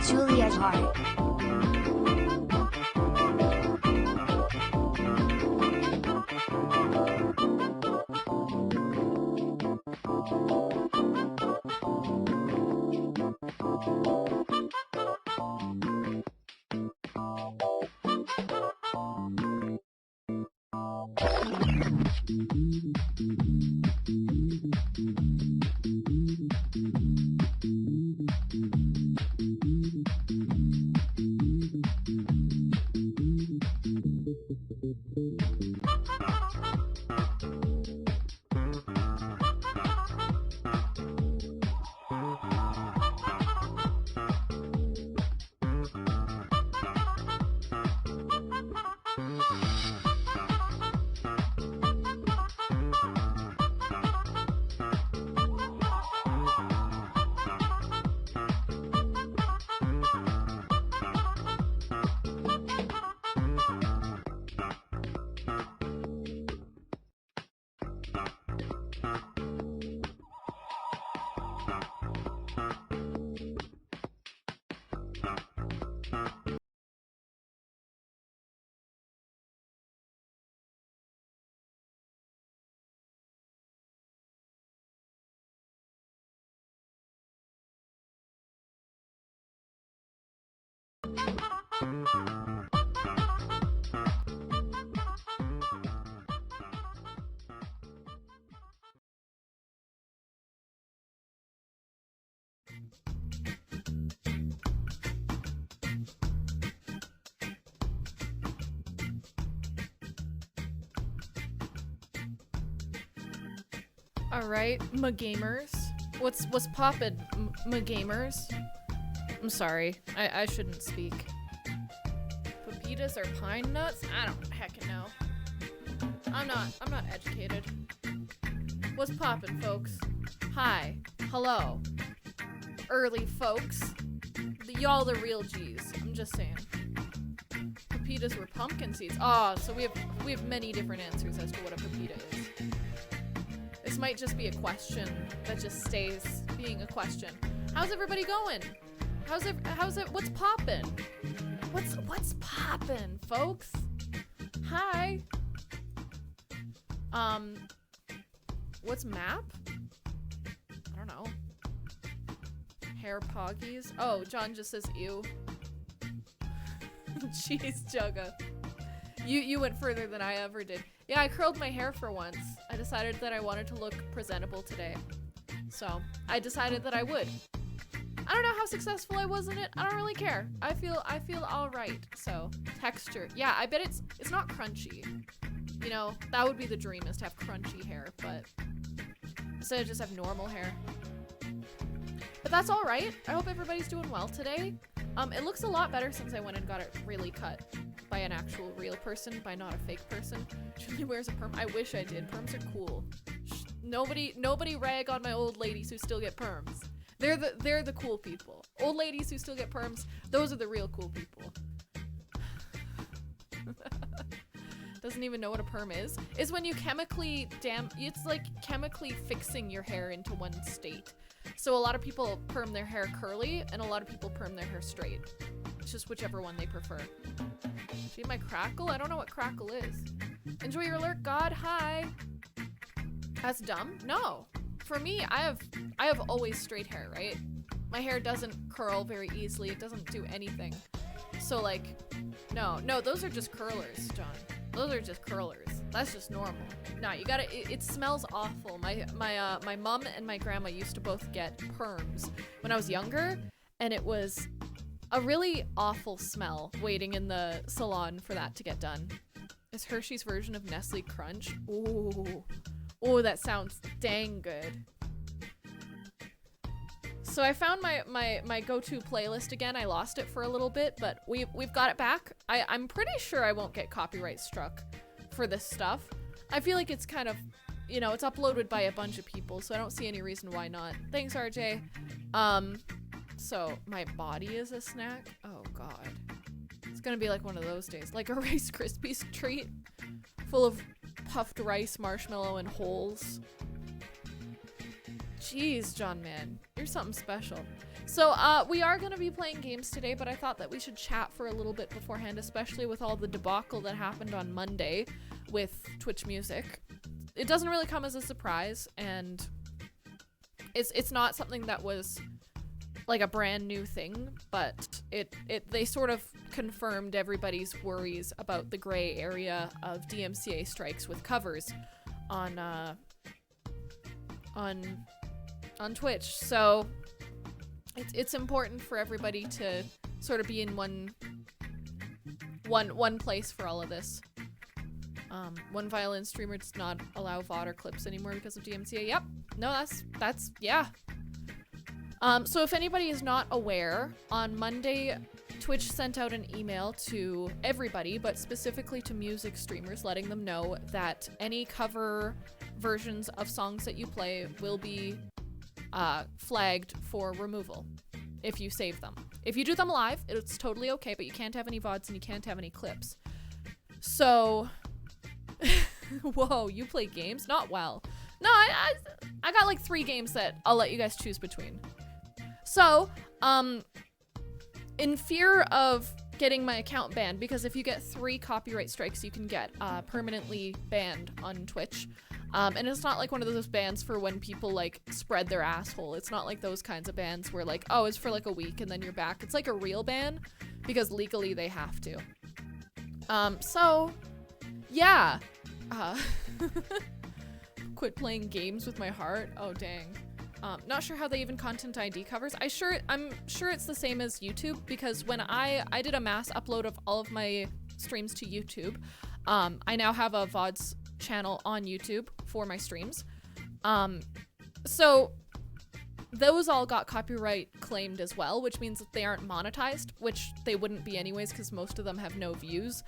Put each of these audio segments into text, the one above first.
Julia's heart. Alright, ma-gamers. What's poppin', ma-gamers? I'm sorry, I shouldn't speak. Pepitas or pine nuts? I don't heckin' know. I'm not educated. What's poppin', folks? Hi. Hello. Early folks. Y'all the real G's. I'm just saying. Pepitas pepitas were pumpkin seeds. Ah, so we have many different answers as to what a pepita is. This might just be a question that just stays being a question. How's everybody going? How's it? What's poppin'? What's poppin', folks? Hi. What's map? I don't know. Hair poggies. Oh, John just says ew. Jeez, Jugga. You went further than I ever did. Yeah, I curled my hair for once. I decided that I wanted to look presentable today. So, I decided that I would. I don't know how successful I was in it. I don't really care. I feel all right. So, texture. Yeah, I bet it's not crunchy. You know, that would be the dream, is to have crunchy hair, but instead of just have normal hair. But that's all right. I hope everybody's doing well today. It looks a lot better since I went and got it really cut by an actual real person, by not a fake person. Julie wears a perm. I wish I did. Perms are cool. Nobody rag on my old ladies who still get perms. They're the cool people. Old ladies who still get perms, those are the real cool people. Doesn't even know what a perm is when you chemically it's like chemically fixing your hair into one state. So a lot of people perm their hair curly and a lot of people perm their hair straight. It's just whichever one they prefer. See my crackle? I don't know what crackle is. Enjoy your alert, God. Hi. That's dumb? No. For me, I have always straight hair, right? My hair doesn't curl very easily. It doesn't do anything. So like, no, those are just curlers, John. Those are just curlers. That's just normal. Nah, you gotta, it smells awful. My mom and my grandma used to both get perms when I was younger, and it was a really awful smell waiting in the salon for that to get done. It's Hershey's version of Nestle Crunch. Ooh. Oh, that sounds dang good. So I found my go-to playlist again. I lost it for a little bit, but we've got it back. I'm pretty sure I won't get copyright struck for this stuff. I feel like it's kind of, you know, it's uploaded by a bunch of people, so I don't see any reason why not. Thanks, RJ. So my body is a snack? Oh god. It's gonna be like one of those days. Like a Rice Krispies treat full of puffed rice, marshmallow, and holes. Jeez, John, man. You're something special. So, we are gonna be playing games today, but I thought that we should chat for a little bit beforehand, especially with all the debacle that happened on Monday with Twitch Music. It doesn't really come as a surprise, and it's not something that was like a brand new thing, but they sort of confirmed everybody's worries about the gray area of DMCA strikes with covers on Twitch. So it's important for everybody to sort of be in one place for all of this. One violin streamer does not allow VOD or clips anymore because of DMCA. Yep. No, that's yeah. So if anybody is not aware, on Monday, Twitch sent out an email to everybody, but specifically to music streamers, letting them know that any cover versions of songs that you play will be flagged for removal if you save them. If you do them live, it's totally okay, but you can't have any VODs and you can't have any clips. So, whoa, you play games? Not well. No, I got like 3 games that I'll let you guys choose between. So, in fear of getting my account banned, because if you get 3 copyright strikes, you can get permanently banned on Twitch. And it's not like one of those bans for when people like spread their asshole. It's not like those kinds of bans where like, oh, it's for like a week and then you're back. It's like a real ban because legally they have to. So yeah. Quit playing games with my heart. Oh, dang. Not sure how they even content ID covers. I'm sure it's the same as YouTube, because when I did a mass upload of all of my streams to YouTube, I now have a VODs channel on YouTube for my streams. So those all got copyright claimed as well, which means that they aren't monetized, which they wouldn't be anyways because most of them have no views.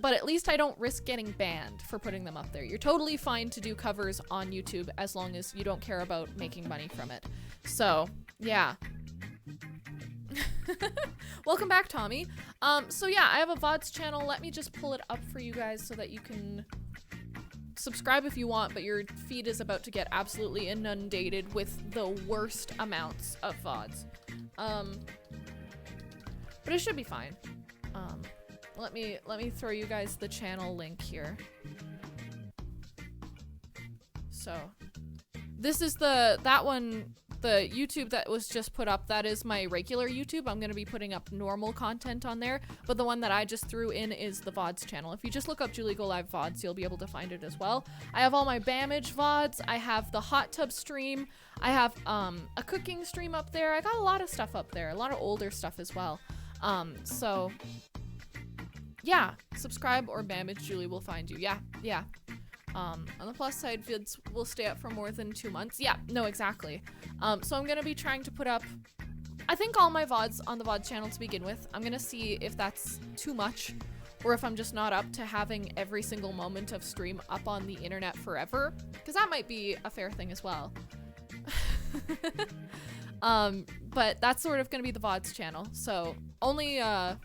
But at least I don't risk getting banned for putting them up there. You're totally fine to do covers on YouTube as long as you don't care about making money from it. So, yeah. Welcome back, Tommy. So yeah, I have a VODs channel. Let me just pull it up for you guys so that you can subscribe if you want, but your feed is about to get absolutely inundated with the worst amounts of VODs. But it should be fine. Let me throw you guys the channel link here. So this is that one, the YouTube that was just put up, that is my regular YouTube. I'm gonna be putting up normal content on there, but the one that I just threw in is the VODs channel. If you just look up Julie Go Live VODs, you'll be able to find it as well. I have all my Bamage VODs, I have the hot tub stream, I have a cooking stream up there. I got a lot of stuff up there, a lot of older stuff as well. So yeah, subscribe or Bamage Julie will find you. Yeah. On the plus side, vids will stay up for more than 2 months. Yeah, no, exactly. So I'm gonna be trying to put up, I think, all my VODs on the VODs channel to begin with. I'm gonna see if that's too much, or if I'm just not up to having every single moment of stream up on the internet forever, because that might be a fair thing as well. But that's sort of gonna be the VODs channel. So only, I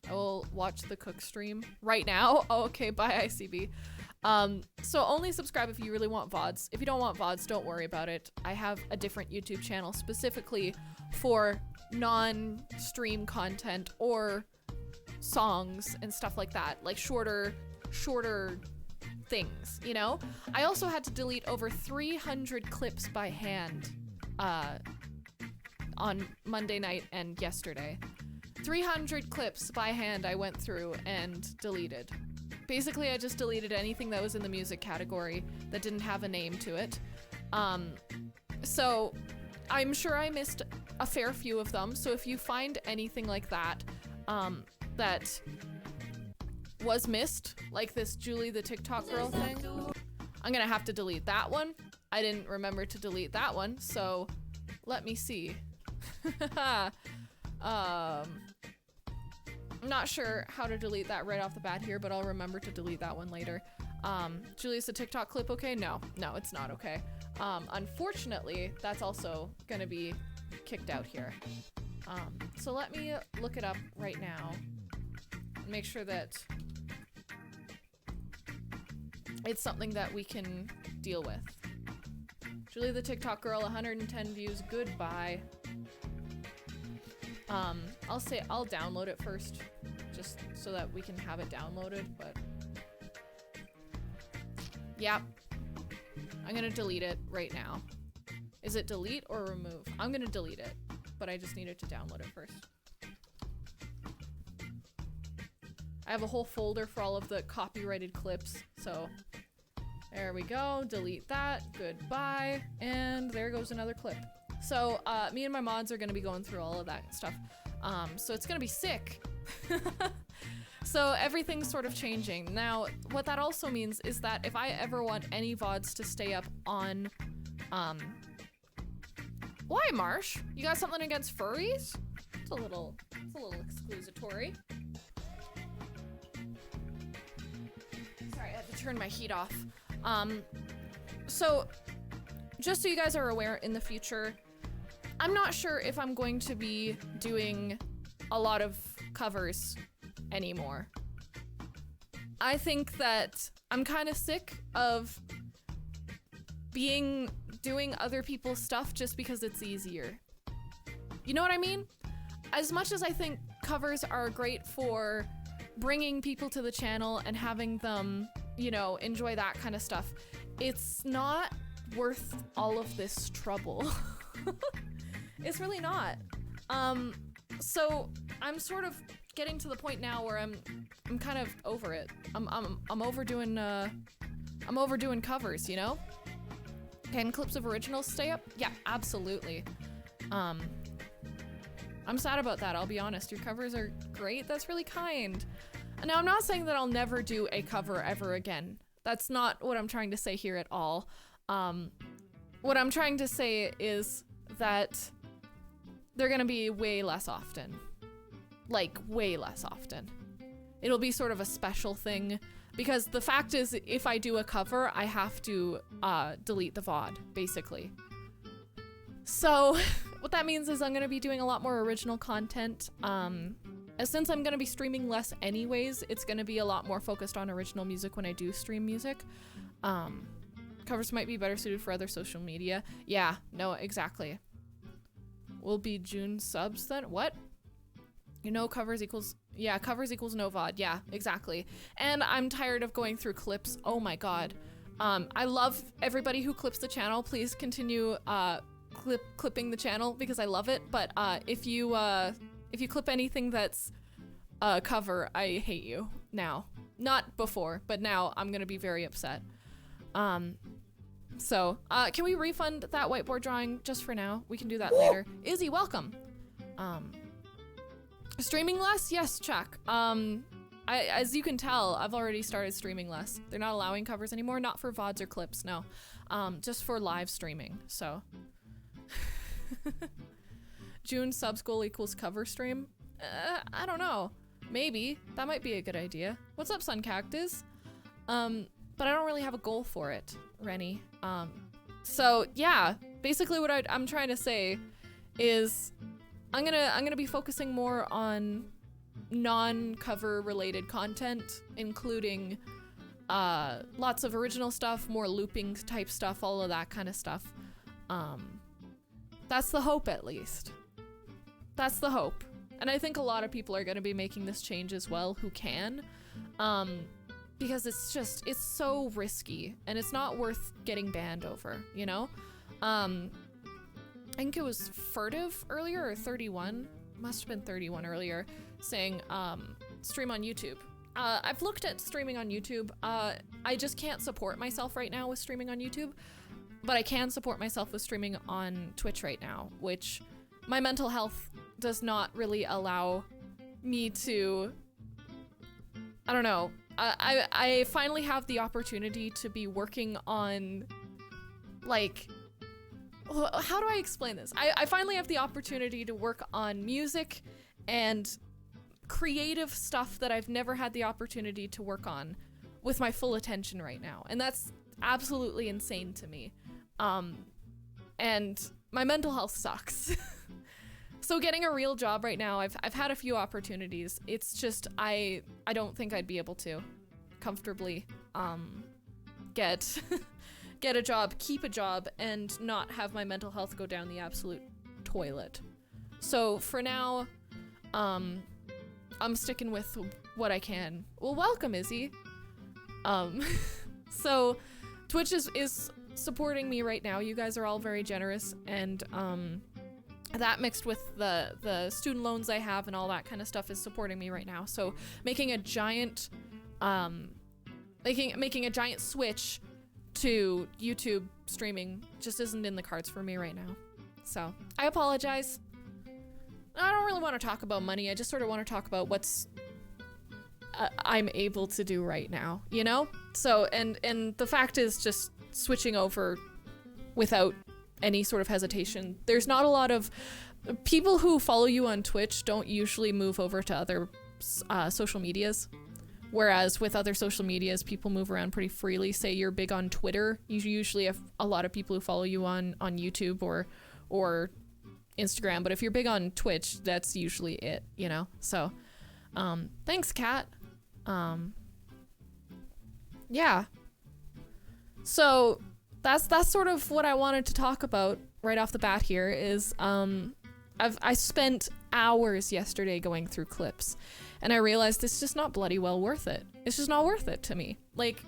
will watch the cook stream right now. Oh, okay, bye ICB. So only subscribe if you really want VODs. If you don't want VODs, don't worry about it. I have a different YouTube channel specifically for non-stream content or songs and stuff like that, like shorter things, you know? I also had to delete over 300 clips by hand on Monday night and yesterday. 300 clips by hand I went through and deleted. Basically, I just deleted anything that was in the music category that didn't have a name to it. So I'm sure I missed a fair few of them. So if you find anything like that, that was missed, like this Julie the TikTok girl thing, I'm gonna have to delete that one. I didn't remember to delete that one, so let me see. I'm not sure how to delete that right off the bat here, but I'll remember to delete that one later. Julie's the TikTok clip okay? No, it's not okay. Unfortunately, that's also gonna be kicked out here. So let me look it up right now and make sure that it's something that we can deal with. Julie the TikTok girl, 110 views, goodbye. I'll say I'll download it first, just so that we can have it downloaded, but yeah, I'm gonna delete it right now. Is it delete or remove? I'm gonna delete it, but I just needed to download it first. I have a whole folder for all of the copyrighted clips, so there we go, delete that, goodbye, and there goes another clip. So, me and my mods are gonna be going through all of that stuff. So it's gonna be sick. So everything's sort of changing. Now, what that also means is that if I ever want any VODs to stay up on, why, Marsh? You got something against furries? It's a little exclusatory. Sorry, I had to turn my heat off. So, just so you guys are aware, in the future, I'm not sure if I'm going to be doing a lot of covers anymore. I think that I'm kind of sick of doing other people's stuff just because it's easier. You know what I mean? As much as I think covers are great for bringing people to the channel and having them, you know, enjoy that kind of stuff, it's not worth all of this trouble. It's really not. So I'm sort of getting to the point now where I'm kind of over it. I'm overdoing covers, you know? Can clips of originals stay up? Yeah, absolutely. I'm sad about that, I'll be honest. Your covers are great, that's really kind. Now, I'm not saying that I'll never do a cover ever again. That's not what I'm trying to say here at all. What I'm trying to say is that they're gonna be way less often. Like, way less often. It'll be sort of a special thing, because the fact is, if I do a cover, I have to delete the VOD, basically. So, what that means is I'm going to be doing a lot more original content. Since I'm going to be streaming less anyways, it's going to be a lot more focused on original music when I do stream music. Covers might be better suited for other social media. Yeah, no, exactly. Will be June subs then? What? You know, covers equals no VOD. Yeah, exactly. And I'm tired of going through clips. Oh my god. I love everybody who clips the channel. Please continue clipping the channel because I love it. But if you clip anything that's a cover, I hate you now. Not before, but now I'm gonna be very upset. So can we refund that whiteboard drawing just for now? We can do that later. Izzy, welcome. Streaming less? Yes, Chuck. As you can tell, I've already started streaming less. They're not allowing covers anymore, not for VODs or clips, no. Just for live streaming, so. June subs goal equals cover stream? I don't know. Maybe. That might be a good idea. What's up, Sun Cactus? But I don't really have a goal for it, Rennie. So yeah, basically what I'm trying to say is I'm gonna be focusing more on non-cover related content, including lots of original stuff, more looping type stuff, all of that kind of stuff. That's the hope, at least. That's the hope. And I think a lot of people are gonna be making this change as well who can. Because it's so risky and it's not worth getting banned over, you know? I think it was Furtive earlier or 31, must have been 31 earlier, saying stream on YouTube. I've looked at streaming on YouTube. I just can't support myself right now with streaming on YouTube, but I can support myself with streaming on Twitch right now, which my mental health does not really allow me to, I don't know. I finally have the opportunity to be working on, like, how do I explain this? I finally have the opportunity to work on music and creative stuff that I've never had the opportunity to work on with my full attention right now. And that's absolutely insane to me. And my mental health sucks. So getting a real job right now, I've had a few opportunities. It's just, I don't think I'd be able to comfortably get a job, keep a job, and not have my mental health go down the absolute toilet. So for now, I'm sticking with what I can. Well, welcome, Izzy. So Twitch is supporting me right now. You guys are all very generous, and that mixed with the student loans I have and all that kind of stuff is supporting me right now. So making a giant making a giant switch to YouTube streaming just isn't in the cards for me right now. So I apologize. I don't really want to talk about money. I just sort of want to talk about what's I'm able to do right now, you know? So and the fact is, just switching over without any sort of hesitation. There's not a lot of people who follow you on Twitch don't usually move over to other social medias. Whereas with other social medias, people move around pretty freely. Say you're big on Twitter, you usually have a lot of people who follow you on YouTube or Instagram. But if you're big on Twitch, that's usually it, you know? So, thanks, Kat. Yeah. So that's sort of what I wanted to talk about right off the bat here is, I spent hours yesterday going through clips, and I realized it's just not bloody well worth it. It's just not worth it to me. Like,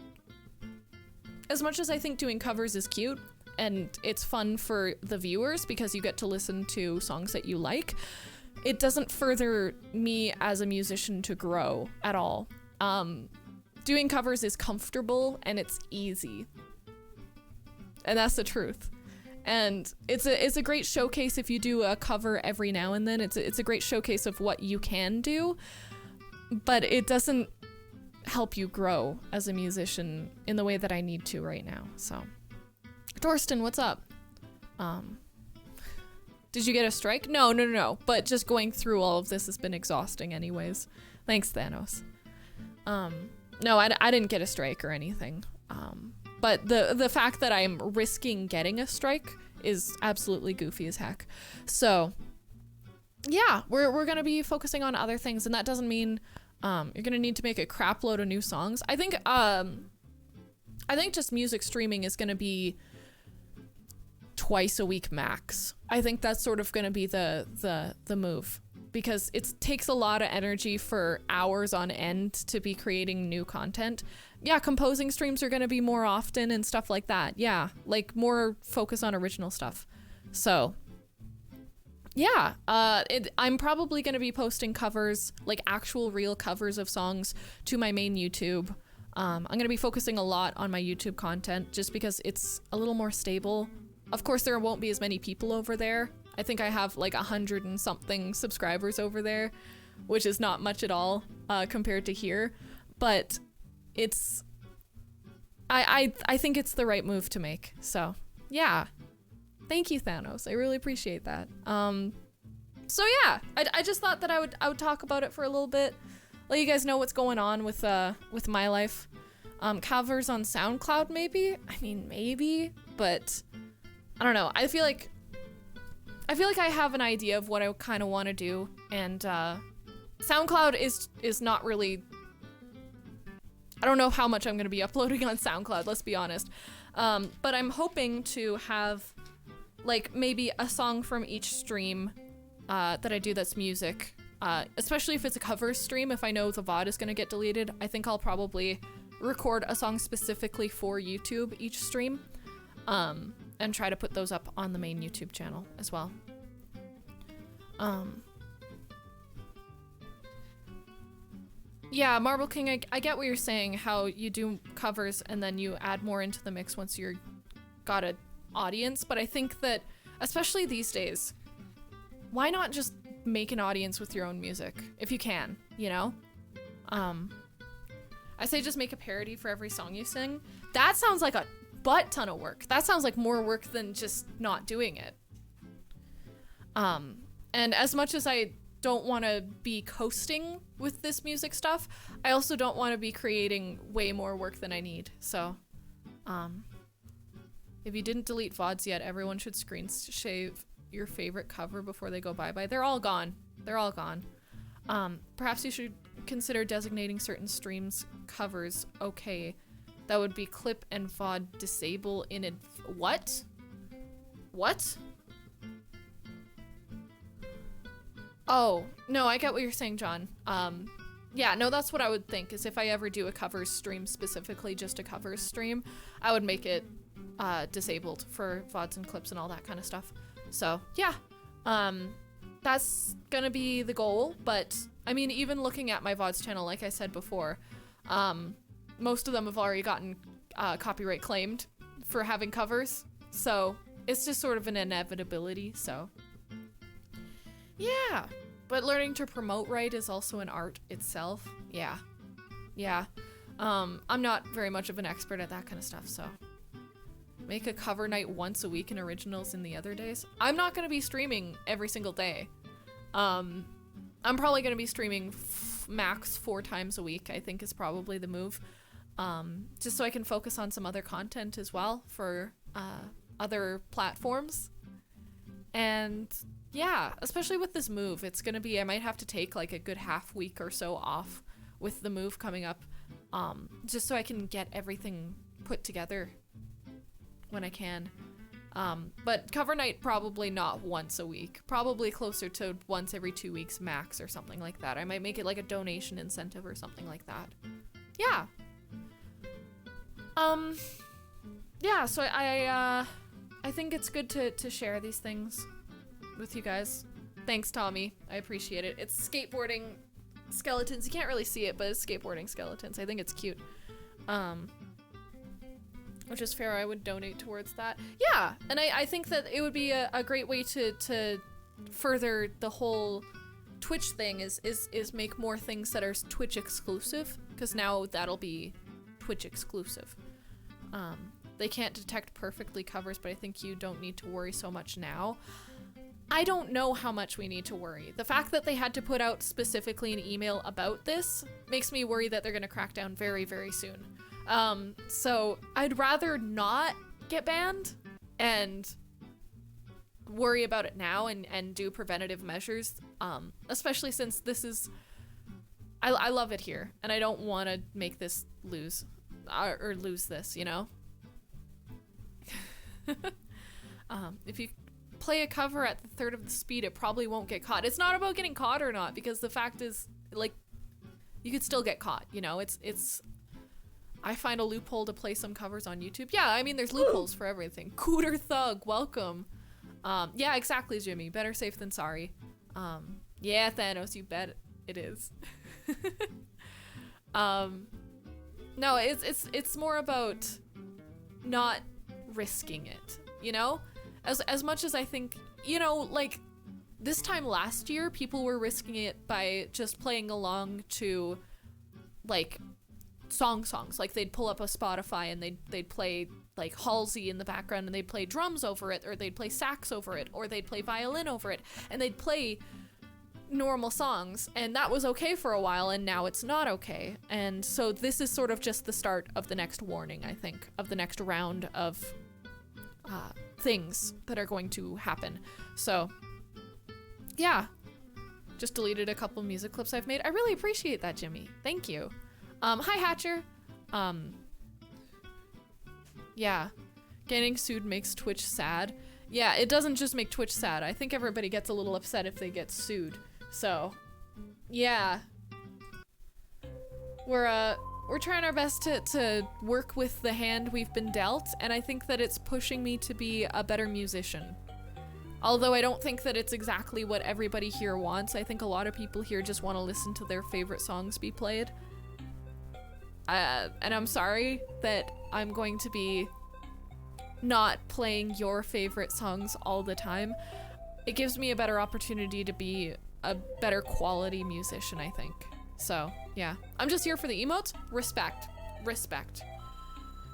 as much as I think doing covers is cute, and it's fun for the viewers because you get to listen to songs that you like, it doesn't further me as a musician to grow at all. Doing covers is comfortable and it's easy. And that's the truth. And it's a great showcase if you do a cover every now and then. It's a great showcase of what you can do, but it doesn't help you grow as a musician in the way that I need to right now. So, Dorston, what's up? Did you get a strike? No. But just going through all of this has been exhausting anyways. Thanks, Thanos. No, I didn't get a strike or anything. But the fact that I'm risking getting a strike is absolutely goofy as heck. So yeah, we're gonna be focusing on other things, and that doesn't mean you're gonna need to make a crap load of new songs. I think just music streaming is gonna be twice a week max. I think that's sort of gonna be the move, because it takes a lot of energy for hours on end to be creating new content. Yeah, composing streams are gonna be more often and stuff like that. Yeah, like more focus on original stuff. So yeah, I'm probably going to be posting covers, like actual real covers of songs, to my main YouTube. I'm going to be focusing a lot on my YouTube content just because it's a little more stable. Of course, there won't be as many people over there. I think I have like 100 and something subscribers over there, which is not much at all compared to here. But it's, I think it's the right move to make. So yeah. Thank you, Thanos. I really appreciate that. So yeah, I just thought that I would talk about it for a little bit, let you guys know what's going on with my life. Covers on SoundCloud, maybe. I mean, maybe, but I don't know. I feel like I have an idea of what I kind of want to do, and SoundCloud is not really. I don't know how much I'm gonna be uploading on SoundCloud. Let's be honest. But I'm hoping to have, like, maybe a song from each stream that I do that's music, especially if it's a cover stream. If I know the VOD is going to get deleted, I think I'll probably record a song specifically for YouTube each stream, and try to put those up on the main YouTube channel as well. Yeah, Marble King, I get what you're saying, how you do covers and then you add more into the mix once you're got a audience, but I think that, especially these days, why not just make an audience with your own music if you can, you know? I say just make a parody for every song you sing. That sounds like a butt ton of work. That sounds like more work than just not doing it. And as much as I don't want to be coasting with this music stuff, I also don't want to be creating way more work than I need. So if you didn't delete VODs yet, everyone should screen shave your favorite cover before they go bye-bye. They're all gone. They're all gone. Perhaps you should consider designating certain streams covers. Okay, that would be clip and VOD disable in what? What? Oh, no, I get what you're saying, John. Yeah, no, that's what I would think, is if I ever do a covers stream, specifically just a covers stream, I would make it disabled for VODs and clips and all that kind of stuff. So yeah, that's gonna be the goal. But I mean, even looking at my VODs channel, like I said before, most of them have already gotten copyright claimed for having covers. So it's just sort of an inevitability. So yeah, but learning to promote right is also an art itself. Yeah, yeah. I'm not very much of an expert at that kind of stuff, so. Make a cover night once a week and originals in the other days. I'm not going to be streaming every single day. I'm probably going to be streaming max 4 times a week, I think is probably the move. Just so I can focus on some other content as well for other platforms. And yeah, especially with this move, it's going to be, I might have to take like a good half week or so off with the move coming up, just so I can get everything put together when I can. But cover night probably not once a week, probably closer to once every 2 weeks max or something like that. I might make it like a donation incentive or something like that. Yeah. Yeah, so I think it's good to share these things with you guys. Thanks, Tommy. I appreciate it. It's skateboarding skeletons. You can't really see it, but it's skateboarding skeletons. I think it's cute. Which is fair. I would donate towards that. Yeah, and I think that it would be a great way to further the whole Twitch thing is make more things that are Twitch exclusive, because now that'll be Twitch exclusive. They can't detect perfectly covers, but I think you don't need to worry so much now. I don't know how much we need to worry. The fact that they had to put out specifically an email about this makes me worry that they're going to crack down very, very soon. So I'd rather not get banned and worry about it now and do preventative measures, especially since this is, I love it here, and I don't want to make this lose this, you know? If you play a cover at the third of the speed, it probably won't get caught. It's not about getting caught or not, because the fact is, like, you could still get caught, you know? I find a loophole to play some covers on YouTube. Yeah, I mean, there's loopholes for everything. Cooter Thug, welcome. Yeah, exactly, Jimmy. Better safe than sorry. Yeah, Thanos, you bet it is. No, it's more about not risking it, you know? As much as I think, you know, like, this time last year, people were risking it by just playing along to, like, songs. Like, they'd pull up a Spotify and they'd play, like, Halsey in the background, and they'd play drums over it, or they'd play sax over it, or they'd play violin over it, and they'd play normal songs, and that was okay for a while, and now it's not okay. And so this is sort of just the start of the next warning, I think, of the next round of things that are going to happen. So yeah, just deleted a couple music clips I've made. I really appreciate that, Jimmy. Thank you. Hi, Hatcher. Yeah, getting sued makes Twitch sad. Yeah, it doesn't just make Twitch sad. I think everybody gets a little upset if they get sued. So, yeah. We're trying our best to work with the hand we've been dealt, and I think that it's pushing me to be a better musician. Although I don't think that it's exactly what everybody here wants. I think a lot of people here just want to listen to their favorite songs be played. And I'm sorry that I'm going to be not playing your favorite songs all the time. It gives me a better opportunity to be a better quality musician, I think. So, yeah. I'm just here for the emotes. Respect.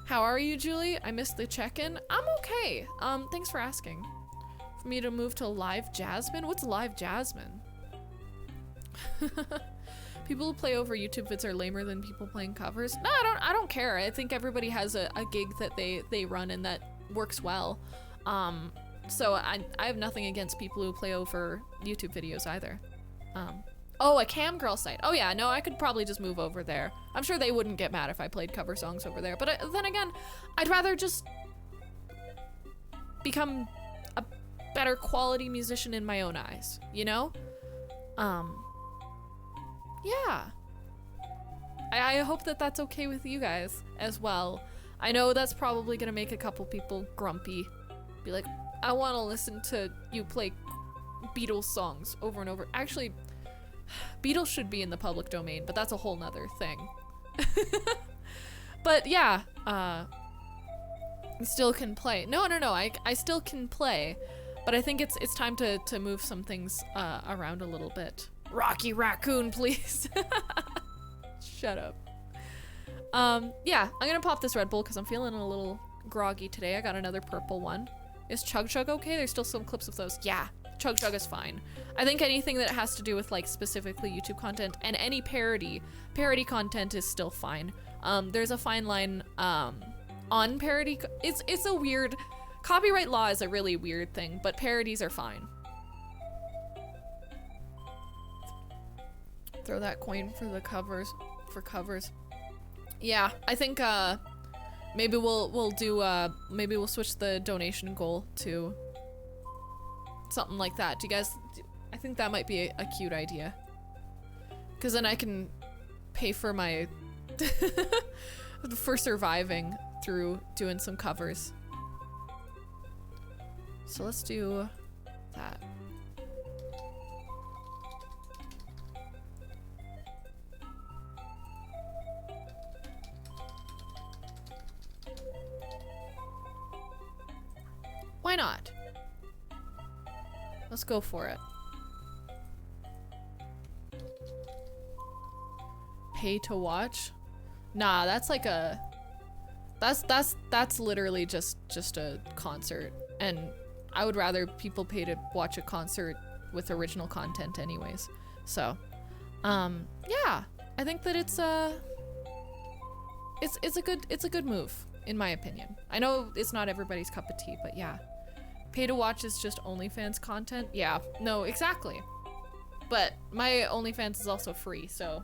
How are you, Julie? I missed the check-in. I'm okay. Thanks for asking. For me to move to Live Jasmine? What's Live Jasmine? People who play over YouTube vids are lamer than people playing covers. No, I don't care. I think everybody has a gig that they run and that works well. So I have nothing against people who play over YouTube videos either. Oh, a cam girl site. Oh yeah, no, I could probably just move over there. I'm sure they wouldn't get mad if I played cover songs over there. But then again, I'd rather just become a better quality musician in my own eyes, you know? Yeah. I hope that that's okay with you guys as well. I know that's probably gonna make a couple people grumpy. Be like, I want to listen to you play Beatles songs over and over. Actually, Beatles should be in the public domain, but that's a whole nother thing. But yeah, I still can play. No, I still can play, but I think it's time to move some things around a little bit. Rocky Raccoon, please. Shut up. Yeah, I'm gonna pop this Red Bull because I'm feeling a little groggy today. I got another purple one. Is Chug Chug okay? There's still some clips of those. Yeah, Chug Chug is fine. I think anything that has to do with, like, specifically YouTube content and any parody content is still fine. There's a fine line on parody. It's a weird, copyright law is a really weird thing, but parodies are fine. Throw that coin for the covers, Yeah, I think maybe we'll do maybe we'll switch the donation goal to something like that. Do you guys? I think that might be a cute idea. Cause then I can pay for my for surviving through doing some covers. So let's do that. Why not? Let's go for it. Pay to watch? Nah, that's like a that's literally just a concert, and I would rather people pay to watch a concert with original content anyways. So, yeah, I think that it's a good move in my opinion. I know it's not everybody's cup of tea, but yeah. Pay to watch is just OnlyFans content. Yeah, no, exactly. But my OnlyFans is also free, so.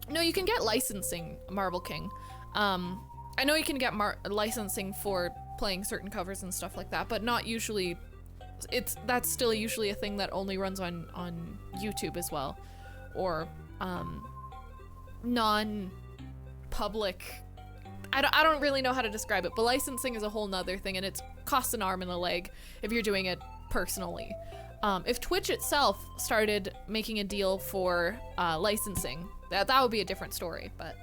No, you can get licensing, Marble King. I know you can get licensing for playing certain covers and stuff like that, but not usually. That's still usually a thing that only runs on YouTube as well, or non-public. I don't really know how to describe it, but licensing is a whole nother thing, and it costs an arm and a leg if you're doing it personally. If Twitch itself started making a deal for licensing, that would be a different story, but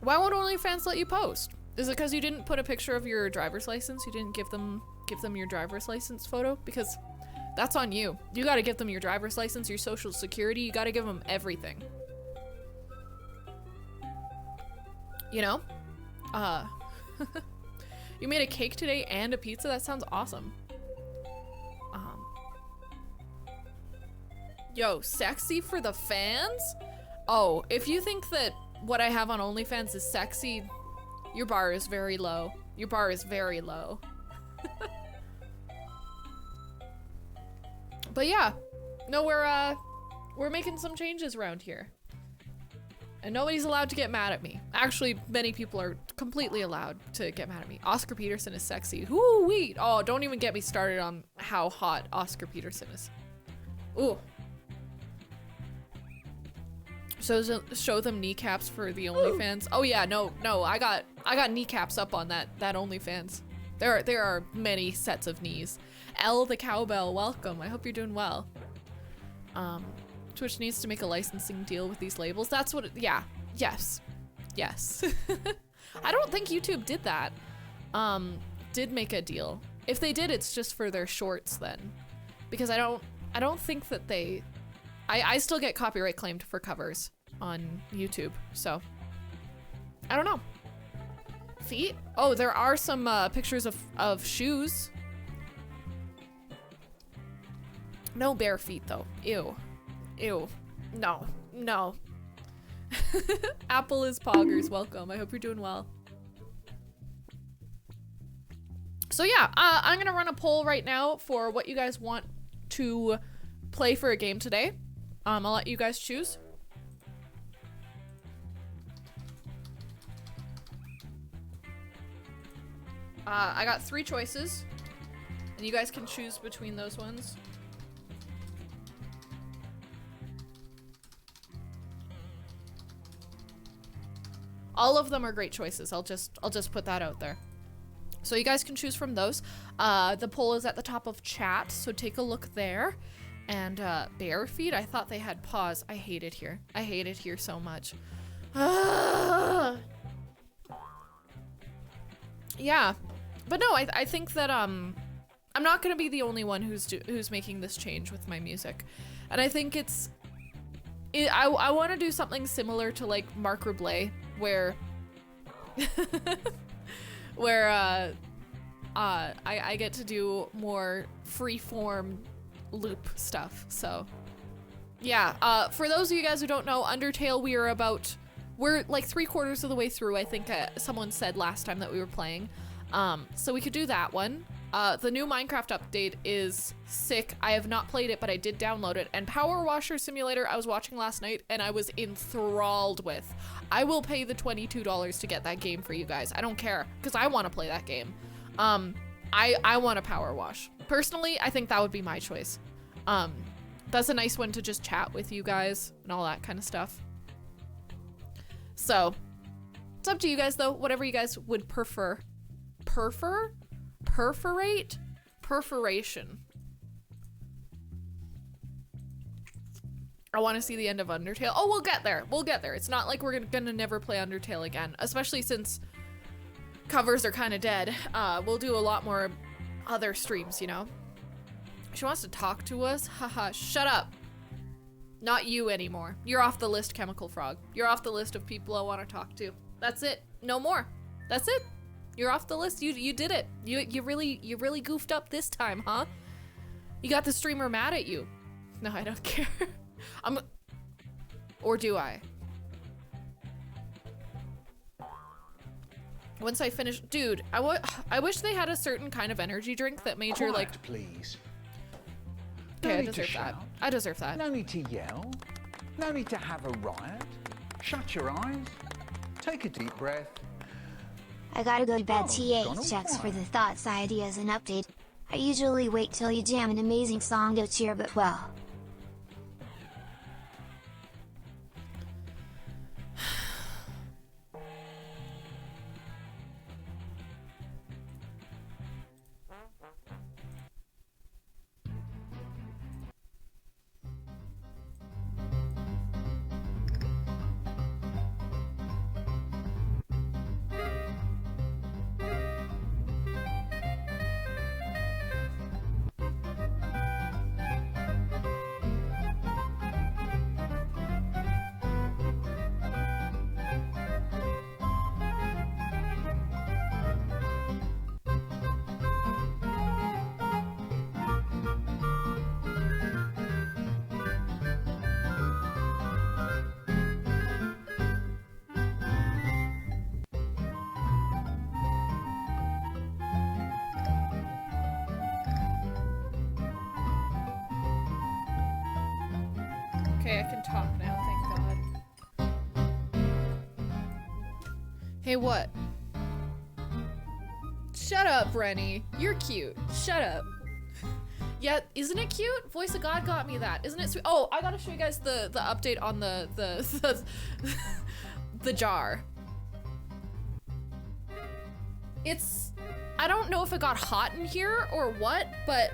why won't OnlyFans let you post? Is it because you didn't put a picture of your driver's license? You didn't give them your driver's license photo? Because that's on you. You gotta give them your driver's license, your social security, you gotta give them everything. You know? You made a cake today and a pizza? That sounds awesome. Yo, sexy for the fans? Oh, if you think that what I have on OnlyFans is sexy, your bar is very low. Your bar is very low. But yeah, no, we're making some changes around here. And nobody's allowed to get mad at me. Actually, many people are completely allowed to get mad at me. Oscar Peterson is sexy. Woo-wee! Oh, don't even get me started on how hot Oscar Peterson is. Ooh. Show them kneecaps for the OnlyFans. Oh yeah, no, I got kneecaps up on that OnlyFans. There are many sets of knees. L the cowbell, welcome. I hope you're doing well. Twitch needs to make a licensing deal with these labels. That's what yeah. Yes. I don't think YouTube did that. Did make a deal. If they did, it's just for their shorts then. Because I don't think that they I still get copyright claimed for covers on YouTube, so I don't know. Feet? Oh, there are some pictures of shoes. No bare feet though. Ew. No. Apple is poggers. Welcome. I hope you're doing well. So yeah, I'm gonna run a poll right now for what you guys want to play for a game today. I'll let you guys choose. I got 3 choices, and you guys can choose between those ones. All of them are great choices. I'll just put that out there. So you guys can choose from those. The poll is at the top of chat, so take a look there. And bare feet, I thought they had paws. I hate it here. I hate it here so much. Yeah, but no, I think that I'm not gonna be the only one who's making this change with my music, and I think I want to do something similar to like Mark Reblay, where I get to do more free-form loop stuff. So yeah, for those of you guys who don't know, Undertale, we're like 3/4 of the way through. I think someone said last time that we were playing, so we could do that one. The new Minecraft update is sick. I have not played it, but I did download it. And Power Washer Simulator I was watching last night and I was enthralled with. I will pay the $22 to get that game for you guys. I don't care, because I want to play that game. I want to power wash. Personally, I think that would be my choice. That's a nice one to just chat with you guys and all that kind of stuff. So, it's up to you guys though, whatever you guys would prefer. Perforation. I want to see the end of Undertale. Oh, we'll get there. It's not like we're gonna never play Undertale again, especially since covers are kind of dead. We'll do a lot more other streams, you know? She wants to talk to us? Haha, shut up. Not you anymore. You're off the list, Chemical Frog. You're off the list of people I want to talk to. That's it. No more. That's it. You're off the list. You did it. You really goofed up this time, huh? You got the streamer mad at you. No, I don't care. Or do I? Once I finish, dude, I wish they had a certain kind of energy drink that made your like. Please. Okay, No I need to deserve that. shout. I deserve that. No need to yell. No need to have a riot. Shut your eyes. Take a deep breath. I gotta go to bed. Oh, gone th. all Checks for quiet. the thoughts, ideas, and update. I usually wait till you jam an amazing song to cheer, but well. Okay, I can talk now, thank God. Hey, what? Shut up, Rennie. You're cute. Shut up. Yeah, isn't it cute? Voice of God got me that. Isn't it sweet? Oh, I gotta show you guys the update on the the jar. It's, I don't know if it got hot in here or what, but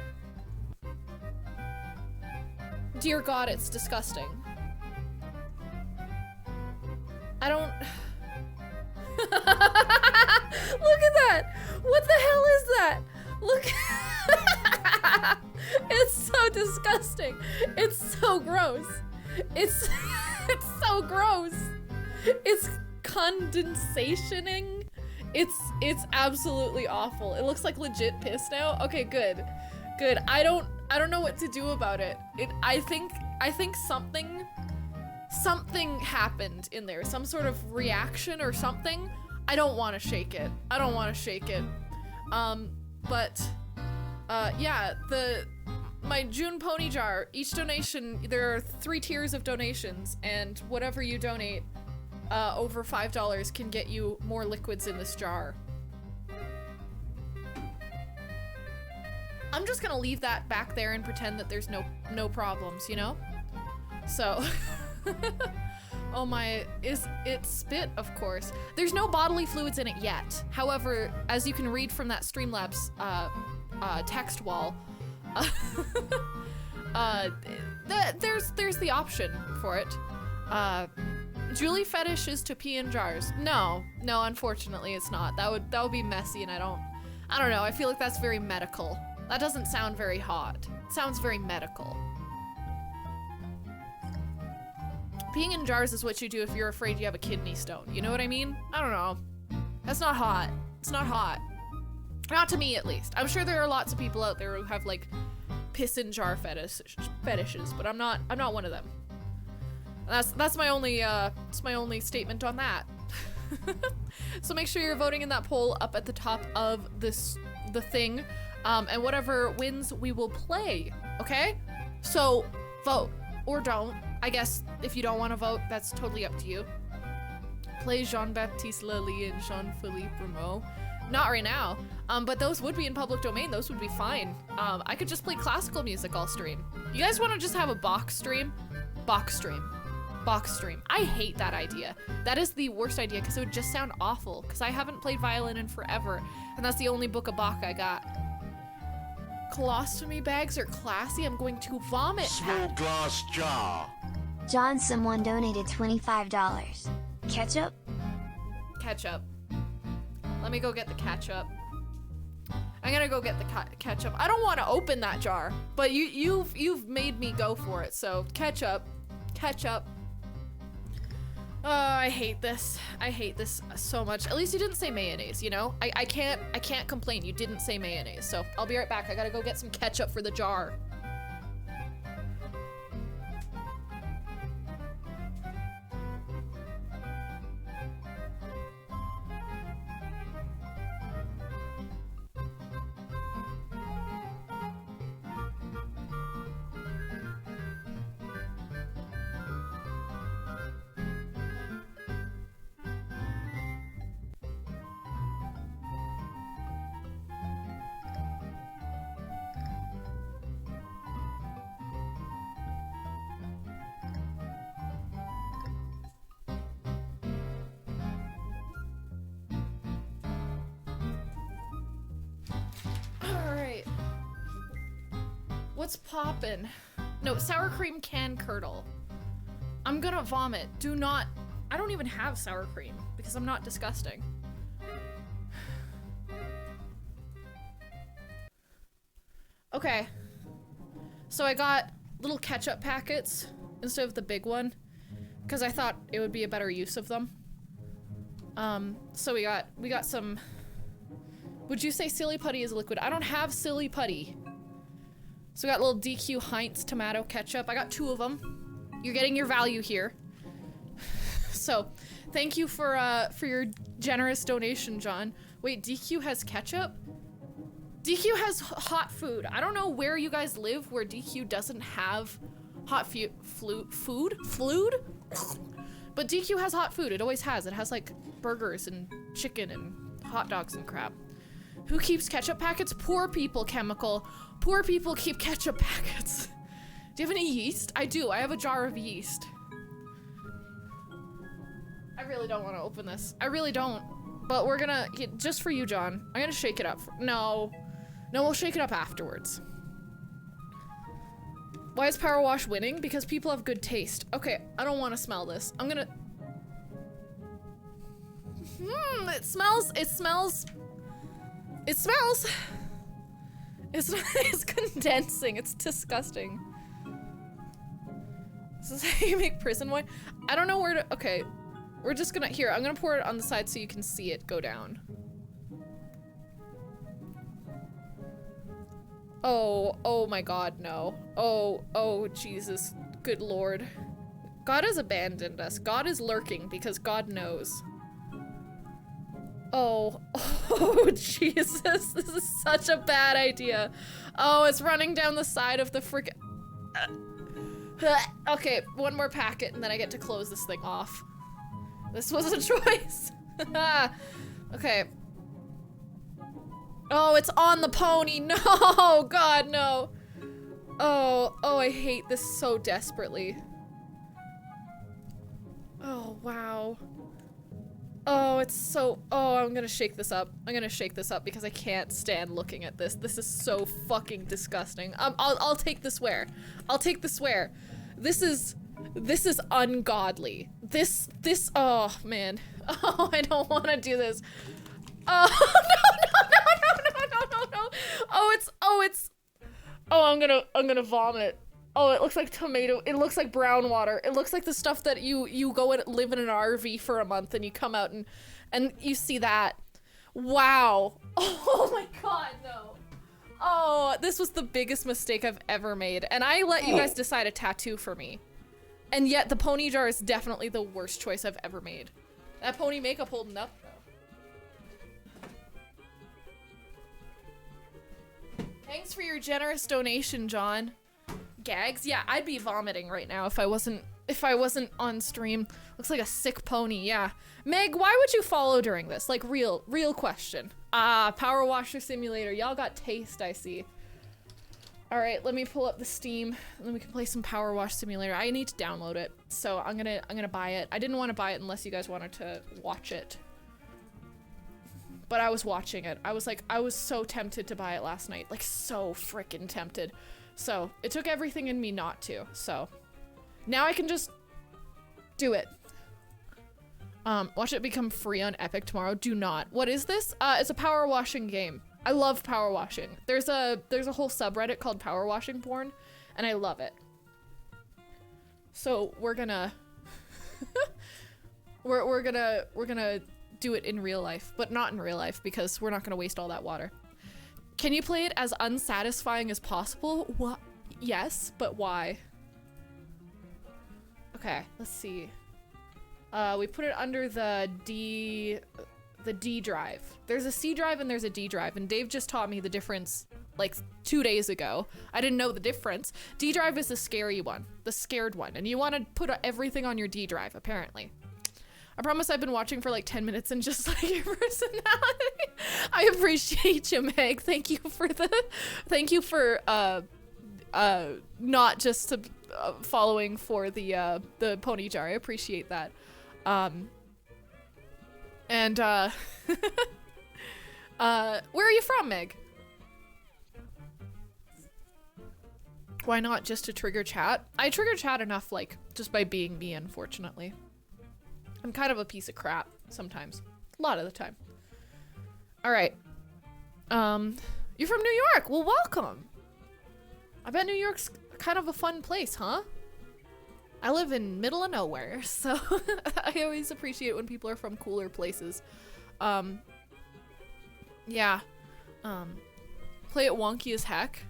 dear God, it's disgusting. I don't... Look at that! What the hell is that? Look. It's so disgusting. It's so gross. It's so gross. It's condensationing. It's absolutely awful. It looks like legit piss now. Okay, good. Good. I don't know what to do about it. I think something happened in there. Some sort of reaction or something. I don't want to shake it. Yeah, my June pony jar, each donation, there are 3 tiers of donations, and whatever you donate over $5 can get you more liquids in this jar. I'm just gonna leave that back there and pretend that there's no problems, you know? So, oh my, it's spit, of course. There's no bodily fluids in it yet. However, as you can read from that Streamlabs text wall, there's the option for it. Julie fetish is to pee in jars. No, unfortunately it's not. That would be messy, and I don't know. I feel like that's very medical. That doesn't sound very hot. It sounds very medical. Peeing in jars is what you do if you're afraid you have a kidney stone. You know what I mean? I don't know. That's not hot. It's not hot. Not to me, at least. I'm sure there are lots of people out there who have like piss in jar fetishes, but I'm not one of them. That's my only statement on that. So make sure you're voting in that poll up at the top of the thing, and whatever wins, we will play. Okay? So vote or don't. I guess if you don't want to vote, that's totally up to you. Play Jean-Baptiste Lely and Jean-Philippe Rameau. Not right now, but those would be in public domain. Those would be fine. I could just play classical music all stream. You guys want to just have a box stream? Box stream. I hate that idea. That is the worst idea because it would just sound awful because I haven't played violin in forever, and that's the only book of Bach I got. Colostomy bags are classy. I'm going to vomit. Small glass jar. John, someone donated $25. Ketchup? Ketchup. Let me go get the ketchup. I'm gonna go get the ketchup. I don't want to open that jar, but you've made me go for it. So ketchup. Oh, I hate this. I hate this so much. At least you didn't say mayonnaise, you know? I can't complain. You didn't say mayonnaise. So I'll be right back. I gotta go get some ketchup for the jar. What's poppin'? No, sour cream can curdle. I'm gonna vomit. Do not. I don't even have sour cream because I'm not disgusting. Okay. So I got little ketchup packets instead of the big one because I thought it would be a better use of them. So we got some. Would you say silly putty is liquid? I don't have silly putty. So we got little DQ Heinz tomato ketchup. I got 2 of them. You're getting your value here. So, thank you for your generous donation, John. Wait, DQ has ketchup? DQ has hot food. I don't know where you guys live where DQ doesn't have hot food? But DQ has hot food. It always has. It has like burgers and chicken and hot dogs and crap. Who keeps ketchup packets? Poor people, Chemical. Poor people keep ketchup packets. Do you have any yeast? I do. I have a jar of yeast. I really don't want to open this. I really don't. But we're gonna, just for you, John, I'm gonna shake it up. No, we'll shake it up afterwards. Why is Power Wash winning? Because people have good taste. Okay, I don't want to smell this. I'm gonna... it smells. It's condensing. It's disgusting. This is how you make prison wine. I don't know where to, okay. We're just gonna, here, I'm gonna pour it on the side so you can see it go down. Oh my God, no. Oh, Jesus, good Lord. God has abandoned us. God is lurking because God knows. Oh, Jesus, this is such a bad idea. Oh, it's running down the side of the frickin', okay, one more packet and then I get to close this thing off. This was a choice. Okay. Oh, it's on the pony. No, God, no. Oh, I hate this so desperately. Oh, wow. Oh, it's so, I'm gonna shake this up. I'm gonna shake this up because I can't stand looking at this. This is so fucking disgusting. I'll take the swear. I'll take the swear. This is ungodly. This, oh, man. Oh, I don't want to do this. Oh, no. I'm gonna vomit. Oh, it looks like tomato. It looks like brown water. It looks like the stuff that you go and live in an RV for a month and you come out and you see that. Wow. Oh my God, no. Oh, this was the biggest mistake I've ever made. And I let you guys decide a tattoo for me. And yet the pony jar is definitely the worst choice I've ever made. That pony makeup holding up though. Thanks for your generous donation, John. Gags? Yeah, I'd be vomiting right now if I wasn't on stream. Looks like a sick pony, yeah. Meg, why would you follow during this? Like, real question. Power Washer Simulator. Y'all got taste, I see. All right, let me pull up the Steam, and then we can play some Power Wash Simulator. I need to download it, so I'm gonna buy it. I didn't want to buy it unless you guys wanted to watch it. But I was watching it. I was so tempted to buy it last night. Like, so freaking tempted. So, it took everything in me not to, so. Now I can just do it. Watch it become free on Epic tomorrow. Do not. What is this? It's a power washing game. I love power washing. There's a whole subreddit called Power Washing Porn, and I love it. So we're gonna we're gonna do it in real life, but not in real life because we're not gonna waste all that water. Can you play it as unsatisfying as possible? What? Yes, but why? Okay, let's see. We put it under the D drive. There's a C drive and there's a D drive, and Dave just taught me the difference like 2 days ago. I didn't know the difference. D drive is the scary one, the scared one, and you want to put everything on your D drive, apparently. I promise I've been watching for like 10 minutes and just like your personality. I appreciate you, Meg. Thank you for not just following for the pony jar. I appreciate that. Where are you from, Meg? Why not just to trigger chat? I trigger chat enough, like, just by being me, unfortunately. I'm kind of a piece of crap sometimes. A lot of the time. Alright. You're from New York. Well, welcome. I bet New York's kind of a fun place, huh? I live in middle of nowhere, so I always appreciate when people are from cooler places. Yeah. Play it wonky as heck.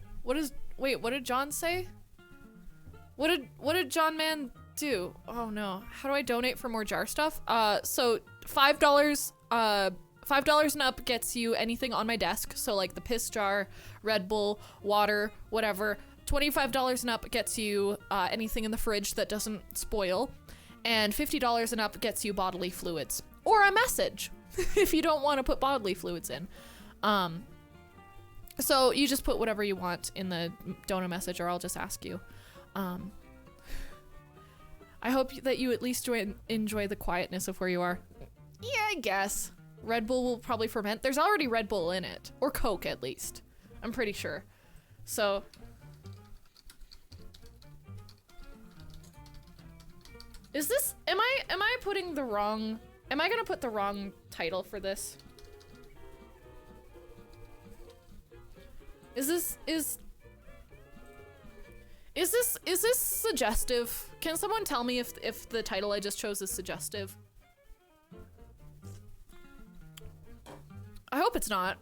Wait, what did John say? What did John Man do? Oh no. How do I donate for more jar stuff? So $5 and up gets you anything on my desk. So like the piss jar, Red Bull, water, whatever. $25 and up gets you anything in the fridge that doesn't spoil. And $50 and up gets you bodily fluids. Or a message, if you don't want to put bodily fluids in. So you just put whatever you want in the donor message, or I'll just ask you. I hope that you at least enjoy the quietness of where you are. Yeah, I guess. Red Bull will probably ferment. There's already Red Bull in it. Or Coke, at least. I'm pretty sure. So... Is this... Am I putting the wrong... Am I gonna put the wrong title for this? Is this suggestive? Can someone tell me if the title I just chose is suggestive? I hope it's not.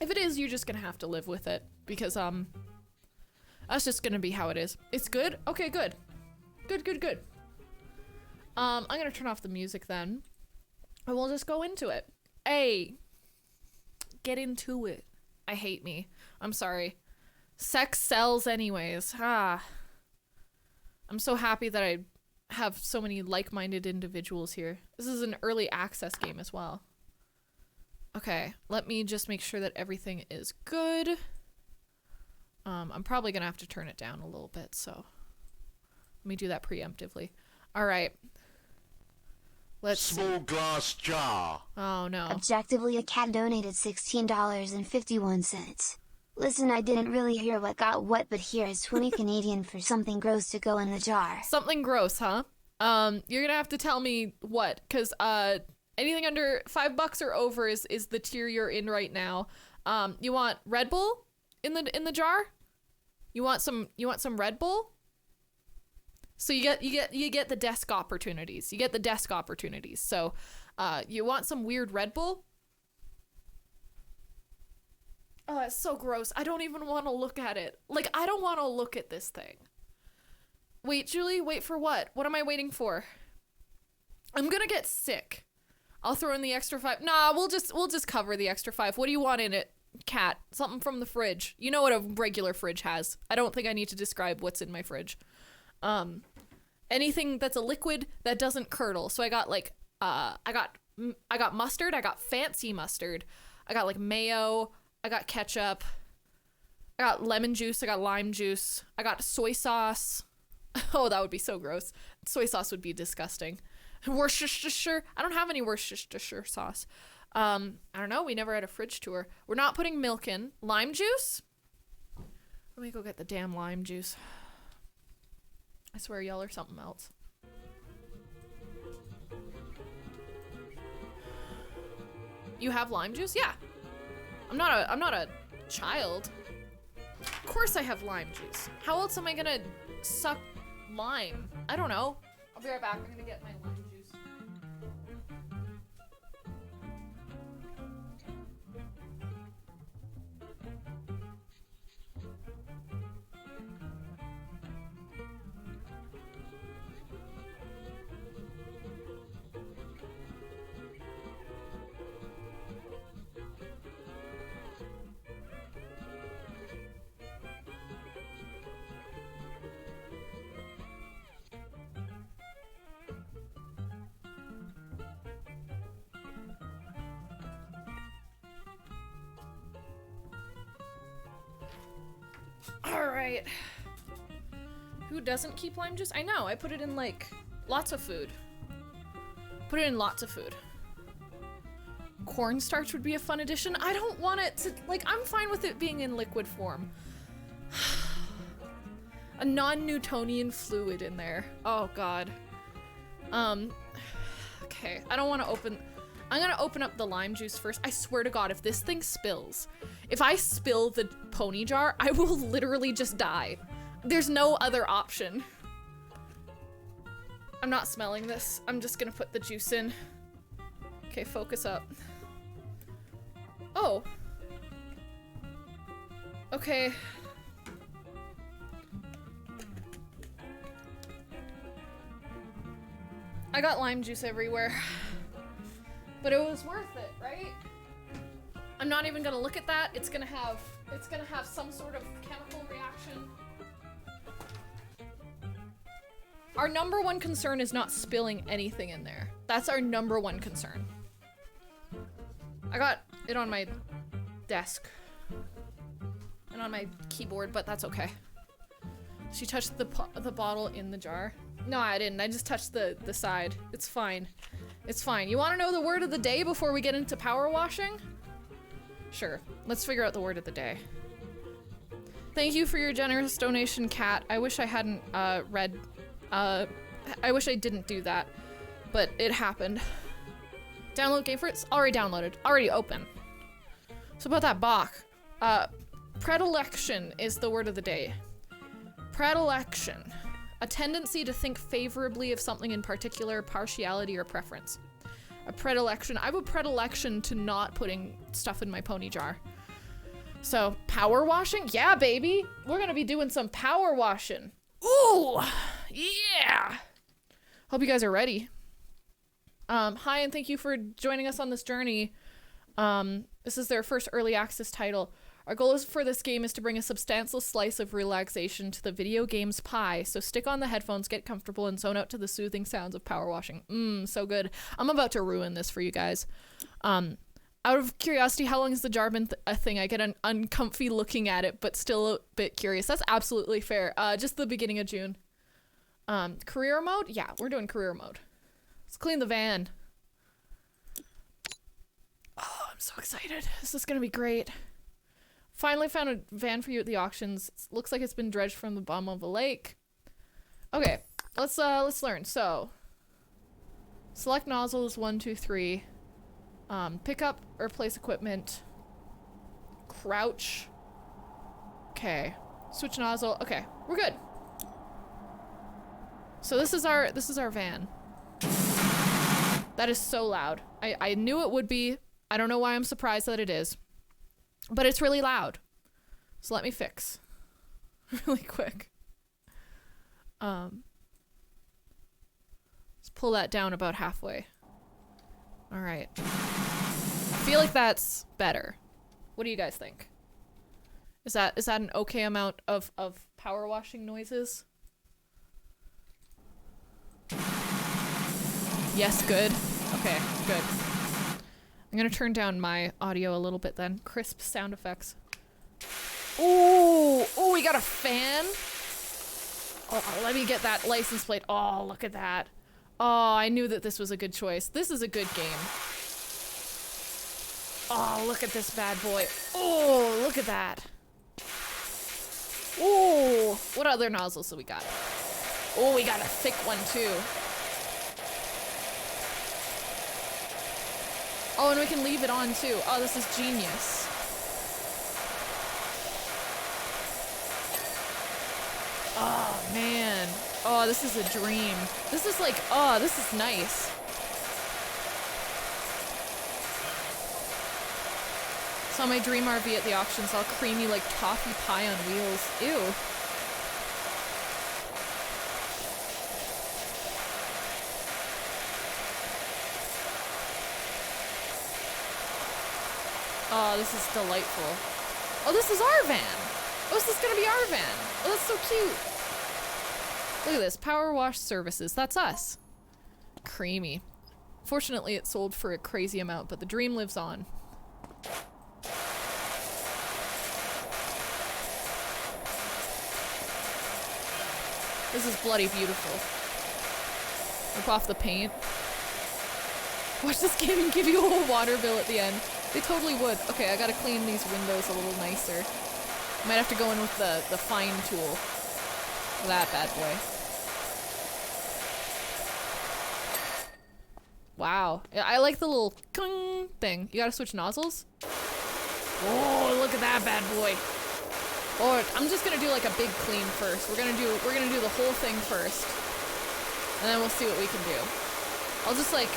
If it is, you're just gonna have to live with it because that's just gonna be how it is. It's good? Okay, good. Good. I'm gonna turn off the music then. And we'll just go into it. Hey, get into it. I hate me. I'm sorry. Sex sells anyways. I'm so happy that I have so many like-minded individuals here. This is an early access game as well. Okay, let me just make sure that everything is good. I'm probably gonna have to turn it down a little bit, so let me do that preemptively. All right. Let's Small glass jar. Oh no. Objectively, a cat donated $16.51. Listen, I didn't really hear what got what, but here is 20 Canadian for something gross to go in the jar. Something gross, huh? You're gonna have to tell me what, cause anything under $5 or over is the tier you're in right now. You want Red Bull in the jar? You want some Red Bull? So you get the desk opportunities. You get the desk opportunities. So, you want some weird Red Bull? Oh, it's so gross. I don't even want to look at it. Like, I don't want to look at this thing. Wait, Julie, wait for what? What am I waiting for? I'm gonna get sick. I'll throw in the extra 5. Nah, we'll just cover the extra 5. What do you want in it, cat? Something from the fridge. You know what a regular fridge has. I don't think I need to describe what's in my fridge. Anything that's a liquid that doesn't curdle. So I got like, I got mustard. I got fancy mustard. I got like mayo. I got ketchup. I got lemon juice. I got lime juice. I got soy sauce. Oh, that would be so gross. Soy sauce would be disgusting. Worcestershire. I don't have any Worcestershire sauce. I don't know. We never had a fridge tour. We're not putting milk in. Lime juice? Let me go get the damn lime juice. I swear y'all are something else. You have lime juice? Yeah. I'm not a child. Of course I have lime juice. How else am I gonna suck lime? I don't know. I'll be right back. I'm gonna get my lime juice. Alright. Who doesn't keep lime juice? I know, I put it in like lots of food. Put it in lots of food. Cornstarch would be a fun addition. I don't want it to, like, I'm fine with it being in liquid form. A non-Newtonian fluid in there. Oh god. Okay, I don't want to open... I'm gonna open up the lime juice first. I swear to god, if this thing spills, if I spill the pony jar, I will literally just die. There's no other option. I'm not smelling this. I'm just gonna put the juice in. Okay, focus up. Oh. Okay. I got lime juice everywhere. But it was worth it, right? I'm not even gonna look at that. It's gonna have some sort of chemical reaction. Our number one concern is not spilling anything in there. That's our number one concern. I got it on my desk and on my keyboard, but that's okay. She touched the bottle in the jar. No, I didn't. I just touched the side. It's fine. It's fine. You want to know the word of the day before we get into power washing? Sure. Let's figure out the word of the day. Thank you for your generous donation, Kat. I wish I hadn't read. I wish I didn't do that, but it happened. Download game for it's already downloaded, already open. So about that Bach, predilection is the word of the day. Predilection, a tendency to think favorably of something in particular, partiality or preference. A predilection, I have a predilection to not putting stuff in my pony jar. So power washing, yeah baby, we're gonna be doing some power washing. Ooh, yeah. Hope you guys are ready. Hi, and thank you for joining us on this journey. This is their first early access title. Our goal for this game is to bring a substantial slice of relaxation to the video game's pie, so stick on the headphones, get comfortable, and zone out to the soothing sounds of power washing. So good. I'm about to ruin this for you guys. Out of curiosity, how long has the jar been a thing? I get uncomfy looking at it, but still a bit curious. That's absolutely fair. Just the beginning of June. Career mode? Yeah, we're doing career mode. Let's clean the van. Oh, I'm so excited. This is gonna be great. Finally found a van for you at the auctions. Looks like it's been dredged from the bottom of a lake. Okay, let's learn. So, select nozzles 1, 2, 3. Pick up or place equipment. Crouch. Okay. Switch nozzle. Okay, we're good. So this is our van. That is so loud. I knew it would be. I don't know why I'm surprised that it is. But it's really loud. So let me fix. Really quick. Let's pull that down about halfway. Alright. I feel like that's better. What do you guys think? Is that an okay amount of power washing noises? Yes, good. Okay, good. I'm gonna turn down my audio a little bit then. Crisp sound effects. Ooh, ooh, we got a fan. Oh, let me get that license plate. Oh, look at that. Oh, I knew that this was a good choice. This is a good game. Oh, look at this bad boy. Oh, look at that. Ooh, what other nozzles do we got? Oh, we got a thick one too. Oh, and we can leave it on too. Oh, this is genius. Oh, man. Oh, this is a dream. This is like, oh, this is nice. Saw my dream RV at the auctions, all creamy like toffee pie on wheels. Ew. Oh, this is delightful. Oh, this is our van. Oh, this is gonna be our van. Oh, that's so cute. Look at this, Power Wash Services. That's us. Creamy. Fortunately, it sold for a crazy amount, but the dream lives on. This is bloody beautiful. Rip off the paint. Watch this game and give you a whole water bill at the end. They totally would. Okay, I gotta clean these windows a little nicer. Might have to go in with the fine tool for that bad boy. Wow. I like the little kung thing. You gotta switch nozzles? Oh, look at that bad boy. Or I'm just gonna do like a big clean first. We're gonna do the whole thing first. And then we'll see what we can do. I'll just like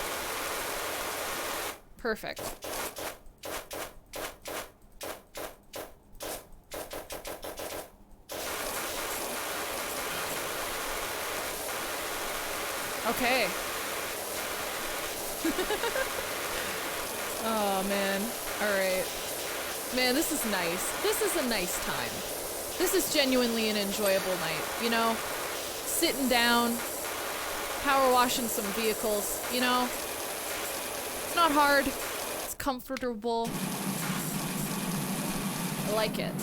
perfect. Okay. Oh man. Alright. Man, this is nice. This is a nice time. This is genuinely an enjoyable night, you know? Sitting down, power washing some vehicles, you know? It's not hard. It's comfortable. I like it.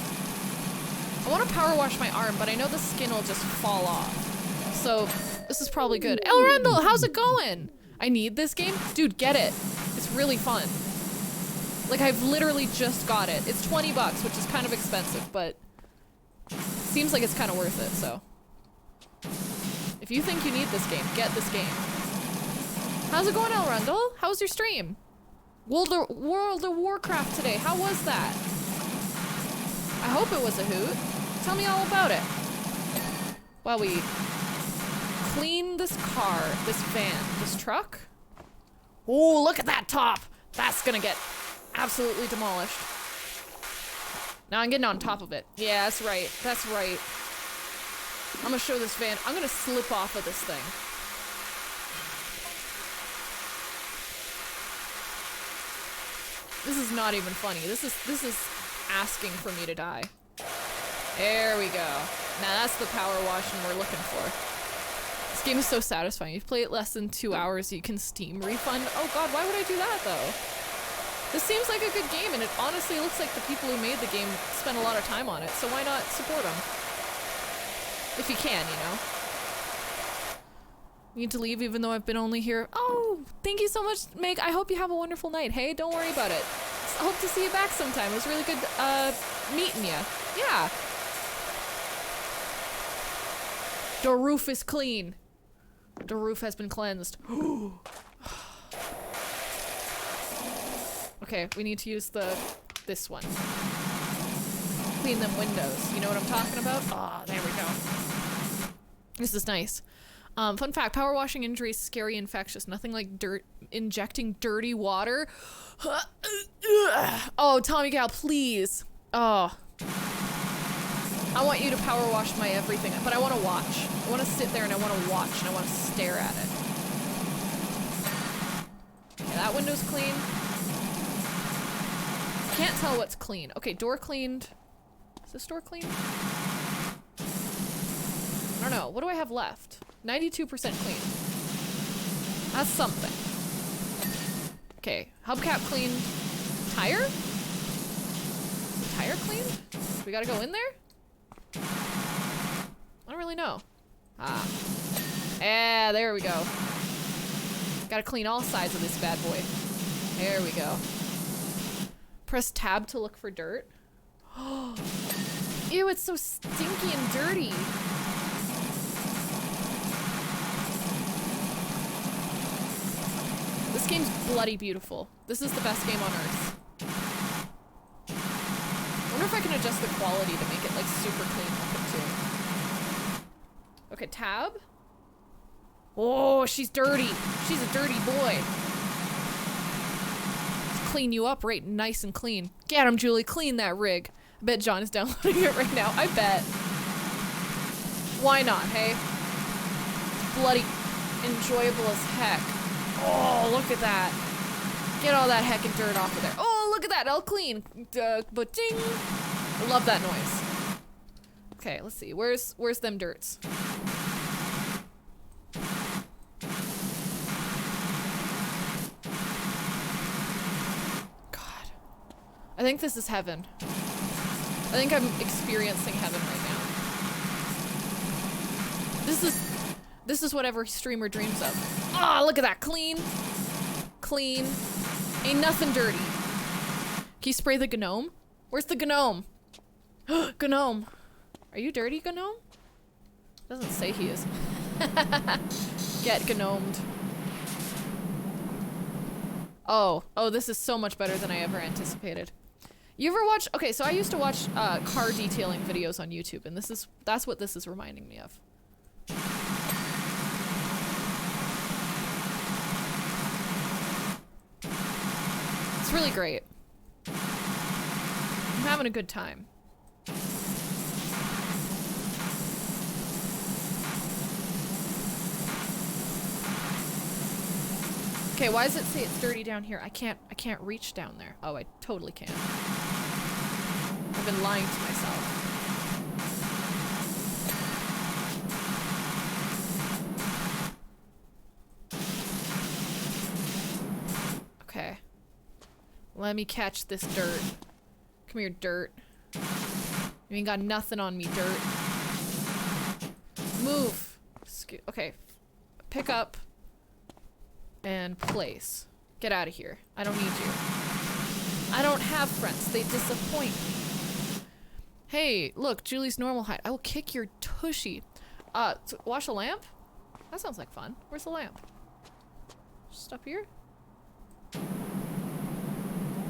I want to power wash my arm, but I know the skin will just fall off. So, this is probably good. El Randall, how's it going? I need this game? Dude, get it. It's really fun. Like, I've literally just got it. It's 20 bucks, which is kind of expensive, but seems like it's kind of worth it, so. If you think you need this game, get this game. How's it going, El Rundle? How was your stream? World of Warcraft today, how was that? I hope it was a hoot. Tell me all about it. While we clean this car, this van, this truck. Oh, look at that top. That's gonna get absolutely demolished. Now I'm getting on top of it. Yeah, that's right. That's right. I'm gonna show this van. I'm gonna slip off of this thing. This is not even funny. This is asking for me to die. There we go. Now that's the power washing we're looking for. This game is so satisfying. You play it less than 2 hours, you can Steam refund. Oh god, why would I do that though? This seems like a good game, and it honestly looks like the people who made the game spent a lot of time on it, so why not support them? If you can, you know. Need to leave even though I've been only here. Oh, thank you so much, Meg. I hope you have a wonderful night. Hey, don't worry about it. I hope to see you back sometime. It was really good meeting you. Yeah. The roof is clean. The roof has been cleansed. Okay, we need to use this one. Clean them windows. You know what I'm talking about? Ah, there we go. This is nice. Fun fact, power washing injuries, scary, infectious. Nothing like injecting dirty water. Oh, Tommy Gal, please. Oh. I want you to power wash my everything, but I want to watch. I want to sit there and I want to watch and I want to stare at it. Okay, that window's clean. Can't tell what's clean. Okay, door cleaned. Is this door clean? I don't know. What do I have left? 92% clean. That's something. Okay, hubcap cleaned. Tire? Is the tire cleaned? We gotta go in there? I don't really know. Ah. Yeah, there we go. Gotta clean all sides of this bad boy. There we go. Press tab to look for dirt. Ew, it's so stinky and dirty. This game's bloody beautiful. This is the best game on earth. I wonder if I can adjust the quality to make it like super clean looking too. Okay, tab. Oh, she's dirty. She's a dirty boy. Let's clean you up right nice and clean. Get him, Julie. Clean that rig. I bet John is downloading it right now. I bet. Why not, hey? Bloody enjoyable as heck. Oh, look at that. Get all that heckin' dirt off of there. Oh, look at that. All clean. But ding. I love that noise. Okay, let's see. Where's them dirts? God. I think this is heaven. I think I'm experiencing heaven right now. This is what every streamer dreams of. Ah, oh, look at that. Clean. Clean. Ain't nothing dirty. Can you spray the gnome? Where's the gnome? Gnome. Are you dirty, Gnome? Doesn't say he is. Get gnomed. Oh, this is so much better than I ever anticipated. You ever watch, okay, so I used to watch car detailing videos on YouTube, and that's what this is reminding me of. It's really great. I'm having a good time. Okay, why does it say it's dirty down here? I can't reach down there. Oh, I totally can. I've been lying to myself. Okay. Let me catch this dirt. Come here, dirt. You ain't got nothing on me, dirt. Move. Okay. Pick up. And place. Get out of here. I don't need you. I don't have friends. They disappoint me. Hey, look, Julie's normal height. I will kick your tushy. So wash a lamp? That sounds like fun. Where's the lamp? Just up here?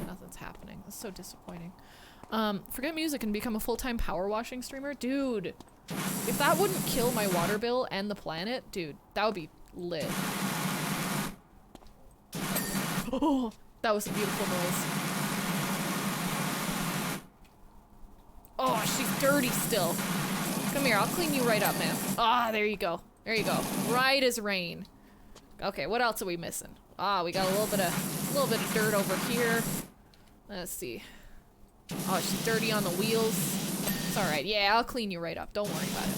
Nothing's happening. That's so disappointing. Forget music and become a full-time power washing streamer? Dude. If that wouldn't kill my water bill and the planet, dude, that would be lit. Oh, that was a beautiful noise. Oh, she's dirty still. Come here, I'll clean you right up, man. Ah, there you go. There you go. Right as rain. Okay, what else are we missing? Ah, we got a little bit of dirt over here. Let's see. Oh, she's dirty on the wheels. It's all right. Yeah, I'll clean you right up. Don't worry about it.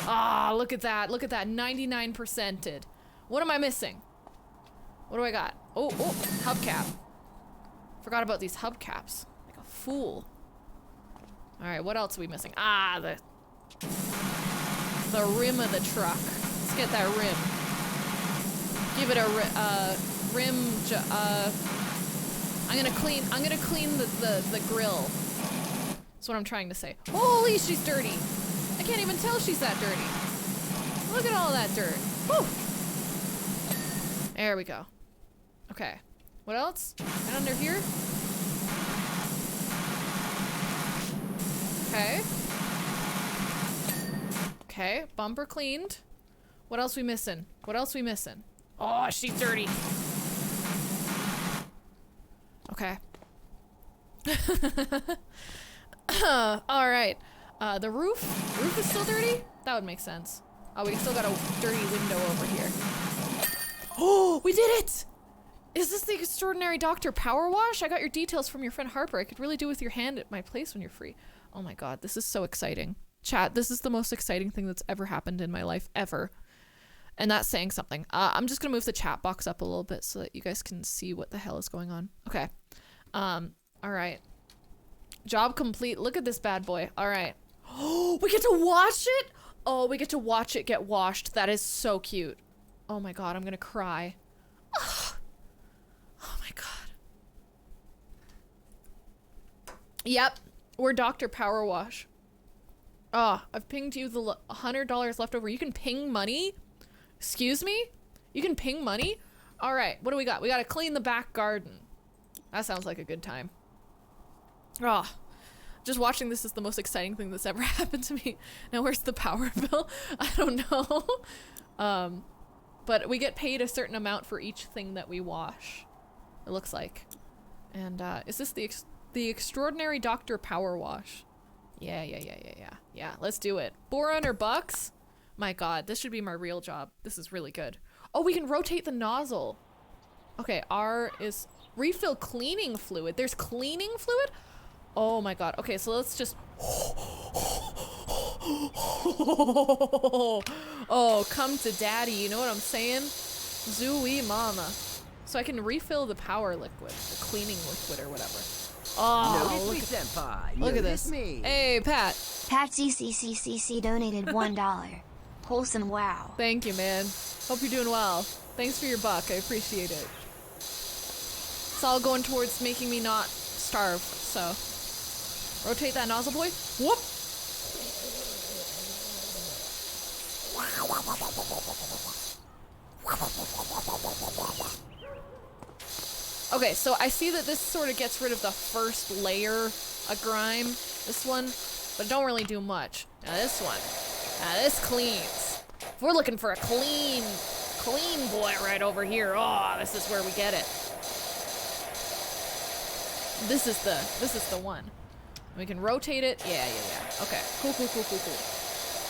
Ah, look at that. Look at that. 99%ed. What am I missing? What do I got? Oh, hubcap. Forgot about these hubcaps. Like a fool. All right, what else are we missing? Ah, the rim of the truck. Let's get that rim. Give it a rim. I'm gonna clean the grill. That's what I'm trying to say. Holy, she's dirty. I can't even tell she's that dirty. Look at all that dirt. Whew. There we go. Okay. What else? Right under here? Okay. Okay. Bumper cleaned. What else we missing? What else we missing? Oh, she's dirty. Okay. All right. The roof? Roof is still dirty? That would make sense. Oh, we still got a dirty window over here. Oh, we did it! Is this the extraordinary Dr. Power Wash? I got your details from your friend Harper. I could really do with your hand at my place when you're free. Oh my god, this is so exciting. Chat, this is the most exciting thing that's ever happened in my life, ever. And that's saying something. I'm just gonna move the chat box up a little bit so that you guys can see what the hell is going on. Okay. Alright. Job complete. Look at this bad boy. Alright. Oh, we get to watch it? Oh, we get to watch it get washed. That is so cute. Oh my god, I'm gonna cry. Oh my god. Yep, we're Dr. Power Wash. Oh, I've pinged you the $100 left over. You can ping money? Excuse me? You can ping money? All right, what do we got? We gotta clean the back garden. That sounds like a good time. Oh, just watching this is the most exciting thing that's ever happened to me. Now where's the power bill? I don't know. But we get paid a certain amount for each thing that we wash. It looks like. And is this the extraordinary Dr. Power Wash? Yeah. Yeah, let's do it. $400? My god, this should be my real job. This is really good. Oh, we can rotate the nozzle. Okay, R is refill cleaning fluid. There's cleaning fluid? Oh my god. Okay, so let's just... Oh, come to daddy. You know what I'm saying? Zooey mama. So I can refill the power liquid, the cleaning liquid or whatever. Oh, look at this. Hey, Pat. Pat CCCCC donated $1. Wholesome wow. Thank you, man. Hope you're doing well. Thanks for your buck. I appreciate it. It's all going towards making me not starve, so. Rotate that nozzle, boy. Whoop! Okay, so I see that this sort of gets rid of the first layer of grime, this one, but it don't really do much. Now this one, now this cleans. If we're looking for a clean boy right over here, oh, this is where we get it. This is the one. We can rotate it. Yeah. Okay, cool.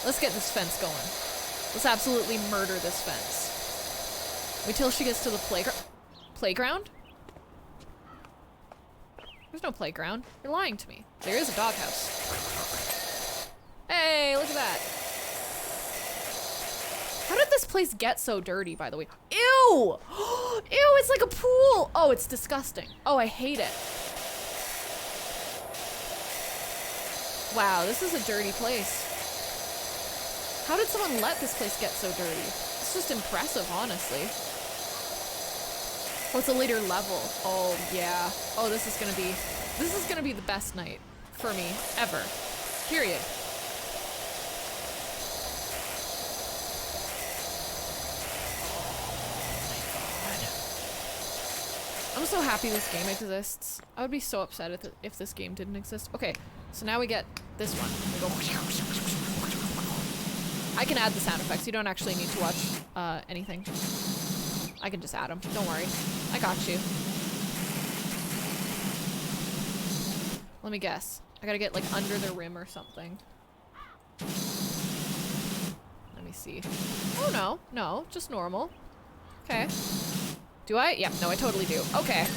Let's get this fence going. Let's absolutely murder this fence. Wait till she gets to the playground? There's no playground. You're lying to me. There is a doghouse. Hey, look at that. How did this place get so dirty, by the way? Ew! Ew, it's like a pool! Oh, it's disgusting. Oh, I hate it. Wow, this is a dirty place. How did someone let this place get so dirty? It's just impressive, honestly. Oh, it's a later level. Oh, yeah. Oh, this is gonna be the best night for me, ever. Period. I'm so happy this game exists. I would be so upset if this game didn't exist. Okay, so now we get this one. We go. I can add the sound effects. You don't actually need to watch anything. I can just add them. Don't worry. I got you. Let me guess. I gotta get like under the rim or something. Let me see. Oh no, just normal. Okay. Do I? Yep, no, I totally do. Okay.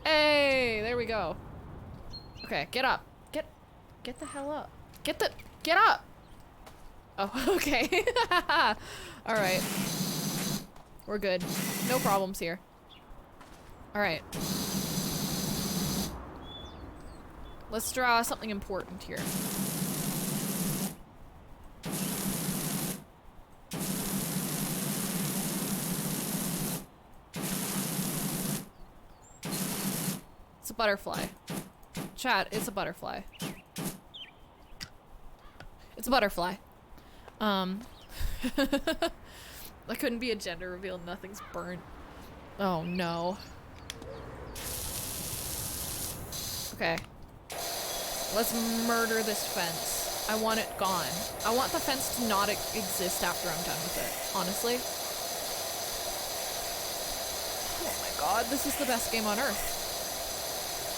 Hey, there we go. Okay, get up. Get the hell up. Get up! Oh, okay. Alright. We're good. No problems here. Alright. Let's draw something important here. It's a butterfly. Chat, it's a butterfly. It's a butterfly. That couldn't be a gender reveal. Nothing's burnt. Oh no. Okay. Let's murder this fence. I want it gone. I want the fence to not exist after I'm done with it, honestly. Oh my god, this is the best game on earth.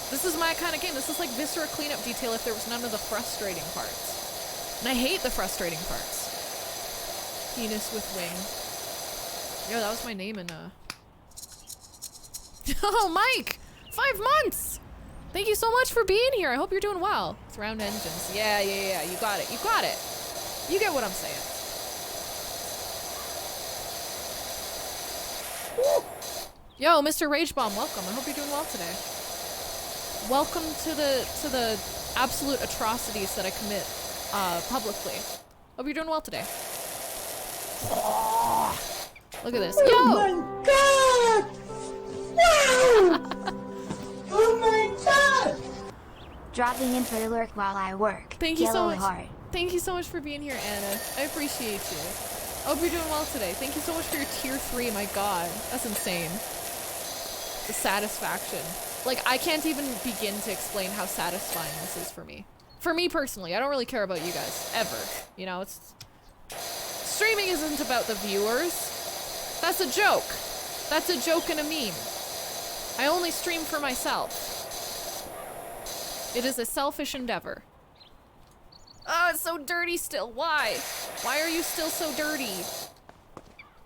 This is my kind of game. This is like Viscera cleanup detail if there was none of the frustrating parts. And I hate the frustrating parts. Penis with wing. Yo, that was my name in Oh, Mike! 5 months! Thank you so much for being here. I hope you're doing well. It's round engines. Yeah. You got it. You get what I'm saying. Woo! Yo, Mr. Rage Bomb, welcome. I hope you're doing well today. Welcome to the absolute atrocities that I commit publicly. Hope you're doing well today. Look at this. Oh Yo! my god! Wow! Oh my god! Dropping in for the lurk while I work. Thank you so Yellow much. heart. Thank you so much for being here, Anna. I appreciate you. I hope you're doing well today. Thank you so much for your tier 3. My god, that's insane. The satisfaction. Like, I can't even begin to explain how satisfying this is for me. For me personally, I don't really care about you guys, ever. You know, streaming isn't about the viewers. That's a joke. That's a joke and a meme. I only stream for myself. It is a selfish endeavor. Oh, it's so dirty still. Why? Why are you still so dirty?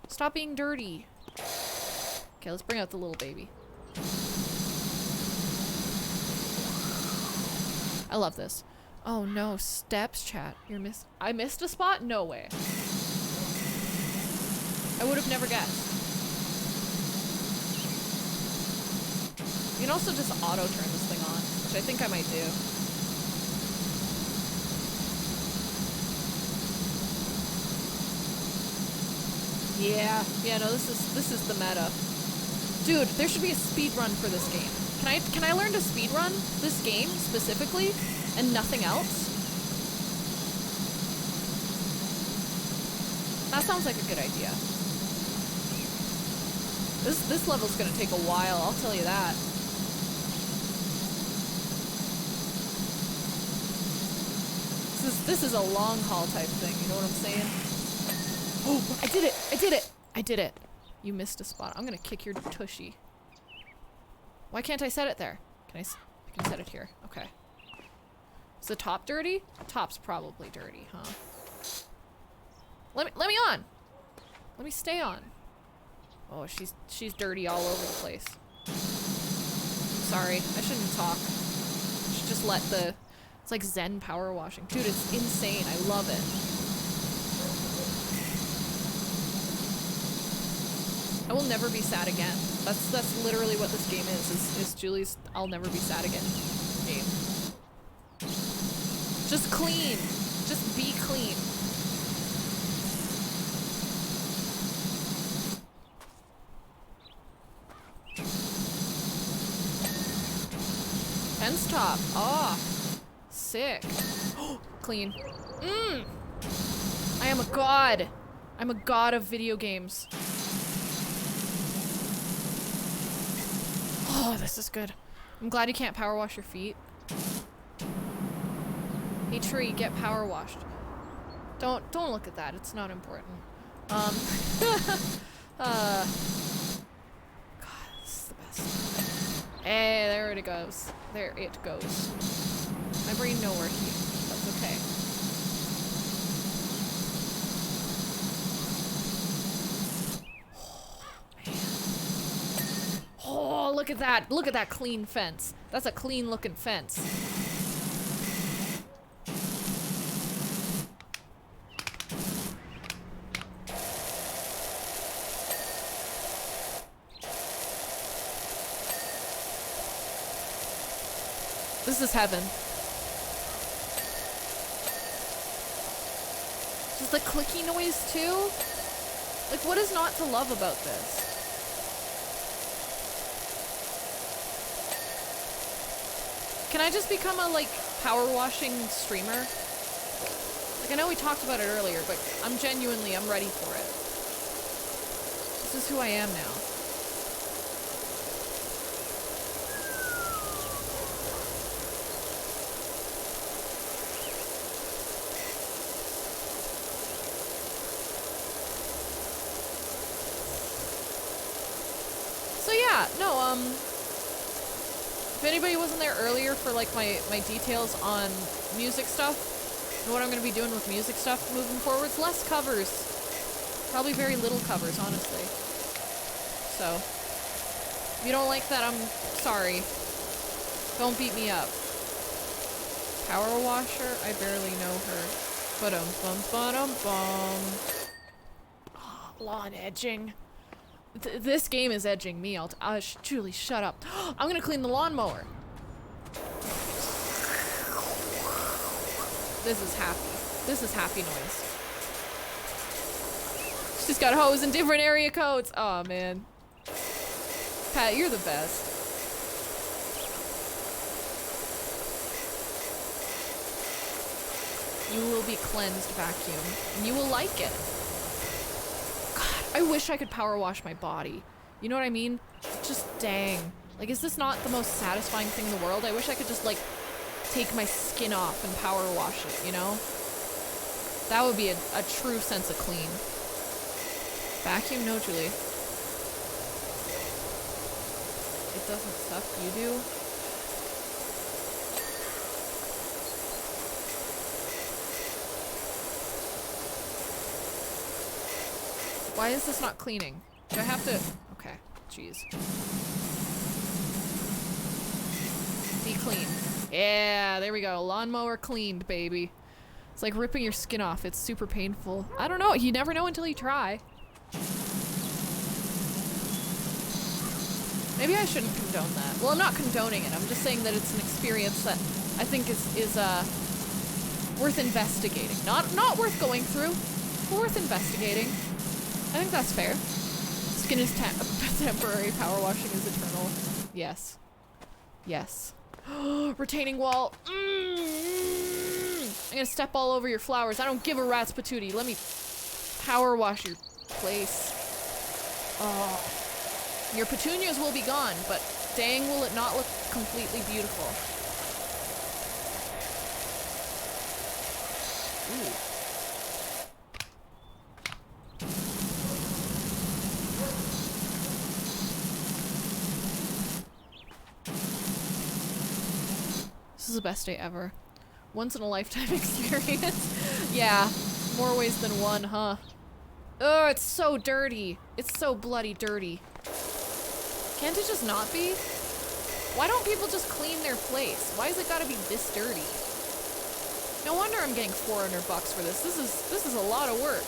Stop being dirty. Okay, let's bring out the little baby. I love this. Oh no, steps, chat. I missed a spot? No way. I would have never guessed. You can also just auto turn this thing on, which I think I might do. Yeah, no, this is the meta. Dude, there should be a speed run for this game. Can I learn to speedrun this game specifically and nothing else? That sounds like a good idea. This level's gonna take a while, I'll tell you that. This is a long haul type thing, you know what I'm saying? Oh, I did it! I did it! I did it! You missed a spot. I'm gonna kick your tushy. Why can't I set it there? I can set it here. Okay. Is the top dirty? Top's probably dirty, huh? Let me on! Let me stay on. Oh, she's dirty all over the place. Sorry, I shouldn't talk. I should just let the... It's like Zen power washing. Dude, it's insane. I love it. I will never be sad again. That's literally what this game is Julie's I'll never be sad again game. Just clean. Just be clean. Fence top. Ah. Sick. Clean. I am a god. I'm a god of video games. Oh, this is good. I'm glad you can't power wash your feet. Hey tree, get power washed. Don't look at that. It's not important. God, this is the best. Hey, there it goes. There it goes. My brain nowhere here. That's okay. Oh, look at that. Look at that clean fence. That's a clean looking fence. This is heaven. Is the clicky noise too? Like, what is not to love about this? Can I just become a, like, power washing streamer? Like, I know we talked about it earlier, but I'm ready for it. This is who I am now. So yeah, no, if anybody wasn't there earlier for like my details on music stuff and what I'm gonna be doing with music stuff moving forwards, less covers. Probably very little covers, honestly. So, if you don't like that, I'm sorry. Don't beat me up. Power washer? I barely know her. Ba-dum-bum-ba-dum-bum. Oh, lawn edging. This game is edging me. Julie, shut up. I'm gonna clean the lawnmower. This is happy. This is happy noise. She's got hose in different area codes. Oh man. Pat, you're the best. You will be cleansed, vacuum, and you will like it. I wish I could power wash my body. You know what I mean? Just dang. Like, is this not the most satisfying thing in the world? I wish I could just, like, take my skin off and power wash it, you know? That would be a true sense of clean. Vacuum? No, Julie. It doesn't suck. You do? Why is this not cleaning? Do I have to? Okay, jeez. Be clean. Yeah, there we go. Lawnmower cleaned, baby. It's like ripping your skin off. It's super painful. I don't know. You never know until you try. Maybe I shouldn't condone that. Well, I'm not condoning it. I'm just saying that it's an experience that I think is worth investigating. Not worth going through, but worth investigating. I think that's fair. Skin is temporary, power washing is eternal. Yes. Yes. Retaining wall. I'm gonna step all over your flowers. I don't give a rat's patootie. Let me power wash your place. Oh. Your petunias will be gone, but dang will it not look completely beautiful. Ooh. This is the best day ever. Once in a lifetime experience. Yeah, more ways than one, huh? Oh, it's so dirty. It's so bloody dirty. Can't it just not be? Why don't people just clean their place? Why has it gotta be this dirty? No wonder I'm getting 400 bucks for this. This is a lot of work.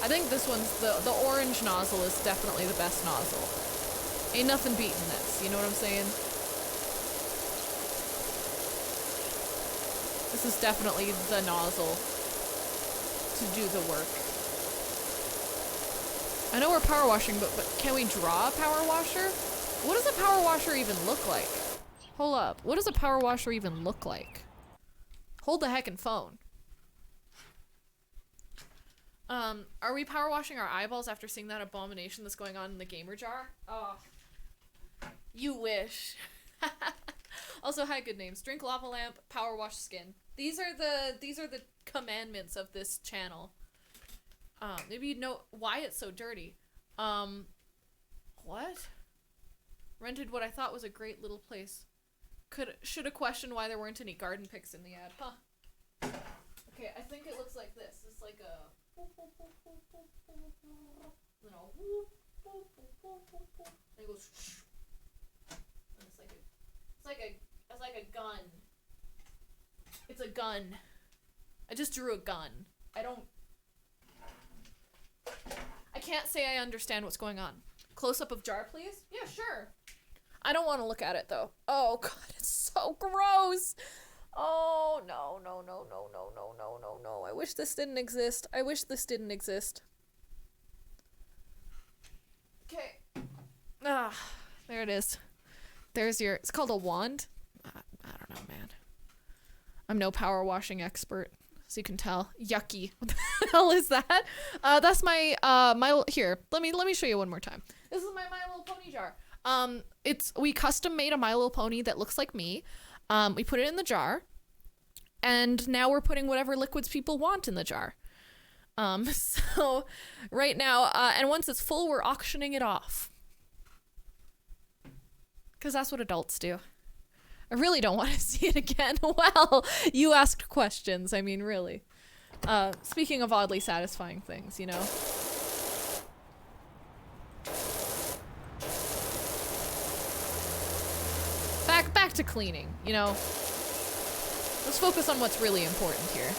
I think this one's the orange nozzle is definitely the best nozzle. Ain't nothing beating this, you know what I'm saying? This is definitely the nozzle to do the work. I know we're power washing, but can we draw a power washer? What does a power washer even look like? Hold up. What does a power washer even look like? Hold the heckin' phone. Are we power washing our eyeballs after seeing that abomination that's going on in the gamer jar? Oh. You wish. Also, hi, good names. Drink lava lamp, power wash skin. These are the commandments of this channel. Maybe you'd know why it's so dirty. What? Rented what I thought was a great little place. Should have questioned why there weren't any garden pics in the ad, huh? Okay, I think it looks like this. It's like a you know, and it goes and it's like a gun. It's a gun. I just drew a gun. I can't say I understand what's going on. Close up of jar, please? Yeah, sure. I don't want to look at it though. Oh god, it's so gross. Oh no. I wish this didn't exist. I wish this didn't exist. Okay. Ah, there it is. There's your, it's called a wand. I don't know, man. I'm no power washing expert, as you can tell. Yucky. What the hell is that? That's my, here, let me show you one more time. This is my My Little Pony jar. We custom made a My Little Pony that looks like me. We put it in the jar, and now we're putting whatever liquids people want in the jar. So right now, and once it's full, we're auctioning it off. Because that's what adults do. I really don't want to see it again. Well, you asked questions. I mean, really. Speaking of oddly satisfying things, you know? Back to cleaning, you know? Let's focus on what's really important here.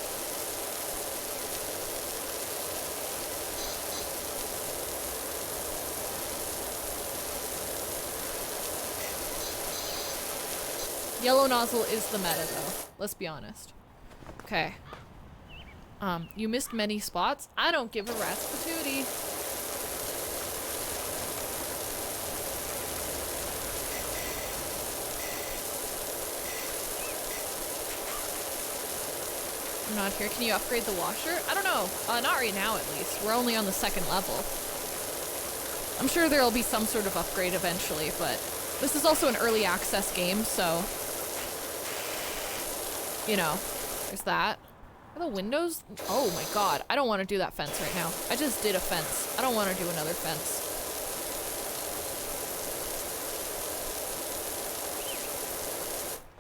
Yellow nozzle is the meta, though. Let's be honest. Okay. You missed many spots? I don't give a rat's patootie. I'm not here. Can you upgrade the washer? I don't know. Not right now, at least. We're only on the 2nd level. I'm sure there'll be some sort of upgrade eventually, but this is also an early access game, so... You know, there's that. Are the windows? Oh my god. I don't want to do that fence right now. I just did a fence. I don't want to do another fence.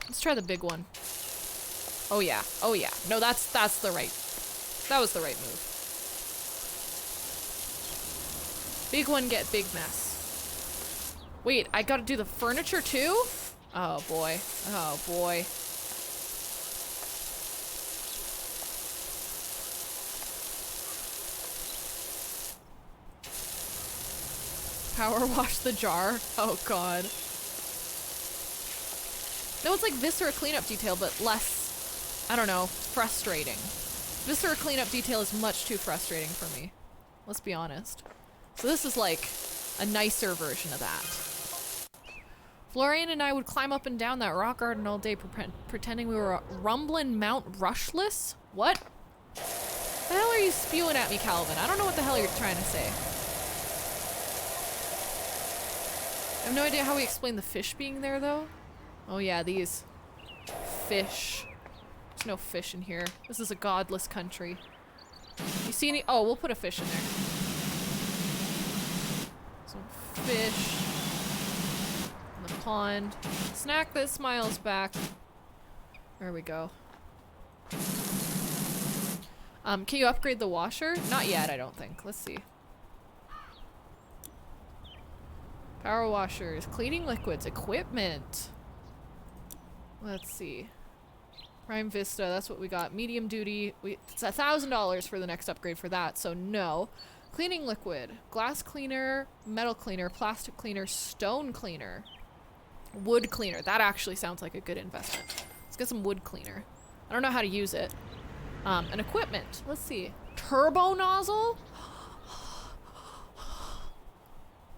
Let's try the big one. Oh yeah. Oh yeah. No, that's the right. That was the right move. Big one, get big mess. Wait, I gotta do the furniture too? Oh boy. Oh boy. Power wash the jar? Oh god. No, it's like Viscera cleanup detail, but less, I don't know, frustrating. Viscera cleanup detail is much too frustrating for me. Let's be honest. So this is like A nicer version of that. Florian and I would climb up and down that rock garden all day pretending we were rumbling Mount Rushless? What? The hell are you spewing at me, Calvin? I don't know what the hell you're trying to say. I have no idea how we explain the fish being there, though. Oh yeah, these fish. There's no fish in here. This is a godless country. You see any? Oh, we'll put a fish in there. Some fish in the pond. Snack that smiles back. There we go. Can you upgrade the washer? Not yet, I don't think. Let's see. Power washers, cleaning liquids, equipment. Let's see. Prime Vista, that's what we got. Medium duty. It's $1,000 for the next upgrade for that, so no. Cleaning liquid, glass cleaner, metal cleaner, plastic cleaner, stone cleaner, wood cleaner. That actually sounds like a good investment. Let's get some wood cleaner. I don't know how to use it. And equipment. Let's see. Turbo nozzle?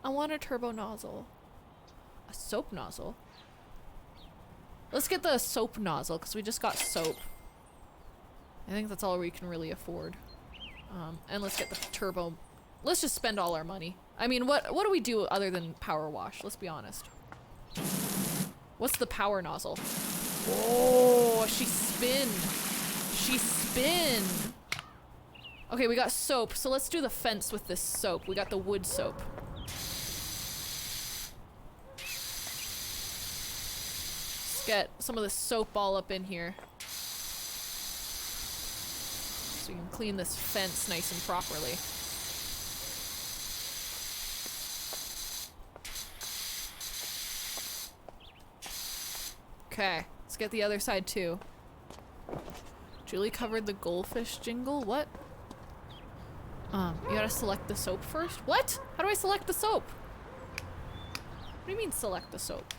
I want a turbo nozzle. A soap nozzle? Let's get the soap nozzle, because we just got soap. I think that's all we can really afford. And let's get the turbo. Let's just spend all our money. I mean, what do we do other than power wash? Let's be honest. What's the power nozzle? Oh, she spin. She spin. Okay, we got soap, so let's do the fence with this soap. We got the wood soap. Let's get some of the soap all up in here. So we can clean this fence nice and properly. Okay, let's get the other side too. Julie covered the goldfish jingle? What? You gotta select the soap first? What? How do I select the soap? What do you mean select the soap?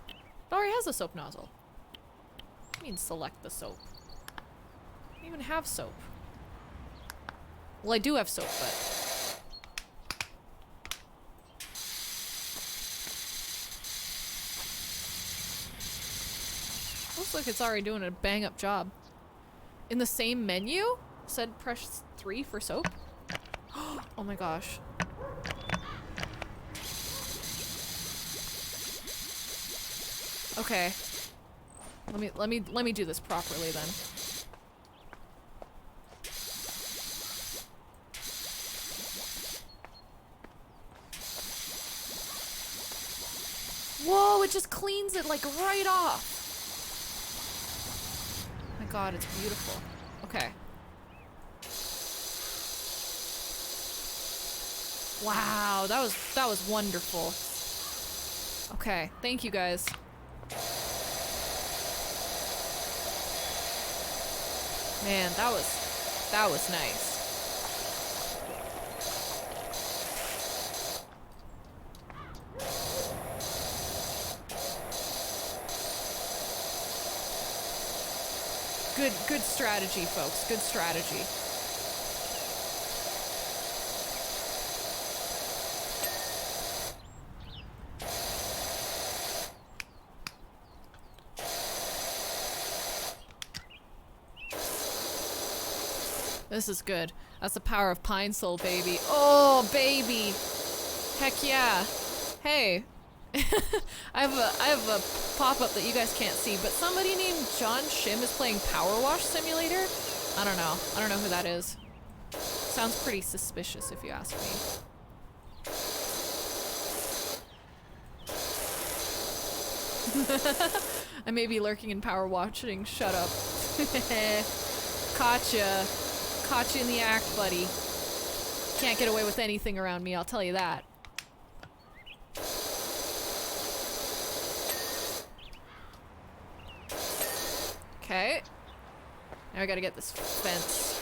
It already has a soap nozzle. What do you mean select the soap? I don't even have soap. Well, I do have soap, but... Looks like it's already doing a bang-up job. In the same menu? Said press 3 for soap? Oh my gosh. Okay. Let me do this properly then. Whoa, it just cleans it like right off. Oh my god, it's beautiful. Okay. Wow, that was wonderful. Okay, thank you guys. Man, that was nice. Good strategy, folks. Good strategy. This is good. That's the power of Pine Soul, baby. Oh, baby. Heck yeah. Hey. I have a pop-up that you guys can't see, but somebody named John Shim is playing Power Wash Simulator? I don't know. I don't know who that is. Sounds pretty suspicious if you ask me. I may be lurking in Power Washing. Shut up. Gotcha. Caught you in the act, buddy. Can't get away with anything around me, I'll tell you that. Okay. Now I gotta get this fence.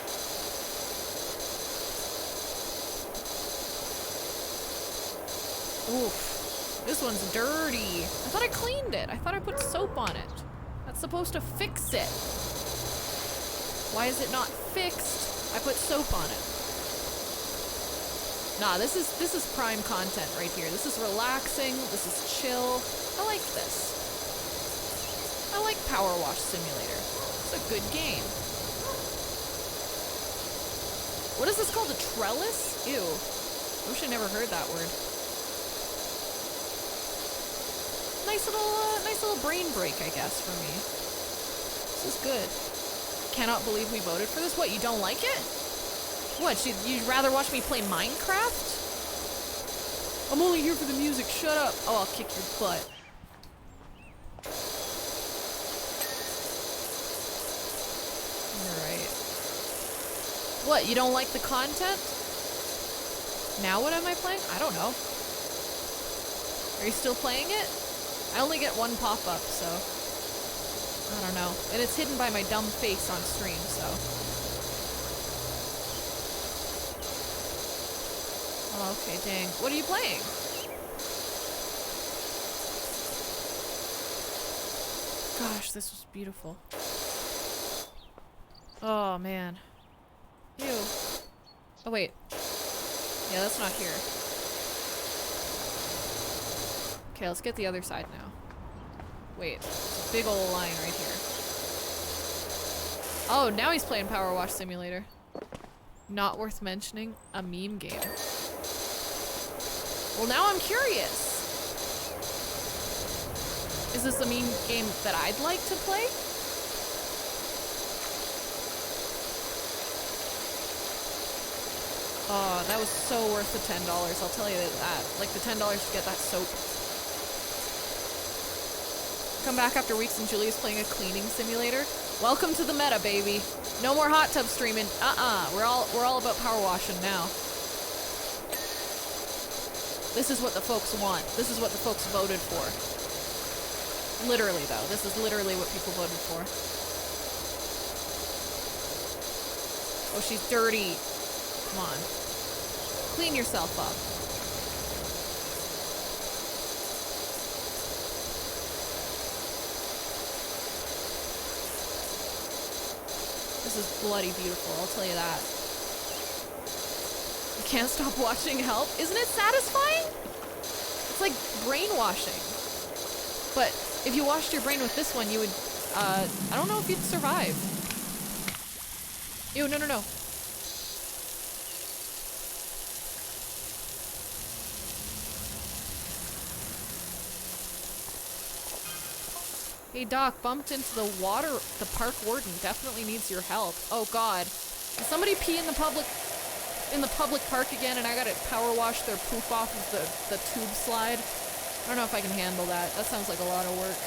Oof. This one's dirty. I thought I cleaned it. I thought I put soap on it. That's supposed to fix it. Why is it not fixed? I put soap on it. Nah, this is prime content right here. This is relaxing. This is chill. I like this. I like Power Wash Simulator. It's a good game. What is this called? A trellis? Ew. I wish I never heard that word. Nice little brain break, I guess, for me. This is good. Cannot believe we voted for this. What, you don't like it? What, you'd rather watch me play Minecraft? I'm only here for the music, shut up. Oh, I'll kick your butt. Alright. What, you don't like the content? Now what am I playing? I don't know. Are you still playing it? I only get one pop-up, so... I don't know. And it's hidden by my dumb face on stream, so... Oh, okay, dang. What are you playing? Gosh, this was beautiful. Oh, man. Ew. Oh, wait. Yeah, that's not here. Okay, let's get the other side now. Wait, there's a big old line right here. Oh, now he's playing Power Wash Simulator. Not worth mentioning, a meme game. Well, now I'm curious. Is this a meme game that I'd like to play? Oh, that was so worth the $10, I'll tell you that. Like, the $10 to get that soap. Come back after weeks and Julia's playing a cleaning simulator. Welcome to the meta, baby. No more hot tub streaming. We're all about power washing now. This is what the folks want. This is what the folks voted for. Literally, though. This is literally what people voted for. Oh, she's dirty. Come on. Clean yourself up. This is bloody beautiful, I'll tell you that. You can't stop watching Help. Isn't it satisfying? It's like brainwashing. But if you washed your brain with this one, you would, I don't know if you'd survive. Ew, no, no, no. Hey Doc, bumped into the park warden, definitely needs your help. Oh god. Did somebody pee in the public park again and I gotta power wash their poop off of the tube slide? I don't know if I can handle that. That sounds like a lot of work.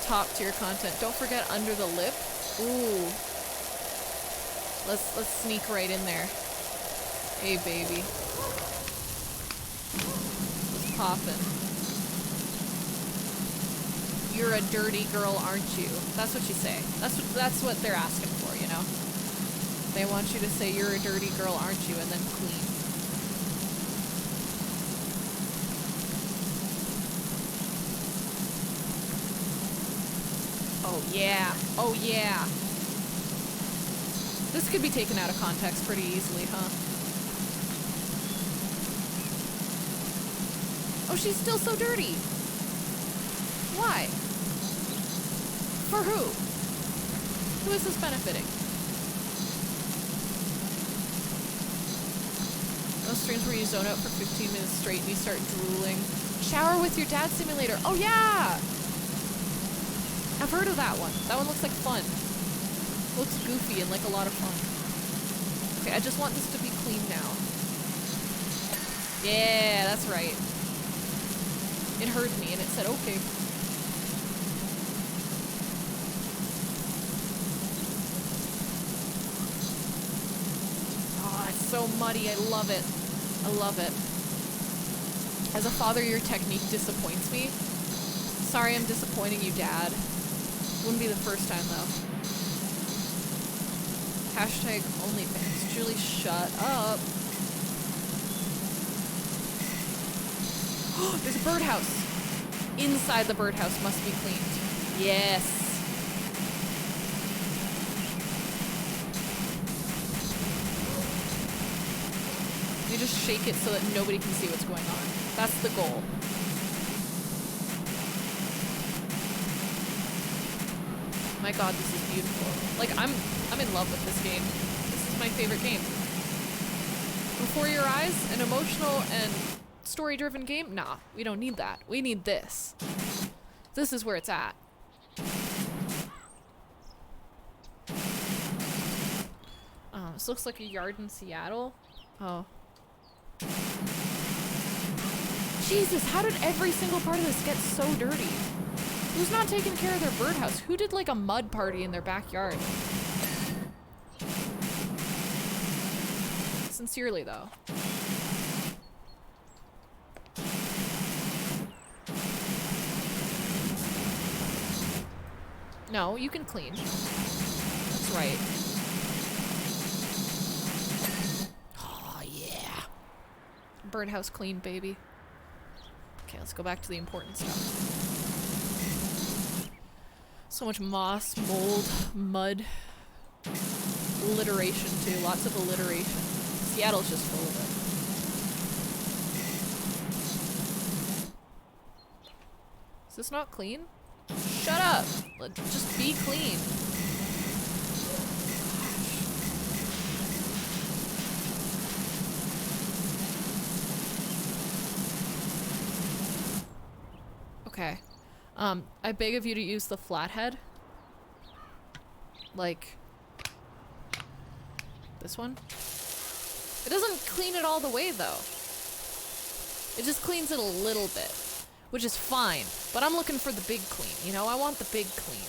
Top tier content. Don't forget Under the Lip. Ooh. Let's sneak right in there. Hey baby. Poppin'. You're a dirty girl, aren't you? That's what you say. That's what they're asking for, you know? They want you to say you're a dirty girl, aren't you? And then clean. Oh yeah. Oh yeah. This could be taken out of context pretty easily, huh? Oh, she's still so dirty. Why? For who? Who is this benefiting? Those streams where you zone out for 15 minutes straight and you start drooling. Shower with your dad simulator. Oh yeah! I've heard of that one. That one looks like fun. Looks goofy and like a lot of fun. Okay, I just want this to be clean now. Yeah, that's right. It heard me and it said, okay. Oh, it's so muddy. I love it. I love it. As a father, your technique disappoints me. Sorry I'm disappointing you, Dad. Wouldn't be the first time, though. Hashtag OnlyFans. Julie, shut up. There's a birdhouse. Inside the birdhouse must be cleaned. Yes. You just shake it so that nobody can see what's going on. That's the goal. My god, this is beautiful. Like, I'm in love with this game. This is my favorite game. Before your eyes, an emotional and story-driven game? Nah, we don't need that. We need this. This is where it's at. This looks like a yard in Seattle. Oh. Jesus, how did every single part of this get so dirty? Who's not taking care of their birdhouse? Who did like a mud party in their backyard? Sincerely though. No, you can clean. That's right. Oh yeah. Birdhouse clean, baby. Okay, let's go back to the important stuff. So much moss, mold, mud, alliteration too. Lots of alliteration. Seattle's just full of it. Is this not clean? Shut up! Let's just be clean. Okay. I beg of you to use the flathead. Like this one. It doesn't clean it all the way though. It just cleans it a little bit, which is fine. But I'm looking for the big clean, you know? I want the big clean.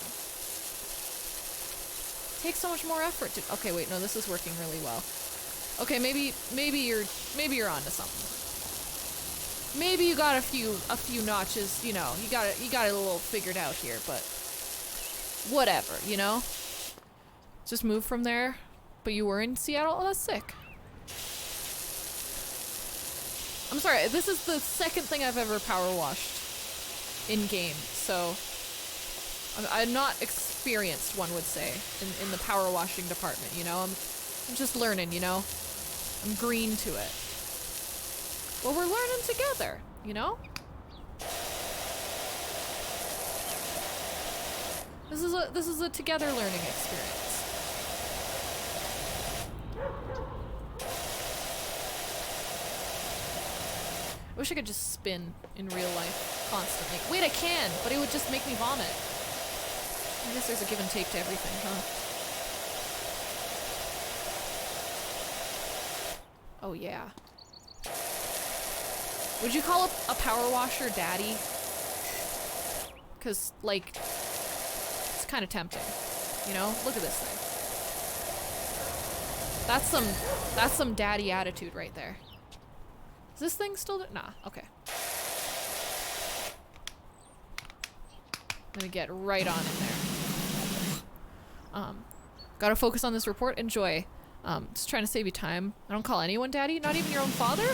It takes so much more effort to— okay, wait, no, this is working really well. Okay, maybe you're onto something. Maybe you got a few notches, you know, you got it a little figured out here, but whatever, you know? Just move from there. But you were in Seattle? Oh, that's sick. I'm sorry, this is the second thing I've ever power washed in game, so I'm not experienced, one would say, in the power washing department, you know? I'm just learning, you know? I'm green to it. Well, we're learning together, you know? This is a together learning experience. I wish I could just spin in real life constantly. Wait, I can, but it would just make me vomit. I guess there's a give and take to everything, huh? Oh yeah. Would you call a power washer daddy? Cause like, it's kind of tempting, you know? Look at this thing. That's some daddy attitude right there. Is this thing still— nah, okay. I'm gonna get right on in there. Gotta focus on this report. Enjoy. Just trying to save you time. I don't call anyone daddy, not even your own father?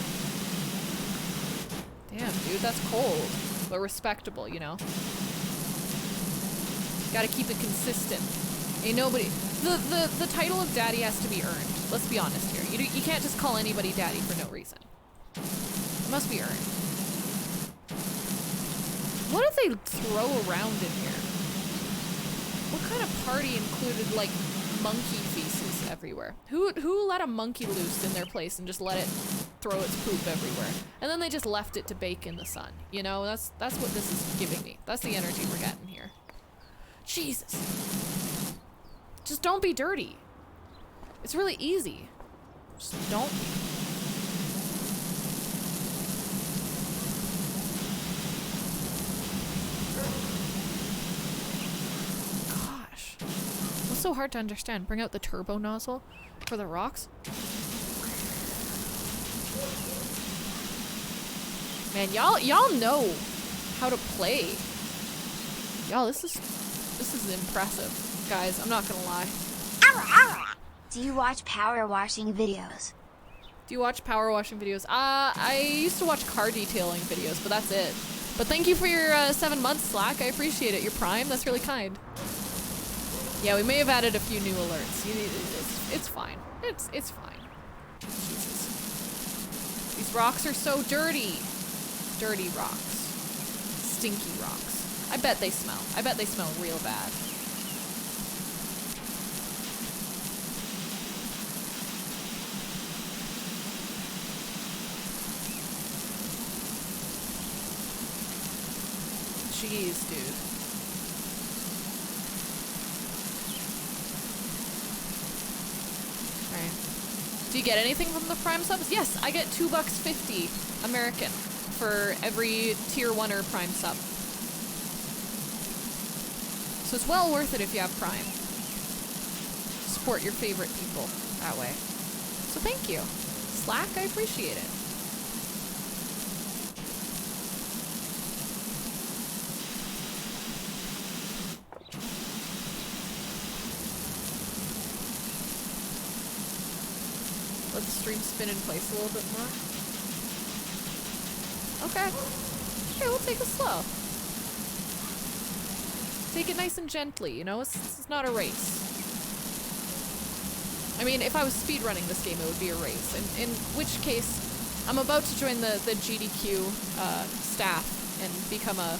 Damn, dude, that's cold, but respectable, you know? Gotta keep it consistent. Ain't nobody— the title of daddy has to be earned. Let's be honest here. You can't just call anybody daddy for no reason. It must be earned. What did they throw around in here? What kind of party included, like, monkey feces everywhere? Who let a monkey loose in their place and just let it throw its poop everywhere? And then they just left it to bake in the sun. You know, that's what this is giving me. That's the energy we're getting here. Jesus. Just don't be dirty. It's really easy. Just don't be. Gosh. What's so hard to understand? Bring out the turbo nozzle for the rocks? Man, y'all know how to play. Y'all, this is impressive. Guys, I'm not gonna lie. Do you watch power washing videos? Do you watch power washing videos? I used to watch car detailing videos, but that's it. But thank you for your 7 months, Slack. I appreciate it. Your Prime, that's really kind. Yeah, we may have added a few new alerts. It's fine. It's fine. Jesus. These rocks are so dirty. Dirty rocks. Stinky rocks. I bet they smell. I bet they smell real bad. Jeez, dude. Alright. Do you get anything from the Prime subs? Yes, I get $2.50 American for every tier 1er Prime sub. So it's well worth it if you have Prime. Support your favorite people that way. So thank you. Slack, I appreciate it. Let the stream spin in place a little bit more. Okay. Okay, we'll take it slow. Take it nice and gently, you know? It's not a race. I mean, if I was speedrunning this game, it would be a race. In which case, I'm about to join the GDQ staff and become a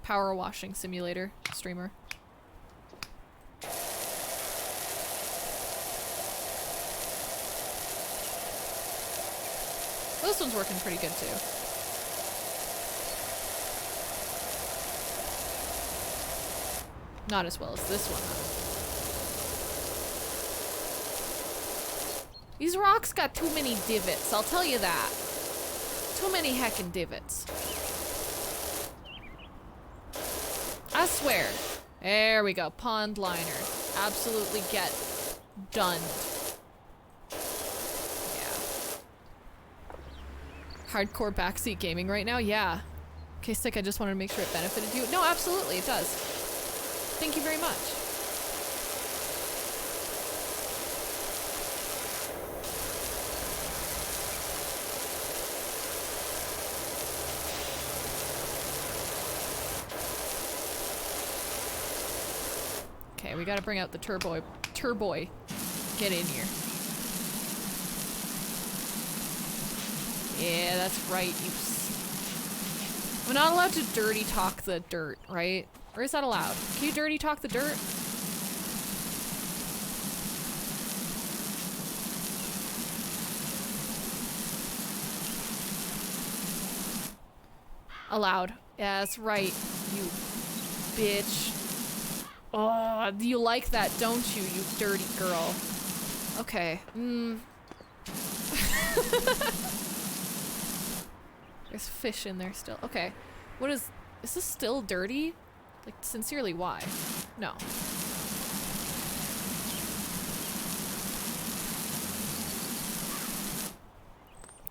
power washing simulator streamer. This one's working pretty good too. Not as well as this one though. These rocks got too many divots, I'll tell you that. Too many heckin' divots. I swear. There we go, pond liner. Absolutely get done. Hardcore backseat gaming right now? Yeah. Okay, Stick, I just wanted to make sure it benefited you. No, absolutely, it does. Thank you very much. Okay, we gotta bring out the turboy. Get in here. Yeah, that's right, I'm not allowed to dirty talk the dirt, right? Or is that allowed? Can you dirty talk the dirt? Allowed. Yeah, that's right, you bitch. Oh, you like that, don't you, you dirty girl? Okay. There's fish in there still. Okay. What is this still dirty? Like, sincerely, why? No.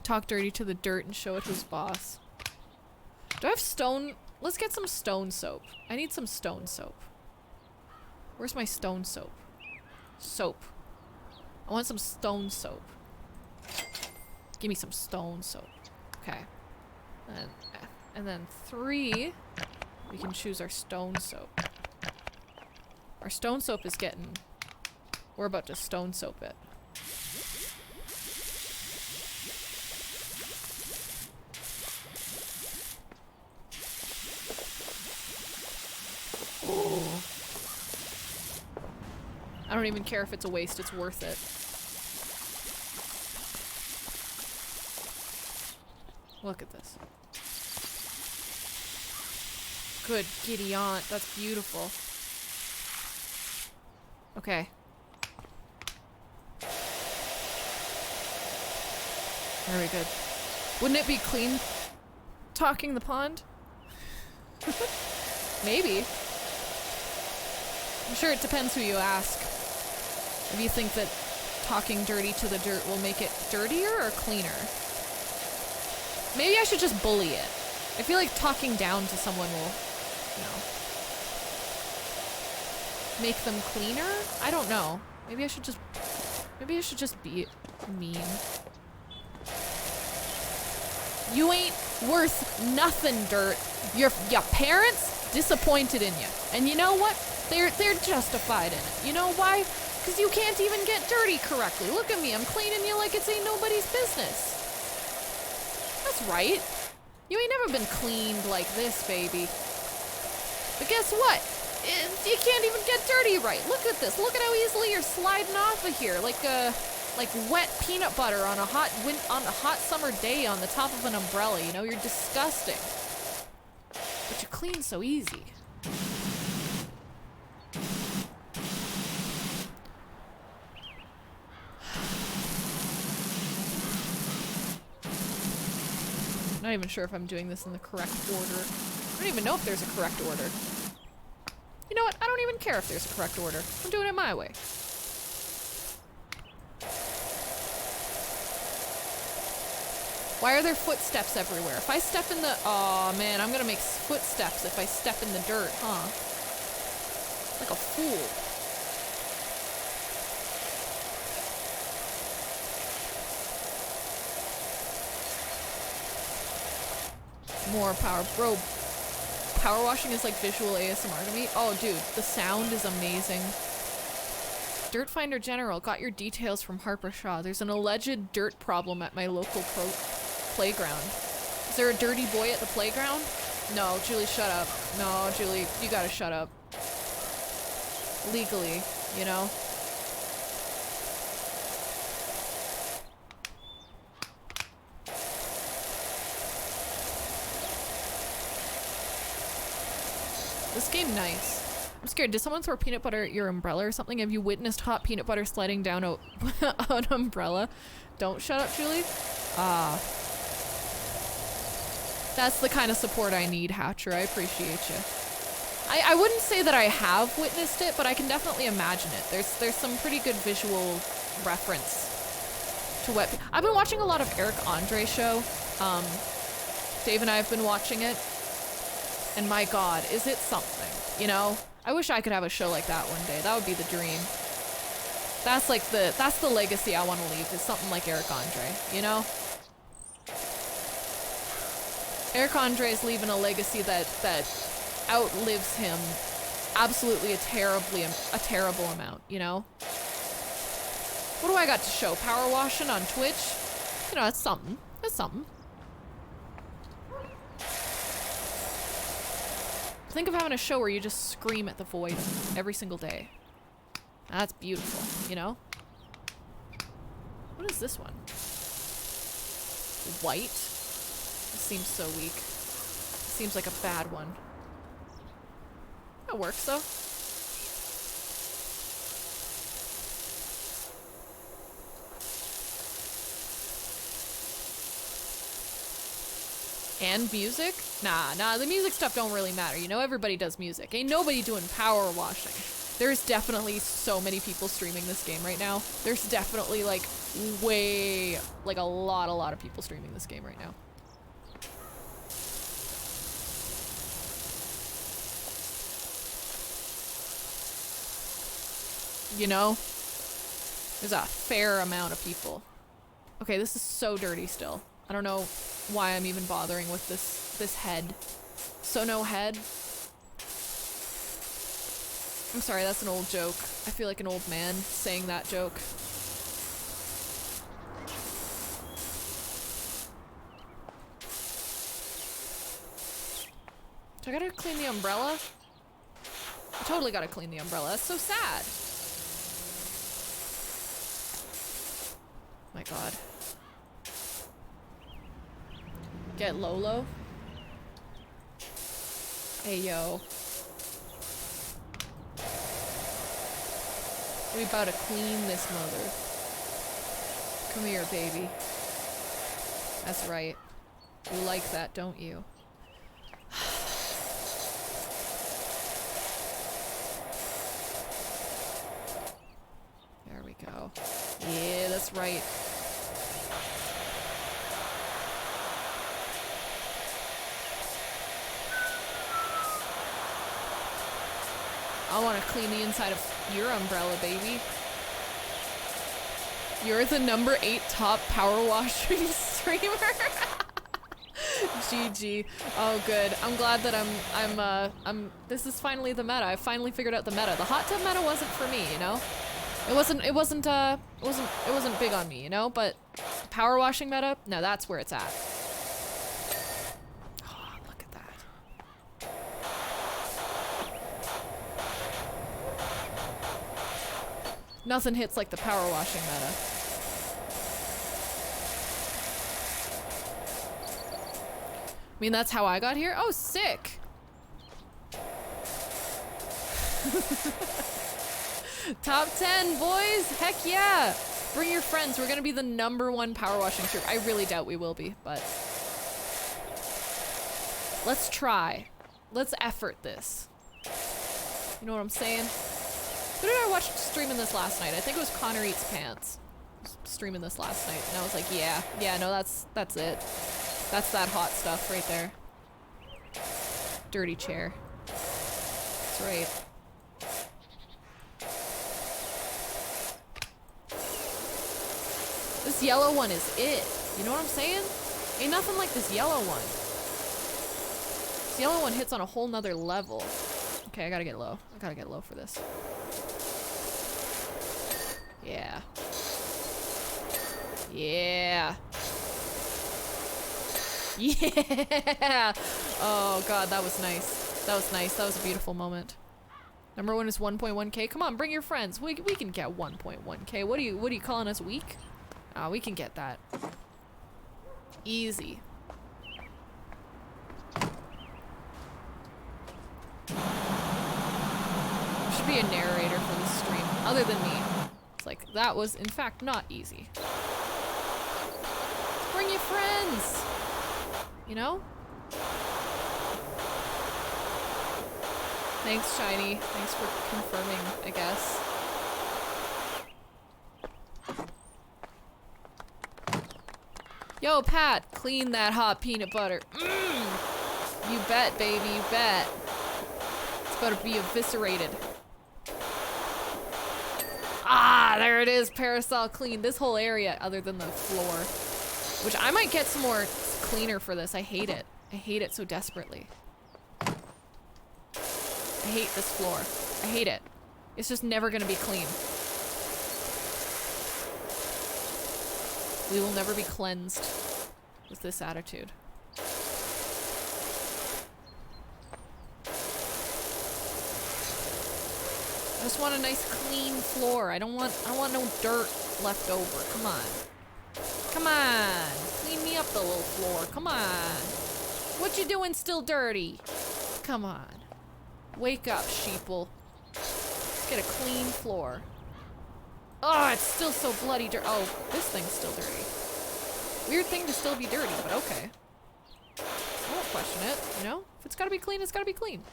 Talk dirty to the dirt and show it who's boss. Do I have stone? Let's get some stone soap. I need some stone soap. Where's my stone soap? Soap. I want some stone soap. Give me some stone soap. Okay. And then 3, we can choose our stone soap. Our stone soap is getting... We're about to stone soap it. Oh. I don't even care if it's a waste, it's worth it. Look at this. Good giddy aunt, that's beautiful. Okay. Very good. Wouldn't it be clean talking the pond? Maybe. I'm sure it depends who you ask. If you think that talking dirty to the dirt will make it dirtier or cleaner. Maybe I should just bully it. I feel like talking down to someone will, you know, make them cleaner? I don't know. Maybe I should just be mean. You ain't worth nothing, dirt. Your parents disappointed in you. And you know what? They're justified in it. You know why? Because you can't even get dirty correctly. Look at me, I'm cleaning you like it's ain't nobody's business. That's right. You ain't never been cleaned like this, baby. But guess what? You can't even get dirty right. Look at this. Look at how easily you're sliding off of here, like wet peanut butter on a hot summer day on the top of an umbrella. You know, you're disgusting. But you clean so easy. Not even sure if I'm doing this in the correct order. I don't even know if there's a correct order. You know what? I don't even care if there's a correct order. I'm doing it my way. Why are there footsteps everywhere? If I step in the... Aw, man, I'm gonna make footsteps if I step in the dirt, huh? Like a fool. More power. Bro, power washing is like visual ASMR to me. Oh, dude, the sound is amazing. Dirt Finder General, got your details from Harper Shaw. There's an alleged dirt problem at my local playground. Is there a dirty boy at the playground? No, Julie, shut up. No, Julie, you gotta shut up. Legally, you know? This game nice. I'm scared. Did someone throw peanut butter at your umbrella or something? Have you witnessed hot peanut butter sliding down an umbrella? Don't shut up, Julie. That's the kind of support I need, Hatcher. I appreciate you. I wouldn't say that I have witnessed it, but I can definitely imagine it. There's some pretty good visual reference to what... I've been watching a lot of Eric Andre's show. Dave and I have been watching it. And my God, is it something, you know? I wish I could have a show like that one day. That would be the dream. That's like that's the legacy I want to leave, is something like Eric Andre, you know? Eric Andre is leaving a legacy that outlives him absolutely a terrible amount, you know? What do I got to show? Power washing on Twitch? You know, that's something. That's something. Think of having a show where you just scream at the void every single day. That's beautiful, you know? What is this one? White? This seems so weak. Seems like a bad one. That works though. And music? Nah, the music stuff don't really matter. You know, everybody does music. Ain't nobody doing power washing. There's definitely so many people streaming this game right now. There's definitely like a lot of people streaming this game right now. You know? There's a fair amount of people. Okay, this is so dirty still. I don't know why I'm even bothering with this head. So no head. I'm sorry, that's an old joke. I feel like an old man saying that joke. Do I gotta clean the umbrella? I totally gotta clean the umbrella. That's so sad. My God. Get Lolo. Hey, yo. We about to clean this mother. Come here, baby. That's right. You like that, don't you? There we go. Yeah, that's right. I want to clean the inside of your umbrella, baby. You're the number 8 top power washing streamer. GG. Oh, good. I'm glad that this is finally the meta. I finally figured out the meta. The hot tub meta wasn't for me, you know? It wasn't big on me, you know, but power washing meta, no, that's where it's at. Oh, look at that. Nothing hits like the power washing meta. I mean, that's how I got here. Oh, sick. Top 10, boys. Heck yeah. Bring your friends. We're gonna be the #1 power washing stream. I really doubt we will be, but let's try. Let's effort this. You know what I'm saying? Who did I watch streaming this last night? I think it was Connor Eats Pants. Streaming this last night, and I was like, yeah, no, that's it. That's that hot stuff right there. Dirty chair. That's right. This yellow one is it. You know what I'm saying? Ain't nothing like this yellow one. This yellow one hits on a whole nother level. Okay, I gotta get low. I gotta get low for this. Yeah. Yeah. Yeah! Oh god, that was nice. That was nice. That was a beautiful moment. #1 is 1.1k. Come on, bring your friends. We can get 1.1k. What are you calling us weak? We can get that. Easy. Should be a narrator for this stream, other than me. It's like, that was in fact not easy. Bring your friends! You know? Thanks, Shiny. Thanks for confirming, I guess. Yo, Pat, clean that hot peanut butter. Mmm! You bet, baby, you bet. It's about to be eviscerated. Ah, there it is, parasol clean. This whole area, other than the floor. Which I might get some more cleaner for this. I hate it. I hate it so desperately. I hate this floor. I hate it. It's just never gonna be clean. We will never be cleansed with this attitude. I just want a nice clean floor. I don't want no dirt left over. Come on. Come on. Clean me up the little floor. Come on. What you doing still dirty? Come on. Wake up, sheeple. Let's get a clean floor. Oh, it's still so bloody dirty. Oh, this thing's still dirty. Weird thing to still be dirty, but okay. I won't question it, you know? If it's gotta be clean, it's gotta be clean.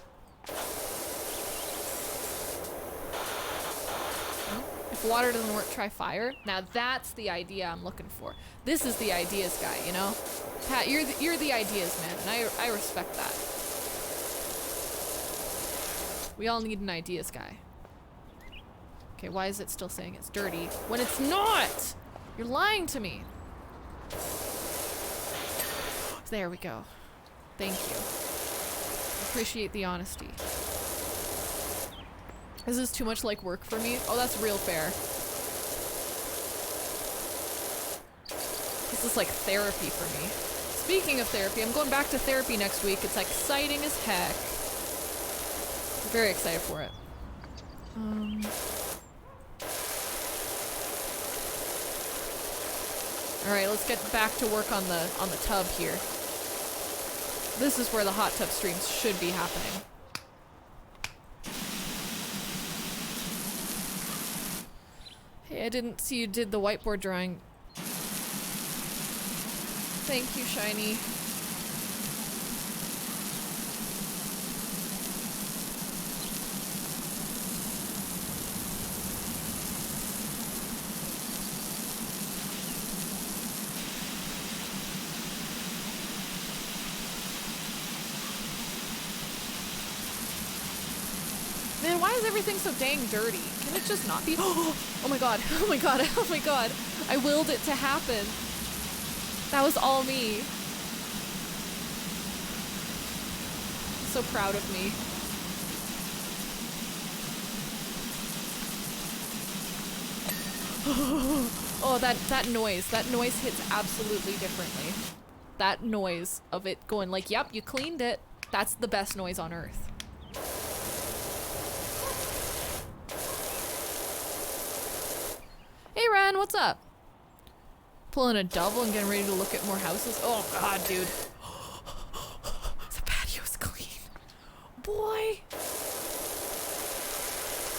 If water doesn't work, try fire. Now that's the idea I'm looking for. This is the ideas guy, you know? Pat, you're the ideas man, and I respect that. We all need an ideas guy. Okay, why is it still saying it's dirty when it's not? You're lying to me. There we go. Thank you. Appreciate the honesty. This is too much like work for me. Oh, that's real fair. This is like therapy for me. Speaking of therapy, I'm going back to therapy next week. It's exciting as heck. I'm very excited for it. Alright, let's get back to work on the tub here. This is where the hot tub streams should be happening. Hey, I didn't see you did the whiteboard drawing. Thank you, Shiny. Man, why is everything so dang dirty? Can it just not be? Oh my god, oh my god, oh my god. I willed it to happen. That was all me. I'm so proud of me. Oh, that noise hits absolutely differently. That noise of it going like, yep, you cleaned it. That's the best noise on earth. Hey Ren, what's up? Pulling a double and getting ready to look at more houses. Oh god, dude. The patio's clean. Boy.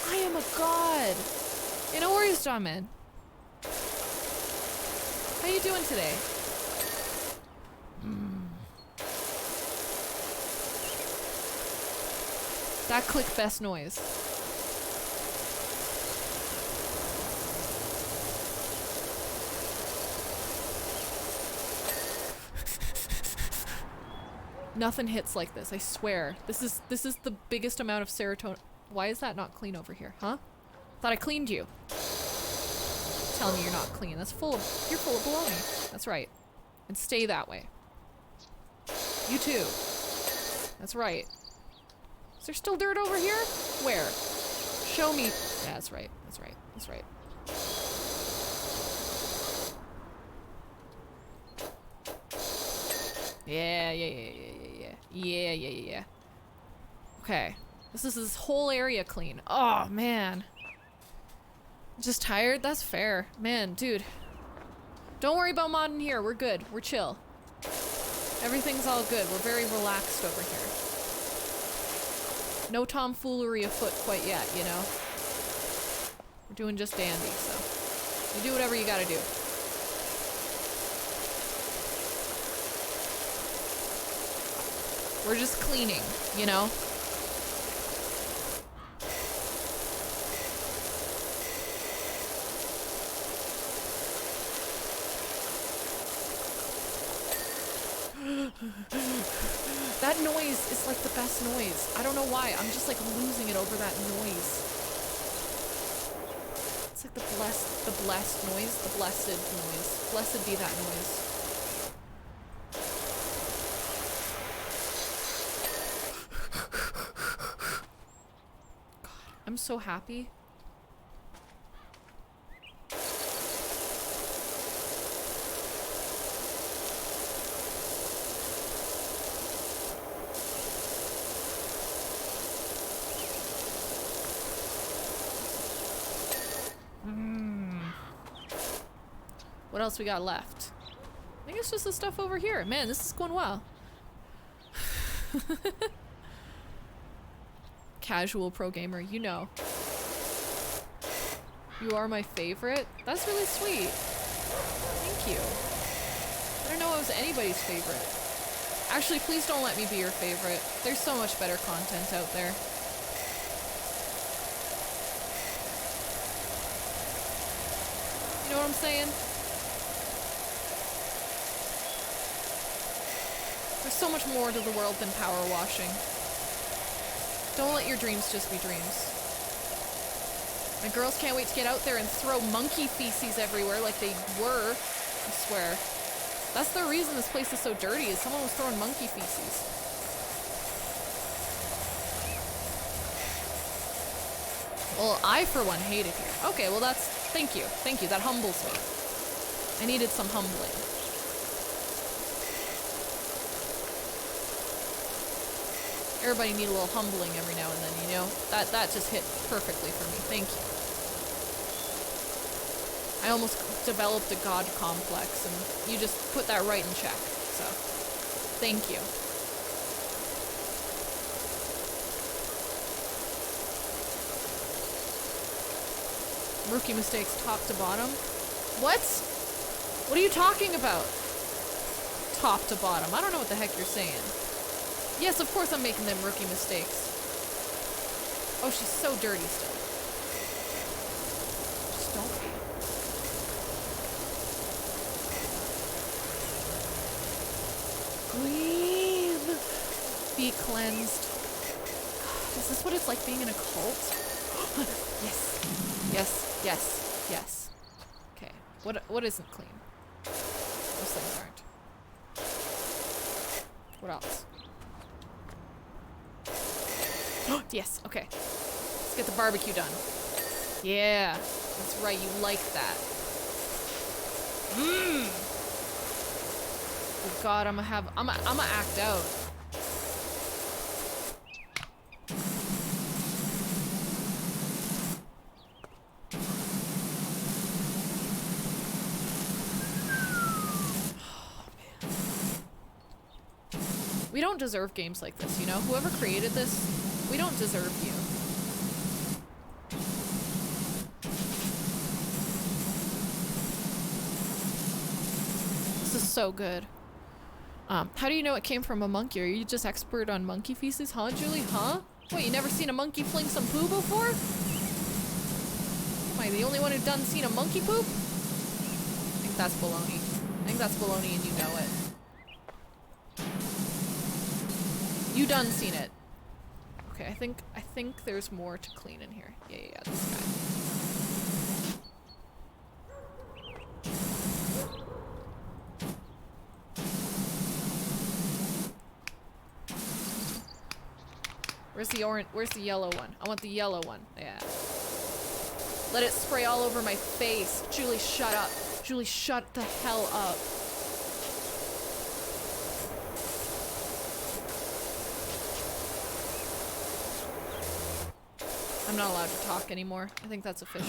I am a god. Yeah, no worries, John, man. How you doing today? That click best noise. Nothing hits like this, I swear. This is the biggest amount of serotonin. Why is that not clean over here, huh? Thought I cleaned you. Telling me you're not clean. You're full of baloney. That's right. And stay that way. You too. That's right. Is there still dirt over here? Where? Show me. Yeah, that's right. That's right. That's right. Yeah. Okay. This is this whole area clean. Oh, man. Just tired? That's fair. Man, dude. Don't worry about modding here. We're good. We're chill. Everything's all good. We're very relaxed over here. No tomfoolery afoot quite yet, you know? We're doing just dandy, so. You do whatever you gotta do. We're just cleaning, you know? That noise is like the best noise. I don't know why. I'm just like losing it over that noise. It's like the blessed noise, the blessed noise. Blessed be that noise. God, I'm so happy. What else we got left? I think it's just the stuff over here. Man, this is going well. Casual pro gamer, you know. You are my favorite? That's really sweet. Thank you. I didn't know I was anybody's favorite. Actually, please don't let me be your favorite. There's so much better content out there. You know what I'm saying? There's so much more to the world than power washing. Don't let your dreams just be dreams. My girls can't wait to get out there and throw monkey feces everywhere like they were. I swear. That's the reason this place is so dirty, is someone was throwing monkey feces. Well, I for one hate it here. Okay, well that's... Thank you. Thank you. That humbles me. I needed some humbling. Everybody need a little humbling every now and then, you know? That just hit perfectly for me. Thank you. I almost developed a god complex, and you just put that right in check. So, thank you. Rookie mistakes top to bottom. What? What are you talking about? Top to bottom. I don't know what the heck you're saying. Yes, of course I'm making them rookie mistakes. Oh, she's so dirty still. Just don't be. Breathe. Be cleansed. God, is this what it's like being in a cult? Yes. Yes. Yes. Yes. Okay. What isn't clean? Those things aren't. What else? Yes, okay. Let's get the barbecue done. Yeah. That's right, you like that. Mmm. Oh God, I'ma act out. We don't deserve games like this, you know? Whoever created this, we don't deserve you. This is so good. How do you know it came from a monkey? Are you just expert on monkey feces, huh, Julie? Huh? What, you never seen a monkey fling some poo before? Am I the only one who done seen a monkey poop? I think that's baloney. I think that's baloney and you know it. You done seen it. Okay, I think there's more to clean in here. Yeah, this guy. Where's the orange? Where's the yellow one? I want the yellow one. Yeah. Let it spray all over my face. Julie, shut up. Julie, shut the hell up. I'm not allowed to talk anymore. I think that's official.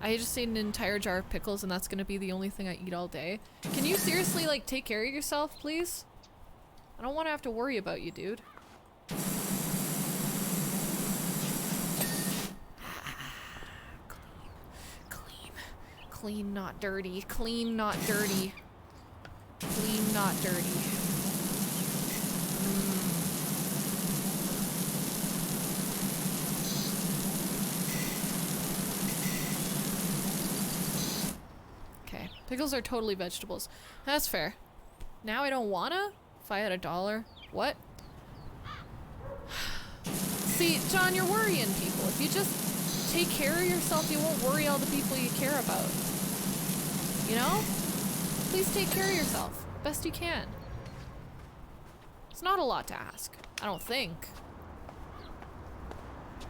I just ate an entire jar of pickles and that's gonna be the only thing I eat all day. Can you seriously, like, take care of yourself, please? I don't want to have to worry about you, dude. Clean, not dirty. Clean, not dirty. Clean, not dirty. Okay, pickles are totally vegetables. That's fair. Now I don't wanna? If I had $1. What? See, John, you're worrying people. If you just take care of yourself, you won't worry all the people you care about. You know? Please take care of yourself. Best you can. It's not a lot to ask. I don't think.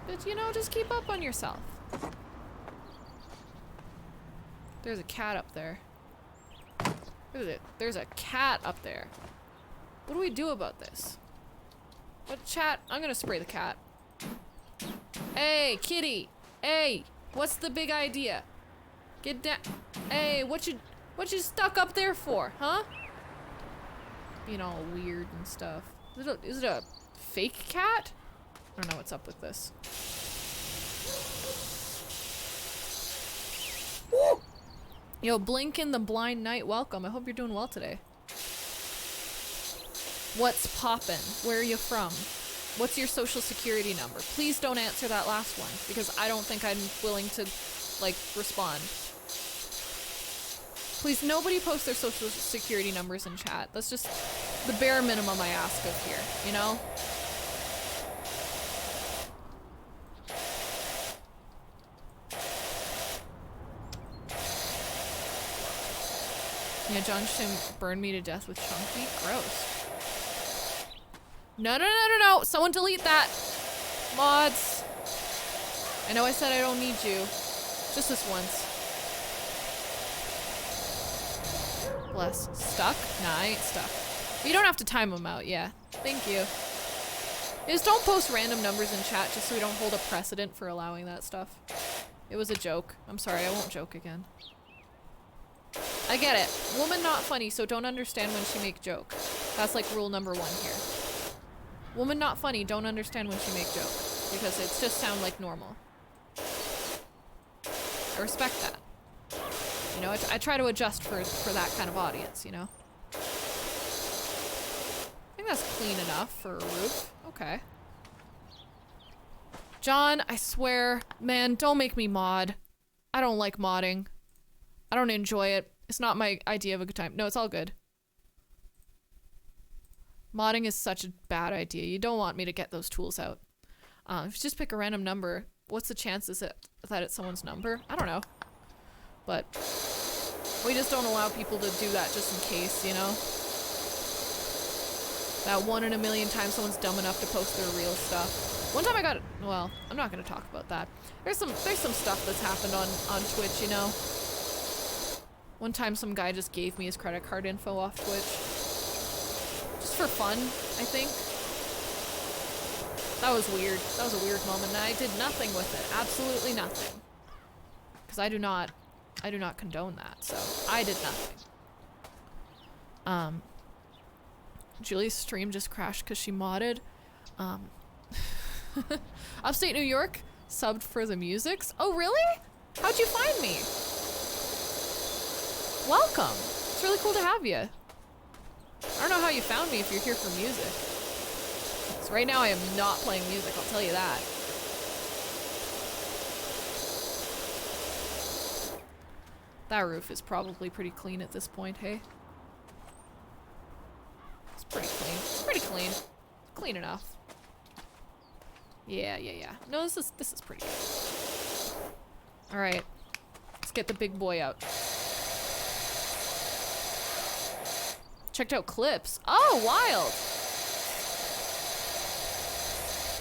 But, you know, just keep up on yourself. There's a cat up there. There's a cat up there. What do we do about this? What chat? I'm gonna spray the cat. Hey, kitty! Hey! What's the big idea? Get down. Hey, what you stuck up there for, huh? Being all weird and stuff. Is it a fake cat? I don't know what's up with this. Woo! Yo, Blinkin' the Blind Knight, welcome. I hope you're doing well today. What's poppin'? Where are you from? What's your social security number? Please don't answer that last one, because I don't think I'm willing to, like, respond. Please, nobody post their social security numbers in chat. That's just the bare minimum I ask of here, you know? Yeah, John should burn me to death with chunky. Gross. No. Someone delete that. Mods. I know I said I don't need you. Just this once. Bless. Stuck? Nah, I ain't stuck. You don't have to time them out, yeah. Thank you. Just don't post random numbers in chat just so we don't hold a precedent for allowing that stuff. It was a joke. I'm sorry, I won't joke again. I get it. Woman not funny, so don't understand when she make joke. That's like rule number 1 here. Woman not funny, don't understand when she make joke. Because it just sound like normal. I respect that. You know, I try to adjust for that kind of audience, you know? I think that's clean enough for a roof. Okay. John, I swear, man, don't make me mod. I don't like modding. I don't enjoy it. It's not my idea of a good time. No, it's all good. Modding is such a bad idea. You don't want me to get those tools out. If you just pick a random number, what's the chances that it's someone's number? I don't know. But we just don't allow people to do that just in case, you know? That 1 in a million times someone's dumb enough to post their real stuff. One time I got, well, I'm not gonna talk about that. There's some stuff that's happened on Twitch, you know. One time some guy just gave me his credit card info off Twitch. Just for fun, I think. That was weird. That was a weird moment, and I did nothing with it. Absolutely nothing. Because I do not condone that, so I did nothing. Julie's stream just crashed because she modded. Upstate New York, subbed for the musics. Oh, really? How'd you find me? Welcome. It's really cool to have you. I don't know how you found me if you're here for music. So right now I am not playing music, I'll tell you that. That roof is probably pretty clean at this point, hey? It's pretty clean. It's pretty clean. Clean enough. Yeah. No, this is pretty good. Alright. Let's get the big boy out. Checked out clips. Oh, wild!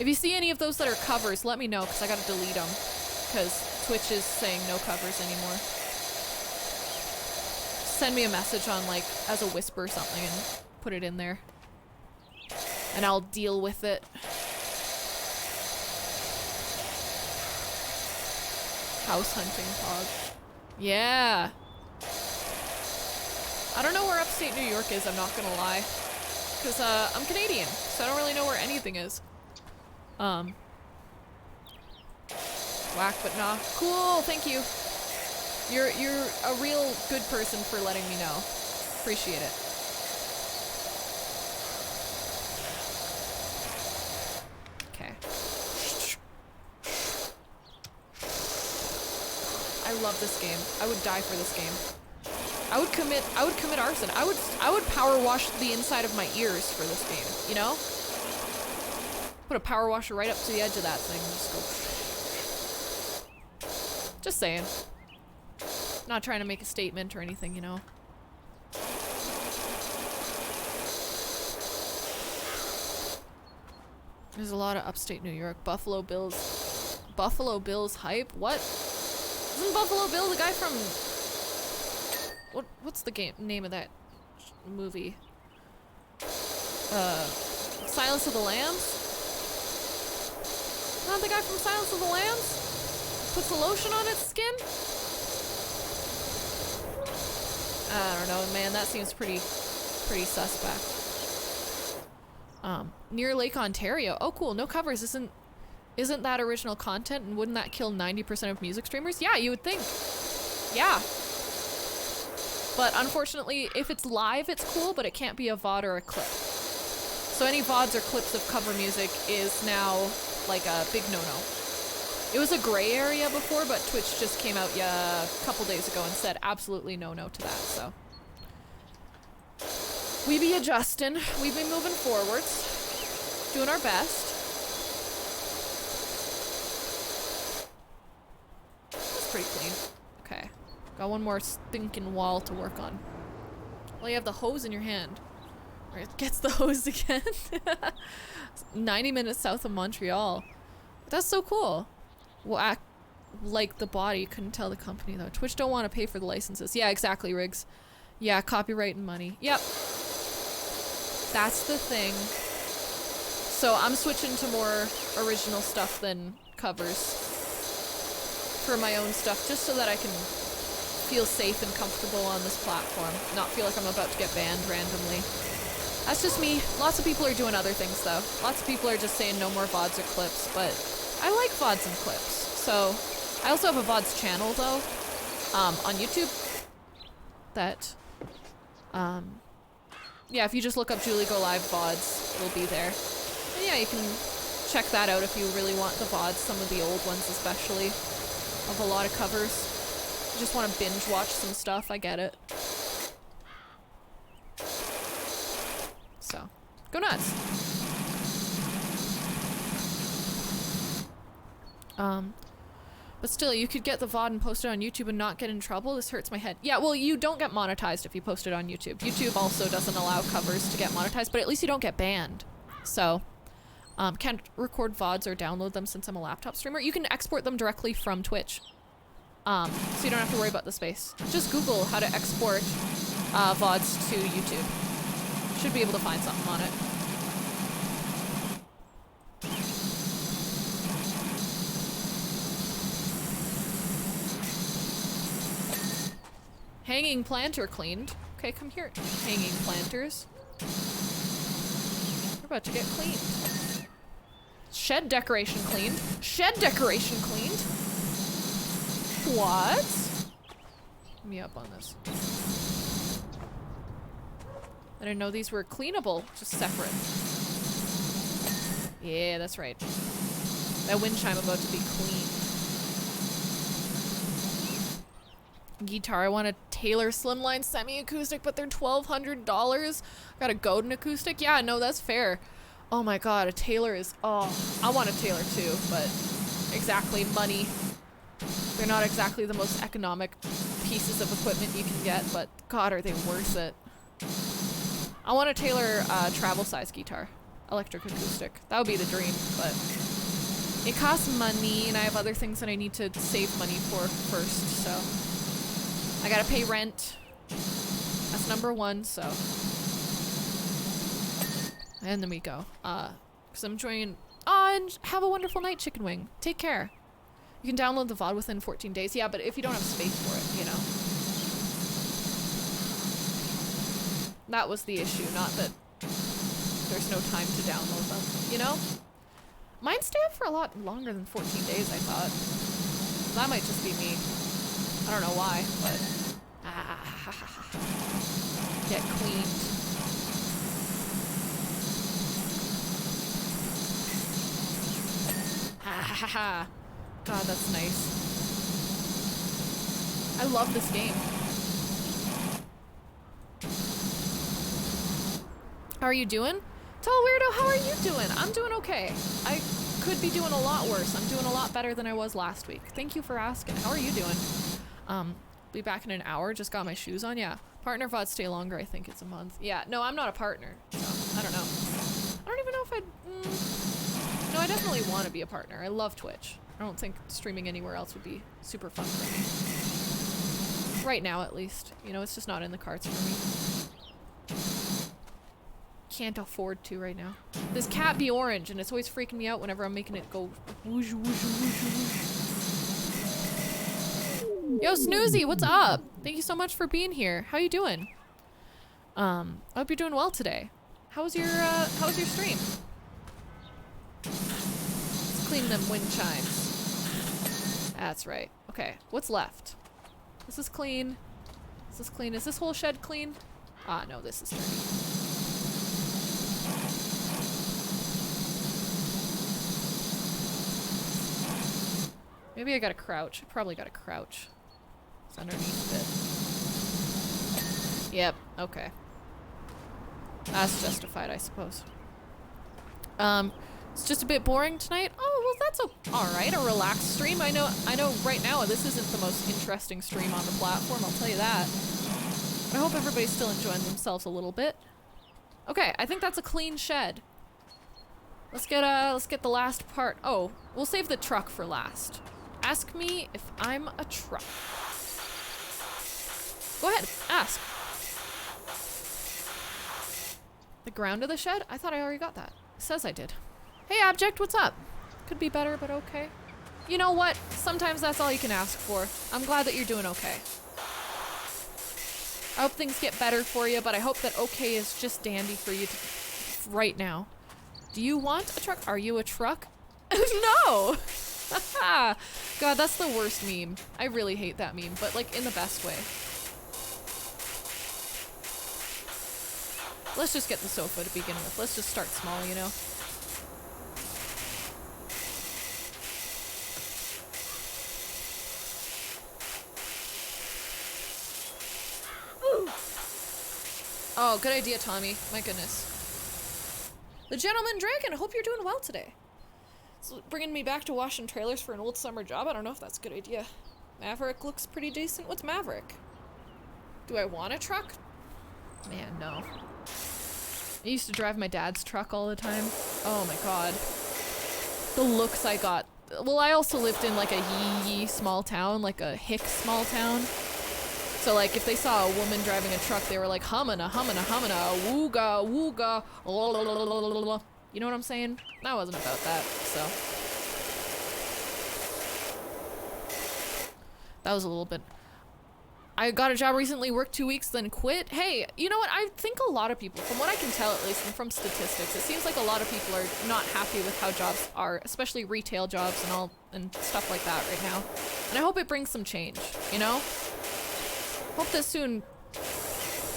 If you see any of those that are covers, let me know, because I gotta delete them. Because Twitch is saying no covers anymore. Send me a message on, like, as a whisper or something and put it in there. And I'll deal with it. House hunting Pog. Yeah. I don't know where upstate New York is, I'm not gonna lie. Because, I'm Canadian, so I don't really know where anything is. Whack, but nah. Cool, thank you. You're a real good person for letting me know. Appreciate it. Okay. I love this game. I would die for this game. I would commit arson. I would power wash the inside of my ears for this game, you know? Put a power washer right up to the edge of that thing and just go. Just saying. Not trying to make a statement or anything, you know? There's a lot of upstate New York. Buffalo Bills hype? What? Isn't Buffalo Bill the guy from... What's the name of that movie? Silence of the Lambs? Not the guy from Silence of the Lambs? Puts the lotion on its skin? I don't know, man. That seems pretty suspect. Near Lake Ontario. Oh, cool. No covers. Isn't that original content? And wouldn't that kill 90% of music streamers? Yeah, you would think. Yeah. But unfortunately, if it's live, it's cool, but it can't be a VOD or a clip. So any VODs or clips of cover music is now like a big no-no. It was a gray area before, but Twitch just came out a couple days ago and said absolutely no-no to that, so. We be adjusting. We be moving forwards. Doing our best. That's pretty clean. Okay. Got one more stinking wall to work on. Well, you have the hose in your hand. Or it gets the hose again. 90 minutes south of Montreal. That's so cool. Well, act like the body. Couldn't tell the company though. Twitch don't want to pay for the licenses. Yeah, exactly, Riggs. Yeah, copyright and money. Yep. That's the thing. So I'm switching to more original stuff than covers for my own stuff, just so that I can feel safe and comfortable on this platform. Not feel like I'm about to get banned randomly. That's just me. Lots of people are doing other things though. Lots of people are just saying no more VODs or clips, but I like VODs and clips. So I also have a VODs channel though, on YouTube that, yeah, if you just look up Julie Go Live VODs, it'll be there. And yeah, you can check that out if you really want the VODs, some of the old ones especially, of a lot of covers. You just want to binge watch some stuff, I get it. So, go nuts. But still, you could get the VOD and post it on YouTube and not get in trouble. This hurts my head. Yeah, well, you don't get monetized if you post it on YouTube. YouTube also doesn't allow covers to get monetized, but at least you don't get banned. So, Can't record VODs or download them since I'm a laptop streamer. You can export them directly from Twitch. So you don't have to worry about the space. Just Google how to export VODs to YouTube. Should be able to find something on it. Hanging planter cleaned. Okay, come here, hanging planters. We're about to get cleaned. Shed decoration cleaned. Shed decoration cleaned. What? Let me up on this. I didn't know these were cleanable, just separate. Yeah, that's right. That wind chime about to be cleaned. Guitar, I want a Taylor Slimline semi-acoustic, but they're $1,200. Got a Godin acoustic? Yeah, no, that's fair. Oh my god, a Taylor is, oh, I want a Taylor too, but exactly, money. They're not exactly the most economic pieces of equipment you can get, but god, are they worth it. I want a Taylor travel size guitar, electric acoustic. That would be the dream, but it costs money and I have other things that I need to save money for first, so. I gotta pay rent. That's number one, so. And then we go. Cause I'm enjoying, and have a wonderful night, Chicken Wing. Take care. You can download the VOD within 14 days. Yeah, but if you don't have space for it, you know. That was the issue, not that there's no time to download them, you know? Mine stay up for a lot longer than 14 days, I thought. That might just be me. I don't know why, but get cleaned. God, that's nice. I love this game. How are you doing? Tell Weirdo, how are you doing? I'm doing okay. I could be doing a lot worse. I'm doing a lot better than I was last week. Thank you for asking. How are you doing? Be back in an hour. Just got my shoes on. Yeah. Partner VOD stay longer. I think it's a month. Yeah. No, I'm not a partner. So, I don't know. I don't even know if I'd... No, I definitely want to be a partner. I love Twitch. I don't think streaming anywhere else would be super fun for me. Right now, at least. You know, it's just not in the cards for me. Can't afford to right now. This cat be orange, and it's always freaking me out whenever I'm making it go whoosh, whoosh, whoosh, whoosh. Yo, Snoozy, what's up? Thank you so much for being here. How you doing? I hope you're doing well today. How was your stream? Let's clean them wind chimes. That's right. Okay, what's left? This is clean. This is clean. Is this whole shed clean? Ah, no, this is dirty. Maybe I gotta crouch. I probably gotta crouch. It's underneath it. Yep, okay. That's justified, I suppose. It's just a bit boring tonight. Oh, well, that's alright, a relaxed stream. I know right now this isn't the most interesting stream on the platform, I'll tell you that. But I hope everybody's still enjoying themselves a little bit. Okay, I think that's a clean shed. Let's get the last part. Oh, we'll save the truck for last. Ask me if I'm a truck. Go ahead, ask. The ground of the shed? I thought I already got that. It says I did. Hey, Abject, what's up? Could be better, but okay. You know what? Sometimes that's all you can ask for. I'm glad that you're doing okay. I hope things get better for you, but I hope that okay is just dandy for you right now. Do you want a truck? Are you a truck? No! God, that's the worst meme. I really hate that meme, but like in the best way. Let's just get the sofa to begin with. Let's just start small, you know? Ooh. Oh, good idea, Tommy. My goodness. The Gentleman Dragon, I hope you're doing well today. It's bringing me back to washing trailers for an old summer job. I don't know if that's a good idea. Maverick looks pretty decent. What's Maverick? Do I want a truck? Man, no. I used to drive my dad's truck all the time. Oh my god. The looks I got. Well, I also lived in like a yee small town, like a hick small town. So like if they saw a woman driving a truck, they were like hummina, hummina, hummina, wooga, wooga, lalalala. You know what I'm saying? That wasn't about that, so. That was a little bit. I got a job recently, worked 2 weeks, then quit. Hey, you know what? I think a lot of people, from what I can tell at least, and from statistics, it seems like a lot of people are not happy with how jobs are, especially retail jobs and stuff like that right now. And I hope it brings some change, you know? Hope that soon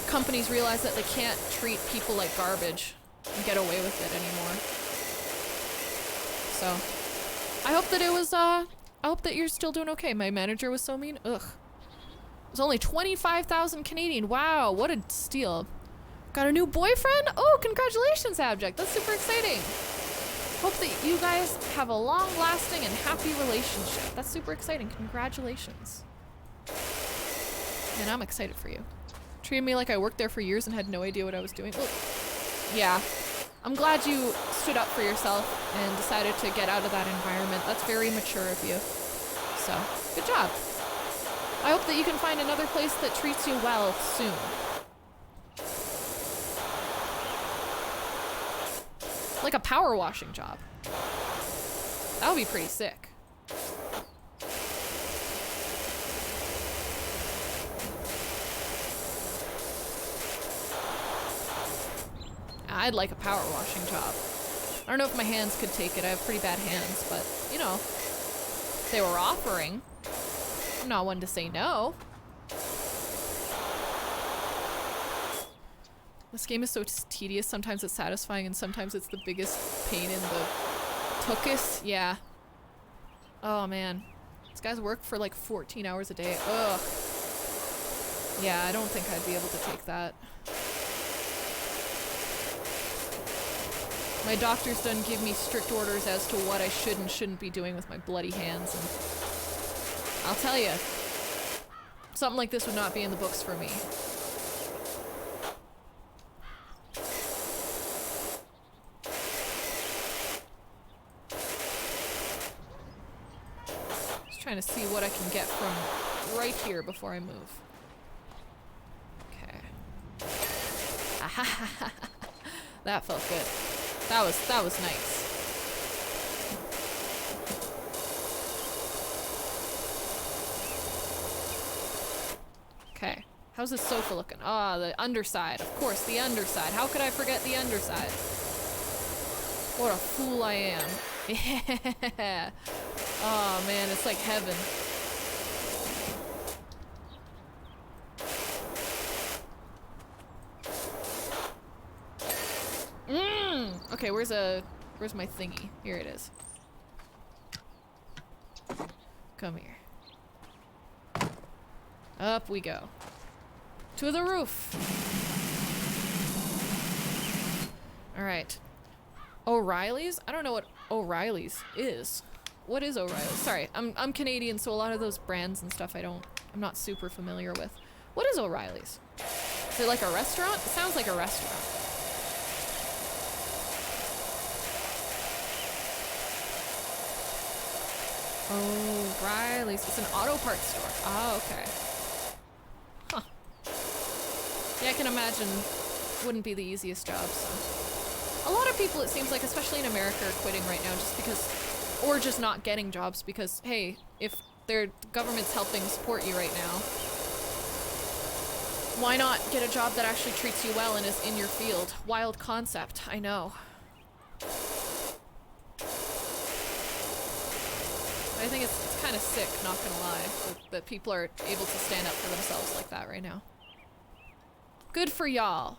companies realize that they can't treat people like garbage and get away with it anymore. So, I hope that it was, I hope that you're still doing okay. My manager was so mean. Ugh. It was only 25,000 Canadian. Wow, what a steal. Got a new boyfriend? Oh, congratulations, Abject. That's super exciting. Hope that you guys have a long-lasting and happy relationship. That's super exciting. Congratulations. Man, I'm excited for you. Treated me like I worked there for years and had no idea what I was doing. Look. Yeah. I'm glad you stood up for yourself and decided to get out of that environment. That's very mature of you. So, good job. I hope that you can find another place that treats you well soon. Like a power washing job. That would be pretty sick. I'd like a power washing job. I don't know if my hands could take it. I have pretty bad hands, but you know, if they were offering, I'm not one to say no. This game is so tedious. Sometimes it's satisfying and sometimes it's the biggest pain in the tuchus. Yeah. Oh man. These guys work for like 14 hours a day. Ugh. Yeah, I don't think I'd be able to take that. My doctor's done give me strict orders as to what I should and shouldn't be doing with my bloody hands, and I'll tell you, something like this would not be in the books for me. Just trying to see what I can get from right here before I move. Okay. That felt good. That was nice. Okay. How's this sofa looking? Ah, the underside. Of course, the underside. How could I forget the underside? What a fool I am. Yeah. Oh man, it's like heaven. Okay, where's my thingy? Here it is. Come here. Up we go. To the roof. Alright. O'Reilly's? I don't know what O'Reilly's is. What is O'Reilly's? Sorry, I'm Canadian, so a lot of those brands and stuff I'm not super familiar with. What is O'Reilly's? Is it like a restaurant? It sounds like a restaurant. Oh, Riley's. It's an auto parts store. Oh, okay. Huh. Yeah, I can imagine wouldn't be the easiest job, so. A lot of people, it seems like, especially in America, are quitting right now just because, or just not getting jobs because, hey, if their government's helping support you right now, why not get a job that actually treats you well and is in your field? Wild concept, I know. I think it's kind of sick, not gonna lie, that people are able to stand up for themselves like that right now. Good for y'all.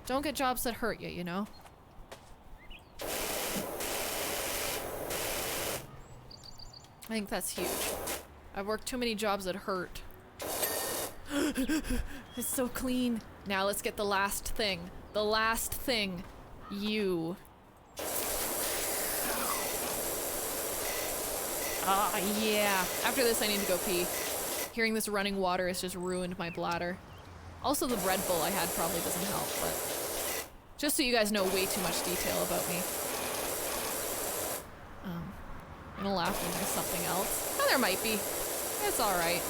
Don't get jobs that hurt you, you know? I think that's huge. I've worked too many jobs that hurt. It's so clean. Now let's get the last thing. The last thing. You. Yeah. After this, I need to go pee. Hearing this running water has just ruined my bladder. Also, the Red Bull I had probably doesn't help, but just so you guys know way too much detail about me. I'm gonna laugh when there's something else. Oh, there might be. It's alright.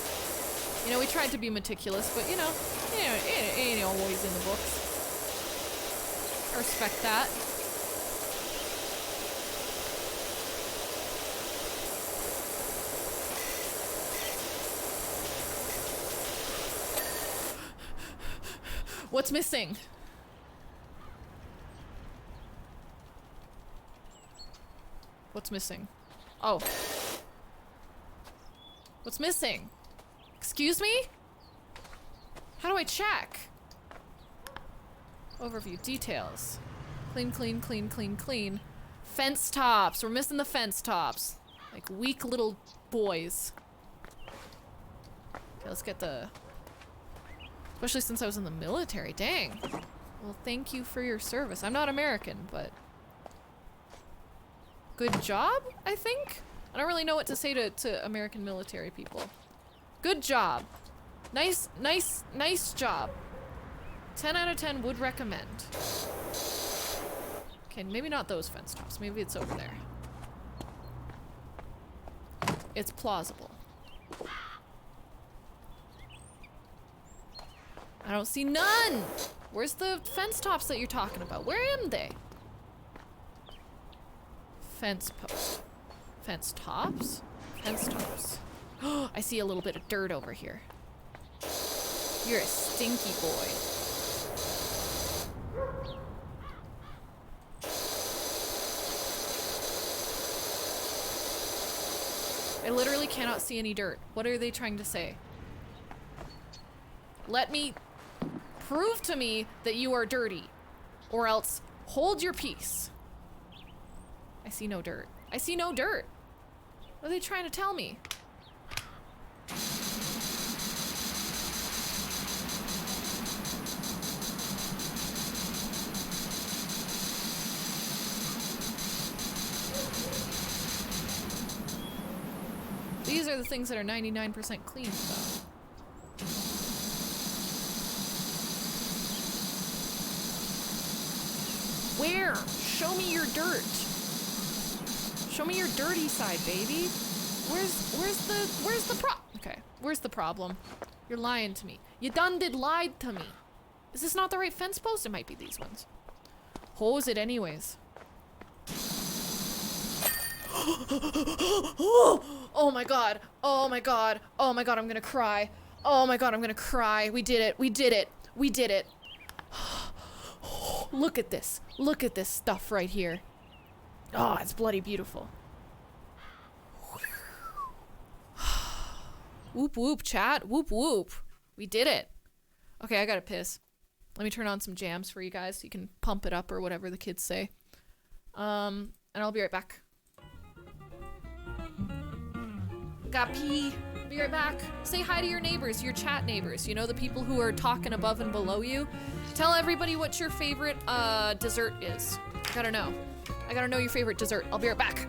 You know, we tried to be meticulous, but you know, it ain't always in the books. I respect that. What's missing? What's missing? Oh. What's missing? Excuse me? How do I check? Overview, details. Clean, clean, clean, clean, clean. Fence tops. We're missing the fence tops. Like weak little boys. Okay, let's get the... Especially since I was in the military. Dang. Well, thank you for your service. I'm not American, but... Good job, I think? I don't really know what to say to American military people. Good job. Nice job. 10 out of 10 would recommend. Okay, maybe not those fence tops. Maybe it's over there. It's plausible. I don't see none! Where's the fence tops that you're talking about? Where am they? Fence post. Fence tops? Fence tops. Oh, I see a little bit of dirt over here. You're a stinky boy. I literally cannot see any dirt. What are they trying to say? Let me... Prove to me that you are dirty. Or else hold your peace. I see no dirt. I see no dirt. What are they trying to tell me? These are the things that are 99% clean, though. Where? Show me your dirt. Show me your dirty side, baby. Where's the problem? You're lying to me. You done did lied to me. Is this not the right fence post? It might be these ones. Hose it anyways. Oh my god. Oh my god. Oh my god, I'm gonna cry. Oh my god, I'm gonna cry. We did it. We did it. We did it. Look at this. Look at this stuff right here. Oh, it's bloody beautiful. Whoop whoop, chat. Whoop whoop. We did it. Okay, I gotta piss. Let me turn on some jams for you guys so you can pump it up or whatever the kids say. And I'll be right back. Got pee. Be right back. Say hi to your neighbors, your chat neighbors. You know, the people who are talking above and below you. Tell everybody what your favorite dessert is. I gotta know. I gotta know your favorite dessert. I'll be right back.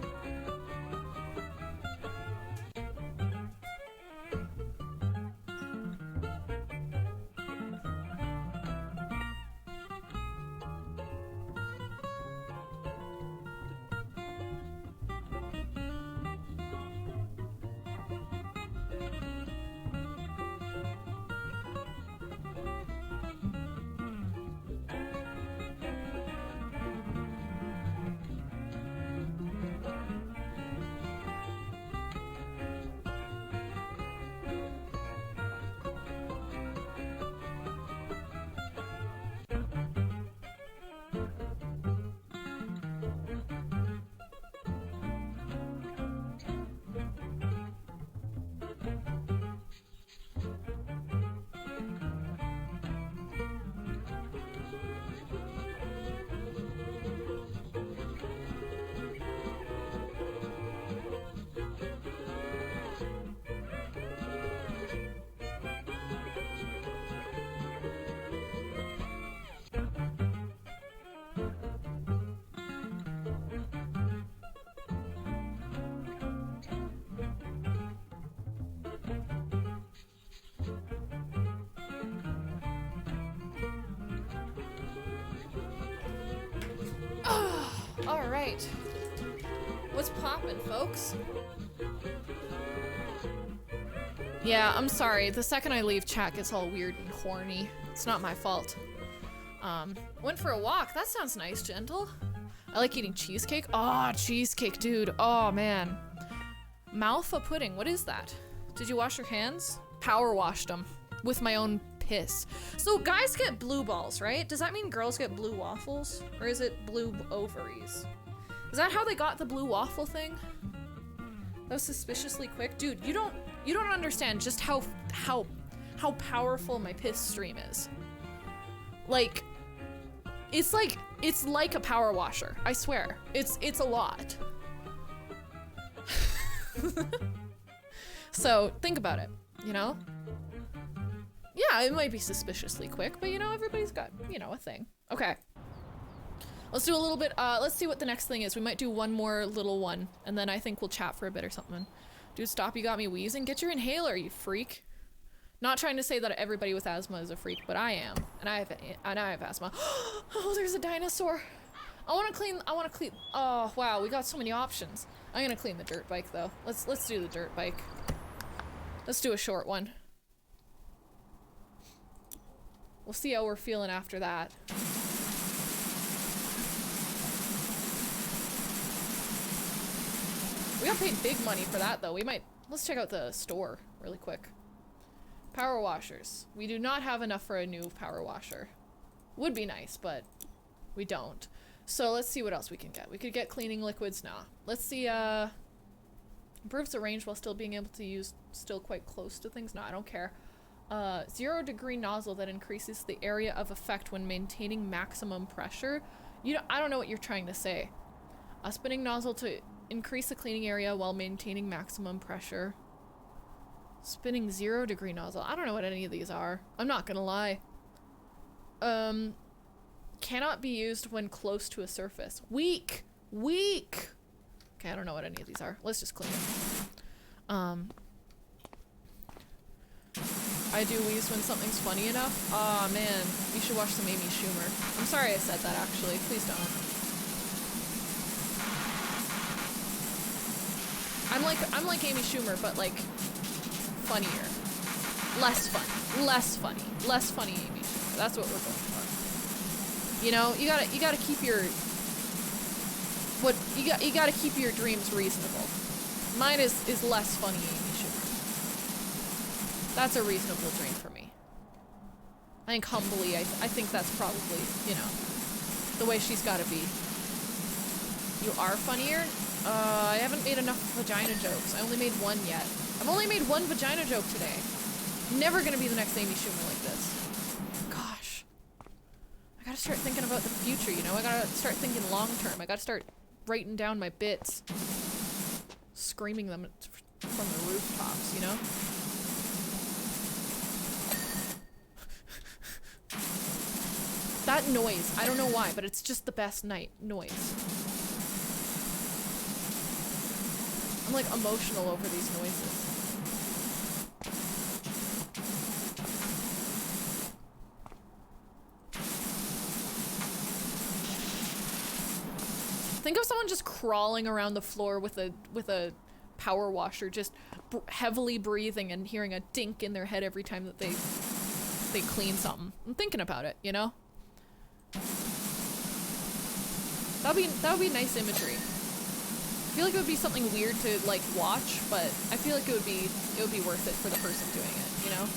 right. What's poppin', folks? Yeah, I'm sorry. The second I leave, chat gets all weird and horny. It's not my fault. Went for a walk. That sounds nice, Gentle. I like eating cheesecake. Oh, cheesecake, dude. Oh, man. Malfa pudding. What is that? Did you wash your hands? Power washed them with my own piss. So guys get blue balls, right? Does that mean girls get blue waffles? Or is it blue ovaries? Is that how they got the blue waffle thing? That was suspiciously quick. Dude, you don't understand just how powerful my piss stream is. Like, it's like a power washer. I swear. It's a lot. So think about it, you know? Yeah, it might be suspiciously quick, but you know, everybody's got, you know, a thing. Okay. Let's do a little bit, let's see what the next thing is. We might do one more little one, and then I think we'll chat for a bit or something. Dude, stop, you got me wheezing. Get your inhaler, you freak. Not trying to say that everybody with asthma is a freak, but I am. And I have asthma. Oh, there's a dinosaur. I wanna clean, oh, wow, we got so many options. I'm gonna clean the dirt bike, though. Let's do the dirt bike. Let's do a short one. We'll see how we're feeling after that. We got paid big money for that, though. Let's check out the store really quick. Power washers. We do not have enough for a new power washer. Would be nice, but we don't. So let's see what else we can get. We could get cleaning liquids now. Let's see, improves the range while still being able to use still quite close to things. No, I don't care. 0 degree nozzle that increases the area of effect when maintaining maximum pressure. I don't know what you're trying to say. A spinning nozzle to increase the cleaning area while maintaining maximum pressure. Spinning 0 degree nozzle. I don't know what any of these are. I'm not gonna lie. Cannot be used when close to a surface. Weak! Weak! Okay, I don't know what any of these are. Let's just clean it. I do wheeze when something's funny enough. Aw, man. You should watch some Amy Schumer. I'm sorry I said that, actually. Please don't. I'm like Amy Schumer, but like funnier. Less funny. Less funny. Less funny Amy Schumer. That's what we're going for. You know, you gotta keep your you gotta keep your dreams reasonable. Mine is less funny Amy Schumer. That's a reasonable dream for me. I think humbly, I think that's probably, you know, the way she's gotta be. You are funnier? I haven't made enough vagina jokes. I only made one yet. I've only made one vagina joke today. Never gonna be the next Amy Schumer like this. Gosh. I gotta start thinking about the future, you know? I gotta start thinking long term. I gotta start writing down my bits. Screaming them from the rooftops, you know? That noise, I don't know why, but it's just the best noise. I'm like emotional over these noises. Think of someone just crawling around the floor with a power washer, just heavily breathing and hearing a dink in their head every time that they clean something. I'm thinking about it, you know? That would be nice imagery. I feel like it would be something weird to like watch, but I feel like it would be worth it for the person doing it, you know?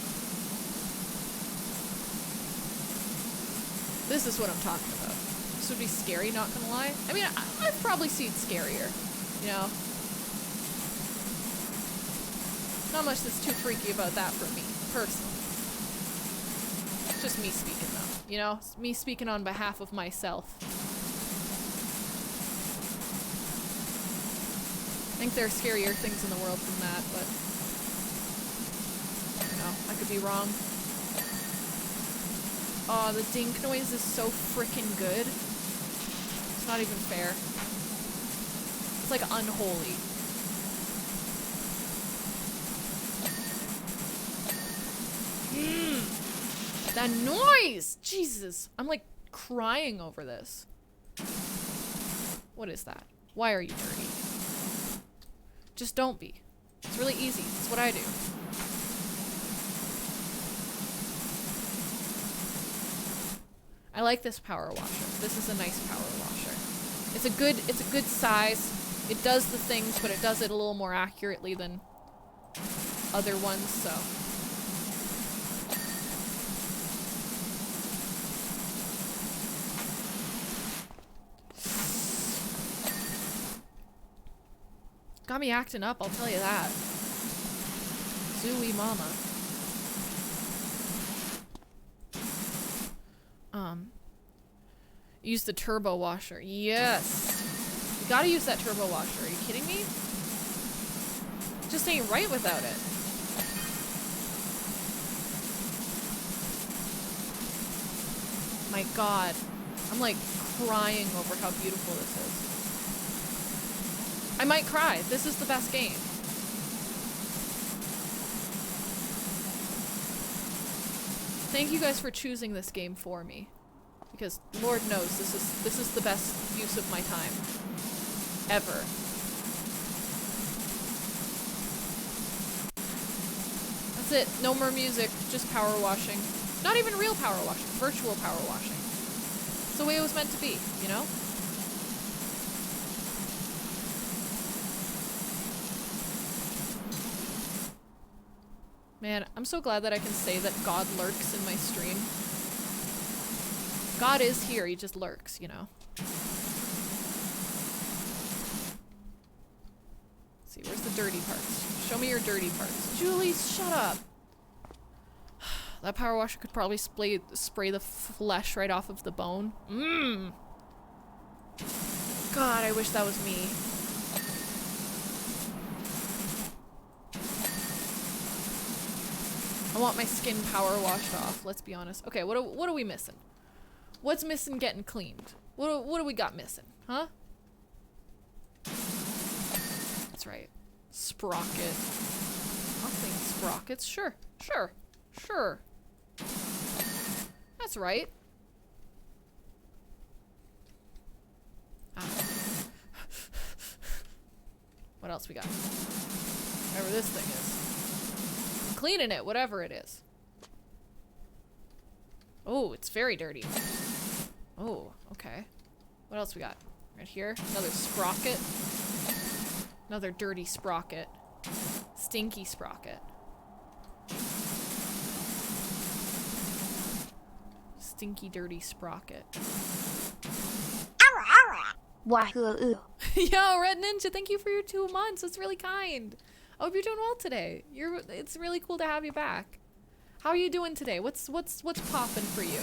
This is what I'm talking about. This would be scary, not gonna lie. I mean, I've probably seen scarier, you know? Not much that's too freaky about that for me, personally. It's just me speaking though, you know? It's me speaking on behalf of myself. I think there are scarier things in the world than that, but I don't know, I could be wrong. Oh, the dink noise is so freaking good. It's not even fair. It's like unholy. That noise! Jesus! I'm like crying over this. What is that? Why are you dirty? Just don't be. It's really easy. It's what I do. I like this power washer. This is a nice power washer. It's a good size. It does the things, but it does it a little more accurately than other ones, so. Got me acting up, I'll tell you that. Zooey mama. Use the turbo washer. Yes! You gotta use that turbo washer. Are you kidding me? Just ain't right without it. My god. I'm like crying over how beautiful this is. I might cry. This is the best game. Thank you guys for choosing this game for me. Because Lord knows this is the best use of my time. Ever. That's it. No more music. Just power washing. Not even real power washing. Virtual power washing. It's the way it was meant to be, you know? Man, I'm so glad that I can say that God lurks in my stream. God is here, he just lurks, you know? Let's see, where's the dirty parts? Show me your dirty parts. Julie, shut up! That power washer could probably spray the flesh right off of the bone. Mmm! God, I wish that was me. I want my skin power washed off, let's be honest. Okay, what are we missing? What's missing getting cleaned? What do we got missing? Huh? That's right. Sprocket. I'll clean sprockets. Sure. Sure. Sure. That's right. Ah. What else we got? Whatever this thing is. I'm cleaning it, whatever it is. Oh, it's very dirty. Oh, okay. What else we got? Right here. Another sprocket. Another dirty sprocket. Stinky sprocket. Stinky, dirty sprocket. Wahoo! Yo, Red Ninja, thank you for your 2 months. That's really kind. I hope you're doing well today. It's really cool to have you back. How are you doing today? What's poppin' for you?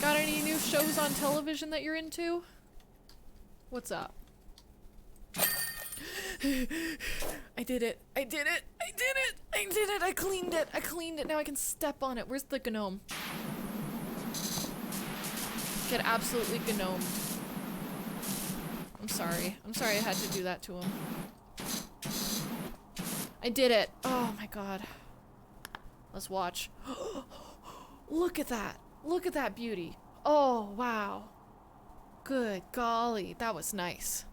Got any new shows on television that you're into? What's up? I did it. I did it. I did it. I did it. I cleaned it. I cleaned it. Now I can step on it. Where's the gnome? Get absolutely gnomed. I'm sorry. I'm sorry I had to do that to him. I did it. Oh my god. Let's watch. Look at that. Look at that beauty. Oh, wow. Good golly. That was nice.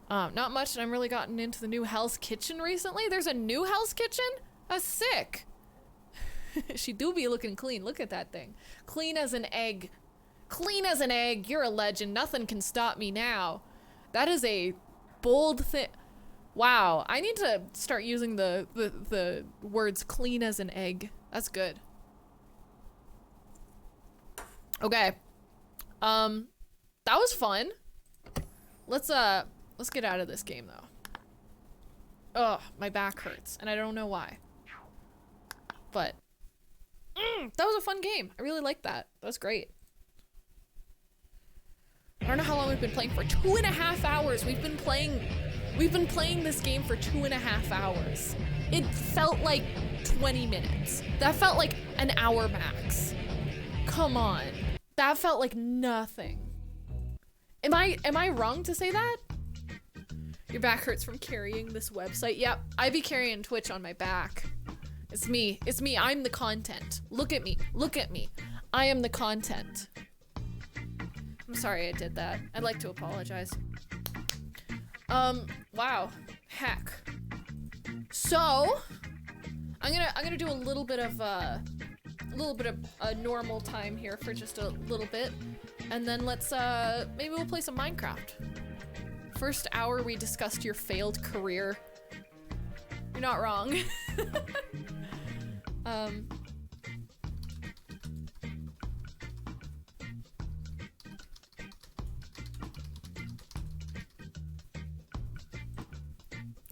Not much, and I'm really gotten into the new Hell's Kitchen recently. There's a new Hell's Kitchen? That's sick. She do be looking clean. Look at that thing. Clean as an egg. Clean as an egg. You're a legend. Nothing can stop me now. That is a bold thing. Wow, I need to start using the words clean as an egg. That's good. Okay. That was fun. Let's get out of this game though. Ugh, my back hurts and I don't know why. But that was a fun game. I really liked that. That was great. I don't know how long we've been playing for. 2.5 hours. We've been playing this game for 2.5 hours. It felt like 20 minutes. That felt like an hour max. Come on. That felt like nothing. Am I wrong to say that? Your back hurts from carrying this website. Yep, I be carrying Twitch on my back. It's me. It's me. I'm the content. Look at me. Look at me. I am the content. I'm I'm sorry I did that. I'd like to apologize. Wow. Heck. So, I'm gonna do a little bit of normal time here for just a little bit, and then let's maybe we'll play some Minecraft. First hour we discussed your failed career. You're not wrong.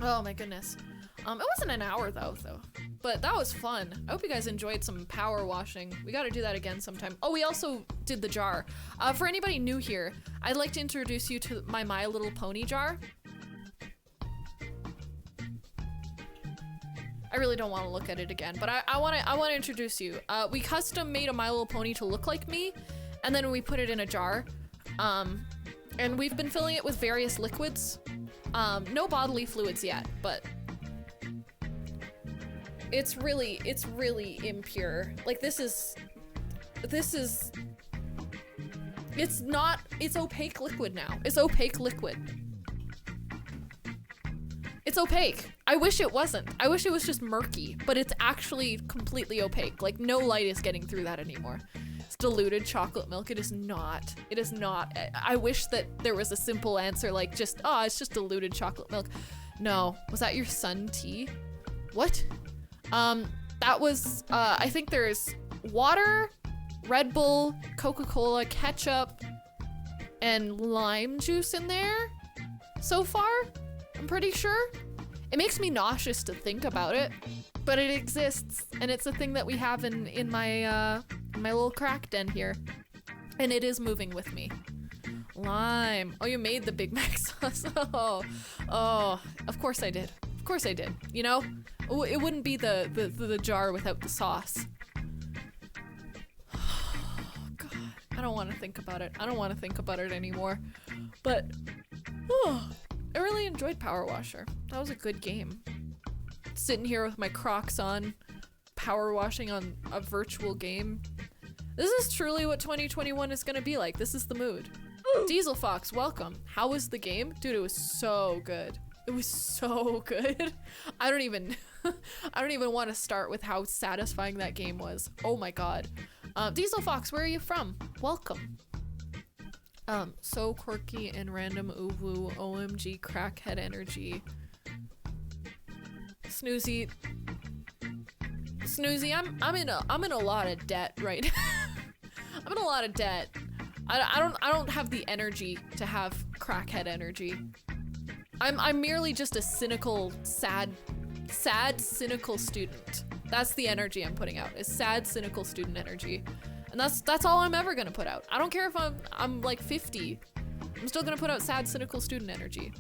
Oh my goodness. It wasn't an hour though, but that was fun. I hope you guys enjoyed some power washing. We gotta do that again sometime. Oh, we also did the jar. For anybody new here, I'd like to introduce you to my My Little Pony jar. I really don't want to look at it again, but I want to introduce you. We custom made a My Little Pony to look like me, and then we put it in a jar. And we've been filling it with various liquids. No bodily fluids yet, but it's really impure. Like this is, it's opaque liquid now. It's opaque liquid. It's opaque. I wish it wasn't. I wish it was just murky, but it's actually completely opaque. Like no light is getting through that anymore. It's diluted chocolate milk. It is not. It is not. I wish that there was a simple answer like just, oh, it's just diluted chocolate milk. No. Was that your Sun tea? What? That was, I think there's water, Red Bull, Coca-Cola, ketchup, and lime juice in there so far. I'm pretty sure. It makes me nauseous to think about it, but it exists, and it's a thing that we have in my my little crack den here, and it is moving with me. Lime. Oh, you made the Big Mac sauce. Oh, of course I did. Of course I did. You know, it wouldn't be the jar without the sauce. Oh, God, I don't want to think about it. I don't want to think about it anymore. But I really enjoyed Power Washer. That was a good game. Sitting here with my Crocs on, power washing on a virtual game. This is truly what 2021 is gonna be like. This is the mood. Diesel Fox, welcome. How was the game? Dude, it was so good. It was so good. I don't even want to start with how satisfying that game was. Oh my God. Diesel Fox, where are you from? Welcome. So quirky and random uwu, OMG, crackhead energy. Snoozy, I'm in a lot of debt right now. I'm in a lot of debt. I don't have the energy to have crackhead energy. I'm merely just a cynical, sad, cynical student. That's the energy I'm putting out, is sad, cynical student energy. And that's all I'm ever gonna put out. I don't care if I'm like 50. I'm still gonna put out sad, cynical student energy.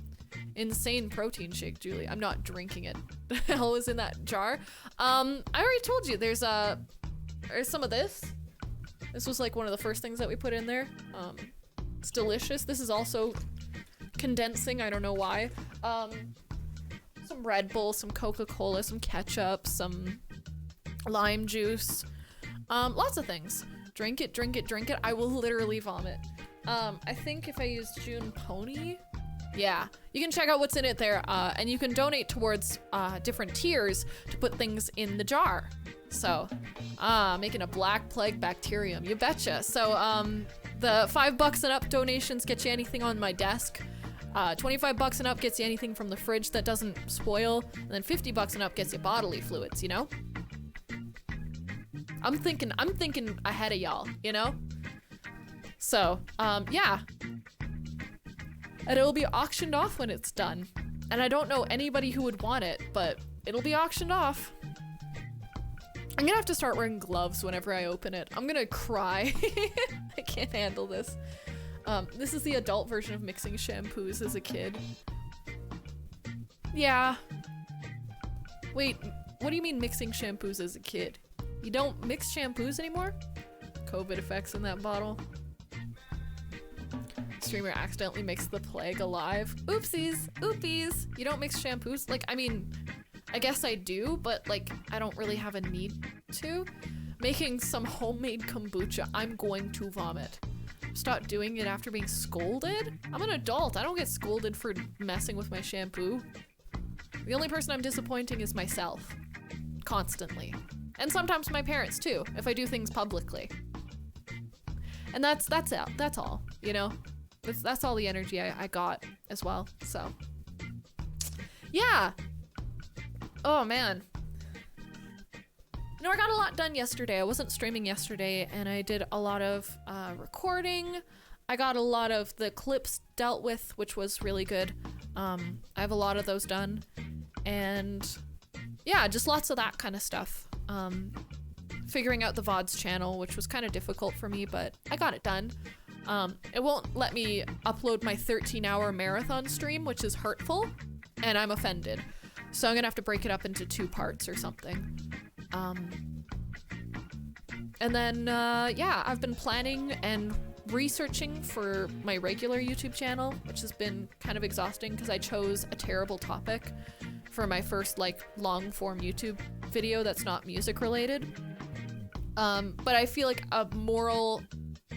Insane protein shake, Julie. I'm not drinking it. The hell was in that jar? I already told you there's some of this. This was like one of the first things that we put in there. It's delicious. This is also condensing, I don't know why. Some Red Bull, some Coca-Cola, some ketchup, some lime juice. Lots of things. Drink it, drink it, drink it. I will literally vomit. I think if I use June Pony, yeah, you can check out what's in it there, and you can donate towards different tiers to put things in the jar. So, making a black plague bacterium, you betcha. So, the $5 and up donations get you anything on my desk. $25 and up gets you anything from the fridge that doesn't spoil, and then $50 and up gets you bodily fluids, you know? I'm thinking ahead of y'all, you know? So, yeah. And it'll be auctioned off when it's done. And I don't know anybody who would want it, but it'll be auctioned off. I'm gonna have to start wearing gloves whenever I open it. I'm gonna cry. I can't handle this. This is the adult version of mixing shampoos as a kid. Yeah. Wait, what do you mean mixing shampoos as a kid? You don't mix shampoos anymore? COVID effects in that bottle. Streamer accidentally makes the plague alive. Oopsies, oopies. You don't mix shampoos? Like, I mean, I guess I do, but like, I don't really have a need to. Making some homemade kombucha. I'm going to vomit. stop doing it after being scolded. I'm an adult. I don't get scolded for messing with my shampoo. The only person I'm disappointing is myself. Constantly. And sometimes my parents too, if I do things publicly. And that's all, you know? That's all the energy I got as well, so. Yeah. Oh man. You know, I got a lot done yesterday. I wasn't streaming yesterday, and I did a lot of recording. I got a lot of the clips dealt with, which was really good. I have a lot of those done. And yeah, just lots of that kind of stuff. Figuring out the VODs channel, which was kind of difficult for me, but I got it done. It won't let me upload my 13-hour marathon stream, which is hurtful, and I'm offended. So I'm gonna have to break it up into 2 parts or something. And then, yeah, I've been planning and researching for my regular YouTube channel, which has been kind of exhausting because I chose a terrible topic for my first, like, long-form YouTube video that's not music-related. But I feel like a moral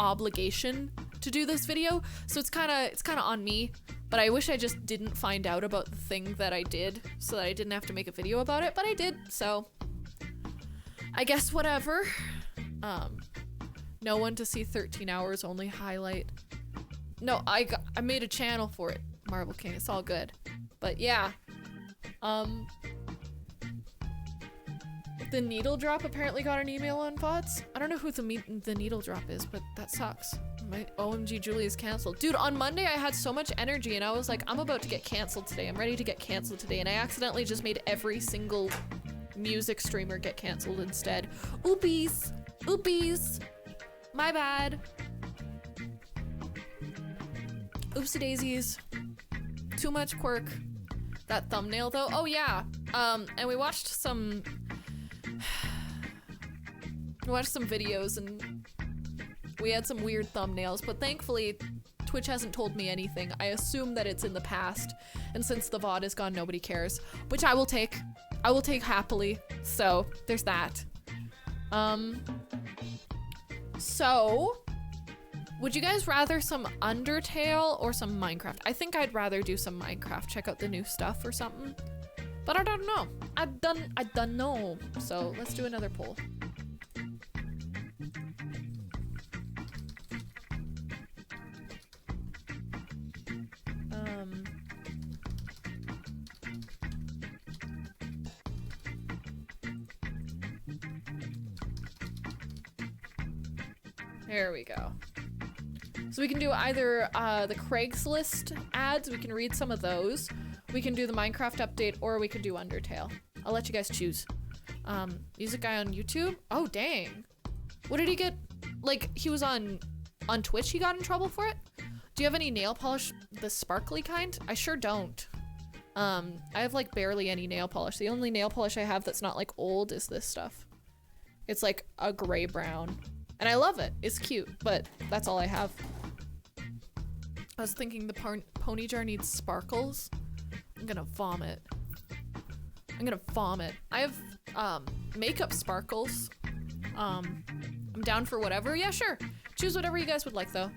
obligation to do this video, so it's kind of on me, but I wish I just didn't find out about the thing that I did so that I didn't have to make a video about it, but I did, so I guess whatever. No one to see 13 hours only highlight. No, I made a channel for it, Marble King, it's all good. But yeah, the Needle Drop apparently got an email on VODs. I don't know who the Needle Drop is, but that sucks. My OMG Julie is canceled. Dude, on Monday I had so much energy and I was like, I'm about to get canceled today. I'm ready to get canceled today. And I accidentally just made every single music streamer get canceled instead. Oopies. Oopies. My bad. Oopsie daisies. Too much quirk. That thumbnail though. Oh yeah. And we watched some videos and we had some weird thumbnails, but thankfully Twitch hasn't told me anything. I assume that it's in the past, and since the VOD is gone, nobody cares, which I will take. I will take happily. So there's that. So would you guys rather some Undertale or some Minecraft? I think I'd rather do some Minecraft. Check out the new stuff or something. But I don't know. I don't know. So let's do another poll. There we go. So we can do either the Craigslist ads, we can read some of those, we can do the Minecraft update, or we can do Undertale. I'll let you guys choose. Music guy on YouTube? Oh, dang. What did he get? Like, he was on Twitch, he got in trouble for it? Do you have any nail polish, the sparkly kind? I sure don't. I have like barely any nail polish. The only nail polish I have that's not like old is this stuff. It's like a gray brown. And I love it. It's cute, but that's all I have. I was thinking the pony jar needs sparkles. I'm gonna vomit. I'm gonna vomit. I have makeup sparkles. I'm down for whatever. Yeah, sure. Choose whatever you guys would like though.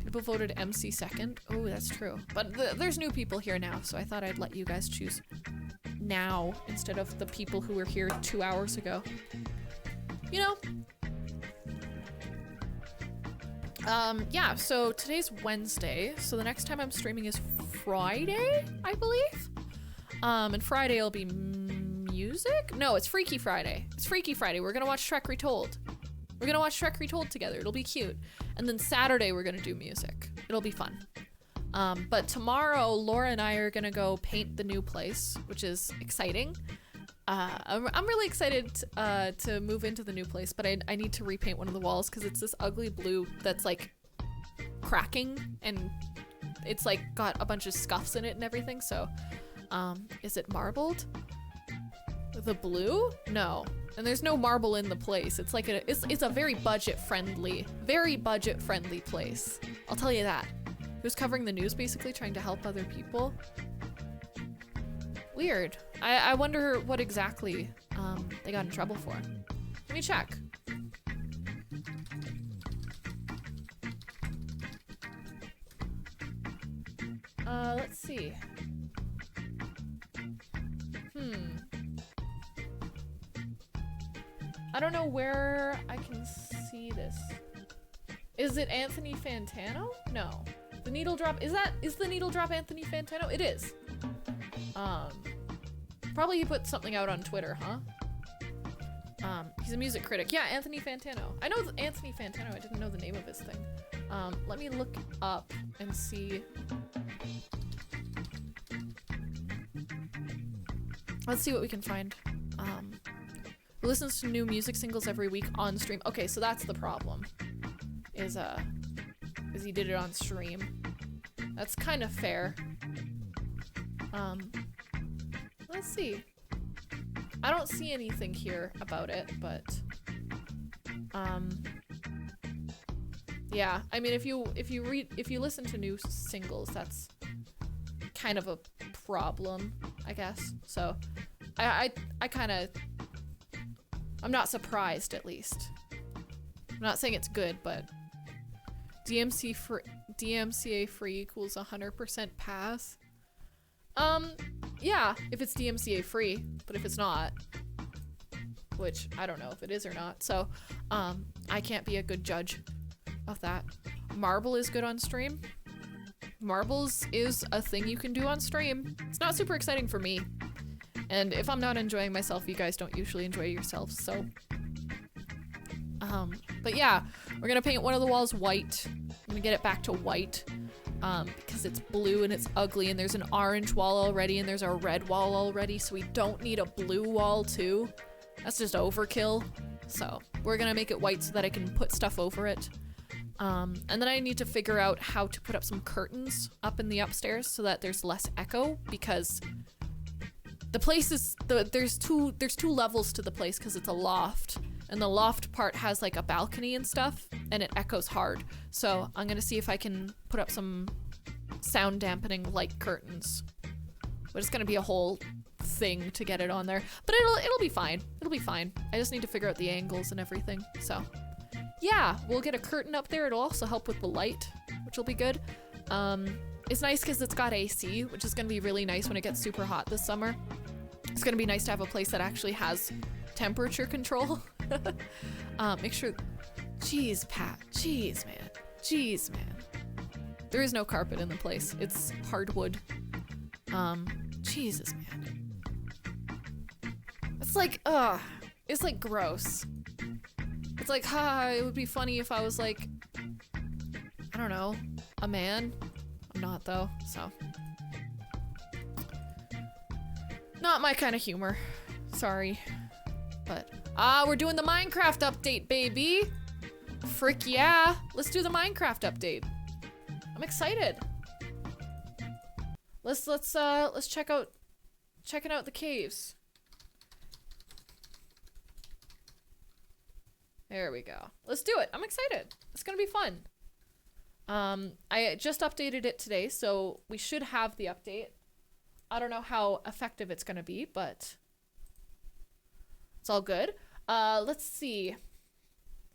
People voted MC second. Oh, that's true. But there's new people here now, so I thought I'd let you guys choose now instead of the people who were here 2 hours ago. You know? Yeah, so today's Wednesday, so the next time I'm streaming is Friday, I believe? And Friday will be music? No, it's Freaky Friday. It's Freaky Friday. We're gonna watch Shrek Retold. We're gonna watch Shrek Retold together. It'll be cute. And then Saturday we're gonna do music. It'll be fun. But tomorrow, Laura and I are gonna go paint the new place, which is exciting. I'm really excited to move into the new place, but I need to repaint one of the walls because it's this ugly blue that's like cracking and it's like got a bunch of scuffs in it and everything. So, is it marbled? The blue? No. And there's no marble in the place. It's like it's a very budget friendly place. I'll tell you that. He was covering the news basically, trying to help other people. Weird. I wonder what exactly they got in trouble for. Let me check. Let's see. I don't know where I can see this. Is it Anthony Fantano? No. The needle drop, is the needle drop Anthony Fantano? It is. Probably he put something out on Twitter, huh? He's a music critic. Yeah, Anthony Fantano. I know Anthony Fantano, I didn't know the name of his thing. Let me look up and see. Let's see what we can find. He listens to new music singles every week on stream. Okay, so that's the problem. Is he did it on stream. That's kind of fair. Let's see. I don't see anything here about it, but yeah, I mean if you listen to new singles, that's kind of a problem, I guess. So I kind of, I'm not surprised, at least. I'm not saying it's good, but DMCA free equals 100% pass. Yeah, if it's DMCA free, but if it's not, which I don't know if it is or not, so I can't be a good judge of that. Marble is good on stream. Marbles is a thing you can do on stream. It's not super exciting for me. And if I'm not enjoying myself, you guys don't usually enjoy yourselves, so. But yeah, we're gonna paint one of the walls white. I'm gonna get it back to white, because it's blue and it's ugly, and there's an orange wall already, and there's a red wall already, so we don't need a blue wall too. That's just overkill. So we're gonna make it white so that I can put stuff over it. And then I need to figure out how to put up some curtains up in the upstairs so that there's less echo, because the place is, there's two levels to the place because it's a loft, and the loft part has like a balcony and stuff, and it echoes hard. So I'm gonna see if I can put up some sound dampening light curtains, but it's gonna be a whole thing to get it on there, but it'll be fine. It'll be fine. I just need to figure out the angles and everything. So yeah, we'll get a curtain up there. It'll also help with the light, which will be good. It's nice because it's got AC, which is gonna be really nice when it gets super hot this summer. It's gonna be nice to have a place that actually has temperature control. Make sure, jeez, Pat, jeez, man. There is no carpet in the place. It's hardwood. Jesus, man. It's like, it's like gross. It's like, it would be funny if I was like, I don't know, a man. I'm not though, so. Not my kind of humor. Sorry. But, we're doing the Minecraft update, baby. Frick yeah. Let's do the Minecraft update. I'm excited. Let's checking out the caves. There we go. Let's do it. I'm excited. It's gonna be fun. I just updated it today, so we should have the update. I don't know how effective it's gonna be, but it's all good. Let's see.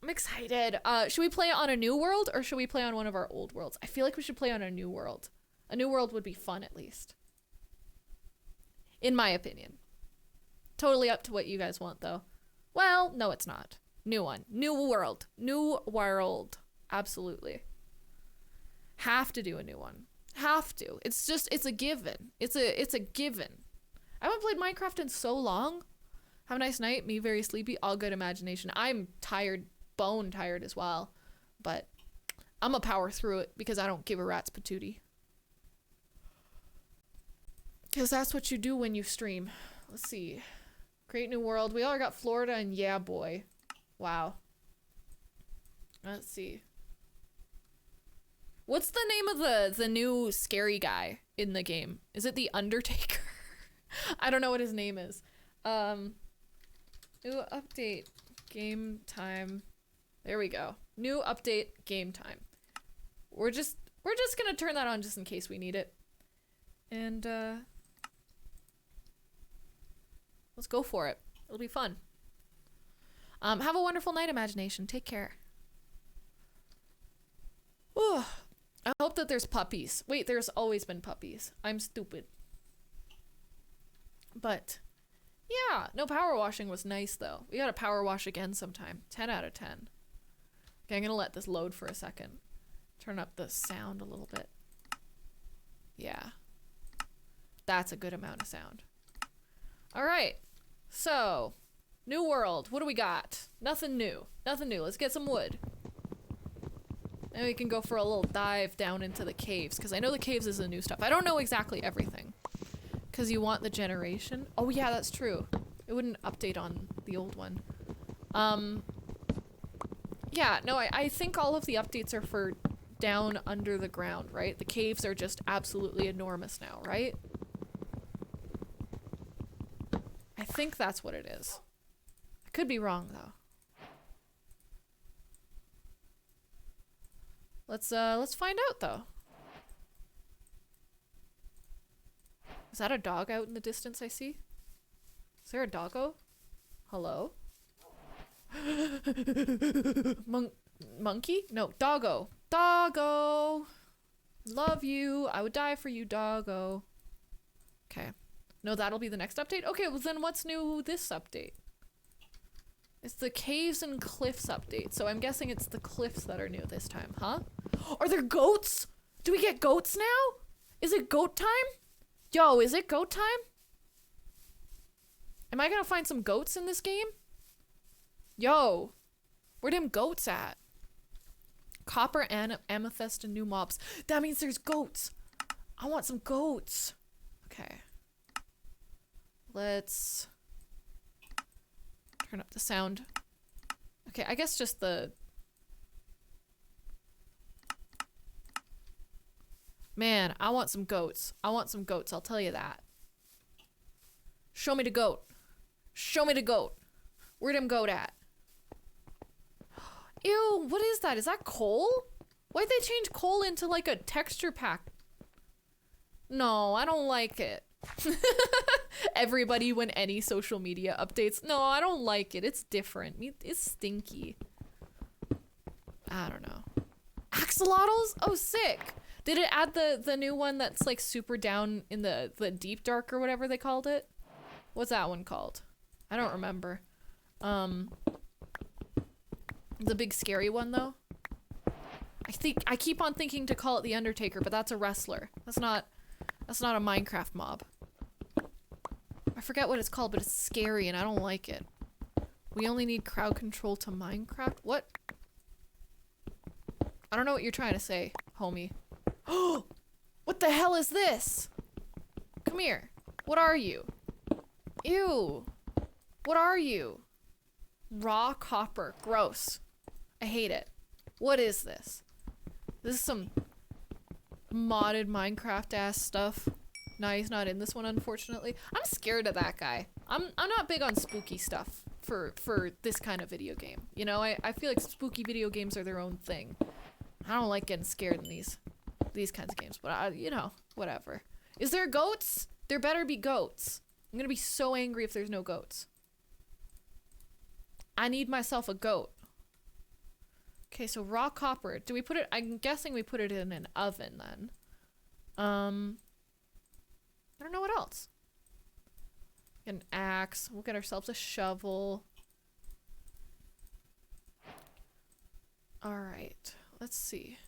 I'm excited. Should we play on a new world or should we play on one of our old worlds? I feel like we should play on a new world. A new world would be fun, at least. In my opinion. Totally up to what you guys want, though. Well, no, it's not. New one. New world. New world. Absolutely. Have to do a new one. Have to. It's a given. It's a given. I haven't played Minecraft in so long. Have a nice night. Me very sleepy. All good imagination. I'm tired. Bone tired as well. But I'm gonna power through it because I don't give a rat's patootie. Because that's what you do when you stream. Let's see. Create new world. We all got Florida and yeah, boy. Wow. Let's see. What's the name of the new scary guy in the game? Is it the Undertaker? I don't know what his name is. New update. Game time. There we go. New update. Game time. We're just gonna turn that on just in case we need it. And let's go for it. It'll be fun. Have a wonderful night, imagination. Take care. Ooh. I hope hope that there's puppies. Wait, there's always been puppies. I'm stupid. But, yeah. No, power washing was nice, though. We gotta power wash again sometime. 10 out of 10. Okay, I'm gonna let this load for a second. Turn up the sound a little bit. Yeah. That's a good amount of sound. Alright. So, new world. What do we got? Nothing new. Nothing new. Let's get some wood. And we can go for a little dive down into the caves, because I know the caves is the new stuff. I don't know exactly everything. Because you want the generation. Oh yeah, that's true. It wouldn't update on the old one. Yeah, no, I think all of the updates are for down under the ground, right? The caves are just absolutely enormous now, right? I think that's what it is. I could be wrong, though. Let's find out, though. Is that a dog out in the distance I see? Is there a doggo? Hello? Monkey? No, doggo. Doggo! Love you. I would die for you, doggo. Okay. No, that'll be the next update? Okay, well then what's new this update? It's the caves and cliffs update, so I'm guessing it's the cliffs that are new this time, huh? Are there goats? Do we get goats now? Is it goat time? Yo, is it goat time? Am I gonna find some goats in this game? Yo, where them goats at? Copper and amethyst and new mobs. That means there's goats. I want some goats. Okay. Let's turn up the sound. Okay, I guess just the... Man, I want some goats. I want some goats, I'll tell you that. Show me the goat. Show me the goat. Where them goat at? Ew, what is that? Is that coal? Why'd they change coal into like a texture pack? No, I don't like it. Everybody when any social media updates. No, I don't like it. It's different. It's stinky. I don't know. Axolotls? Oh, sick. Did it add the new one that's like super down in the deep dark or whatever they called it? What's that one called? I don't remember. The big scary one though. I keep on thinking to call it the Undertaker, but that's a wrestler. That's not a Minecraft mob. I forget what it's called, but it's scary and I don't like it. We only need crowd control to Minecraft? What? I don't know what you're trying to say, homie. Oh! What the hell is this? Come here. What are you? Ew. What are you? Raw copper. Gross. I hate it. What is this? This is some modded Minecraft ass stuff. Nah, he's not in this one, unfortunately. I'm scared of that guy. I'm not big on spooky stuff for this kind of video game. You know, I feel like spooky video games are their own thing. I don't like getting scared in these kinds of games, but you know, whatever. Is there goats? There better be goats. I'm gonna be so angry if there's no goats. I need myself a goat. Okay, so raw copper. Do we put it? I'm guessing we put it in an oven then. I don't know what else. Get an axe. We'll get ourselves a shovel. All right. Let's see.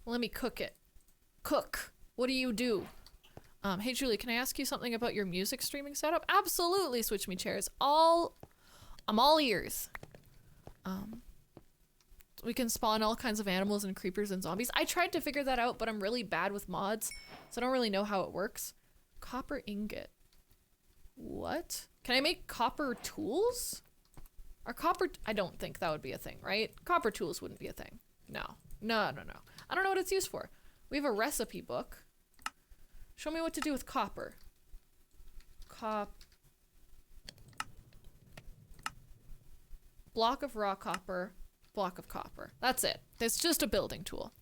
Let me cook it. Cook. What do you do? Hey Julie, can I ask you something about your music streaming setup? Absolutely, Switch Me Chairs. I'm all ears. We can spawn all kinds of animals and creepers and zombies. I tried to figure that out, but I'm really bad with mods, so I don't really know how it works. Copper ingot. What? Can I make copper tools? Are copper... I don't think that would be a thing, right? Copper tools wouldn't be a thing. No. No, no, no. I don't know what it's used for. We have a recipe book. Show me what to do with copper. Block of raw copper. Block of copper. That's it. It's just a building tool.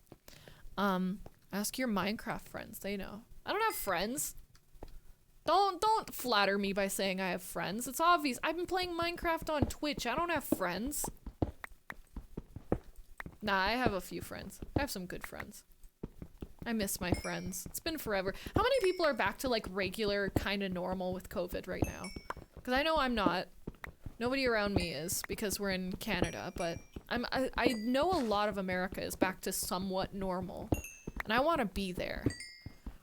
Ask your Minecraft friends. They know. I don't have friends. Don't flatter me by saying I have friends. It's obvious. I've been playing Minecraft on Twitch. I don't have friends. Nah, I have a few friends. I have some good friends. I miss my friends. It's been forever. How many people are back to like regular kind of normal with COVID right now? Because I know I'm not. Nobody around me is because we're in Canada, but I know a lot of America is back to somewhat normal. And I want to be there.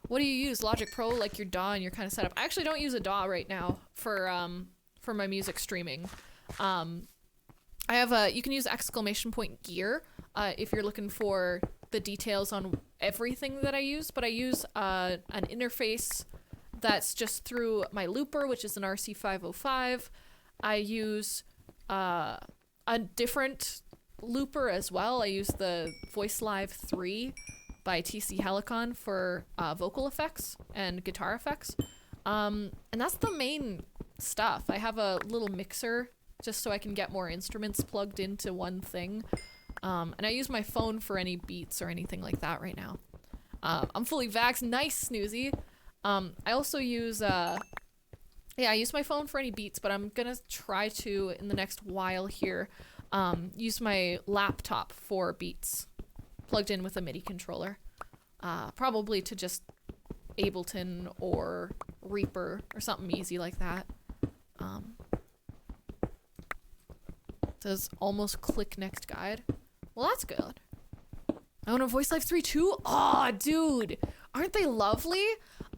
What do you use? Logic Pro, like your DAW and your kind of setup? I actually don't use a DAW right now for my music streaming. I have you can use ! gear if you're looking for the details on everything that I use, but I use an interface that's just through my looper, which is an RC505. I use a different looper as well. I use the Voice Live 3 by TC Helicon for vocal effects and guitar effects. And that's the main stuff. I have a little mixer just so I can get more instruments plugged into one thing. And I use my phone for any beats or anything like that right now. I'm fully vaxxed. Nice, Snoozy. I also use, I use my phone for any beats, but I'm gonna try to, in the next while here, use my laptop for beats, plugged in with a MIDI controller. Probably to just Ableton or Reaper or something easy like that. Says almost click next guide. Well, that's good. I own a Voice Live 3 too? Aw, dude. Aren't they lovely?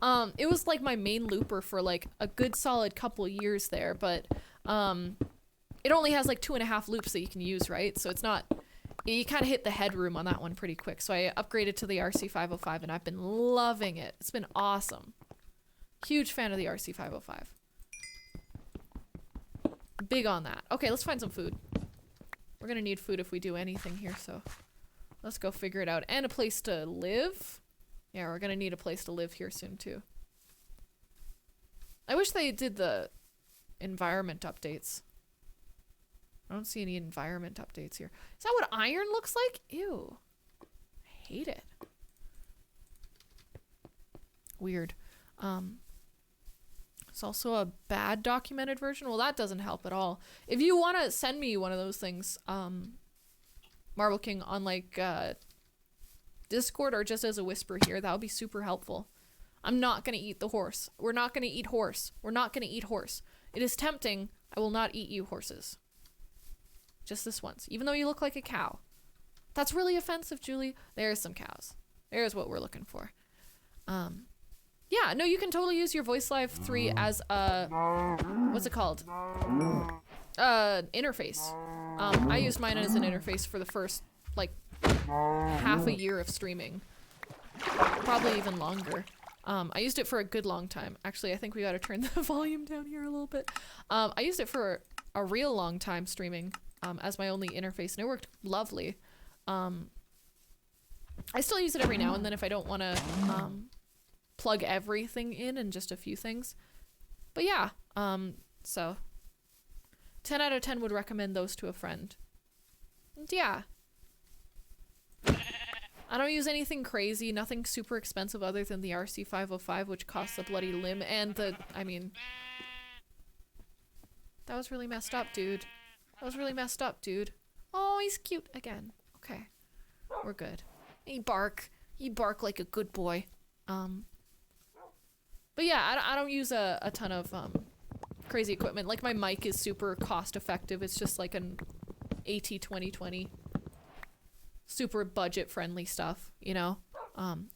It was like my main looper for like a good solid couple years there, but it only has like 2.5 loops that you can use, right? So it's not, you kind of hit the headroom on that one pretty quick. So I upgraded to the RC505 and I've been loving it. It's been awesome. Huge fan of the RC505. Big on that. Okay, let's find some food. We're gonna need food if we do anything here, so let's go figure it out. And a place to live. Yeah, we're gonna need a place to live here soon too. I wish they did the environment updates. I don't see any environment updates here. Is that what iron looks like? Ew. I hate it. Weird. It's also a bad documented version. Well, that doesn't help at all. If you want to send me one of those things, Marble King, on like Discord or just as a whisper here, that would be super helpful. I'm not going to eat the horse. We're not going to eat horse. We're not going to eat horse. It is tempting. I will not eat you, horses. Just this once. Even though you look like a cow. That's really offensive, Julie. There's some cows. There's what we're looking for. Yeah, no, you can totally use your Voice Live 3 as a, what's it called? Interface. I used mine as an interface for the first, like, half a year of streaming. Probably even longer. I used it for a good long time. Actually, I think we gotta turn the volume down here a little bit. I used it for a real long time streaming, as my only interface, and it worked lovely. I still use it every now and then if I don't want to, plug everything in and just a few things. But yeah, so 10 out of 10 would recommend those to a friend. And yeah. I don't use anything crazy, nothing super expensive other than the RC505, which costs a bloody limb, and the, I mean, that was really messed up, dude. That was really messed up, dude. Oh, he's cute again. Okay. We're good. He bark like a good boy. But yeah, I don't use a ton of crazy equipment. Like my mic is super cost effective. It's just like an AT2020. Super budget friendly stuff, you know?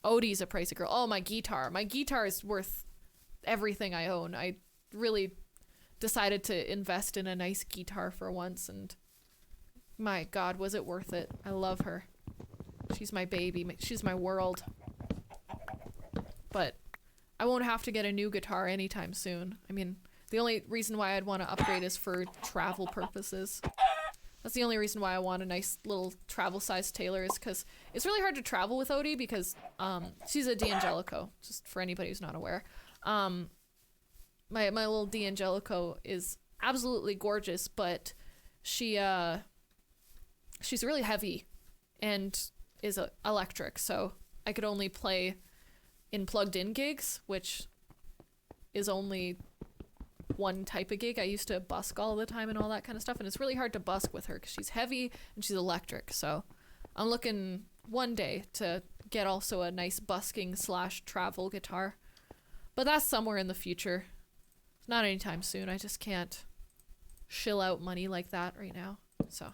Odie's a pricey girl. Oh, my guitar. My guitar is worth everything I own. I really decided to invest in a nice guitar for once, and my God, was it worth it. I love her. She's my baby. She's my world. But I won't have to get a new guitar anytime soon. I mean, the only reason why I'd want to upgrade is for travel purposes. That's the only reason why I want a nice little travel-sized Taylor, is because it's really hard to travel with Odie because she's a D'Angelico, just for anybody who's not aware. My little D'Angelico is absolutely gorgeous, but she's really heavy and is electric, so I could only play in plugged-in gigs, which is only one type of gig. I used to busk all the time and all that kind of stuff, and it's really hard to busk with her because she's heavy and she's electric, so I'm looking one day to get also a nice busking / travel guitar. But that's somewhere in the future. Not anytime soon. I just can't shill out money like that right now. So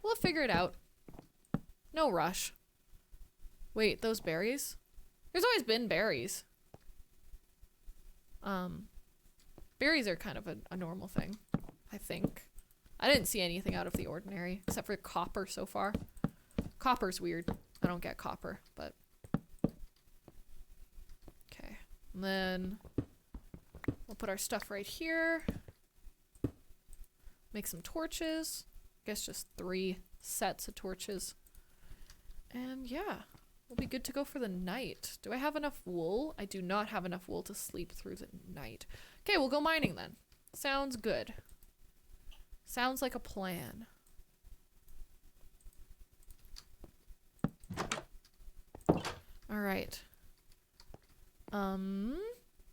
we'll figure it out. No rush. Wait, those berries? There's always been berries. Berries are kind of a normal thing, I think. I didn't see anything out of the ordinary, except for copper so far. Copper's weird. I don't get copper, but... Okay. And then we'll put our stuff right here. Make some torches. I guess just 3 sets of torches. And yeah, we'll be good to go for the night. Do I have enough wool? I do not have enough wool to sleep through the night. Okay, we'll go mining then. Sounds good. Sounds like a plan. All right.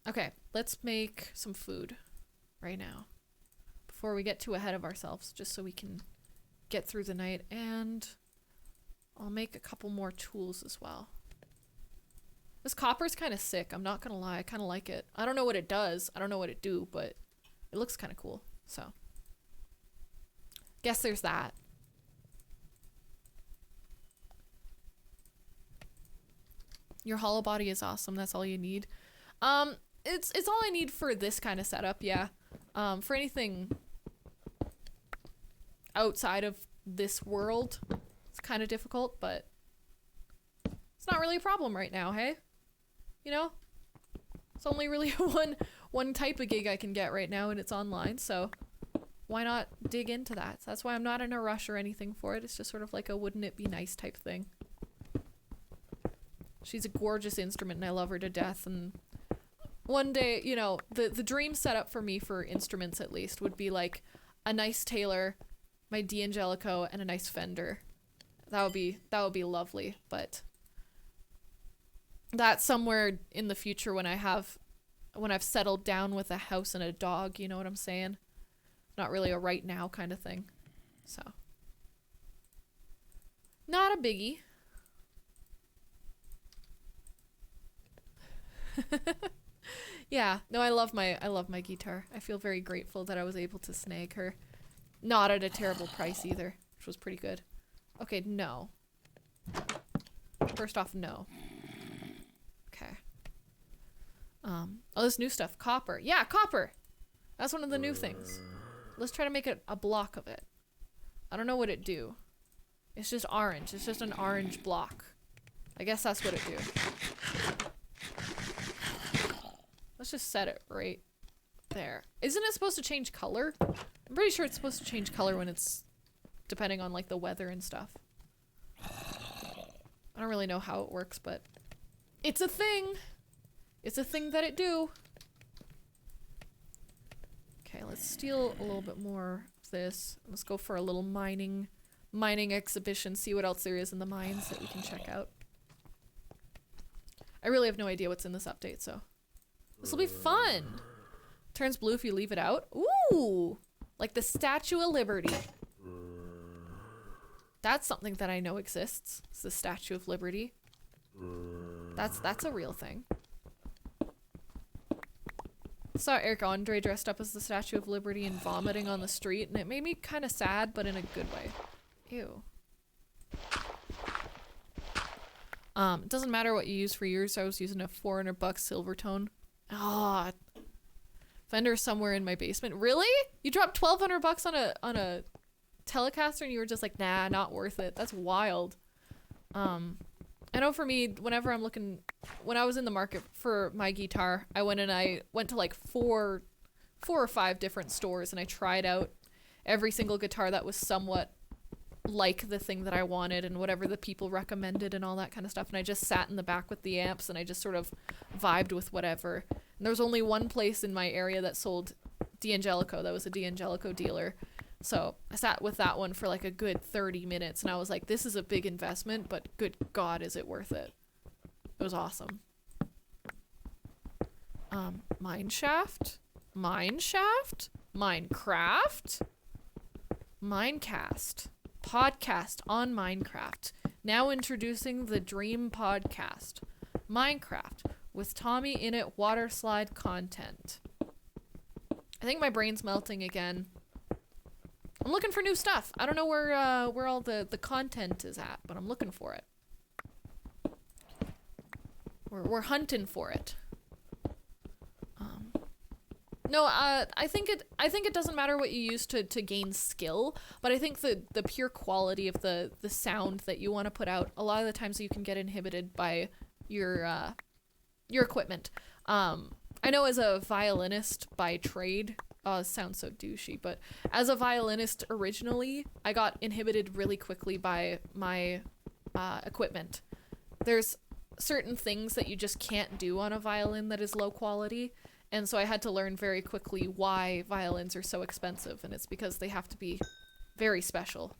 Okay, let's make some food right now before we get too ahead of ourselves, just so we can get through the night, and I'll make a couple more tools as well. This copper's kind of sick, I'm not gonna lie. I kind of like it. I don't know what it does. I don't know what it do, but it looks kind of cool. So, guess there's that. Your hollow body is awesome. That's all you need. It's all I need for this kind of setup, yeah. For anything outside of this world, it's kind of difficult, but it's not really a problem right now, hey? You know? It's only really one type of gig I can get right now, and it's online, so why not dig into that? So that's why I'm not in a rush or anything for it. It's just sort of like a wouldn't it be nice type thing. She's a gorgeous instrument, and I love her to death, and one day, you know, the dream setup for me for instruments at least would be like a nice Taylor, my D'Angelico, and a nice Fender. That would be lovely, but that's somewhere in the future when I've settled down with a house and a dog, you know what I'm saying? Not really a right now kind of thing. So, not a biggie. Yeah, no, I love my guitar. I feel very grateful that I was able to snag her. Not at a terrible price either, which was pretty good. Okay, no. First off, no. Okay. Oh, this new stuff. Copper. Yeah, copper! That's one of the new things. Let's try to make a block of it. I don't know what it do. It's just orange. It's just an orange block. I guess that's what it do. Let's just set it right there. Isn't it supposed to change color? I'm pretty sure it's supposed to change color when it's depending on like the weather and stuff. I don't really know how it works, but it's a thing. It's a thing that it do. Okay, let's steal a little bit more of this. Let's go for a little mining exhibition, see what else there is in the mines that we can check out. I really have no idea what's in this update, so this will be fun. Turns blue if you leave it out. Ooh, like the Statue of Liberty. That's something that I know exists. It's the Statue of Liberty. That's a real thing. Saw Eric Andre dressed up as the Statue of Liberty and vomiting on the street, and it made me kind of sad, but in a good way. Ew. It doesn't matter what you use for yours. So I was using a $400 Silvertone. Ah, Fender somewhere in my basement. Really? You dropped $1,200 on a Telecaster and you were just like, nah, not worth it. That's wild. I know for me, when I was in the market for my guitar, I went to like four or five different stores, and I tried out every single guitar that was somewhat like the thing that I wanted and whatever the people recommended and all that kind of stuff. And I just sat in the back with the amps and I just sort of vibed with whatever. And there was only one place in my area that sold D'Angelico. That was a D'Angelico dealer. So I sat with that one for like a good 30 minutes and I was like, this is a big investment, but good God, is it worth it? It was awesome. Mineshaft? Mineshaft? Minecraft? Minecast. podcast on Minecraft. Now introducing the Dream Podcast. Minecraft with Tommy in it water slide content. I think my brain's melting again. I'm looking for new stuff. I don't know where all the content is at, but I'm looking for it. We're hunting for it. No, I think it doesn't matter what you use to gain skill, but I think the pure quality of the sound that you want to put out, a lot of the times you can get inhibited by your equipment. I know as a violinist by trade, it sounds so douchey, but as a violinist originally, I got inhibited really quickly by my equipment. There's certain things that you just can't do on a violin that is low quality. And so I had to learn very quickly why violins are so expensive, and it's because they have to be very special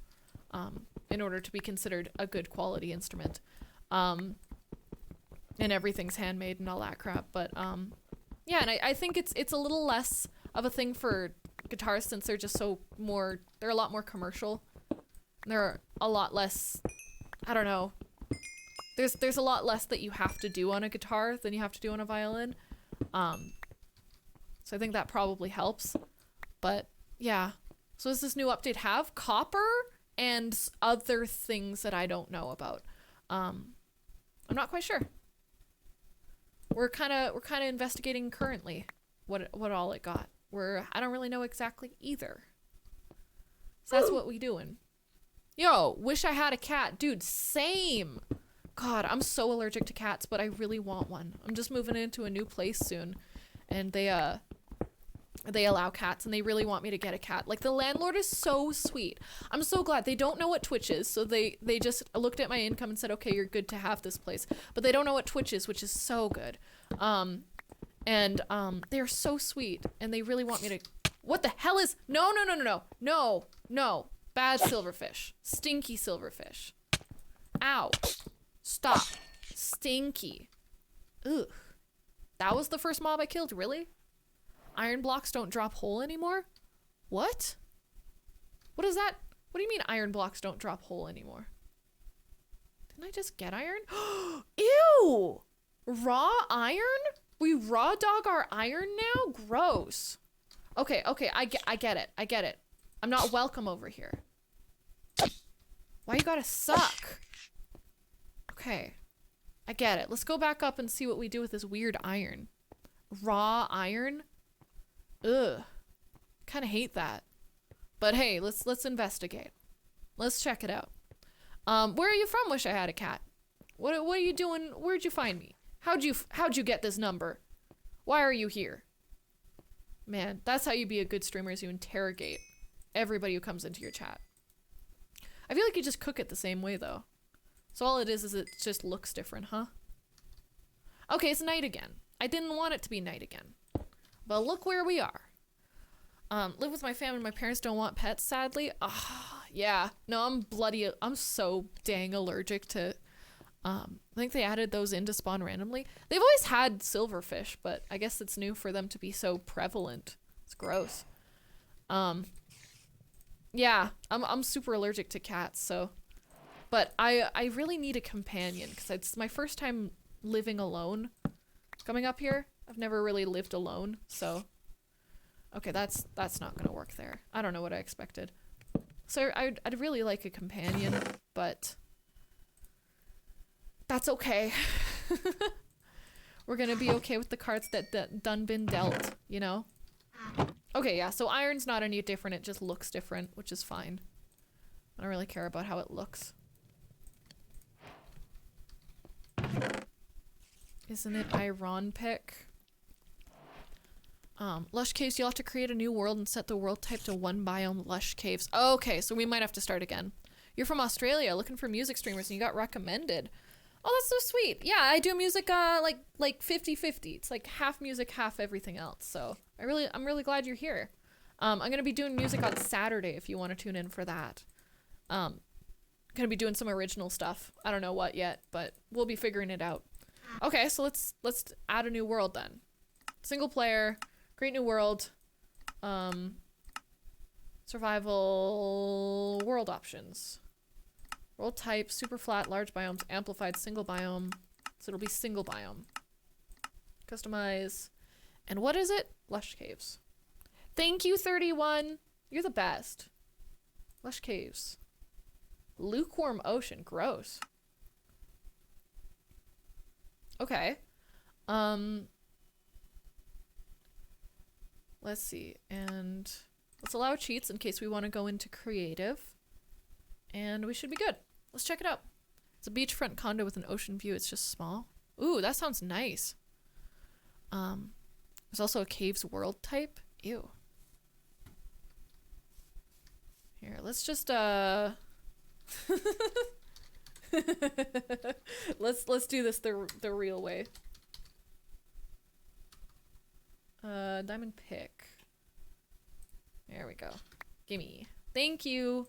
in order to be considered a good quality instrument. And everything's handmade and all that crap. But yeah, and I think it's a little less of a thing for guitars since they're just they're a lot more commercial. They're a lot less, I don't know. There's a lot less that you have to do on a guitar than you have to do on a violin. So I think that probably helps. But yeah. So does this new update have copper and other things that I don't know about? I'm not quite sure. We're kind of investigating currently what all it got. I don't really know exactly either. So that's what we doing. Yo, wish I had a cat. Dude, same. God, I'm so allergic to cats, but I really want one. I'm just moving into a new place soon, and they allow cats, and they really want me to get a cat. Like, the landlord is so sweet. I'm so glad. They don't know what Twitch is, so they just looked at my income and said, okay, you're good to have this place. But they don't know what Twitch is, which is so good. They're so sweet, and they really want me to... What the hell is... No. Bad silverfish. Stinky silverfish. Ow. Stop. Stinky. Ugh. That was the first mob I killed, really? Iron blocks don't drop hole anymore? What? What is that? What do you mean iron blocks don't drop hole anymore? Didn't I just get iron? Ew! Raw iron? We raw dog our iron now? Gross. Okay, I get it. I'm not welcome over here. Why you gotta suck? Okay. I get it. Let's go back up and see what we do with this weird iron. Raw iron? Ugh. Kinda hate that. But hey, let's investigate. Let's check it out. Where are you from? Wish I had a cat. What are you doing? Where'd you find me? How'd you get this number? Why are you here? Man, that's how you be a good streamer, is you interrogate everybody who comes into your chat. I feel like you just cook it the same way though. So all it is it just looks different, huh? Okay, it's night again. I didn't want it to be night again. But look where we are. Live with my family. My parents don't want pets, sadly. Yeah. No, I'm so dang allergic to... I think they added those in to spawn randomly. They've always had silverfish, but I guess it's new for them to be so prevalent. It's gross. Yeah, I'm super allergic to cats, so... But I really need a companion, because it's my first time living alone coming up here. I've never really lived alone, so... Okay, that's not gonna work there. I don't know what I expected. So I'd really like a companion, but... That's okay. We're gonna be okay with the cards that done been dealt, you know? Okay, yeah, so iron's not any different, it just looks different, which is fine. I don't really care about how it looks. Isn't it Iron pick? Lush caves, you'll have to create a new world and set the world type to one biome lush caves. Okay, so we might have to start again. You're from Australia, looking for music streamers, and you got recommended. Oh, that's so sweet. Yeah, I do music like 50-50. It's like half music, half everything else. So I'm really glad you're here. I'm gonna be doing music on Saturday if you want to tune in for that. Gonna be doing some original stuff. I don't know what yet, but we'll be figuring it out. Okay, so let's add a new world then. Single player, create new world. Is Survival world options. World type, super flat, large biomes, amplified, single biome. So it'll be single biome. Customize. And what is it? Lush caves. Thank you, 31. You're the best. Lush caves. Lukewarm ocean. Gross. Okay. Let's see. And let's allow cheats in case we want to go into creative. And we should be good. Let's check it out. It's a beachfront condo with an ocean view. It's just small. Ooh, that sounds nice. There's also a caves world type. Ew. Here, let's just let's do this the real way. Diamond pick. There we go. Gimme. Thank you.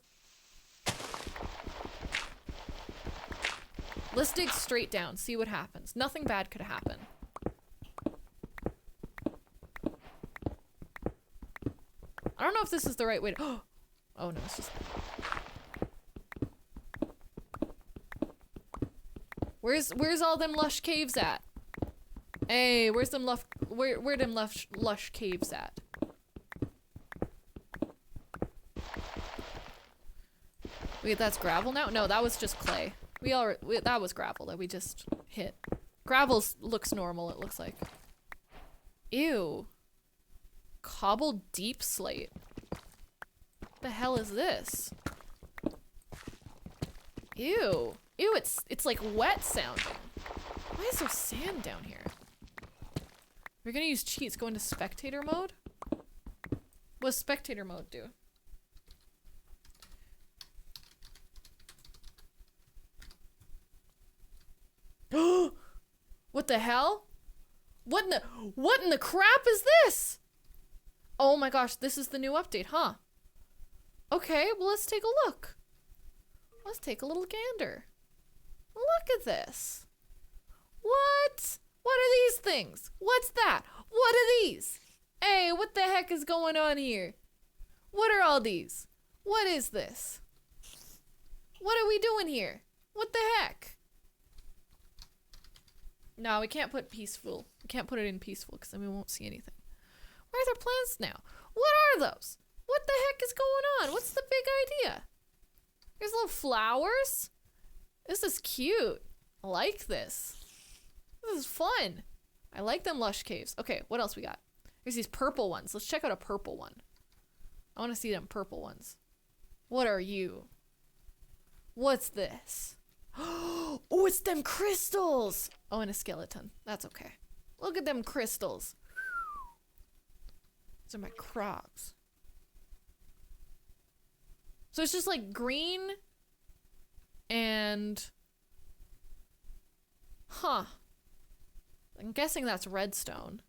Let's dig straight down, see what happens. Nothing bad could happen. I don't know if this is the right way to— oh no, it's just— Where's all them lush caves at? Hey, where's them where them lush caves at? Wait, that's gravel now? No, that was just clay. That was gravel that we just hit. Gravel looks normal, it looks like. Ew. Cobbled deep slate. What the hell is this? Ew. Ew, it's like wet sounding. Why is there sand down here? We're gonna use cheats. Go into spectator mode? What does spectator mode do? What the hell? What in the crap is this? Oh my gosh, this is the new update, huh? Okay, well let's take a look. Let's take a little gander. Look at this. What? What are these things? What's that? What are these? Hey, what the heck is going on here? What are all these? What is this? What are we doing here? What the heck? No, we can't put peaceful. We can't put it in peaceful because then we won't see anything. Why are there plants now? What are those? What the heck is going on? What's the big idea? There's little flowers. This is cute. I like this. This is fun. I like them lush caves. Okay, what else we got? There's these purple ones. Let's check out a purple one. I want to see them purple ones. What are you? What's this? Oh, it's them crystals. Oh, and a skeleton. That's okay. Look at them crystals. These are my crops. So it's just like green and... Huh. I'm guessing that's redstone.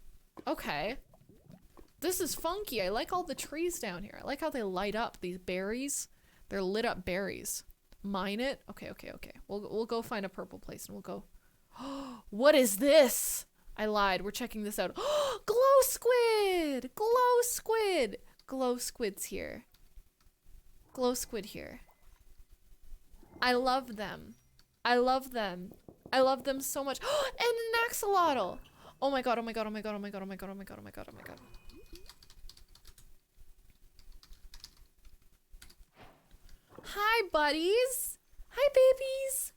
Okay. This is funky. I like all the trees down here. I like how they light up these berries. They're lit up berries. Mine it? Okay. We'll go find a purple place and we'll go. What is this? I lied. We're checking this out. Glow squid! Glow squid! Glow squid's here. Glow squid here. I love them. I love them. I love them so much. And an axolotl! Oh my god, oh my god, oh my god, oh my god, oh my god, oh my god, oh my god, oh my god. Hi, buddies. Hi, babies.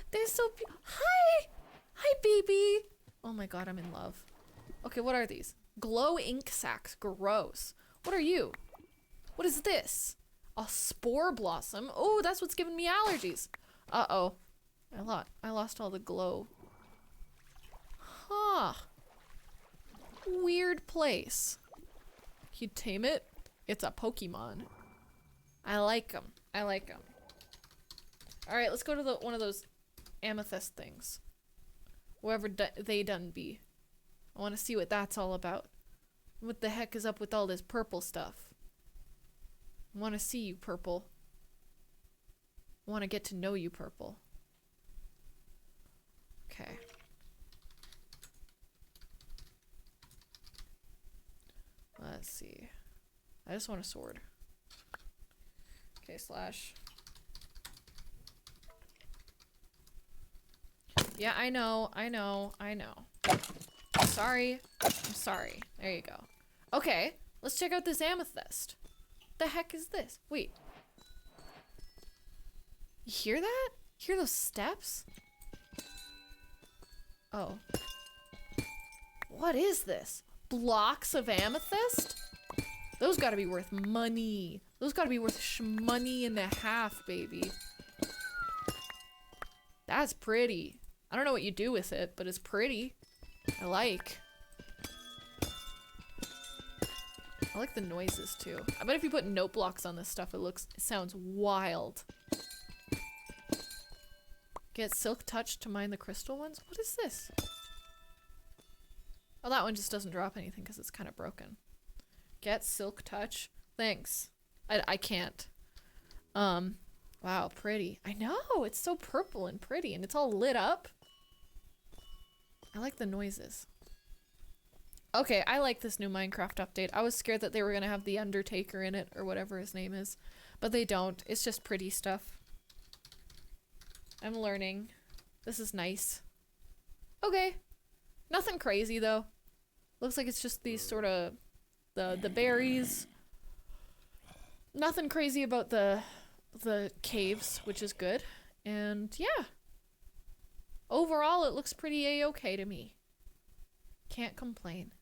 They're so Hi. Hi, baby. Oh my god, I'm in love. Okay, what are these? Glow ink sacs. Gross. What are you? What is this? A spore blossom. Oh, that's what's giving me allergies. Uh-oh. I lost all the glow. Huh. Weird place. You tame it? It's a Pokemon. I like them. I like them. Alright, let's go to one of those amethyst things. Whoever they done be. I want to see what that's all about. What the heck is up with all this purple stuff? I want to see you, purple. I want to get to know you, purple. Okay. Let's see. I just want a sword. Okay, slash. Yeah, I know. Sorry. I'm sorry. There you go. Okay, let's check out this amethyst. The heck is this? Wait. You hear that? Hear those steps? Oh. What is this? Blocks of amethyst? Those gotta be worth money. Those gotta be worth shmoney and a half, baby. That's pretty. I don't know what you do with it, but it's pretty. I like the noises too. I bet if you put note blocks on this stuff, it sounds wild. Get silk touch to mine the crystal ones? What is this? Oh, that one just doesn't drop anything because it's kind of broken. Get silk touch. Thanks. I can't. Wow, pretty. I know, it's so purple and pretty and it's all lit up. I like the noises. Okay, I like this new Minecraft update. I was scared that they were gonna have the Undertaker in it or whatever his name is, but they don't. It's just pretty stuff. I'm learning. This is nice. Okay. Nothing crazy though. Looks like it's just these sort of the berries. Nothing crazy about the caves, which is good. And yeah. Overall, it looks pretty a-okay to me. Can't complain.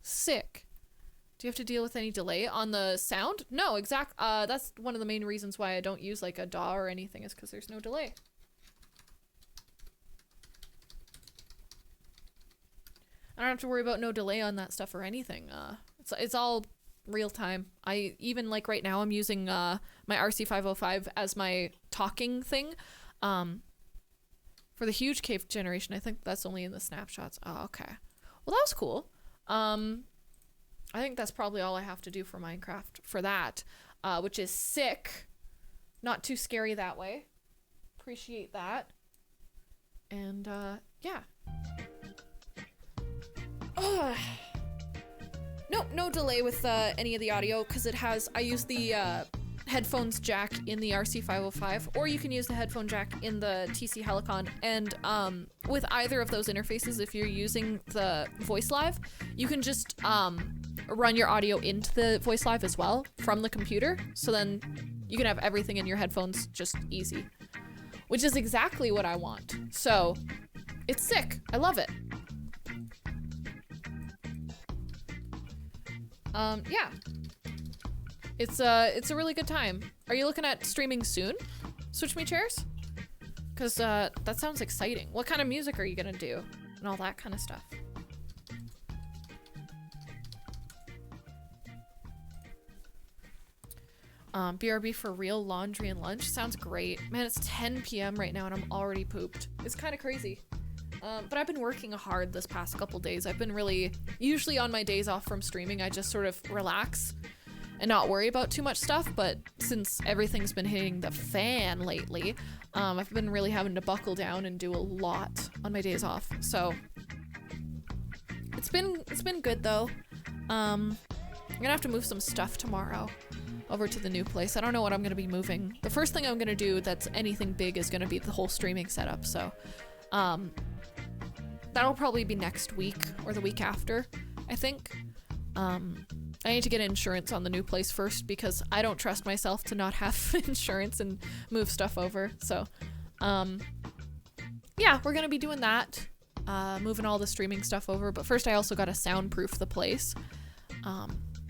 Sick. Do you have to deal with any delay on the sound? No, that's one of the main reasons why I don't use like a DAW or anything is because there's no delay. I don't have to worry about no delay on that stuff or anything. It's all real time. I even like right now I'm using my RC505 as my talking thing. For the huge cave generation, I think that's only in the snapshots. Oh, okay. Well, that was cool. I think that's probably all I have to do for Minecraft for that, which is sick. Not too scary that way. Appreciate that. And, yeah. No delay with any of the audio because I use the headphones jack in the RC505, or you can use the headphone jack in the TC Helicon. And with either of those interfaces, if you're using the Voice Live, you can just run your audio into the Voice Live as well from the computer. So then you can have everything in your headphones just easy, which is exactly what I want. So it's sick. I love it. Yeah. It's a really good time. Are you looking at streaming soon? Switch Me Chairs? Because that sounds exciting. What kind of music are you gonna do? And all that kind of stuff. BRB for real, laundry and lunch. Sounds great. Man, it's 10 p.m. right now and I'm already pooped. It's kind of crazy. But I've been working hard this past couple days. I've been usually on my days off from streaming, I just sort of relax and not worry about too much stuff. But since everything's been hitting the fan lately, I've been really having to buckle down and do a lot on my days off. So it's been good though. I'm gonna have to move some stuff tomorrow over to the new place. I don't know what I'm gonna be moving. The first thing I'm gonna do that's anything big is gonna be the whole streaming setup. So that'll probably be next week or the week after, I think. I need to get insurance on the new place first because I don't trust myself to not have insurance and move stuff over. So, yeah, we're gonna be doing that, moving all the streaming stuff over. But first I also gotta soundproof the place,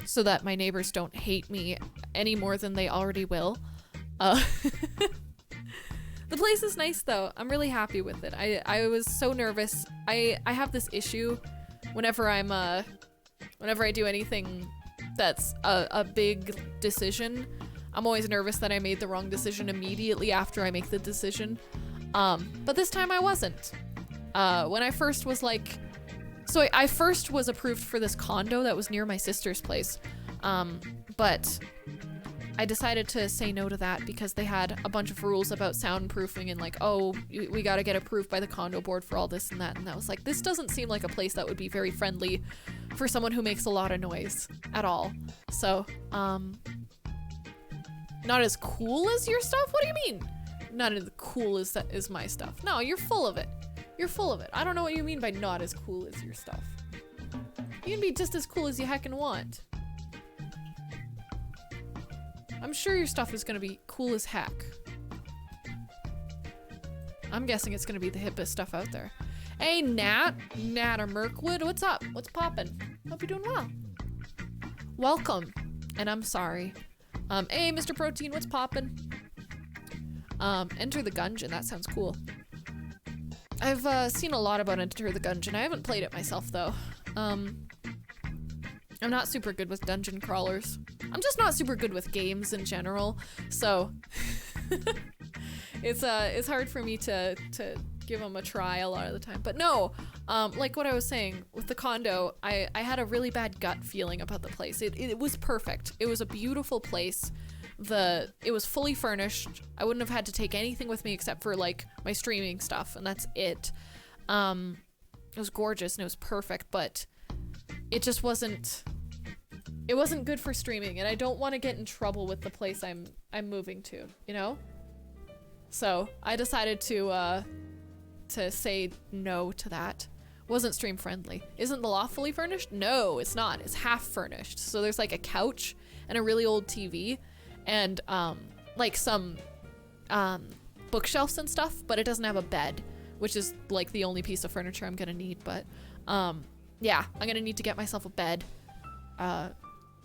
so that my neighbors don't hate me any more than they already will. The place is nice though. I'm really happy with it. I was so nervous. I have this issue whenever I do anything that's a big decision. I'm always nervous that I made the wrong decision immediately after I make the decision. But this time I wasn't. When I first was like, so I first was approved for this condo that was near my sister's place. But I decided to say no to that because they had a bunch of rules about soundproofing and like, oh, we got to get approved by the condo board for all this and that. And I was like, this doesn't seem like a place that would be very friendly for someone who makes a lot of noise at all. So, Not as cool as your stuff? What do you mean? Not as cool as that is my stuff. No, you're full of it. You're full of it. I don't know what you mean by not as cool as your stuff. You can be just as cool as you heckin' want. I'm sure your stuff is gonna be cool as heck. I'm guessing it's gonna be the hippest stuff out there. Hey, Nat or Mirkwood, what's up? What's poppin'? Hope you're doing well. Welcome, and I'm sorry. Hey, Mr. Protein, what's poppin'? Enter the Gungeon, that sounds cool. I've seen a lot about Enter the Gungeon. I haven't played it myself though. I'm not super good with dungeon crawlers. I'm just not super good with games in general, so it's hard for me to give them a try a lot of the time. But no, like what I was saying with the condo, I had a really bad gut feeling about the place. It was perfect. It was a beautiful place. It was fully furnished. I wouldn't have had to take anything with me except for like my streaming stuff, and that's it. It was gorgeous and it was perfect, but it just wasn't good for streaming, and I don't want to get in trouble with the place I'm moving to, you know? So I decided to say no to that. Wasn't stream friendly. Isn't the loft fully furnished? No, it's not. It's half furnished. So there's like a couch and a really old TV and like some bookshelves and stuff, but it doesn't have a bed, which is like the only piece of furniture I'm gonna need. But yeah, I'm gonna need to get myself a bed,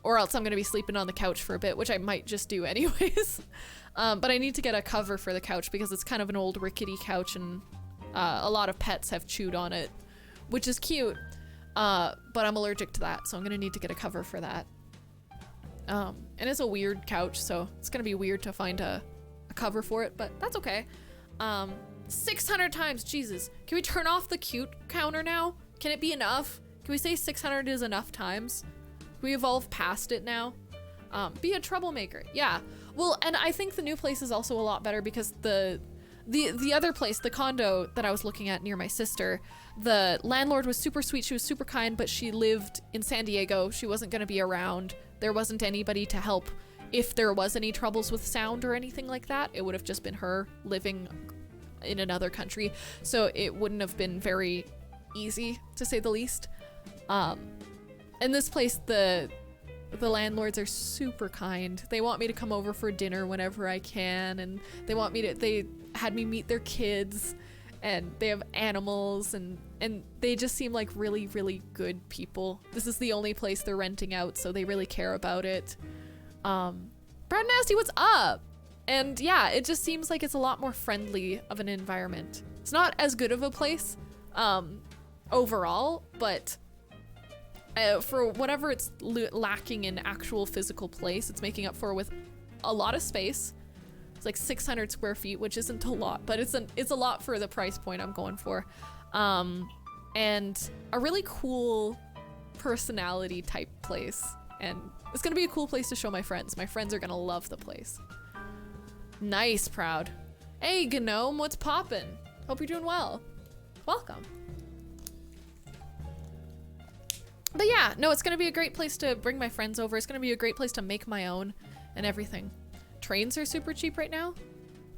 or else I'm gonna be sleeping on the couch for a bit, which I might just do anyways. But I need to get a cover for the couch because it's kind of an old rickety couch, and a lot of pets have chewed on it, which is cute, but I'm allergic to that, so I'm gonna need to get a cover for that. And it's a weird couch, so it's gonna be weird to find a cover for it, but that's okay. 600 times, Jesus. Can we turn off the cute counter now? Can it be enough? Can we say 600 is enough times? Can we evolve past it now? Be a troublemaker, yeah. Well, and I think the new place is also a lot better because the other place, the condo that I was looking at near my sister, the landlord was super sweet, she was super kind, but she lived in San Diego. She wasn't gonna be around. There wasn't anybody to help if there was any troubles with sound or anything like that. It would have just been her living in another country, so it wouldn't have been very easy, to say the least. In this place, the landlords are super kind. They want me to come over for dinner whenever I can, and they had me meet their kids, and they have animals, and they just seem like really, really good people. This is the only place they're renting out, so they really care about it. Brad Nasty, what's up? And yeah, it just seems like it's a lot more friendly of an environment. It's not as good of a place overall, but for whatever it's lacking in actual physical place, it's making up for with a lot of space. It's like 600 square feet, which isn't a lot, but it's a lot for the price point I'm going for. And a really cool personality type place. And it's gonna be a cool place to show my friends. My friends are gonna love the place. Nice, Proud. Hey, Gnome, what's poppin'? Hope you're doing well. Welcome. But yeah, no, it's gonna be a great place to bring my friends over. It's gonna be a great place to make my own and everything. Trains are super cheap right now.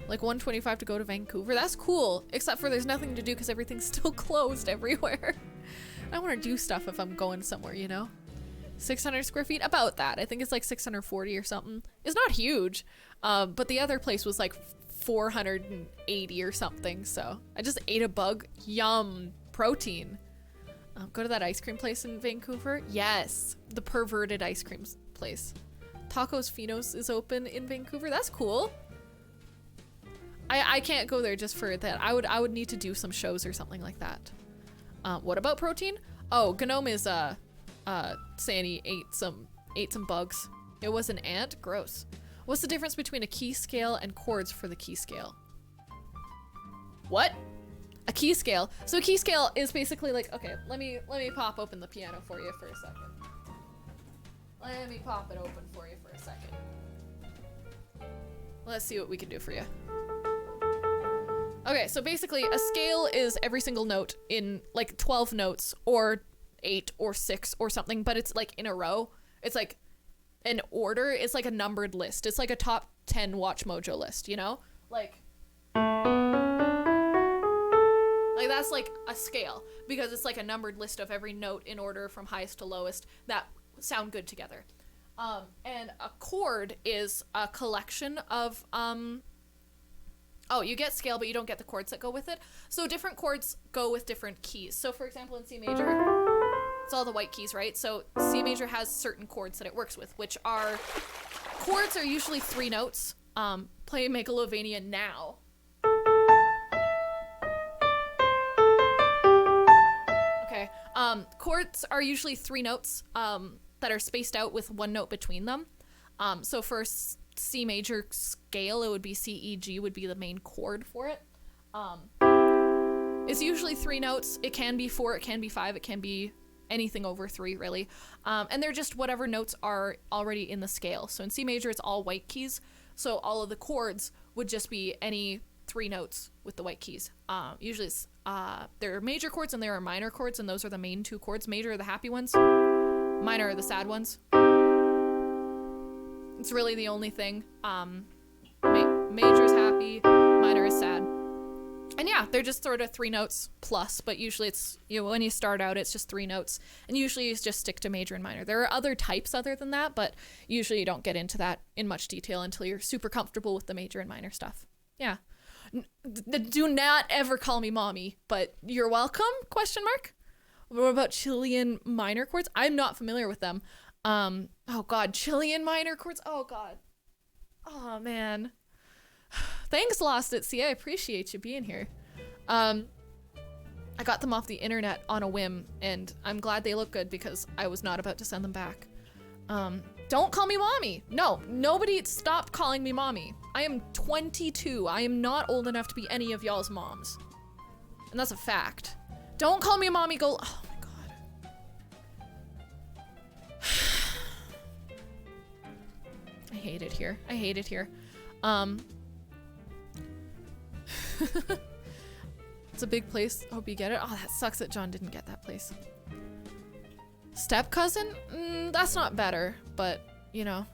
Like $125 to go to Vancouver. That's cool, except for there's nothing to do because everything's still closed everywhere. I want to do stuff if I'm going somewhere, you know? 600 square feet, about that. I think it's like 640 or something. It's not huge, but the other place was like 480 or something, so I just ate a bug. Yum, protein. Go to that ice cream place in Vancouver. Yes, the perverted ice cream place. Tacos Finos is open in Vancouver. That's cool. I can't go there just for that. I would need to do some shows or something like that. What about protein? Oh, Gnome is saying he ate some bugs. It was an ant? Gross. What's the difference between a key scale and chords for the key scale? What? A key scale. So a key scale is basically like, okay, let me pop open the piano for you for a second. Let me pop it open for you for a second. Let's see what we can do for you. Okay, so basically a scale is every single note in like 12 notes or 8 or 6 or something, but it's like in a row. It's like an order. It's like a numbered list. It's like a top 10 Watch Mojo list, you know? Like that's like a scale, because it's like a numbered list of every note in order from highest to lowest that sound good together. And a chord is a collection of, oh, you get scale, but you don't get the chords that go with it. So different chords go with different keys. So for example, in C major, it's all the white keys, right? So C major has certain chords that it works with, which are, chords are usually 3 notes. Play Megalovania now. Okay. Chords are usually 3 notes that are spaced out with 1 note between them. So for C major scale, it would be C, E, G would be the main chord for it. It's usually 3 notes. It can be 4, it can be 5, it can be anything over 3, really. And they're just whatever notes are already in the scale. So in C major, it's all white keys. So all of the chords would just be any 3 notes with the white keys. Usually it's, there are major chords and there are minor chords, and those are the main 2 chords. Major are the happy ones. Minor are the sad ones. It's really the only thing. Major is happy, minor is sad. And yeah, they're just sort of 3 notes plus, but usually it's, you know, when you start out, it's just 3 notes, and usually you just stick to major and minor. There are other types other than that, but usually you don't get into that in much detail until you're super comfortable with the major and minor stuff. Yeah. Do not ever call me mommy, but you're welcome, question mark. What about Chilean minor chords? I'm not familiar with them. Oh god, Chilean minor chords. Oh god. Oh man. Thanks, Lost at Sea. I appreciate you being here. I got them off the internet on a whim, and I'm glad they look good because I was not about to send them back. Don't call me mommy. No, nobody stop calling me mommy. I am 22. I am not old enough to be any of y'all's moms. And that's a fact. Don't call me mommy. Go. Oh my god. I hate it here. I hate it here. It's a big place. Hope you get it. Oh, that sucks that John didn't get that place. Step cousin? That's not better, but you know,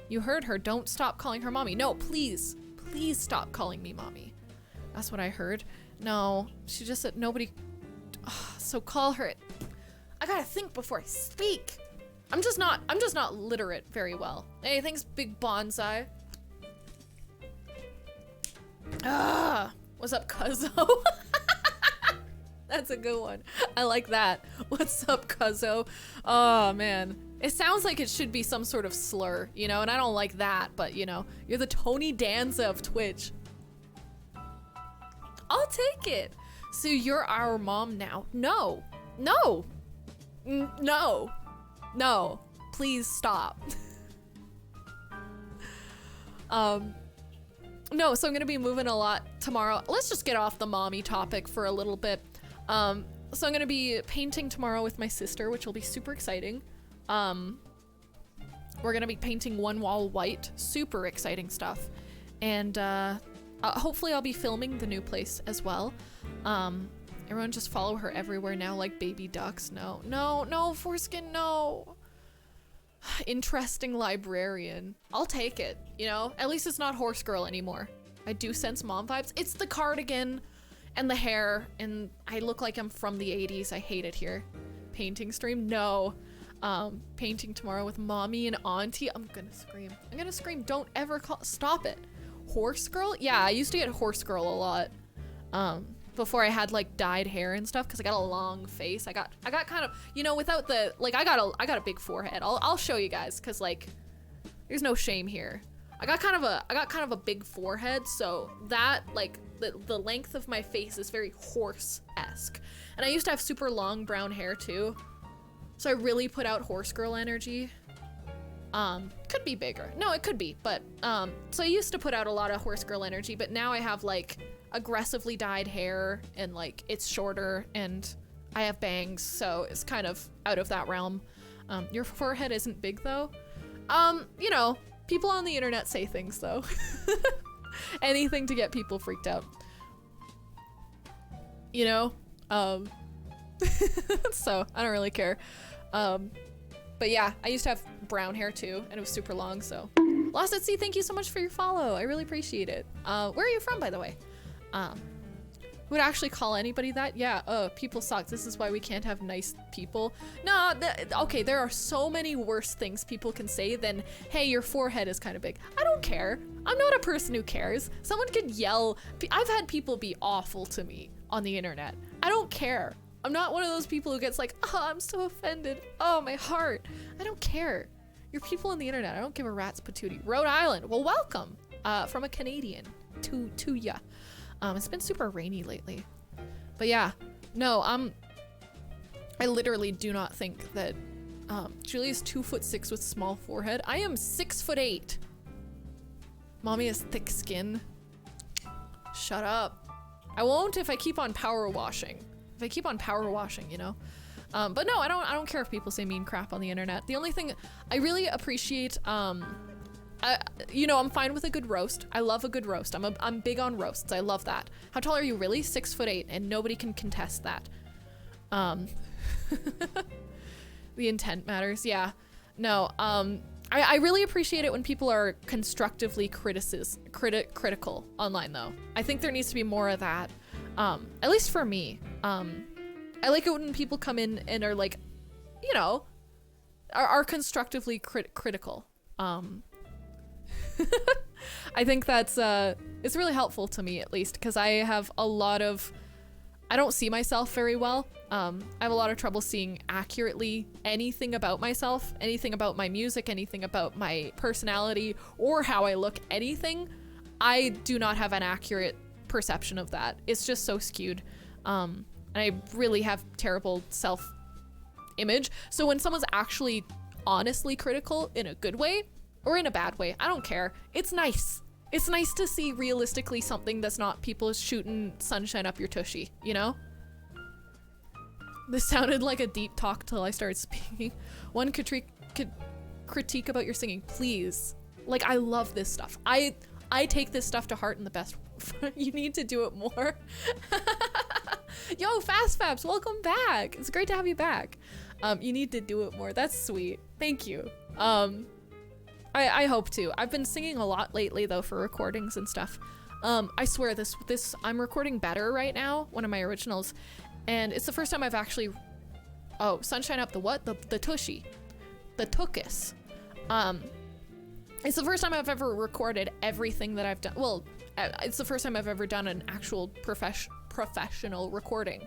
you heard her. Don't stop calling her mommy. No, please, please stop calling me mommy. That's what I heard. No, she just said nobody. So call her. I gotta think before I speak. I'm just not literate very well. Hey, thanks, Big Bonsai. What's up, Cuzzo? That's a good one. I like that. What's up, Cuzzo? Oh, man. It sounds like it should be some sort of slur, you know, and I don't like that, but, you know, you're the Tony Danza of Twitch. I'll take it. So you're our mom now? No. No. No. No. Please stop. No, so I'm gonna be moving a lot tomorrow. Let's just get off the mommy topic for a little bit. So I'm gonna be painting tomorrow with my sister, which will be super exciting. We're gonna be painting one wall white. Super exciting stuff. And hopefully I'll be filming the new place as well. Everyone just follow her everywhere now like baby ducks. No, no, no, foreskin, no. Interesting librarian. I'll take it, you know? At least it's not horse girl anymore. I do sense mom vibes. It's the cardigan and the hair, and I look like I'm from the 80s. I hate it here. Painting stream? No. Painting tomorrow with mommy and auntie. I'm gonna scream. I'm gonna scream. Don't ever call. Stop it. Horse girl? Yeah, I used to get horse girl a lot. Before I had like dyed hair and stuff, because I got a long face. I got kind of, you know, without the, like, I got a big forehead. I'll show you guys, because like there's no shame here. I got kind of a big forehead, so that, like, the length of my face is very horse-esque. And I used to have super long brown hair too, so I really put out horse girl energy. Could be bigger. No, it could be, but so I used to put out a lot of horse girl energy, but now I have like aggressively dyed hair, and like it's shorter, and I have bangs, so it's kind of out of that realm. Your forehead isn't big though. You know, people on the internet say things though. Anything to get people freaked out. You know? So I don't really care. But yeah, I used to have brown hair too, and it was super long, so. Lost at Sea, thank you so much for your follow. I really appreciate it. Where are you from, by the way? Would actually call anybody that? Yeah, people suck. This is why we can't have nice people. No, okay, there are so many worse things people can say than, hey, your forehead is kind of big. I don't care. I'm not a person who cares. Someone could yell. I've had people be awful to me on the internet. I don't care. I'm not one of those people who gets like, oh, I'm so offended. Oh, my heart. I don't care. You're people on the internet. I don't give a rat's patootie. Rhode Island. Well, welcome from a Canadian to ya. It's been super rainy lately. But yeah, no, I literally do not think that Julia's 2'6" with small forehead. I am 6'8". Mommy has thick skin. Shut up. I won't if I keep on power washing. If I keep on power washing, you know? But no, I don't care if people say mean crap on the internet. The only thing I really appreciate, you know, I'm fine with a good roast. I love a good roast. I'm big on roasts. I love that. How tall are you really? 6'8", and nobody can contest that. The intent matters. Yeah. No. I really appreciate it when people are constructively critical online, though. I think there needs to be more of that. At least for me. I like it when people come in and are like, you know, are constructively critical. I think that's it's really helpful to me, at least, because I have a lot of, I don't see myself very well. I have a lot of trouble seeing accurately anything about myself, anything about my music, anything about my personality, or how I look, anything. I do not have an accurate perception of that. It's just so skewed. And I really have terrible self-image. So when someone's actually honestly critical in a good way, or in a bad way, I don't care. It's nice. It's nice to see realistically something that's not people shooting sunshine up your tushy, you know? This sounded like a deep talk till I started speaking. One critique about your singing, please. Like, I love this stuff. I take this stuff to heart in the best. You need to do it more. Yo, Fast Fabs, welcome back. It's great to have you back. You need to do it more. That's sweet. Thank you. I hope to. I've been singing a lot lately though for recordings and stuff. I swear this I'm recording Better right now, one of my originals, and it's the first time I've actually, oh, Sunshine Up the what? The tushy. The tuchus. It's the first time I've ever recorded everything that I've done. Well, it's the first time I've ever done an actual professional recording.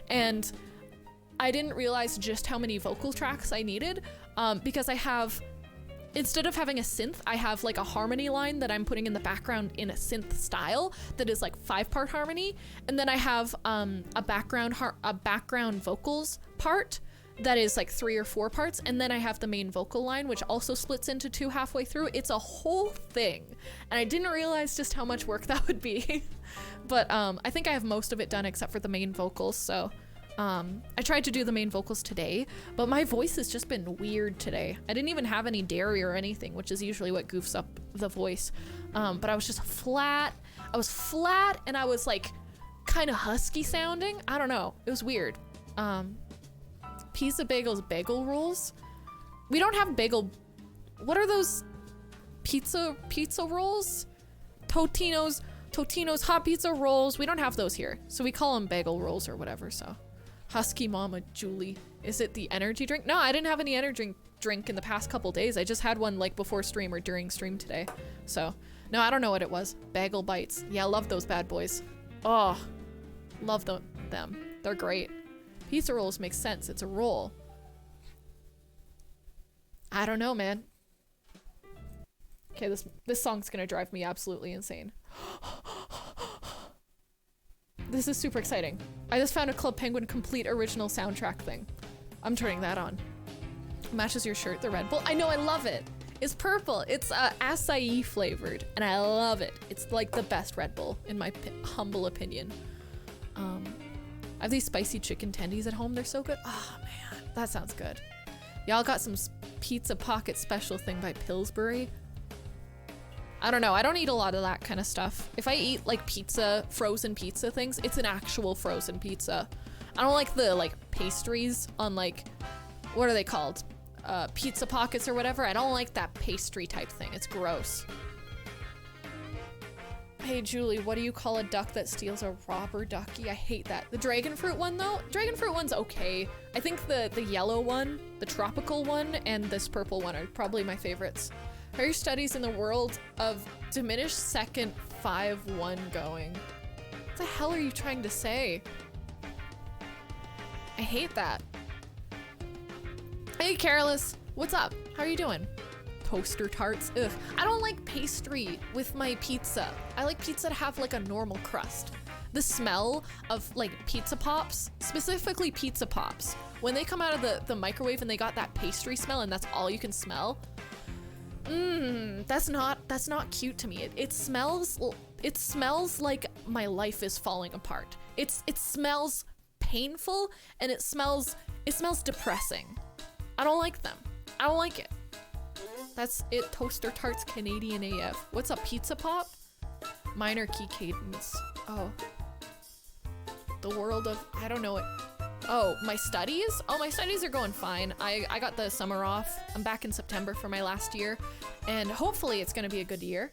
And I didn't realize just how many vocal tracks I needed, because I have, instead of having a synth, I have like a harmony line that I'm putting in the background in a synth style that is like 5-part harmony. And then I have a background vocals part that is like 3 or 4 parts. And then I have the main vocal line, which also splits into 2 halfway through. It's a whole thing. And I didn't realize just how much work that would be. But I think I have most of it done except for the main vocals. So I tried to do the main vocals today, but my voice has just been weird today. I didn't even have any dairy or anything, which is usually what goofs up the voice. But I was just flat. I was flat and I was like kind of husky sounding. I don't know. It was weird. Pizza Bagels bagel rolls? We don't have bagel. What are those pizza rolls? Totino's hot pizza rolls. We don't have those here. So we call them bagel rolls or whatever. So Husky Mama Julie. Is it the energy drink? No, I didn't have any energy drink in the past couple days. I just had one like before stream or during stream today. So no, I don't know what it was. Bagel bites. Yeah, love those bad boys. Oh, love them. They're great. Pizza rolls make sense. It's a roll. I don't know, man. Okay, this song's gonna drive me absolutely insane. This is super exciting. I just found a Club Penguin complete original soundtrack thing. I'm turning that on. Matches your shirt, the Red Bull. I know, I love it. It's purple. It's acai flavored, and I love it. It's like the best Red Bull, in my humble opinion. I have these spicy chicken tendies at home. They're so good. Oh man, that sounds good. Y'all got some pizza pocket special thing by Pillsbury. I don't know. I don't eat a lot of that kind of stuff. If I eat like pizza, frozen pizza things, it's an actual frozen pizza. I don't like the like pastries on like, what are they called? pizza pockets or whatever. I don't like that pastry type thing. It's gross. Hey Julie, what do you call a duck that steals a robber ducky? I hate that. The dragon fruit one though? Dragon fruit one's okay. I think the yellow one, the tropical one, and this purple one are probably my favorites. How are your studies in the world of diminished second 5-1 going? What the hell are you trying to say? I hate that. Hey Careless, what's up? How are you doing? Toaster tarts, ugh. I don't like pastry with my pizza. I like pizza to have like a normal crust. The smell of like pizza pops, specifically pizza pops, when they come out of the microwave and they got that pastry smell and that's all you can smell, that's not cute to me. It smells like my life is falling apart. It smells painful and it smells depressing. I don't like them. I don't like it. That's it. Toaster tarts Canadian AF. What's a pizza pop? Minor key cadence. Oh. The world of, I don't know it. Oh, my studies? Oh, my studies are going fine. I got the summer off. I'm back in September for my last year, and hopefully it's gonna be a good year.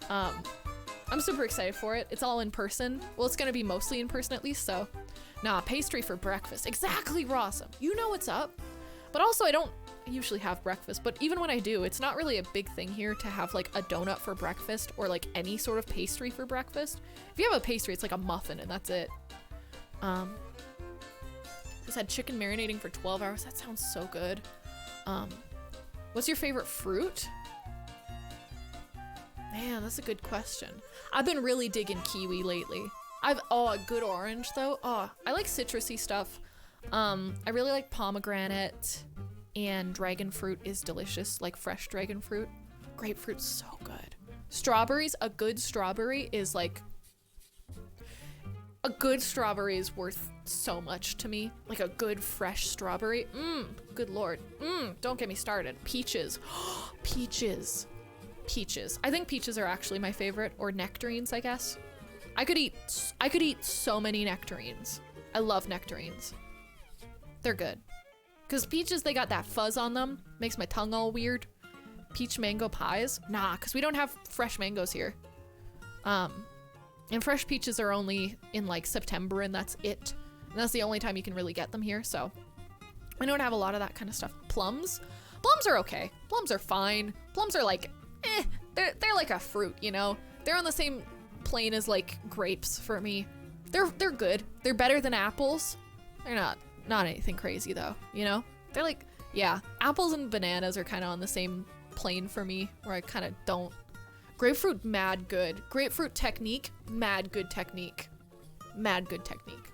I'm super excited for it. It's all in person. Well, it's gonna be mostly in person at least, so. Nah, pastry for breakfast. Exactly, Rossum. You know what's up. But also, I don't usually have breakfast, but even when I do, it's not really a big thing here to have like a donut for breakfast or like any sort of pastry for breakfast. If you have a pastry, it's like a muffin and that's it. Just had chicken marinating for 12 hours. That sounds so good. What's your favorite fruit? Man, that's a good question. I've been really digging kiwi lately. A good orange though. Oh, I like citrusy stuff. I really like pomegranate, and dragon fruit is delicious, like fresh dragon fruit. Grapefruit's so good. Strawberries, a good strawberry is like, a good strawberry is worth so much to me. Like a good fresh strawberry. Good lord. Don't get me started. Peaches. Peaches. Peaches. I think peaches are actually my favorite, or nectarines, I guess. I could eat so many nectarines. I love nectarines. They're good. Cause peaches, they got that fuzz on them. Makes my tongue all weird. Peach mango pies? Nah, cause we don't have fresh mangoes here. And fresh peaches are only in like September and that's it. And that's the only time you can really get them here, so. I don't have a lot of that kind of stuff. Plums? Plums are okay. Plums are fine. Plums are like, they're like a fruit, you know? They're on the same plane as like grapes for me. They're good. They're better than apples. They're not anything crazy though, you know? They're like, yeah, apples and bananas are kind of on the same plane for me, where I kind of don't. Grapefruit, mad good. Grapefruit technique, mad good technique. Mad good technique.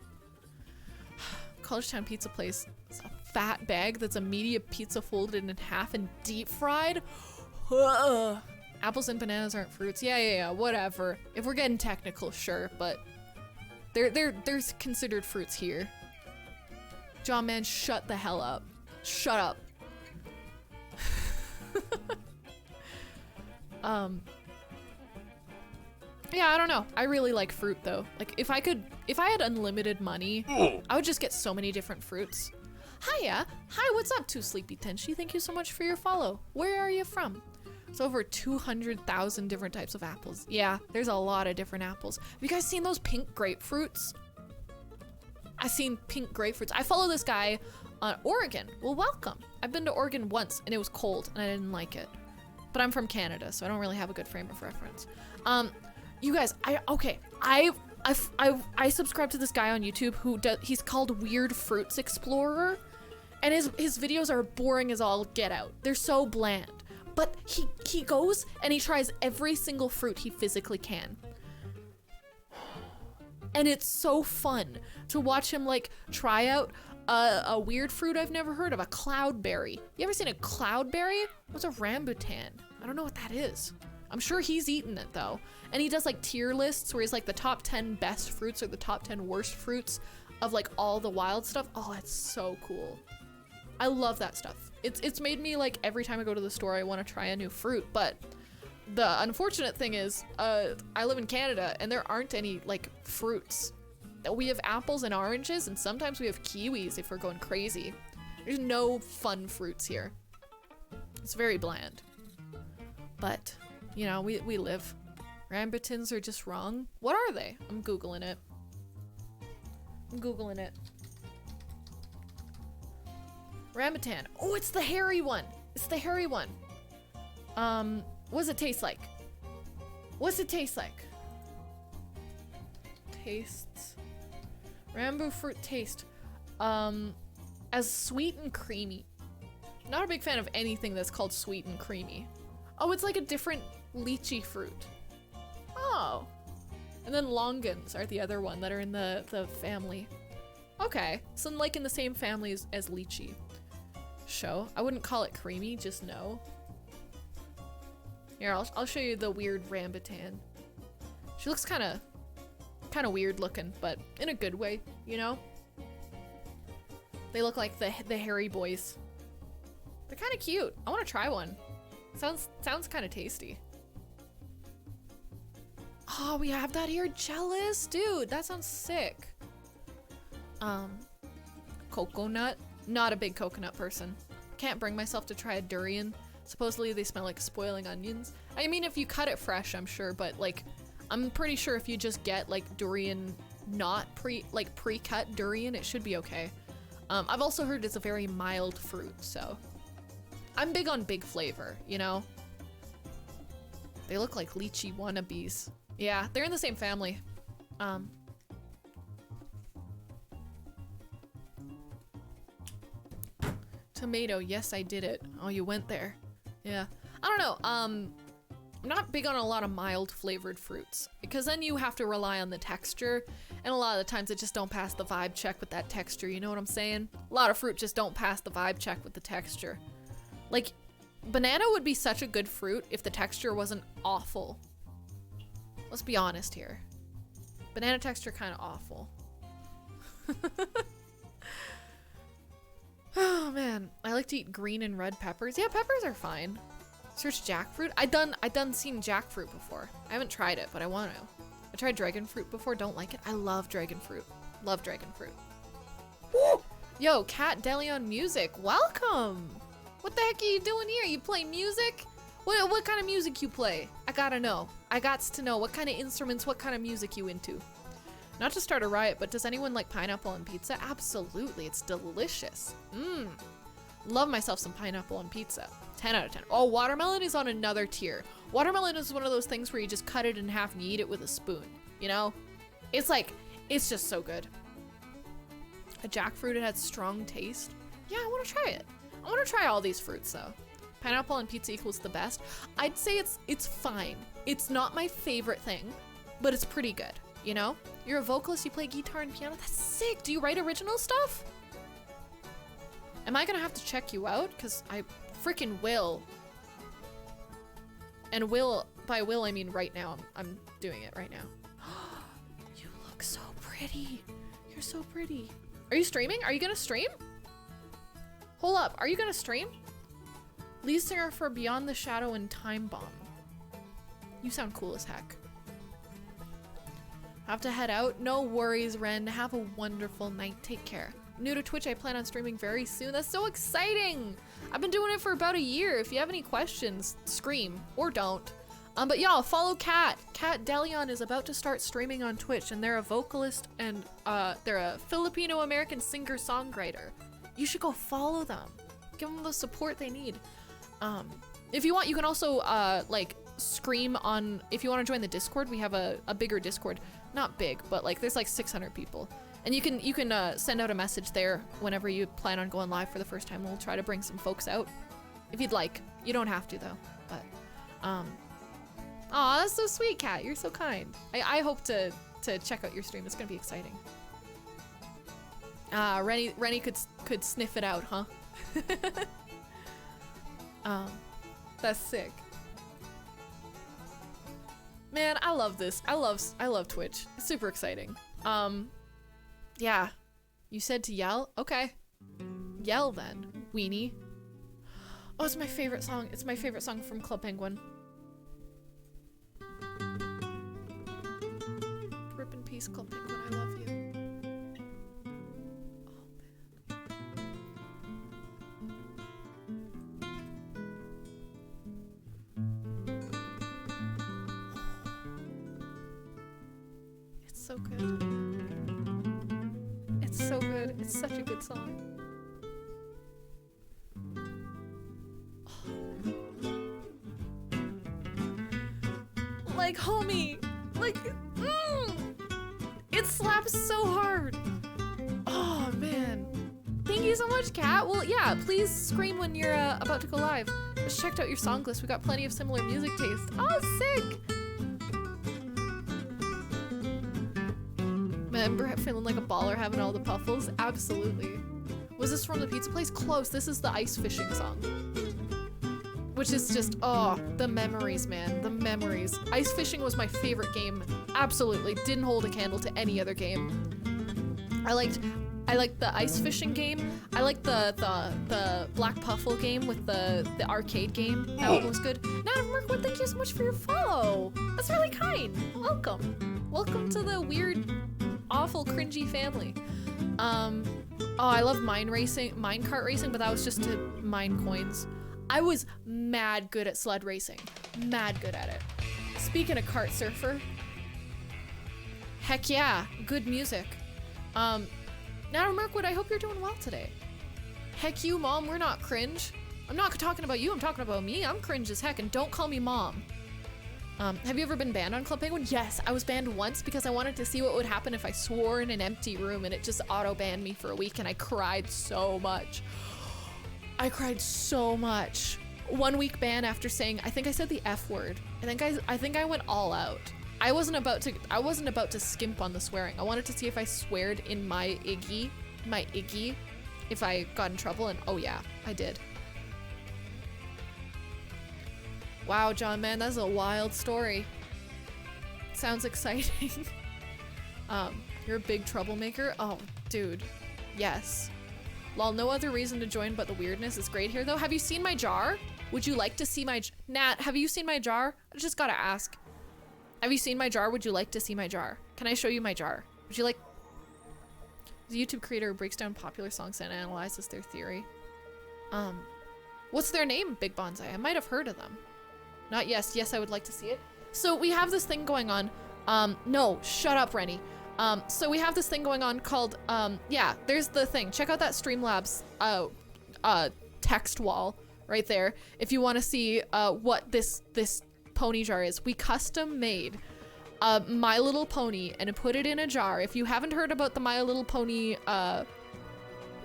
College Town Pizza Place. It's a fat bag that's a media pizza folded in half and deep fried. Ugh. Apples and bananas aren't fruits. Yeah, whatever. If we're getting technical, sure, but they're considered fruits here. John, man, shut the hell up. Shut up. Yeah, I don't know. I really like fruit though. Like if I had unlimited money, I would just get so many different fruits. Hiya. Hi, what's up, Too Sleepy Tenchi? Thank you so much for your follow. Where are you from? It's over 200,000 different types of apples. Yeah, there's a lot of different apples. Have you guys seen those pink grapefruits? I've seen pink grapefruits. I follow this guy on Oregon. Well, welcome. I've been to Oregon once and it was cold and I didn't like it. But I'm from Canada, so I don't really have a good frame of reference. You guys, I subscribe to this guy on YouTube who he's called Weird Fruits Explorer, and his videos are boring as all get out. They're so bland. But he goes and he tries every single fruit he physically can. And it's so fun to watch him like try out a weird fruit I've never heard of, a cloudberry. You ever seen a cloudberry? What's a rambutan? I don't know what that is. I'm sure he's eaten it though. And he does like tier lists where he's like the top 10 best fruits or the top 10 worst fruits of like all the wild stuff. Oh, it's so cool. I love that stuff. It's made me like every time I go to the store, I want to try a new fruit. But the unfortunate thing is, I live in Canada and there aren't any like fruits. We have apples and oranges and sometimes we have kiwis if we're going crazy. There's no fun fruits here. It's very bland. But, you know, we live. Rambutans are just wrong. What are they? I'm Googling it. I'm Googling it. Rambutan. Oh, it's the hairy one. It's the hairy one. What does it taste like? What's it taste like? Tastes. Rambu fruit taste. As sweet and creamy. Not a big fan of anything that's called sweet and creamy. Oh, it's like a different lychee fruit. Oh. And then longans are the other one that are in the family. Okay, so like in the same family as lychee. Show. I wouldn't call it creamy, just no. Here, I'll show you the weird rambutan. She looks kind of weird looking, but in a good way, you know? They look like the hairy boys. They're kind of cute. I want to try one. Sounds kind of tasty. Oh, we have that here. Jealous, dude. That sounds sick. Coconut. Not a big coconut person. Can't bring myself to try a durian. Supposedly they smell like spoiling onions. I mean, if you cut it fresh, I'm sure, but like, I'm pretty sure if you just get like durian, not pre-cut durian, it should be okay. I've also heard it's a very mild fruit, so I'm big on big flavor, you know? They look like lychee wannabes. Yeah, they're in the same family. Tomato, yes, I did it. Oh, you went there. Yeah. I don't know, I'm not big on a lot of mild flavored fruits because then you have to rely on the texture, and a lot of the times it just don't pass the vibe check with that texture, you know what I'm saying? A lot of fruit just don't pass the vibe check with the texture. Like, banana would be such a good fruit if the texture wasn't awful. Let's be honest here. Banana texture kind of awful. Oh man, I like to eat green and red peppers. Yeah, peppers are fine. Search jackfruit. I done seen jackfruit before. I haven't tried it, but I want to. I tried dragon fruit before, don't like it. I love dragon fruit. Love dragon fruit. Woo! Yo, Cat Delion Music, welcome! What the heck are you doing here? You play music? What kind of music you play? I gotta know. I gots to know what kind of instruments, what kind of music you into. Not to start a riot, but does anyone like pineapple on pizza? Absolutely, it's delicious. Mmm. Love myself some pineapple on pizza. 10 out of 10. Oh, watermelon is on another tier. Watermelon is one of those things where you just cut it in half and you eat it with a spoon, you know? It's like, it's just so good. A jackfruit, it had strong taste. Yeah, I want to try it. I want to try all these fruits though. Pineapple on pizza equals the best. I'd say it's fine. It's not my favorite thing, but it's pretty good, you know? You're a vocalist, you play guitar and piano, that's sick. Do you write original stuff? Am I gonna have to check you out? Cause I freaking will. And by will I mean right now. I'm doing it right now. You look so pretty. You're so pretty. Are you streaming? Are you gonna stream? Hold up, are you gonna stream? Lead singer for Beyond the Shadow and Time Bomb. You sound cool as heck. Have to head out? No worries, Ren. Have a wonderful night. Take care. New to Twitch, I plan on streaming very soon. That's so exciting! I've been doing it for about a year. If you have any questions, scream or don't. But y'all, follow Cat. Cat Delion is about to start streaming on Twitch, and they're a vocalist and they're a Filipino-American singer-songwriter. You should go follow them. Give them the support they need. If you want, you can also like scream on. If you want to join the Discord, we have a bigger Discord. Not big, but like there's like 600 people. And you can send out a message there whenever you plan on going live for the first time. We'll try to bring some folks out if you'd like. You don't have to though. But aw, that's so sweet, Kat. You're so kind. I hope to check out your stream. It's gonna be exciting. Rennie could sniff it out, huh? That's sick. Man, I love this. I love Twitch. It's super exciting. Yeah. You said to yell? Okay. Yell then, weenie. Oh, it's my favorite song. It's my favorite song from Club Penguin. Rip in peace, Club Penguin. I love you. Oh, man. so good. It's so good. It's such a good song. Like, homie, like, it slaps so hard. Oh, man. Thank you so much, Kat. Well, yeah, please scream when you're about to go live. Just checked out your song list. We got plenty of similar music taste. Oh, sick. Remember feeling like a baller having all the puffles? Absolutely. Was this from the pizza place? Close. This is the ice fishing song. Which is just, oh, the memories, man. The memories. Ice fishing was my favorite game. Absolutely. Didn't hold a candle to any other game. I liked the ice fishing game. I liked the Black Puffle game with the arcade game. That one was good. Now, Merkwood, thank you so much for your follow. That's really kind. Welcome. Welcome to the weird, awful, cringy family. Oh, I love minecart racing, but that was just to mine coins. I was mad good at sled racing. Mad good at it. Speaking of kart surfer, heck yeah, good music. Now, Merkwood, I hope you're doing well today. Heck you, Mom, we're not cringe. I'm not talking about you, I'm talking about me. I'm cringe as heck, and don't call me Mom. Have you ever been banned on Club Penguin? Yes, I was banned once because I wanted to see what would happen if I swore in an empty room, and it just auto-banned me for a week, and I cried so much. I cried so much. 1 week ban after saying, I think I said the F word. I think I went all out. I wasn't about to skimp on the swearing. I wanted to see if I sweared in my Iggy, if I got in trouble, and oh yeah, I did. Wow, John, man, that's a wild story. Sounds exciting. You're a big troublemaker? Oh, dude, yes. Lol, no other reason to join but the weirdness. It's great here, though. Have you seen my jar? Would you like to see my... Nat, have you seen my jar? I just gotta ask. Have you seen my jar? Would you like to see my jar? Can I show you my jar? Would you like... The YouTube creator who breaks down popular songs and analyzes their theory. What's their name, Big Bonsai? I might have heard of them. Not yes. Yes, I would like to see it. So we have this thing going on. No, shut up, Rennie. So we have this thing going on called, yeah, there's the thing. Check out that Streamlabs, text wall right there. If you want to see, what this pony jar is. We custom made a My Little Pony and put it in a jar. If you haven't heard about the My Little Pony,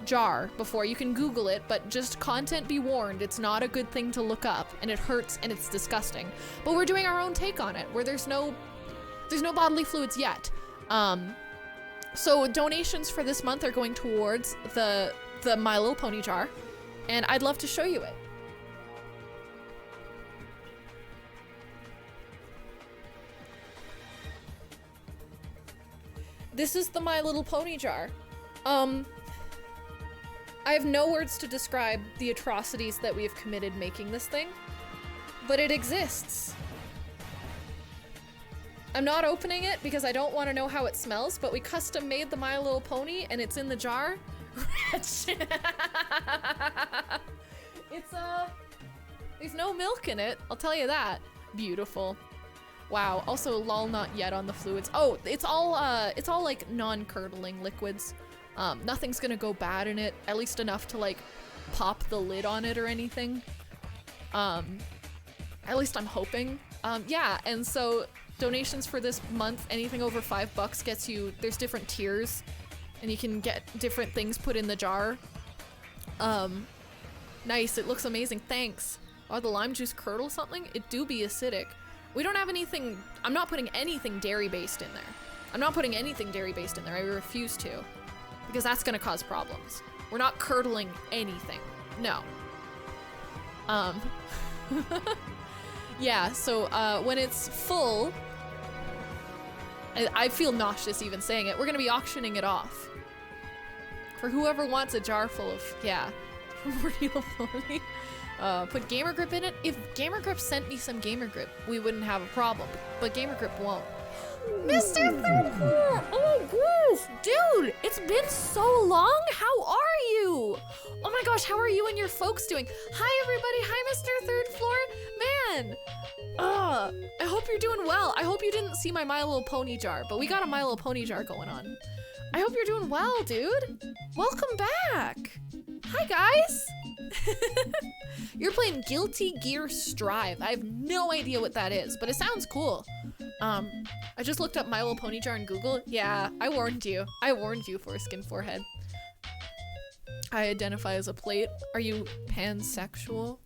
jar before, you can Google it, but just content be warned, it's not a good thing to look up, and it hurts and it's disgusting. But we're doing our own take on it, where there's no bodily fluids yet. So donations for this month are going towards the My Little Pony jar, and I'd love to show you it. This is the My Little Pony jar. I have no words to describe the atrocities that we have committed making this thing, but it exists. I'm not opening it because I don't want to know how it smells, but we custom made the My Little Pony and it's in the jar. It's, there's no milk in it, I'll tell you that. Beautiful. Wow, also lol not yet on the fluids. Oh, it's all like non-curdling liquids. Nothing's gonna go bad in it, at least enough to like pop the lid on it or anything. At least I'm hoping. Yeah, and so donations for this month, anything over $5 gets you, there's different tiers and you can get different things put in the jar. Nice, it looks amazing, thanks. Oh, the lime juice curdle something? It do be acidic. We don't have anything, I'm not putting anything dairy-based in there. I'm not putting anything dairy-based in there, I refuse to. Because that's gonna cause problems. We're not curdling anything, no. Yeah, so when it's full, I feel nauseous even saying it, we're gonna be auctioning it off. For whoever wants a jar full of, yeah, Primordial Pony. Put Gamer Grip in it. If Gamer Grip sent me some Gamer Grip, we wouldn't have a problem, but Gamer Grip won't. Mr. Third Floor! Oh my gosh! Dude, it's been so long! How are you? Oh my gosh, how are you and your folks doing? Hi everybody, hi Mr. Third Floor! man! Ugh, I hope you're doing well. I hope you didn't see my My Little Pony jar, but we got a My Little Pony jar going on. I hope you're doing well, dude. Welcome back. Hi, guys. You're playing Guilty Gear Strive. I have no idea what that is, but it sounds cool. I just looked up My Little Pony jar in Google. Yeah, I warned you. I warned you, Foreskin Forehead. I identify as a plate. Are you pansexual?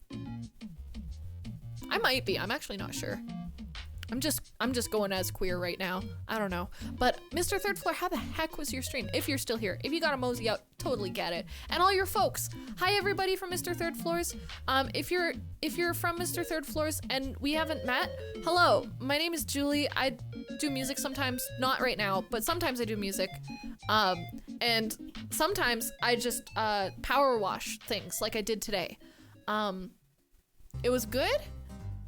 I might be. I'm actually not sure. I'm just going as queer right now. I don't know. But Mr. Third Floor, how the heck was your stream? If you're still here, if you got a mosey out, totally get it. And all your folks. Hi everybody from Mr. Third Floors. If you're from Mr. Third Floors and we haven't met, hello. My name is Julie. I do music sometimes, not right now, but sometimes I do music. And sometimes I just power wash things like I did today. It was good.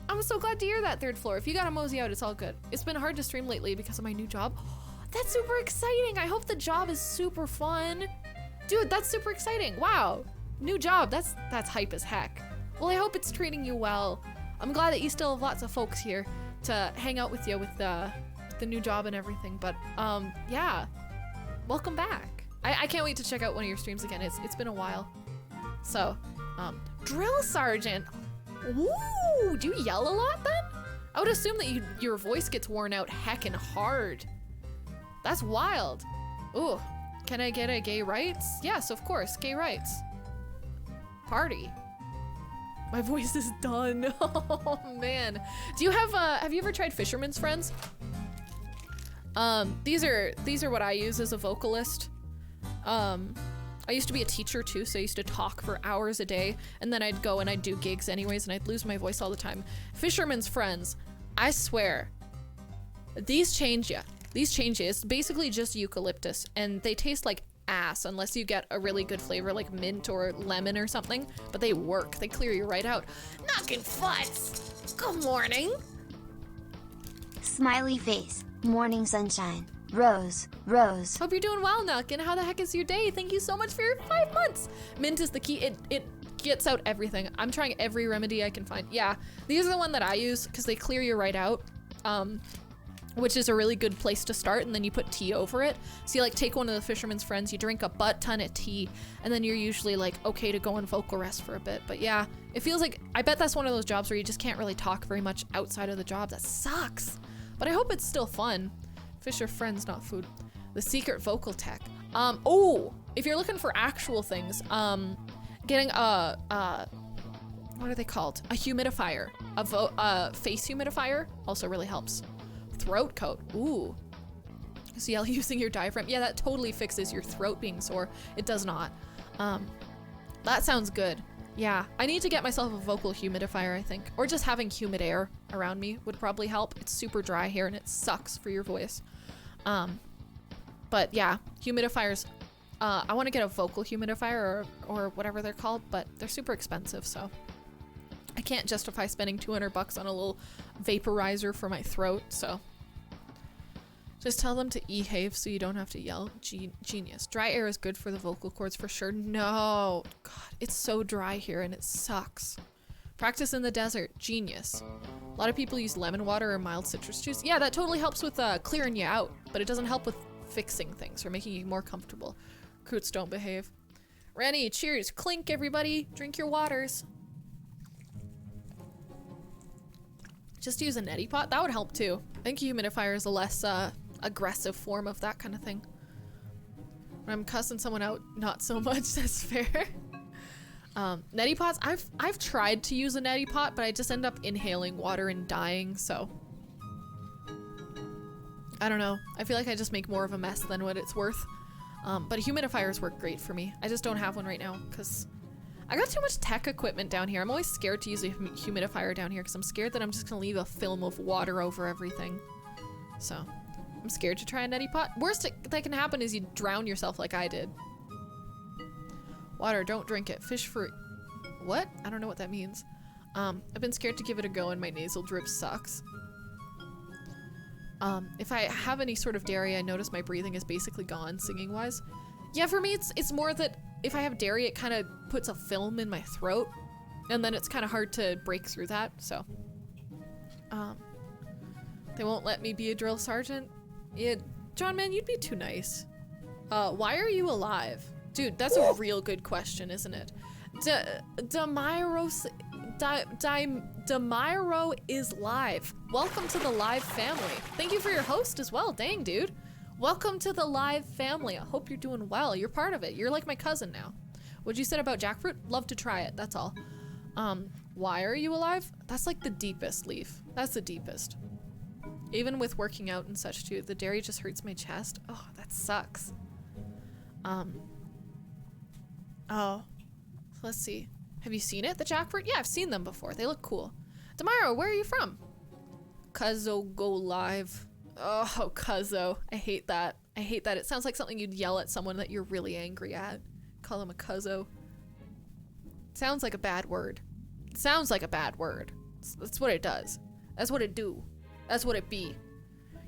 I'm so glad to hear that, Third Floor. If you got a mosey out, it's all good. It's been hard to stream lately because of my new job. That's super exciting. I hope the job is super fun. Dude, that's super exciting. Wow. New job. That's hype as heck. Well, I hope it's treating you well. I'm glad that you still have lots of folks here to hang out with you with the new job and everything. But yeah, welcome back. I can't wait to check out one of your streams again. It's been a while. So, Drill Sergeant. Ooh, do you yell a lot then? I would assume that your voice gets worn out heckin' hard. That's wild. Ooh, can I get a gay rights? Yes, of course, gay rights. Party. My voice is done. Oh man. Do you have you ever tried Fisherman's Friends? These are what I use as a vocalist. I used to be a teacher too, so I used to talk for hours a day, and then I'd go and I'd do gigs anyways, and I'd lose my voice all the time. Fisherman's Friends, I swear, these change ya. These change ya. It's basically just eucalyptus, and they taste like ass unless you get a really good flavor like mint or lemon or something, but they work. They clear you right out. Knocking futz! Good morning! Smiley face. Morning sunshine. Rose. Rose. Hope you're doing well, Nuck, how the heck is your day? Thank you so much for your 5 months. Mint is the key. It gets out everything. I'm trying every remedy I can find. Yeah, these are the one that I use because they clear you right out, which is a really good place to start, and then you put tea over it. So you like take one of the Fisherman's Friends, you drink a butt ton of tea, and then you're usually like okay to go on vocal rest for a bit. But yeah, it feels like, I bet that's one of those jobs where you just can't really talk very much outside of the job. That sucks. But I hope it's still fun. Fisher Friends, not food. The secret vocal tech. Oh, if you're looking for actual things, getting a what are they called? A humidifier, a face humidifier also really helps. Throat coat, ooh. So yeah, using your diaphragm. Yeah, that totally fixes your throat being sore. It does not. That sounds good. Yeah, I need to get myself a vocal humidifier, I think. Or just having humid air around me would probably help. It's super dry here and it sucks for your voice. But yeah, humidifiers, I want to get a vocal humidifier or whatever they're called, but they're super expensive, so I can't justify spending 200 bucks on a little vaporizer for my throat, so just tell them to e-have so you don't have to yell. Genius. Dry air is good for the vocal cords for sure. No, God, it's so dry here and it sucks. Practice in the desert. Genius. A lot of people use lemon water or mild citrus juice. Yeah, that totally helps with clearing you out, but it doesn't help with fixing things or making you more comfortable. Recruits don't behave. Rennie, cheers. Clink, everybody. Drink your waters. Just use a neti pot. That would help too. I think a humidifier is a less aggressive form of that kind of thing. When I'm cussing someone out, not so much. That's fair. Neti pots, I've tried to use a neti pot, but I just end up inhaling water and dying, so I don't know. I feel like I just make more of a mess than what it's worth. But humidifiers work great for me. I just don't have one right now because I got too much tech equipment down here. I'm always scared to use a humidifier down here because I'm scared that I'm just gonna leave a film of water over everything. So I'm scared to try a neti pot. Worst that can happen is you drown yourself like I did. Water, don't drink it. Fish fruit. What? I don't know what that means. I've been scared to give it a go and my nasal drip sucks. If I have any sort of dairy, I notice my breathing is basically gone singing wise. Yeah, for me it's more that if I have dairy, it kind of puts a film in my throat and then it's kind of hard to break through that, so They won't let me be a drill sergeant. John, man, you'd be too nice. Why are you alive? Dude, that's a real good question, isn't it? Demiro is live. Welcome to the live family. Thank you for your host as well. Dang, dude. Welcome to the live family. I hope you're doing well. You're part of it. You're like my cousin now. What'd you say about jackfruit? Love to try it, that's all. Why are you alive? That's like the deepest, Leaf. That's the deepest. Even with working out and such too, the dairy just hurts my chest. Oh, that sucks. Oh, let's see. Have you seen it, the jackfruit? Yeah, I've seen them before. They look cool. Demiro, where are you from? Cuzzo go live. Oh, Cuzzo. I hate that. I hate that. It sounds like something you'd yell at someone that you're really angry at. Call them a Cuzzo. Sounds like a bad word. It sounds like a bad word. That's what it does. That's what it do. That's what it be.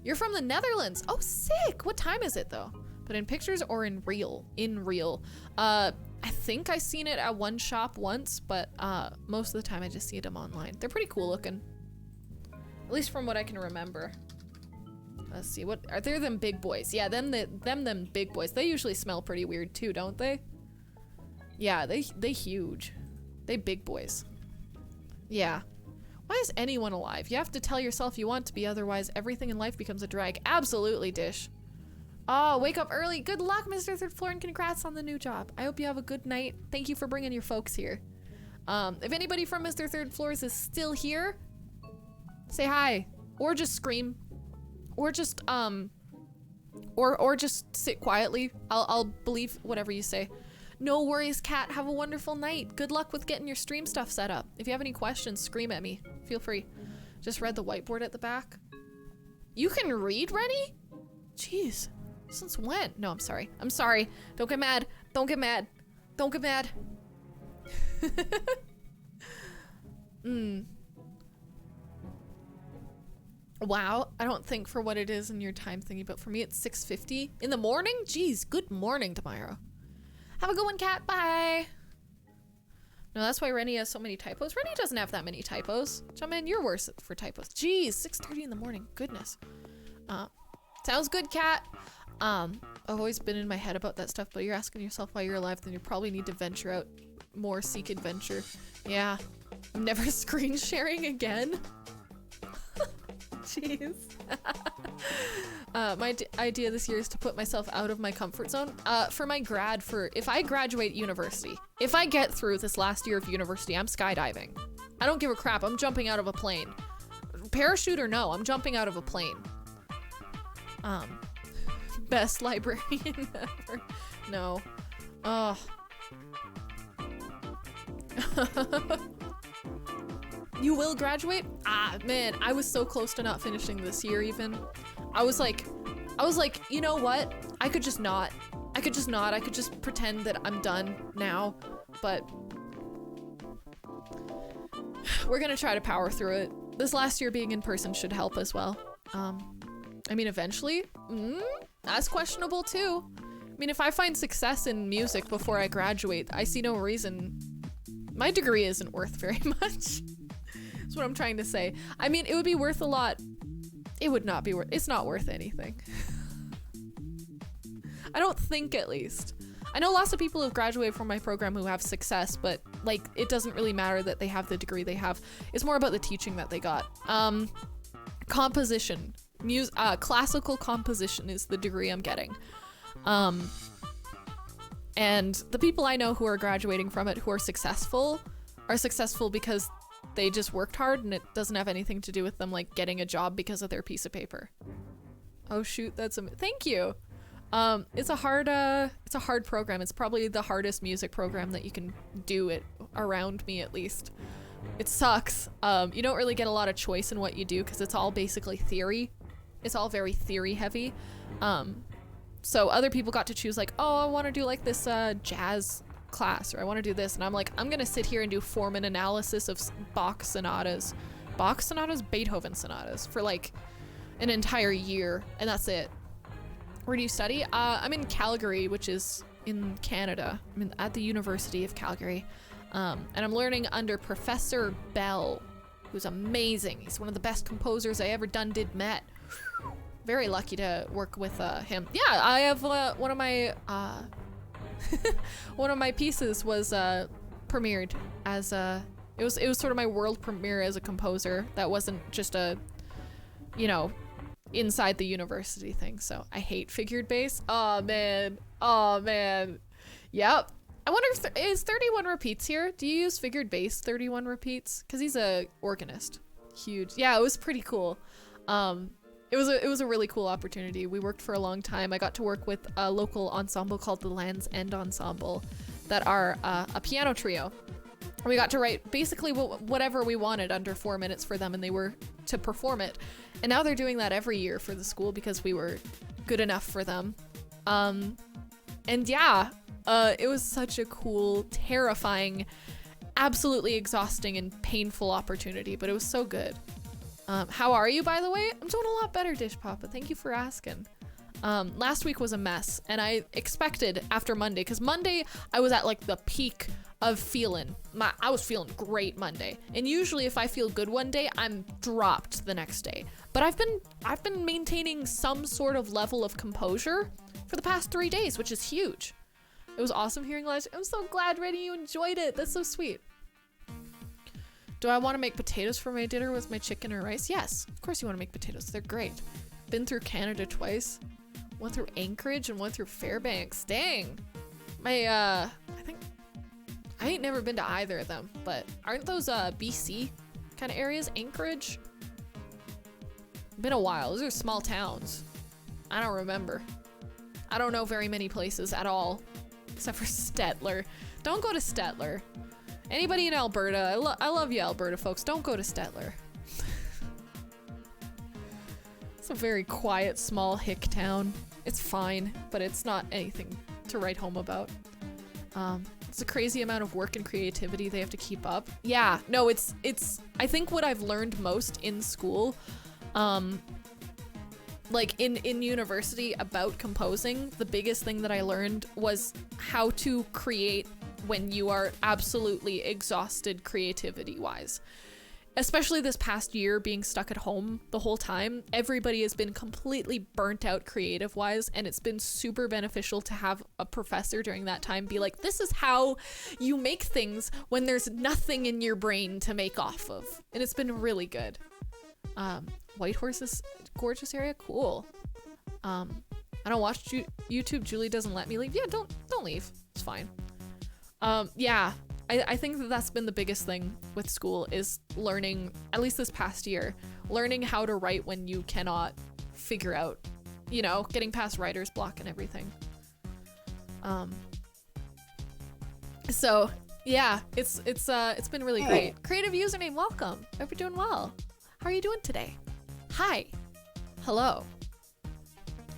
You're from the Netherlands. Oh, sick. What time is it though? But in pictures or in real? In real. I think I seen it at one shop once, but most of the time I just see them online. They're pretty cool looking. At least from what I can remember. Let's see, what are there? Them big boys. Yeah, them big boys. They usually smell pretty weird too, don't they? Yeah, they huge. They big boys. Yeah. Why is anyone alive? You have to tell yourself you want to be, otherwise everything in life becomes a drag. Absolutely, Dish. Oh, wake up early. Good luck, Mr. Third Floor, and congrats on the new job. I hope you have a good night. Thank you for bringing your folks here. If anybody from Mr. Third Floors is still here, say hi. Or just scream. Or just, or just sit quietly. I'll believe whatever you say. No worries, Kat. Have a wonderful night. Good luck with getting your stream stuff set up. If you have any questions, scream at me. Feel free. Just read the whiteboard at the back. You can read, Rennie? Jeez. Since when? No, I'm sorry. I'm sorry. Don't get mad. Don't get mad. Don't get mad. Wow. I don't think for what it is in your time thingy, but for me it's 6:50 in the morning. Jeez. Good morning, Demiro. Have a good one, Kat. Bye. No, that's why Rennie has so many typos. Rennie doesn't have that many typos. Jumpman, you're worse for typos. Jeez, 6:30 in the morning. Goodness. Sounds good, Kat. I've always been in my head about that stuff, but you're asking yourself why you're alive, then you probably need to venture out more, seek adventure. Yeah. I'm never screen sharing again. Jeez. My idea this year is to put myself out of my comfort zone. For my if I graduate university, if I get through this last year of university, I'm skydiving. I don't give a crap. I'm jumping out of a plane. Parachute or no, I'm jumping out of a plane. Best librarian ever. No. Oh. You will graduate? Ah, man, I was so close to not finishing this year even. I was like, you know what? I could just not. I could just pretend that I'm done now, but we're gonna try to power through it. This last year being in person should help as well. I mean, eventually, that's questionable too. I mean, if I find success in music before I graduate, I see no reason. My degree isn't worth very much. That's what I'm trying to say. I mean, it would be worth a lot. It would not be worth, it's not worth anything. I don't think, at least. I know lots of people who've graduated from my program who have success, but like, it doesn't really matter that they have the degree they have. It's more about the teaching that they got. Composition. Classical composition is the degree I'm getting. And the people I know who are graduating from it who are successful because they just worked hard and it doesn't have anything to do with them like getting a job because of their piece of paper. Oh shoot, thank you. It's a hard program. It's probably the hardest music program that you can do it around me, at least. It sucks. You don't really get a lot of choice in what you do because it's all basically theory. It's all very theory heavy. So other people got to choose like, oh, I want to do like this jazz class, or I want to do this, and I'm like, I'm gonna sit here and do Foreman analysis of Bach sonatas, Beethoven sonatas for like an entire year, and that's it. Where do you study? I'm in Calgary, which is in Canada. I'm at the University of Calgary, and I'm learning under Professor Bell. who's amazing. He's one of the best composers I ever met. Very lucky to work with him. Yeah, I have one of my one of my pieces was premiered as it was sort of my world premiere as a composer. That wasn't just a, you know, inside the university thing. So I hate figured bass. Oh man. Yep. I wonder if is 31 repeats here. Do you use figured bass 31 repeats? Because he's a organist. Huge. Yeah, it was pretty cool. It was a really cool opportunity. We worked for a long time. I got to work with a local ensemble called the Land's End Ensemble that are a piano trio. We got to write basically whatever we wanted under 4 minutes for them, and they were to perform it. And now they're doing that every year for the school because we were good enough for them. And yeah, it was such a cool, terrifying, absolutely exhausting and painful opportunity, but it was so good. How are you, by the way? I'm doing a lot better, Dish Papa. Thank you for asking. Last week was a mess, and I expected after Monday, because Monday I was at like the peak of feeling. I was feeling great Monday, and usually if I feel good one day, I'm dropped the next day. But I've been maintaining some sort of level of composure for the past 3 days, which is huge. It was awesome hearing Elijah. I'm so glad, Reddy, you enjoyed it. That's so sweet. Do I want to make potatoes for my dinner with my chicken or rice? Yes, of course you want to make potatoes. They're great. Been through Canada twice. Went through Anchorage and went through Fairbanks. Dang. I think I ain't never been to either of them, but aren't those BC kind of areas? Anchorage? Been a while. Those are small towns. I don't remember. I don't know very many places at all, except for Stettler. Don't go to Stettler. Anybody in Alberta, I love you, Alberta folks. Don't go to Stettler. It's a very quiet, small hick town. It's fine, but it's not anything to write home about. It's a crazy amount of work and creativity they have to keep up. Yeah, no, it's. I think what I've learned most in school, like in university about composing, the biggest thing that I learned was how to create when you are absolutely exhausted creativity wise. Especially this past year being stuck at home the whole time, everybody has been completely burnt out creative wise, and it's been super beneficial to have a professor during that time be like, this is how you make things when there's nothing in your brain to make off of. And it's been really good. Whitehorse is gorgeous area, cool. I don't watch YouTube. Julie doesn't let me leave. Yeah, don't leave. It's fine. Yeah, I think that's been the biggest thing with school is learning, at least this past year, learning how to write when you cannot figure out, you know, getting past writer's block and everything. So yeah, it's been really great. Creative username, welcome. Hope you're doing well. How are you doing today? Hi. Hello.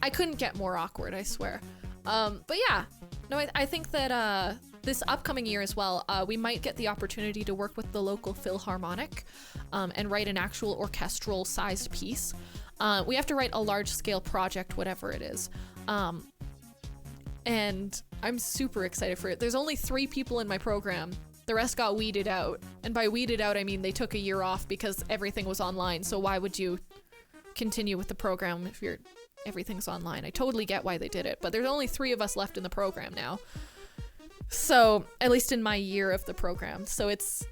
I couldn't get more awkward, I swear. But yeah, no, I think that, this upcoming year as well, we might get the opportunity to work with the local Philharmonic and write an actual orchestral sized piece. We have to write a large scale project, whatever it is. And I'm super excited for it. There's only 3 people in my program. The rest got weeded out. And by weeded out, I mean they took a year off because everything was online. So why would you continue with the program if everything's online? I totally get why they did it, but there's only 3 of us left in the program now. So, at least in my year of the program. So it's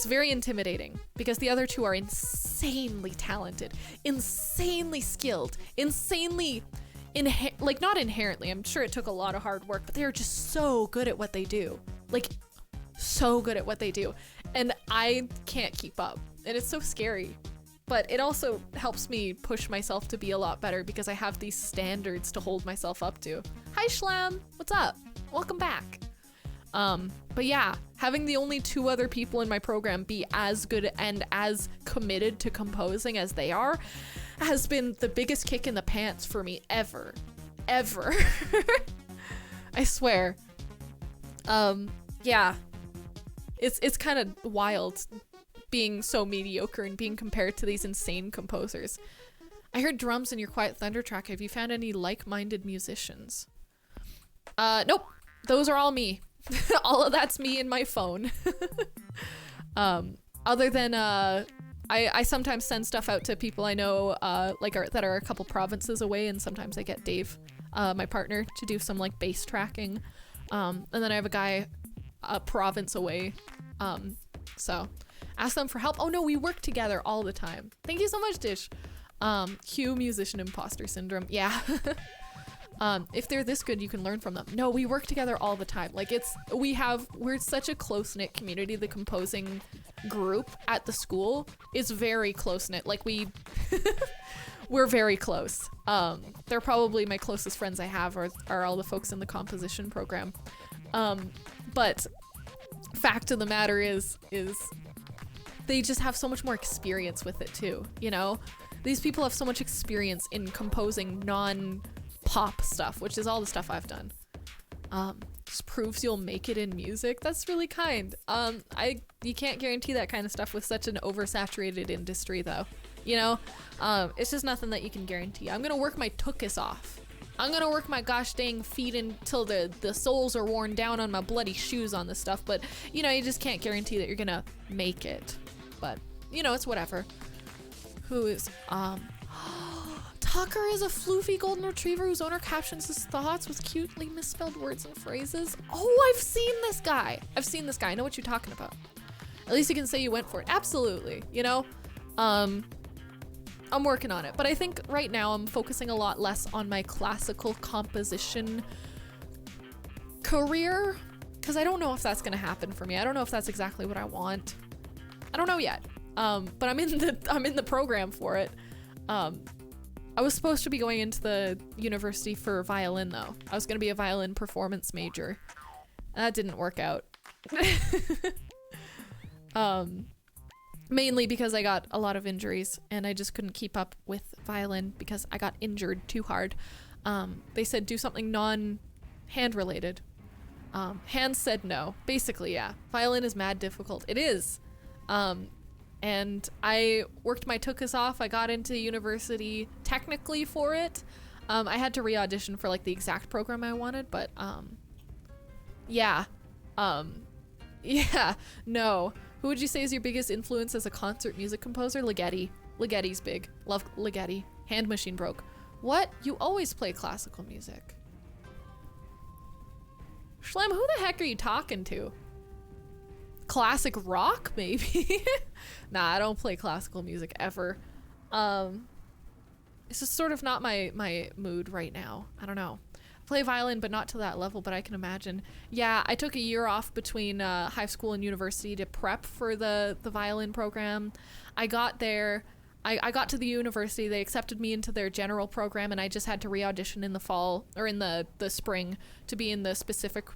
very intimidating because the other 2 are insanely talented, insanely skilled, insanely, like not inherently, I'm sure it took a lot of hard work, but they're just so good at what they do. Like, so good at what they do. And I can't keep up. And it's so scary. But it also helps me push myself to be a lot better because I have these standards to hold myself up to. Hi, Schlam. What's up? Welcome back. But yeah, having the only 2 other people in my program be as good and as committed to composing as they are has been the biggest kick in the pants for me ever. I swear. Yeah, it's kind of wild being so mediocre and being compared to these insane composers. I heard drums in your Quiet Thunder track. Have you found any like-minded musicians? Nope. Those are all me. All of that's me and my phone. Other than I sometimes send stuff out to people I know, that are a couple provinces away, and sometimes I get Dave, my partner, to do some like bass tracking. And then I have a guy a province away. So ask them for help. Oh no, we work together all the time. Thank you so much, Dish. Cue musician imposter syndrome. Yeah. If they're this good, you can learn from them. No, we work together all the time. Like we're such a close-knit community. The composing group at the school is very close-knit. Like we're very close. They're probably my closest friends I have are all the folks in the composition program. But fact of the matter is they just have so much more experience with it too, you know? These people have so much experience in composing non-pop stuff, which is all the stuff I've done. Just proves you'll make it in music. That's really kind. You can't guarantee that kind of stuff with such an oversaturated industry though. You know? It's just nothing that you can guarantee. I'm gonna work my tuchus off. I'm gonna work my gosh dang feet until the soles are worn down on my bloody shoes on this stuff, but you know, you just can't guarantee that you're gonna make it. But, you know, it's whatever. Who is, Tucker is a floofy golden retriever whose owner captions his thoughts with cutely misspelled words and phrases. Oh, I've seen this guy. I know what you're talking about. At least you can say you went for it. Absolutely, you know? I'm working on it, but I think right now I'm focusing a lot less on my classical composition career, because I don't know if that's gonna happen for me. I don't know if that's exactly what I want. I don't know yet. But I'm in the program for it. I was supposed to be going into the university for violin though. I was gonna be a violin performance major. That didn't work out. Mainly because I got a lot of injuries and I just couldn't keep up with violin because I got injured too hard. They said do something non-hand related. Hands said no. Basically, yeah. Violin is mad difficult. It is. And I worked my tuchus off. I got into university technically for it. I had to re-audition for like the exact program I wanted, but yeah. Yeah, no. Who would you say is your biggest influence as a concert music composer? Ligeti. Ligeti's big. Love Ligeti. Hand machine broke. What? You always play classical music. Schlem, who the heck are you talking to? Classic rock, maybe? Nah, I don't play classical music ever. It's just sort of not my mood right now. I don't know. I play violin, but not to that level, but I can imagine. Yeah, I took a year off between high school and university to prep for the violin program. I got there. I got to the university. They accepted me into their general program, and I just had to re-audition in the fall, or in the spring, to be in the specific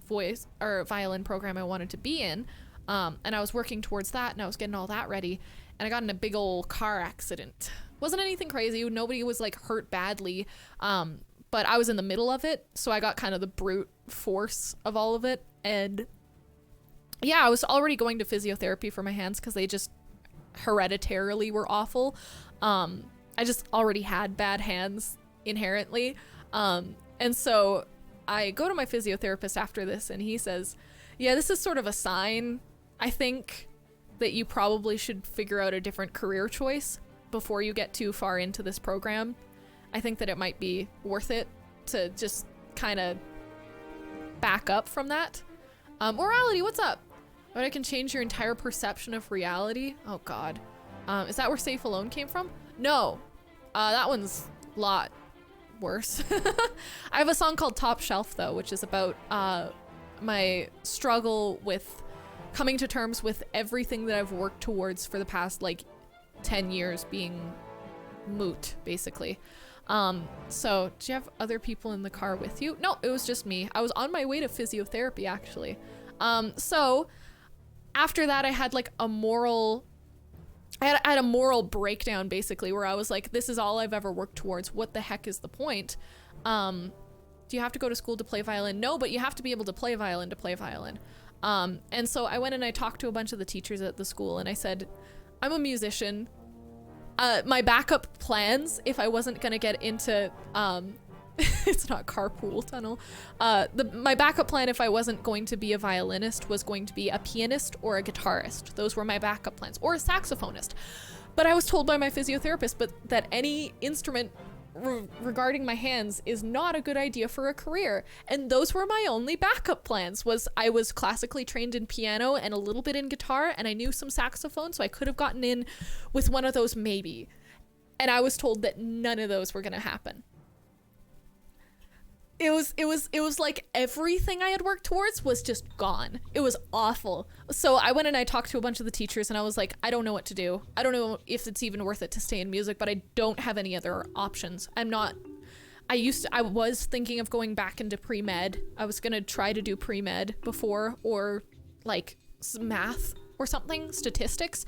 voice or violin program I wanted to be in. And I was working towards that, and I was getting all that ready, and I got in a big old car accident. Wasn't anything crazy. Nobody was like hurt badly, but I was in the middle of it, so I got kind of the brute force of all of it. And yeah, I was already going to physiotherapy for my hands because they just hereditarily were awful. I just already had bad hands inherently. And so I go to my physiotherapist after this, and he says, yeah, this is sort of a sign, I think, that you probably should figure out a different career choice before you get too far into this program. I think that it might be worth it to just kind of back up from that. Morality, what's up? But I can change your entire perception of reality. Oh God. Is that where Safe Alone came from? No. That one's a lot worse. I have a song called Top Shelf though, which is about my struggle with coming to terms with everything that I've worked towards for the past like 10 years being moot, basically. So do you have other people in the car with you? No, it was just me. I was on my way to physiotherapy actually. So after that I had like a moral breakdown basically, where I was like, this is all I've ever worked towards. What the heck is the point? Do you have to go to school to play violin? No, but you have to be able to play violin to play violin. And so I went and I talked to a bunch of the teachers at the school, and I said, I'm a musician. My backup plans, if I wasn't gonna get into It's not carpool tunnel. My backup plan, if I wasn't going to be a violinist, was going to be a pianist or a guitarist. Those were my backup plans, or a saxophonist. But I was told by my physiotherapist that any instrument regarding my hands is not a good idea for a career. And those were my only backup plans. I was classically trained in piano and a little bit in guitar, and I knew some saxophone, so I could have gotten in with one of those maybe. And I was told that none of those were going to happen. It was like everything I had worked towards was just gone. It was awful. So I went and I talked to a bunch of the teachers, and I was like, I don't know what to do. I don't know if it's even worth it to stay in music, but I don't have any other options. I was thinking of going back into pre-med. I was going to try to do pre-med before, or like math or something, statistics.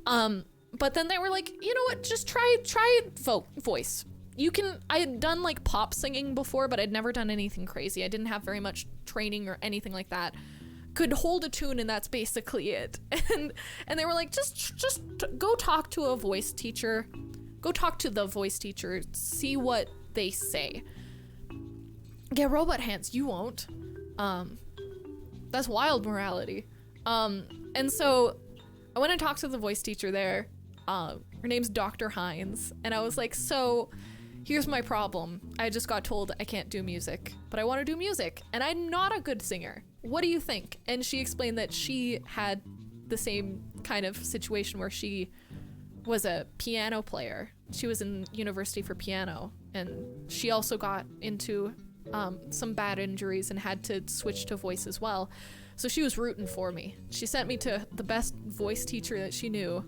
But then they were like, you know what, just try voice. I had done like pop singing before, but I'd never done anything crazy. I didn't have very much training or anything like that. Could hold a tune, and that's basically it. And they were like, just go talk to a voice teacher. Go talk to the voice teacher, see what they say. Yeah, robot hands, you won't. That's wild morality. And so I went and talked to the voice teacher there. Her name's Dr. Hines, and I was like, so here's my problem. I just got told I can't do music, but I want to do music, and I'm not a good singer. What do you think? And she explained that she had the same kind of situation where she was a piano player. She was in university for piano, and she also got into some bad injuries and had to switch to voice as well. So she was rooting for me. She sent me to the best voice teacher that she knew.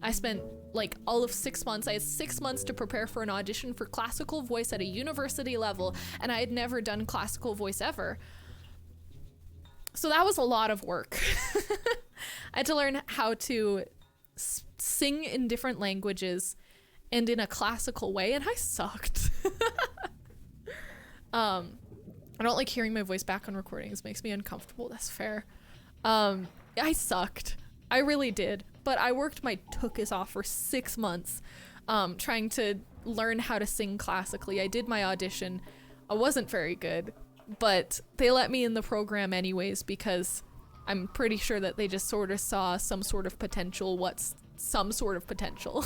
I spent like all of 6 months. I had 6 months to prepare for an audition for classical voice at a university level, and I had never done classical voice ever. So that was a lot of work. I had to learn how to sing in different languages and in a classical way, and I sucked. I don't like hearing my voice back on recordings. It makes me uncomfortable. That's fair. I sucked. I really did. But I worked my tuchus off for 6 months trying to learn how to sing classically. I did my audition. I wasn't very good, but they let me in the program anyways because I'm pretty sure that they just sort of saw some sort of potential. What's some sort of potential?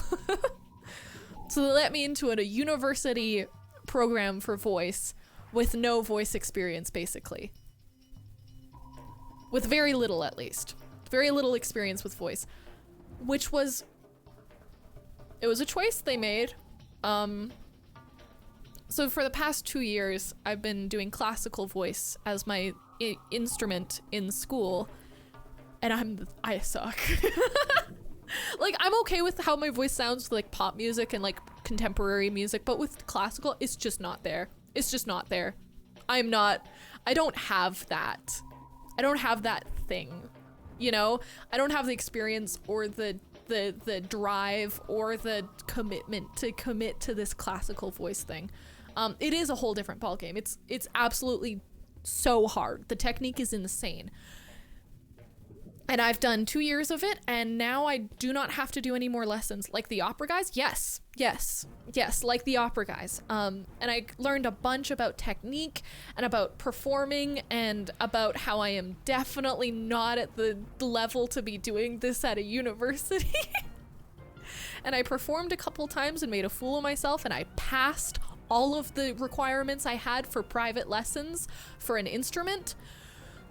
So they let me into a university program for voice with no voice experience, basically. With very little, at least. Very little experience with voice. Which was, it was a choice they made. So for the past 2 years, I've been doing classical voice as my instrument in school, and I suck. Like, I'm okay with how my voice sounds with like pop music and like contemporary music, but with classical, it's just not there. It's just not there. I don't have that. I don't have that thing. You know, I don't have the experience or the drive or the commitment to commit to this classical voice thing. It is a whole different ballgame. It's absolutely so hard. The technique is insane. And I've done 2 years of it, and now I do not have to do any more lessons. Like the opera guys? Yes, like the opera guys. And I learned a bunch about technique and about performing and about how I am definitely not at the level to be doing this at a university. And I performed a couple times and made a fool of myself, and I passed all of the requirements I had for private lessons for an instrument.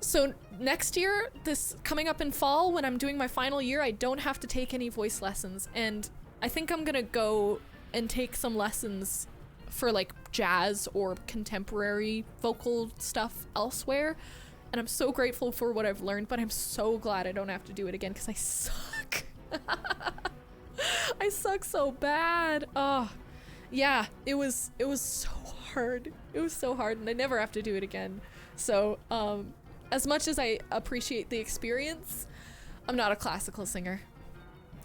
So next year, this coming up in fall, when I'm doing my final year, I don't have to take any voice lessons. And I think I'm gonna go and take some lessons for like jazz or contemporary vocal stuff elsewhere. And I'm so grateful for what I've learned, but I'm so glad I don't have to do it again because I suck. I suck so bad. Oh, yeah, it was so hard. It was so hard, and I never have to do it again. So, as much as I appreciate the experience, I'm not a classical singer.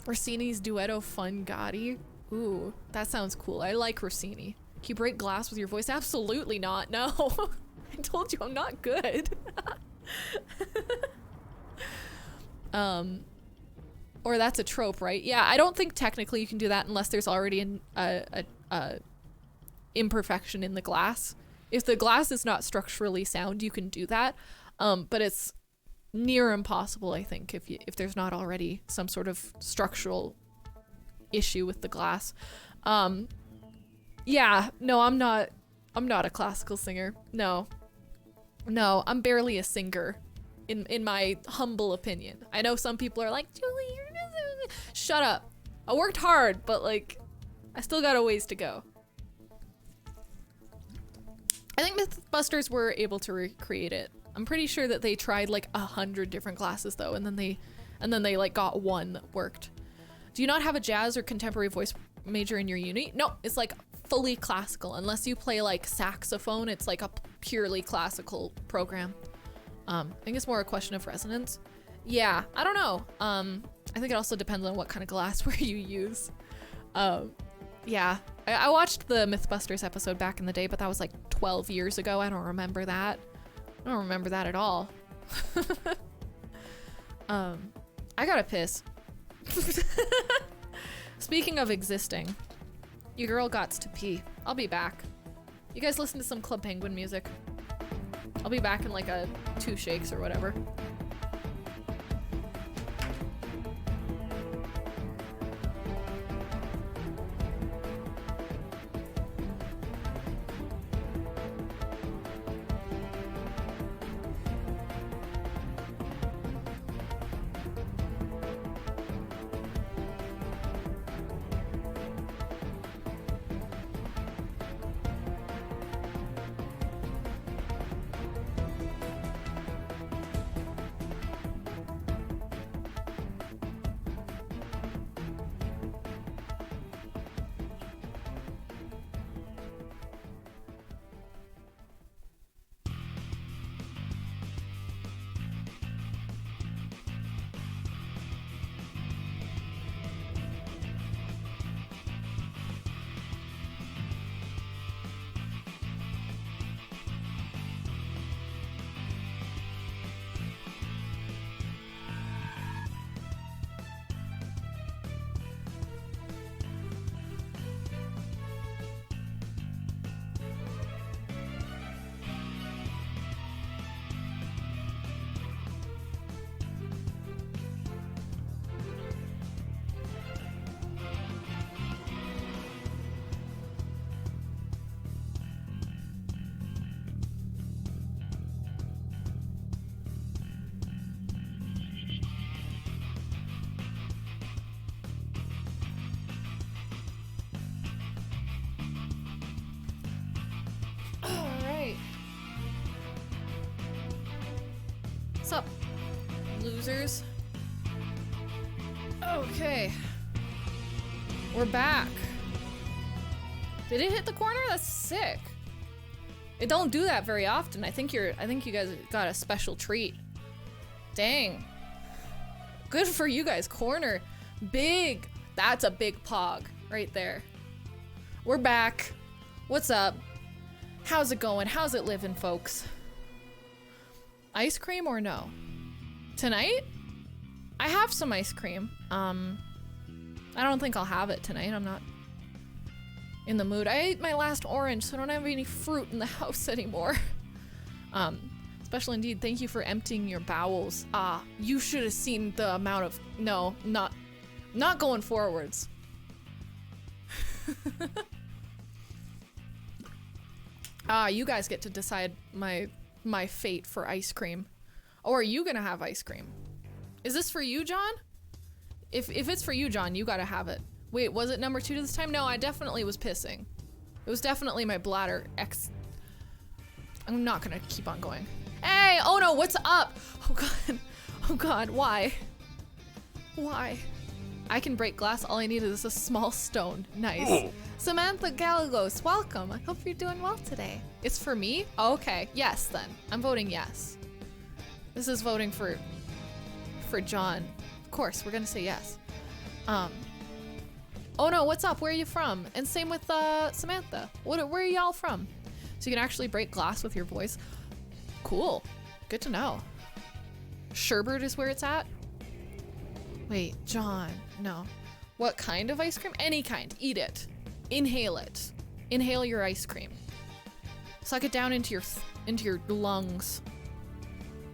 Rossini's Duetto Fungati. Ooh, that sounds cool. I like Rossini. Can you break glass with your voice? Absolutely not. No. I told you I'm not good. Or that's a trope, right? Yeah, I don't think technically you can do that unless there's already an imperfection in the glass. If the glass is not structurally sound, you can do that. But it's near impossible, I think, if there's not already some sort of structural issue with the glass. Yeah, no, I'm not a classical singer. No, I'm barely a singer, in my humble opinion. I know some people are like, Julie, shut up. I worked hard, but like, I still got a ways to go. I think Mythbusters were able to recreate it. I'm pretty sure that they tried like 100 different classes though, and then they like got one that worked. Do you not have a jazz or contemporary voice major in your uni? No, it's like fully classical. Unless you play like saxophone, it's like a purely classical program. I think it's more a question of resonance. Yeah, I don't know. I think it also depends on what kind of glassware you use. Yeah, I watched the Mythbusters episode back in the day, but that was like 12 years ago. I don't remember that. I don't remember that at all. I gotta piss. Speaking of existing, your girl gots to pee. I'll be back. You guys listen to some Club Penguin music. I'll be back in like 2 shakes or whatever. What's up, losers? Okay. We're back. Did it hit the corner? That's sick. It don't do that very often. I think you guys got a special treat. Dang. Good for you guys. Corner. Big. That's a big pog right there. We're back. What's up? How's it going? How's it living, folks? Ice cream or no? Tonight? I have some ice cream. I don't think I'll have it tonight. I'm not in the mood. I ate my last orange, so I don't have any fruit in the house anymore. Special indeed. Thank you for emptying your bowels. You should have seen the amount of... No, not going forwards. You guys get to decide my fate for ice cream. Or are you gonna have ice cream? Is this for you, John? If it's for you, John, you gotta have it. Wait, was it number 2 this time? No, I definitely was pissing. It was definitely my bladder I'm not gonna keep on going. Hey, oh no, what's up? Oh god, oh god, why? Why? I can break glass, all I need is a small stone. Nice. Oh. Samantha Galagos, welcome. I hope you're doing well today. It's for me? Okay, yes then. I'm voting yes. This is voting for John. Of course, we're gonna say yes. Oh no, what's up? Where are you from? And same with Samantha. Where are y'all from? So you can actually break glass with your voice. Cool. Good to know. Sherbert is where it's at? Wait, John, no. What kind of ice cream? Any kind. Eat it. Inhale it. Inhale your ice cream. Suck it down into your lungs.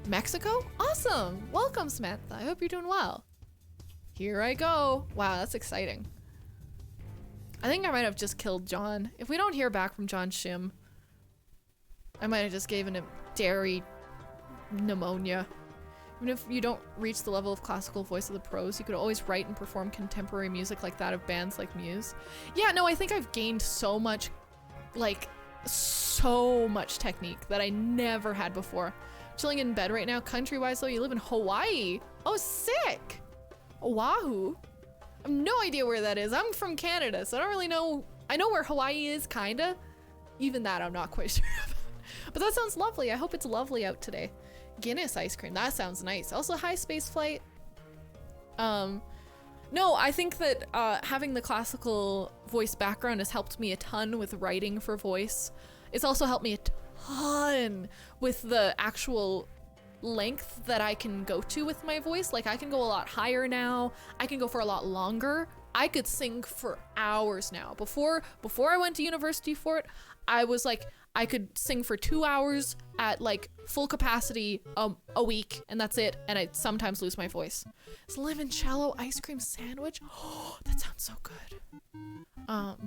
Mexico? Awesome! Welcome, Samantha. I hope you're doing well. Here I go. Wow, that's exciting. I think I might have just killed John. If we don't hear back from John Shim, I might have just given him dairy pneumonia. Even if you don't reach the level of classical voice of the pros, you could always write and perform contemporary music like that of bands like Muse. Yeah, no, I think I've gained so much, like, so much technique that I never had before. Chilling in bed right now. Country-wise though, you live in Hawaii. Oh, sick! Oahu? I have no idea where that is. I'm from Canada, so I don't really know. I know where Hawaii is, kinda. Even that I'm not quite sure about. But that sounds lovely. I hope it's lovely out today. Guinness ice cream, that sounds nice. Also, hi space flight. No, I think that having the classical voice background has helped me a ton with writing for voice. It's also helped me a ton with the actual length that I can go to with my voice. Like, I can go a lot higher now. I can go for a lot longer. I could sing for hours now. Before I went to university for it, I was like, I could sing for 2 hours at like full capacity a week, and that's it. And I'd sometimes lose my voice. This limoncello ice cream sandwich. Oh, that sounds so good.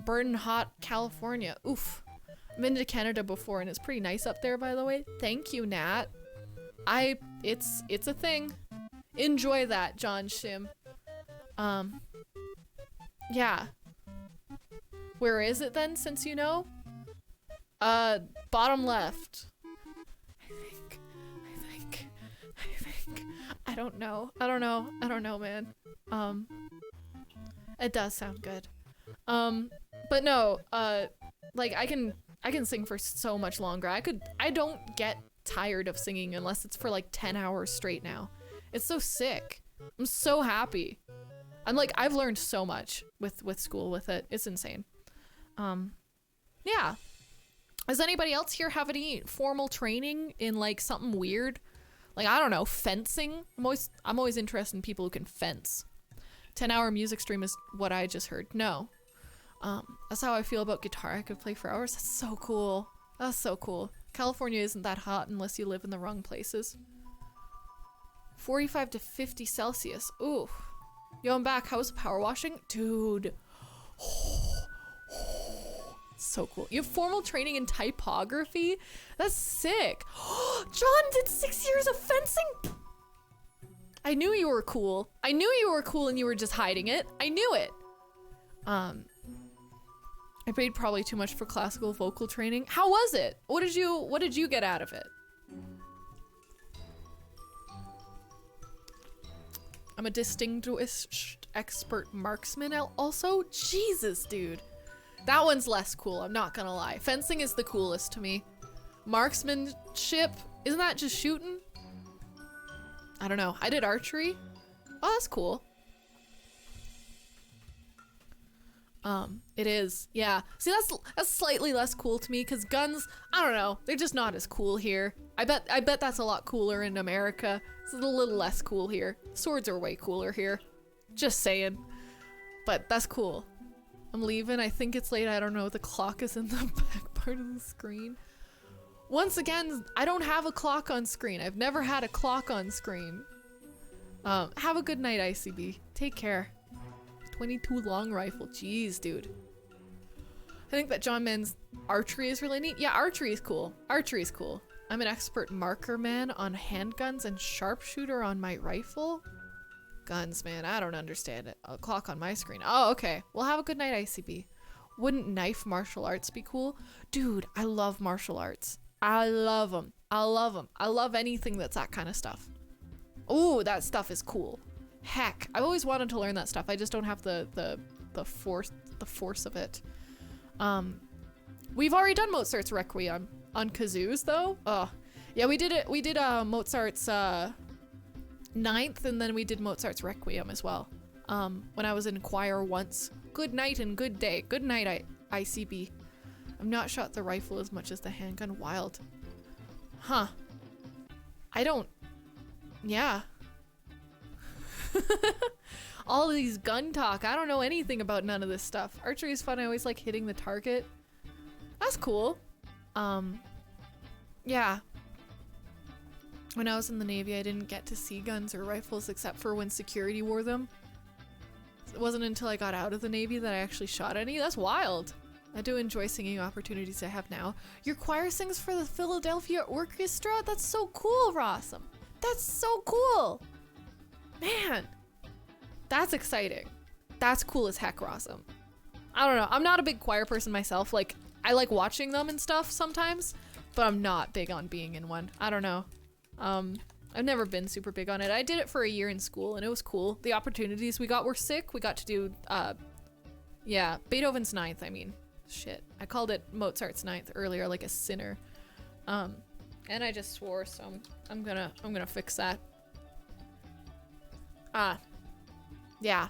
Burning hot California. Oof. I've been to Canada before, and it's pretty nice up there, by the way. Thank you, Nat. It's a thing. Enjoy that, John Shim. Yeah. Where is it then, since you know? Bottom left. I don't know, man. It does sound good. But no, like I can sing for so much longer. I don't get tired of singing unless it's for like 10 hours straight now. It's so sick. I'm so happy. I've learned so much with school with it. It's insane. Yeah. Does anybody else here have any formal training in like something weird? Like, I don't know, fencing? I'm always interested in people who can fence. 10-hour music stream is what I just heard. No. That's how I feel about guitar. I could play for hours. That's so cool. That's so cool. California isn't that hot unless you live in the wrong places. 45 to 50 Celsius. Ooh. Yo, I'm back. How's the power washing? Dude. So cool. You have formal training in typography? That's sick. John did 6 years of fencing? I knew you were cool. I knew you were cool and you were just hiding it. I knew it. I paid probably too much for classical vocal training. How was it? What did you get out of it? I'm a distinguished expert marksman also. Jesus, dude. That one's less cool, I'm not gonna lie. Fencing is the coolest to me. Marksmanship, isn't that just shooting? I don't know. I did archery. Oh, that's cool. It is, yeah. See, that's slightly less cool to me because guns, I don't know, they're just not as cool here. I bet that's a lot cooler in America. It's a little less cool here. Swords are way cooler here. Just saying. But that's cool. I'm leaving. I think it's late. I don't know. The clock is in the back part of the screen. Once again, I don't have a clock on screen. I've never had a clock on screen. Have a good night, ICB. Take care. 22 long rifle. Jeez, dude. I think that John Man's archery is really neat. Yeah, archery is cool. Archery is cool. I'm an expert marker man on handguns and sharpshooter on my rifle. Guns, man, I don't understand it. A clock on my screen. Oh, okay. Well, have a good night, ICB. Wouldn't knife martial arts be cool? Dude, I love martial arts. I love them. I love them. I love anything that's that kind of stuff. Ooh, that stuff is cool. Heck, I've always wanted to learn that stuff. I just don't have the force of it. We've already done Mozart's Requiem on kazoos, though. Oh, yeah, we did it. We did Mozart's Ninth, and then we did Mozart's Requiem as well. When I was in choir once. Good night and good day. Good night, ICB. I'm not shot the rifle as much as the handgun. Wild. Huh. I don't. Yeah. All of these gun talk. I don't know anything about none of this stuff. Archery is fun. I always like hitting the target. That's cool. Yeah. When I was in the Navy, I didn't get to see guns or rifles except for when security wore them. It wasn't until I got out of the Navy that I actually shot any. That's wild. I do enjoy singing opportunities I have now. Your choir sings for the Philadelphia Orchestra? That's so cool, Rossum. That's so cool. Man, that's exciting. That's cool as heck, Rossum. I don't know. I'm not a big choir person myself. Like, I like watching them and stuff sometimes, but I'm not big on being in one. I don't know. I've never been super big on it. I did it for a year in school and it was cool. The opportunities we got were sick. We got to do, yeah, Beethoven's Ninth, I mean. Shit. I called it Mozart's Ninth earlier, like a sinner. And I just swore, so I'm gonna fix that. Yeah.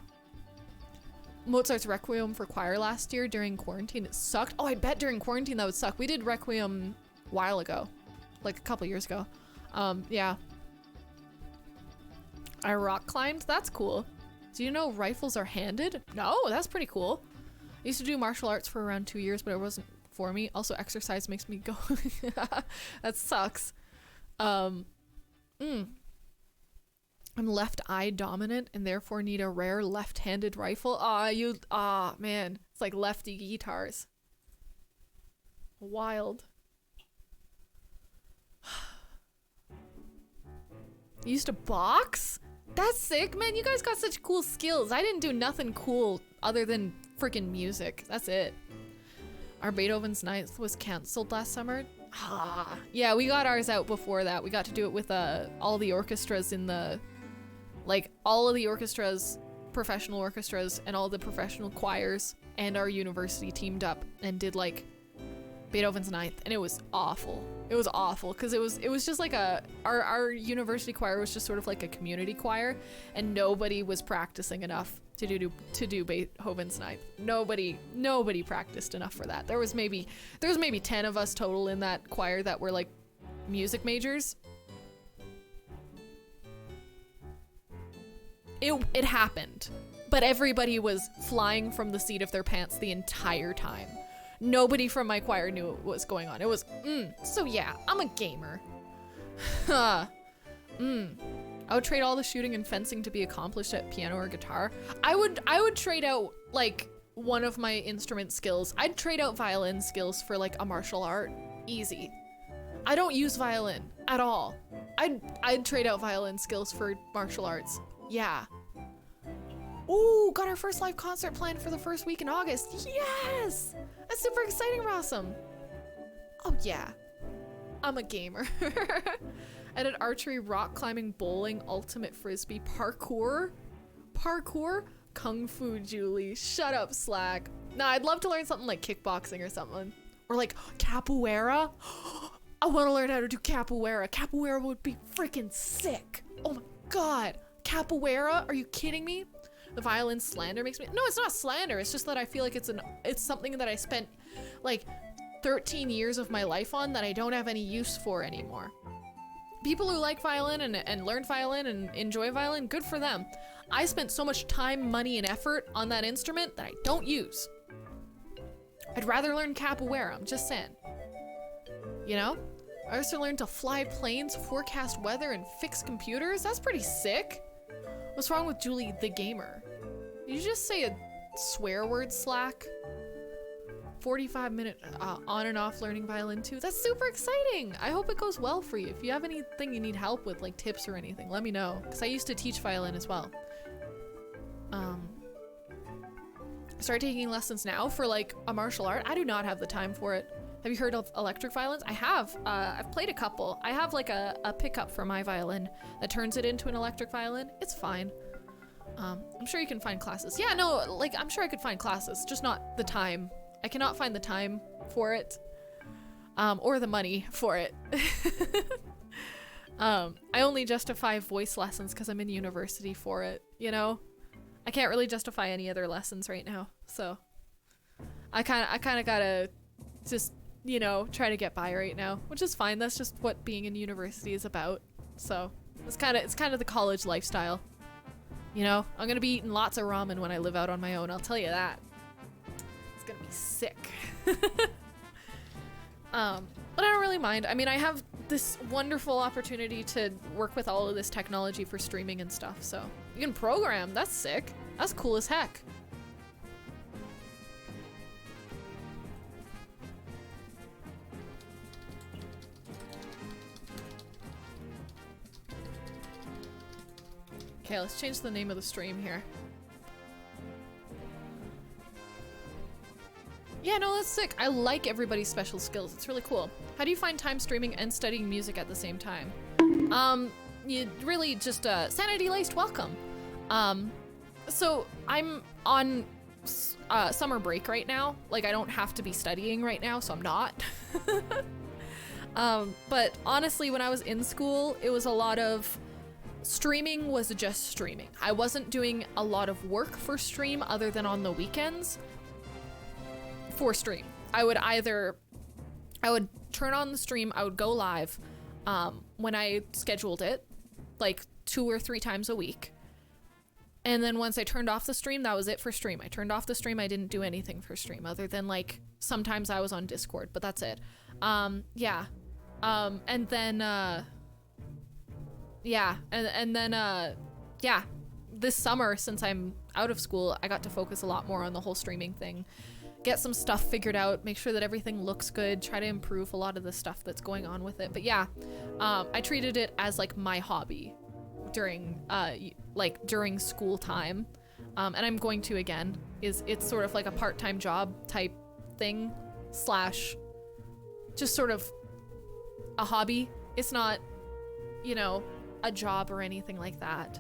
Mozart's Requiem for choir last year during quarantine. It sucked. Oh, I bet during quarantine that would suck. We did Requiem a while ago, like a couple years ago. Yeah. I rock climbed. That's cool. Do you know rifles are handed? No, that's pretty cool. I used to do martial arts for around 2 years, but it wasn't for me. Also, exercise makes me go. That sucks. I'm left eye dominant and therefore need a rare left-handed rifle. Man. It's like lefty guitars. Wild. You used to box? That's sick, man. You guys got such cool skills. I didn't do nothing cool other than freaking music. That's it. Our Beethoven's Ninth was canceled last summer. Yeah, we got ours out before that. We got to do it with all the orchestras in the, like, all of the orchestras, professional orchestras, and all the professional choirs, and our university teamed up and did like Beethoven's Ninth, and it was awful. It was awful because it was just like our university choir was just sort of like a community choir, and nobody was practicing enough to do Beethoven's Ninth. Nobody practiced enough for that. There was maybe 10 of us total in that choir that were like music majors. It happened, but everybody was flying from the seat of their pants the entire time. Nobody from my choir knew what was going on. It was, so yeah, I'm a gamer. I would trade all the shooting and fencing to be accomplished at piano or guitar. I would trade out like one of my instrument skills. I'd trade out violin skills for like a martial art. Easy. I don't use violin at all. I'd trade out violin skills for martial arts. Yeah. Ooh, got our first live concert planned for the first week in August. Yes! That's super exciting, Rossum. Oh yeah, I'm a gamer. I did archery, rock climbing, bowling, ultimate frisbee, parkour, kung fu, Julie. Shut up, Slack. Nah, I'd love to learn something like kickboxing or something. Or like capoeira. I want to learn how to do capoeira. Capoeira would be freaking sick. Oh my God. Capoeira? Are you kidding me? The violin slander makes me, no, it's not slander. It's just that I feel like it's something that I spent like 13 years of my life on that I don't have any use for anymore. People who like violin and learn violin and enjoy violin, good for them. I spent so much time, money, and effort on that instrument that I don't use. I'd rather learn capoeira, I'm just saying. You know? I also learned to fly planes, forecast weather, and fix computers. That's pretty sick. What's wrong with Julie the gamer? Did you just say a swear word, Slack? 45-minute on and off learning violin too. That's super exciting. I hope it goes well for you. If you have anything you need help with, like tips or anything, let me know. Because I used to teach violin as well. Start taking lessons now for like a martial art. I do not have the time for it. Have you heard of electric violins? I have. I've played a couple. I have like a pickup for my violin that turns it into an electric violin. It's fine. I'm sure you can find classes. Yeah, no, like I'm sure I could find classes, just not the time. I cannot find the time for it, or the money for it. I only justify voice lessons because I'm in university for it, you know? I can't really justify any other lessons right now, so I kind of gotta just, you know, try to get by right now, which is fine. That's just what being in university is about. So it's kind of the college lifestyle. You know, I'm gonna be eating lots of ramen when I live out on my own. I'll tell you that. It's gonna be sick. But I don't really mind. I mean, I have this wonderful opportunity to work with all of this technology for streaming and stuff, so you can program. That's sick. That's cool as heck. Okay, let's change the name of the stream here. Yeah, no, that's sick. I like everybody's special skills. It's really cool. How do you find time streaming and studying music at the same time? You really just, sanity-laced welcome. So I'm on summer break right now. Like, I don't have to be studying right now, so I'm not. But honestly, when I was in school, it was a lot of streaming was just streaming. I wasn't doing a lot of work for stream other than on the weekends for stream. I would turn on the stream, I would go live when I scheduled it, like 2 or 3 times a week. And then once I turned off the stream, that was it for stream. I turned off the stream, I didn't do anything for stream other than like sometimes I was on Discord, but that's it. Yeah. And then yeah, this summer, since I'm out of school, I got to focus a lot more on the whole streaming thing, get some stuff figured out, make sure that everything looks good, try to improve a lot of the stuff that's going on with it. But yeah, I treated it as like my hobby during during school time, and I'm going to again. It's sort of like a part-time job type thing slash just sort of a hobby. It's not, you know, a job or anything like that.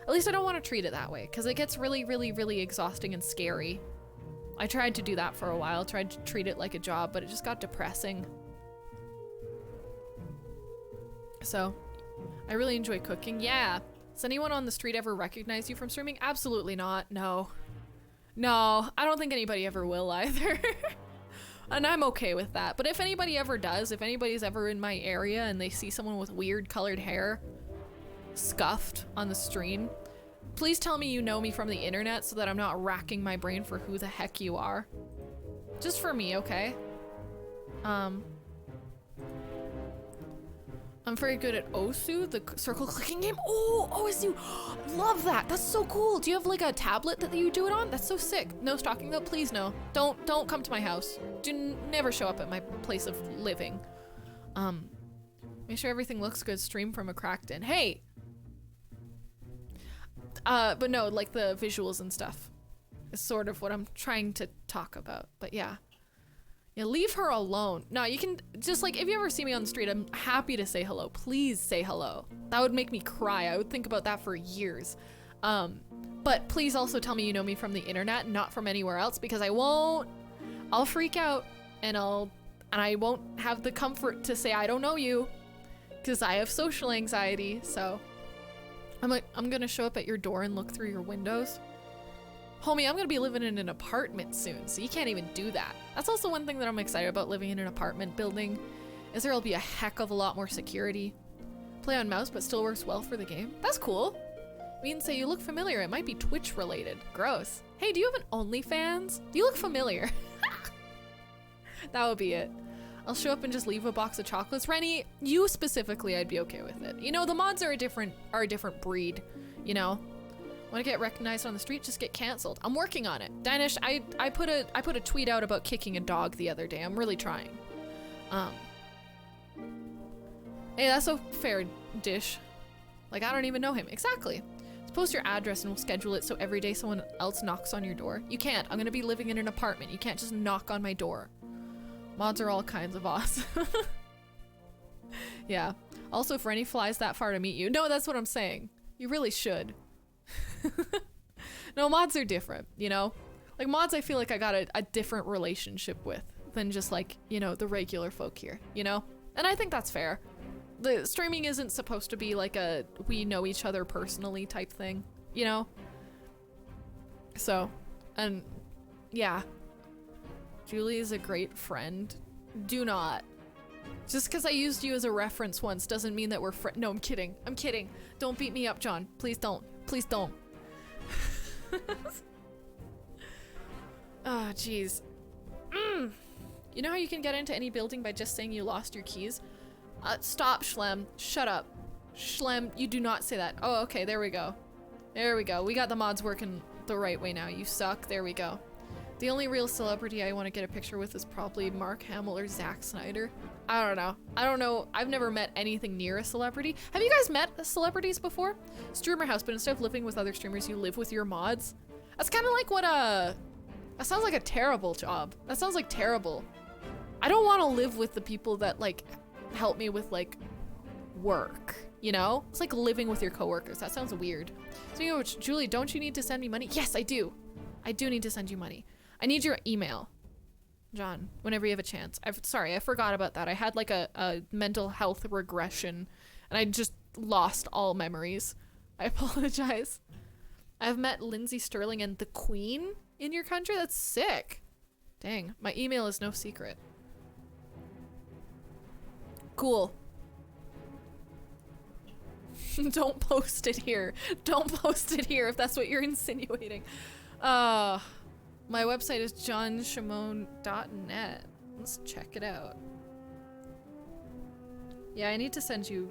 At least I don't want to treat it that way, because it gets really, really, really exhausting and scary. I tried to do that for a while, tried to treat it like a job, but it just got depressing. So, I really enjoy cooking. Yeah. Does anyone on the street ever recognize you from streaming? Absolutely not. No. No, I don't think anybody ever will either. And I'm okay with that. But if anybody ever does, if anybody's ever in my area and they see someone with weird colored hair scuffed on the stream, please tell me you know me from the internet so that I'm not racking my brain for who the heck you are. Just for me, okay? I'm very good at Osu, the circle clicking game. Oh, OSU, love that. That's so cool. Do you have like a tablet that you do it on? That's so sick. No stalking though, please no. Don't come to my house. Never show up at my place of living. Make sure everything looks good. Stream from a cracked in. Hey. But no, like the visuals and stuff is sort of what I'm trying to talk about. But yeah. Yeah, leave her alone. No, you can just like, if you ever see me on the street, I'm happy to say hello. Please say hello. That would make me cry. I would think about that for years. But please also tell me you know me from the internet, not from anywhere else, because I won't. I'll freak out and I won't have the comfort to say I don't know you, because I have social anxiety. So I'm gonna show up at your door and look through your windows. Homie, I'm gonna be living in an apartment soon, so you can't even do that. That's also one thing that I'm excited about living in an apartment building, is there'll be a heck of a lot more security. Play on mouse, but still works well for the game. That's cool. We can say you look familiar. It might be Twitch related. Gross. Hey, do you have an OnlyFans? You look familiar. That would be it. I'll show up and just leave a box of chocolates. Rennie, you specifically, I'd be okay with it. You know, the mods are a different breed, you know? Want to get recognized on the street, just get canceled. I'm working on it. Danish, I put a tweet out about kicking a dog the other day. I'm really trying. Hey, that's so fair, Dish. Like, I don't even know him. Exactly. Just post your address and we'll schedule it so every day someone else knocks on your door. You can't. I'm gonna be living in an apartment. You can't just knock on my door. Mods are all kinds of awesome. Yeah. Also, if Rennie flies that far to meet you. No, that's what I'm saying. You really should. No, mods are different, you know? Like, mods I feel like I got a different relationship with than just like, you know, the regular folk here, you know? And I think that's fair. The streaming isn't supposed to be like a we know each other personally type thing, you know? So, and yeah. Julie is a great friend. Do not. Just because I used you as a reference once doesn't mean that we're No, I'm kidding. I'm kidding. Don't beat me up, John. Please don't. Please don't. Oh, jeez. You know how you can get into any building by just saying you lost your keys? Stop, Schlem. Shut up. Schlem, you do not say that. Oh, okay, there we go. There we go. We got the mods working the right way now. You suck. There we go. The only real celebrity I want to get a picture with is probably Mark Hamill or Zack Snyder. I don't know. I don't know. I've never met anything near a celebrity. Have you guys met celebrities before? Streamer house, but instead of living with other streamers, you live with your mods? That's kind of like what that sounds like a terrible job. That sounds like terrible. I don't want to live with the people that like help me with like work, you know? It's like living with your coworkers. That sounds weird. Speaking of which, Julie, don't you need to send me money? Yes, I do. I do need to send you money. I need your email, John, whenever you have a chance. Sorry, I forgot about that. I had like a mental health regression and I just lost all memories. I apologize. I've met Lindsay Sterling and the Queen in your country. That's sick. Dang, my email is no secret. Cool. Don't post it here. Don't post it here if that's what you're insinuating. My website is johnshimone.net. Let's check it out. Yeah, I need to send you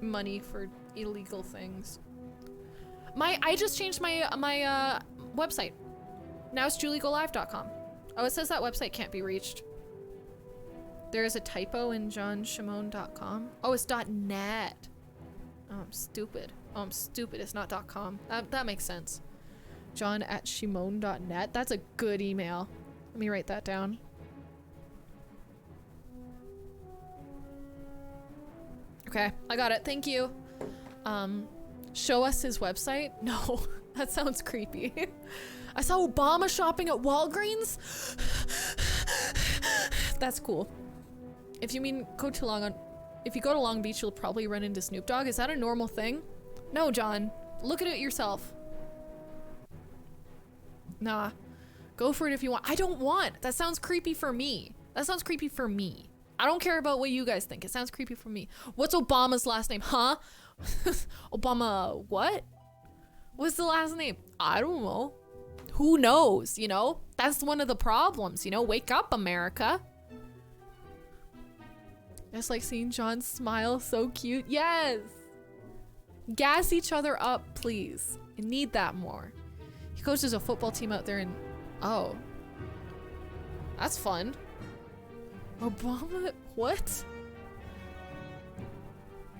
money for illegal things. I just changed my website. Now it's juliegolive.com. Oh, it says that website can't be reached. There is a typo in johnshimone.com. Oh, it's .net. Oh, I'm stupid. Oh, I'm stupid. It's not .com. That makes sense. john@shimone.net. That's a good email. Let me write that down. Okay, I got it. Thank you. Show us his website? No, that sounds creepy. I saw Obama shopping at Walgreens. That's cool. If you mean if you go to Long Beach, you'll probably run into Snoop Dogg. Is that a normal thing? No, John. Look at it yourself. Nah. Go for it if you want. I don't want. That sounds creepy for me. That sounds creepy for me. I don't care about what you guys think. It sounds creepy for me. What's Obama's last name? Huh? Obama what? What's the last name? I don't know. Who knows, you know? That's one of the problems, you know? Wake up, America. Just like seeing John smile, so cute. Yes! Gas each other up, please. I need that more. He coaches a football team out there in... Oh. That's fun. Obama... What?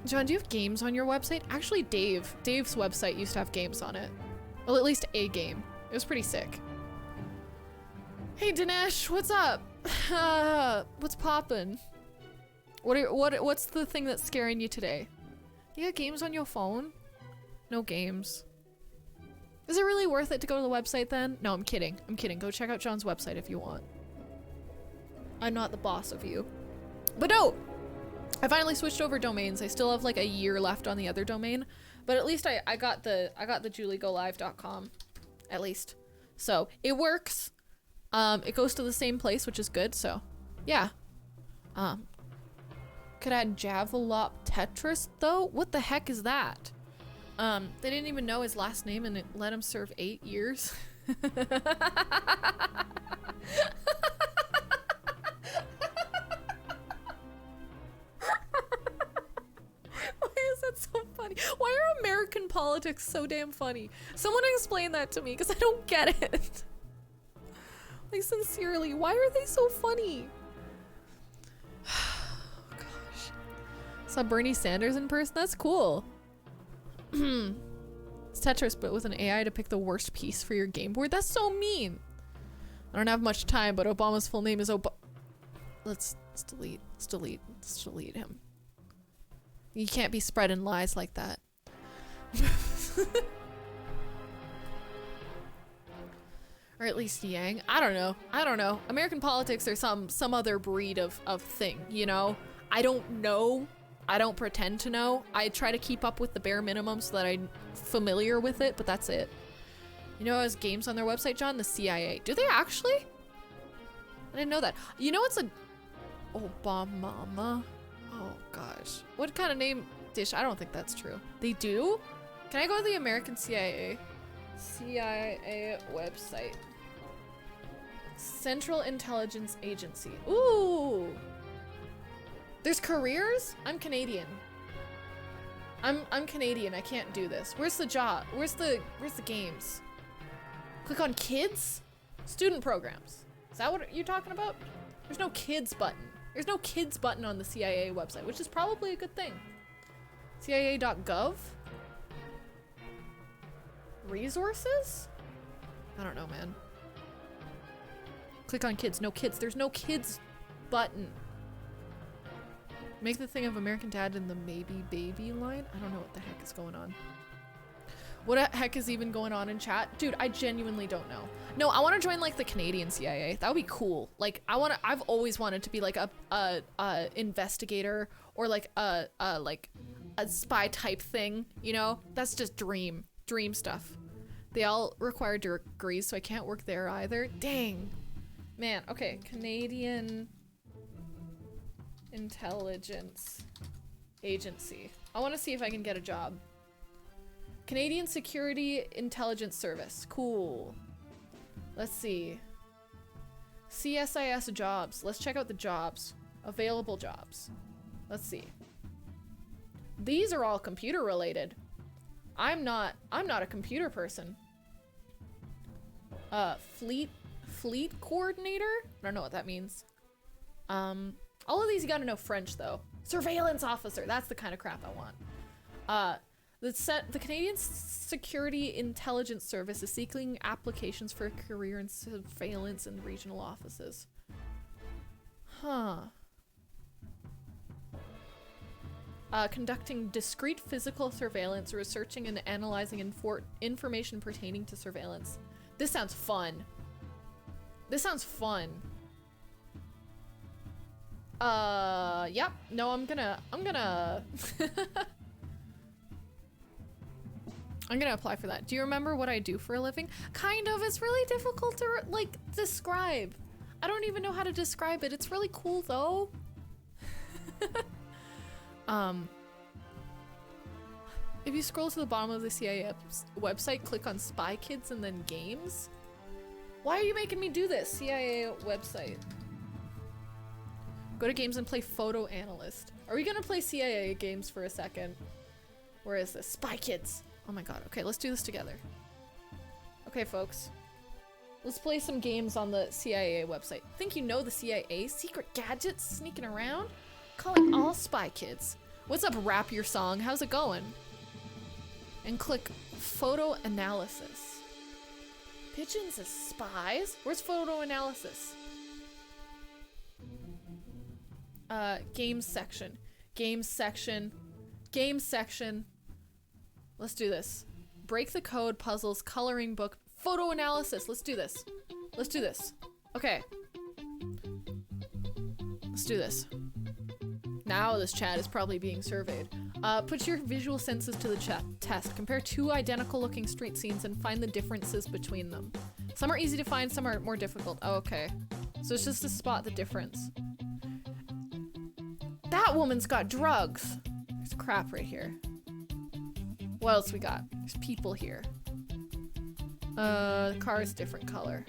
John, do you have games on your website? Actually, Dave's website used to have games on it. Well, at least a game. It was pretty sick. Hey, Dinesh, what's up? What's poppin'? What's the thing that's scaring you today? You got games on your phone? No games. Is it really worth it to go to the website then? No, I'm kidding. I'm kidding. Go check out John's website if you want. I'm not the boss of you. But no! I finally switched over domains. I still have like a year left on the other domain, but at least I got the juliegolive.com at least. So it works. It goes to the same place, which is good. So yeah. Could add Javelop Tetris though? What the heck is that? They didn't even know his last name and it let him serve 8 years. That's so funny. Why are American politics so damn funny? Someone explain that to me because I don't get it. Like sincerely, why are they so funny? Oh, gosh. Saw Bernie Sanders in person? That's cool. It's Tetris but with an AI to pick the worst piece for your game board. That's so mean. I don't have much time, but Obama's full name is Let's delete him. You can't be spreading lies like that. Or at least Yang. I don't know. American politics are some other breed of thing, you know? I don't know. I don't pretend to know. I try to keep up with the bare minimum so that I'm familiar with it, but that's it. You know, as games on their website, John, the CIA. Do they actually? I didn't know that. You know, it's a Obama. Oh gosh. What kind of name dish? I don't think that's true. They do? Can I go to the American CIA? CIA website. Central Intelligence Agency. Ooh! There's careers? I'm Canadian. I'm Canadian. I can't do this. Where's the job? Where's the games? Click on kids? Student programs. Is that what you're talking about? There's no kids button. There's no kids button on the CIA website, which is probably a good thing. CIA.gov? Resources? I don't know, man. Click on kids. No kids. There's no kids button. Make the thing of American Dad in the maybe baby line? I don't know what the heck is going on. What the heck is even going on in chat? Dude, I genuinely don't know. No, I want to join like the Canadian CIA. That would be cool. Like I've always wanted to be like a investigator or like a spy type thing, you know? That's just dream stuff. They all require degrees, so I can't work there either. Dang. Man, okay, Canadian Intelligence Agency. I want to see if I can get a job. Canadian Security Intelligence Service. Cool. Let's see. CSIS jobs. Let's check out the jobs. Available jobs. Let's see. These are all computer related. I'm not a computer person. Fleet coordinator? I don't know what that means. All of these you gotta know French though. Surveillance officer, that's the kind of crap I want. The Canadian Security Intelligence Service is seeking applications for a career in surveillance in regional offices. Huh. Conducting discrete physical surveillance, researching and analyzing information pertaining to surveillance. This sounds fun. This sounds fun. Yep. No, I'm gonna I'm gonna apply for that. Do you remember what I do for a living? Kind of. It's really difficult to like describe. I don't even know how to describe it. It's really cool though. If you scroll to the bottom of the CIA website, click on Spy Kids and then Games. Why are you making me do this? CIA website. Go to games and play Photo Analyst. Are we gonna play CIA games for a second? Where is this? Spy Kids. Oh my god. Okay, let's do this together. Okay, folks. Let's play some games on the CIA website. Think you know the CIA? Secret gadgets sneaking around? Call it all Spy Kids. What's up, Rap Your Song? How's it going? And click Photo Analysis. Pigeons as spies? Where's Photo Analysis? Games section. Games section. Games section. Let's do this. Break the code, puzzles, coloring book, photo analysis. Let's do this. Let's do this. Okay. Let's do this. Now this chat is probably being surveyed. Put your visual senses to the test. Compare two identical looking street scenes and find the differences between them. Some are easy to find, some are more difficult. Oh, okay. So it's just to spot the difference. That woman's got drugs. There's crap right here. What else we got? There's people here. The car is different color.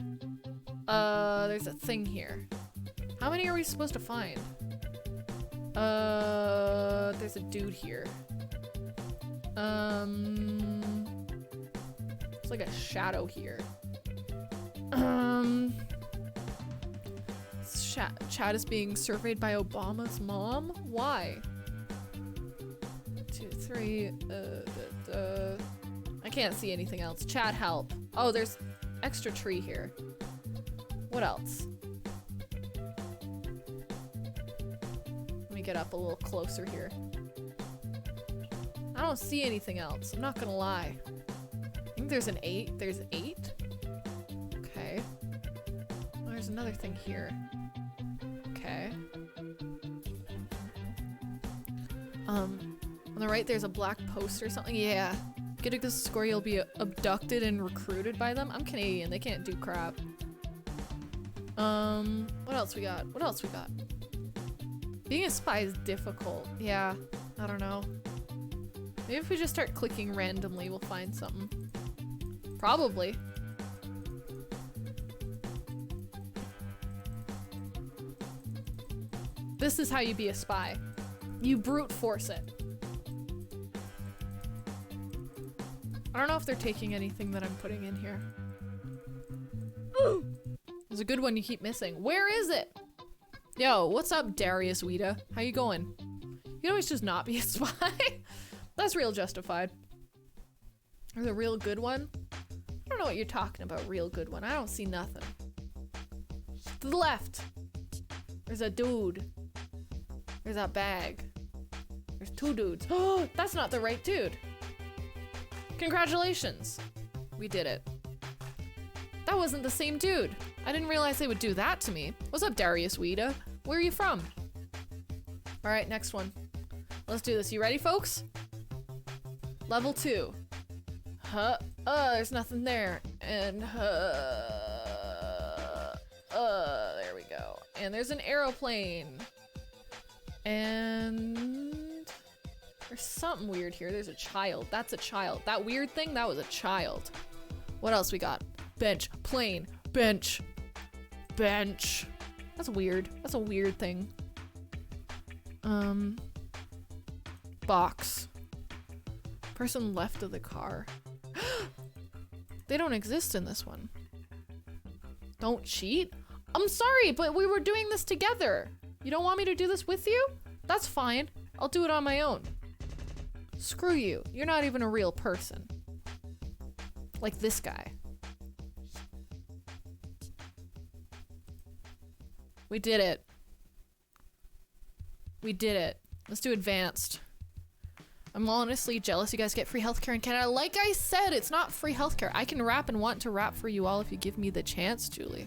There's a thing here. How many are we supposed to find? There's a dude here. It's like a shadow here. Chat is being surveyed by Obama's mom? Why? 2, 3, I can't see anything else. Chat help. Oh, there's extra tree here. What else? Let me get up a little closer here. I don't see anything else. I'm not gonna lie. I think there's an 8. There's 8? Okay. Oh, there's another thing here. Okay. On the right, there's a black post or something. Yeah. Get a good score, you'll be abducted and recruited by them. I'm Canadian. They can't do crap. What else we got? What else we got? Being a spy is difficult. Yeah. I don't know. Maybe if we just start clicking randomly, we'll find something. Probably. This is how you be a spy. You brute force it. I don't know if they're taking anything that I'm putting in here. There's a good one you keep missing. Where is it? Yo, what's up, Darius Weta? How you going? You can always just not be a spy. That's real justified. Or the real good one? I don't know what you're talking about, real good one. I don't see nothing. To the left. There's a dude. There's a bag. There's two dudes. Oh, that's not the right dude. Congratulations. We did it. That wasn't the same dude. I didn't realize they would do that to me. What's up, Darius Weta? Where are you from? All right, next one. Let's do this. You ready, folks? Level 2. There's nothing there. And, there we go. And there's an aeroplane. And there's something weird here. There's a child. That's a child. That weird thing, that was a child. What else we got? Bench, plane, bench, bench. That's weird. That's a weird thing. Box. Person left of the car. They don't exist in this one. Don't cheat? I'm sorry, but we were doing this together. You don't want me to do this with you? That's fine. I'll do it on my own. Screw you. You're not even a real person. Like this guy. We did it. We did it. Let's do advanced. I'm honestly jealous you guys get free healthcare in Canada. Like I said, it's not free healthcare. I can rap and want to rap for you all if you give me the chance, Julie.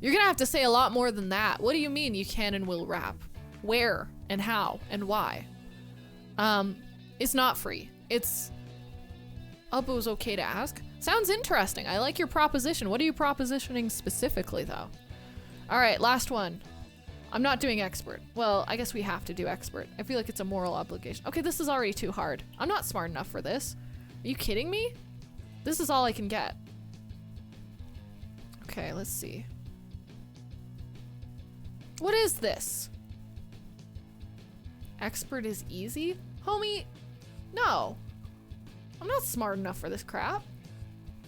You're gonna have to say a lot more than that. What do you mean you can and will rap? Where and how and why? It's not free. It's... Oh, but it was okay to ask. Sounds interesting. I like your proposition. What are you propositioning specifically, though? All right, last one. I'm not doing expert. Well, I guess we have to do expert. I feel like it's a moral obligation. Okay, this is already too hard. I'm not smart enough for this. Are you kidding me? This is all I can get. Okay, let's see. What is this? Expert is easy? Homie, no. I'm not smart enough for this crap.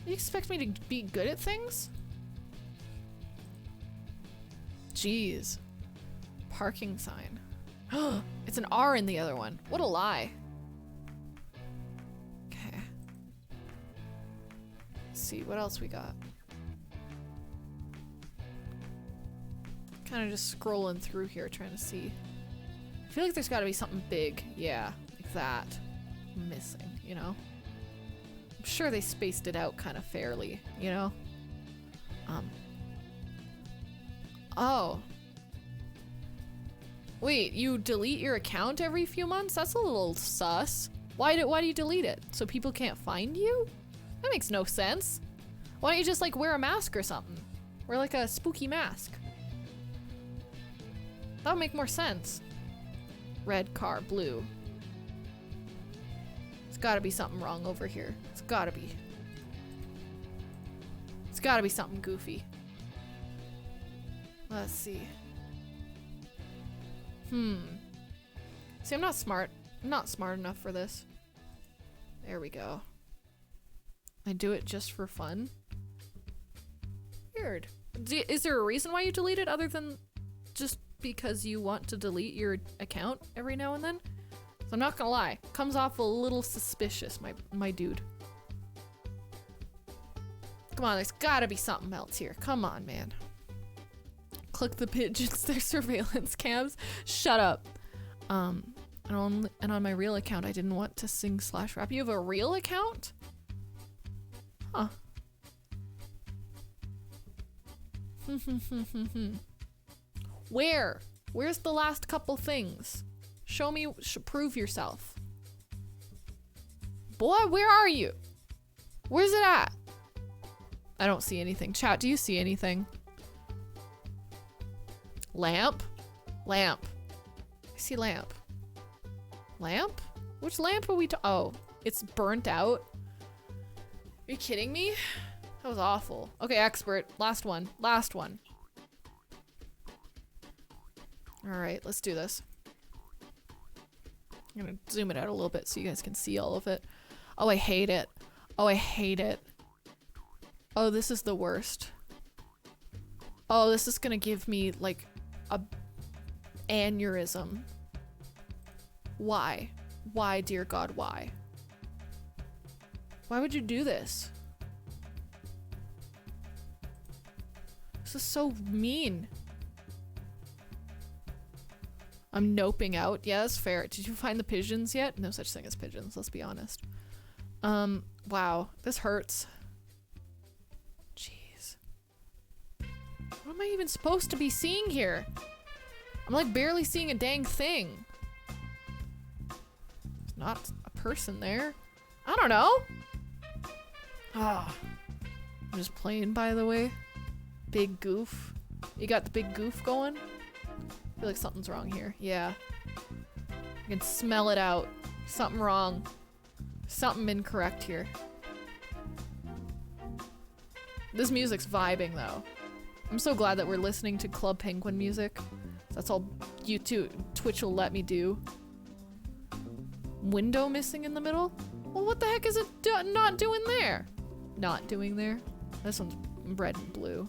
You expect me to be good at things? Jeez. Parking sign. It's an R in the other one. What a lie. Okay. Let's see, what else we got? Kind of just scrolling through here, trying to see. I feel like there's gotta be something big. Yeah, like that. Missing, you know? I'm sure they spaced it out kind of fairly, you know? Oh. Wait, you delete your account every few months? That's a little sus. Why do you delete it? So people can't find you? That makes no sense. Why don't you just like wear a mask or something? Wear like a spooky mask. That would make more sense. Red car, blue. There's gotta be something wrong over here. It's gotta be. It's gotta be something goofy. Let's see. See, I'm not smart. I'm not smart enough for this. There we go. I do it just for fun. Weird. Is there a reason why you delete it other than just because you want to delete your account every now and then? So I'm not gonna lie. Comes off a little suspicious, my dude. Come on, there's gotta be something else here. Come on, man. Click the pigeons, they're surveillance cams. Shut up. And on my real account, I didn't want to sing/rap. You have a real account? Huh. Where? Where's the last couple things? Show me, prove yourself. Boy, where are you? Where's it at? I don't see anything. Chat, do you see anything? Lamp? Lamp. I see lamp. Lamp? Which lamp are we oh, it's burnt out. Are you kidding me? That was awful. Okay, expert. Last one. Last one. All right, let's do this. I'm gonna zoom it out a little bit so you guys can see all of it. Oh, I hate it. Oh, I hate it. Oh, this is the worst. Oh, this is gonna give me like a aneurysm. Why? Why, dear God, why? Why would you do this? This is so mean. I'm noping out. Yeah, that's fair. Did you find the pigeons yet? No such thing as pigeons, let's be honest. Wow, this hurts. Jeez. What am I even supposed to be seeing here? I'm like barely seeing a dang thing. There's not a person there. I don't know. Ah. I'm just playing, by the way. Big goof. You got the big goof going? I feel like something's wrong here. Yeah. I can smell it out. Something wrong. Something incorrect here. This music's vibing though. I'm so glad that we're listening to Club Penguin music. That's all YouTube, Twitch will let me do. Window missing in the middle? Well, what the heck is it not doing there? Not doing there? This one's red and blue.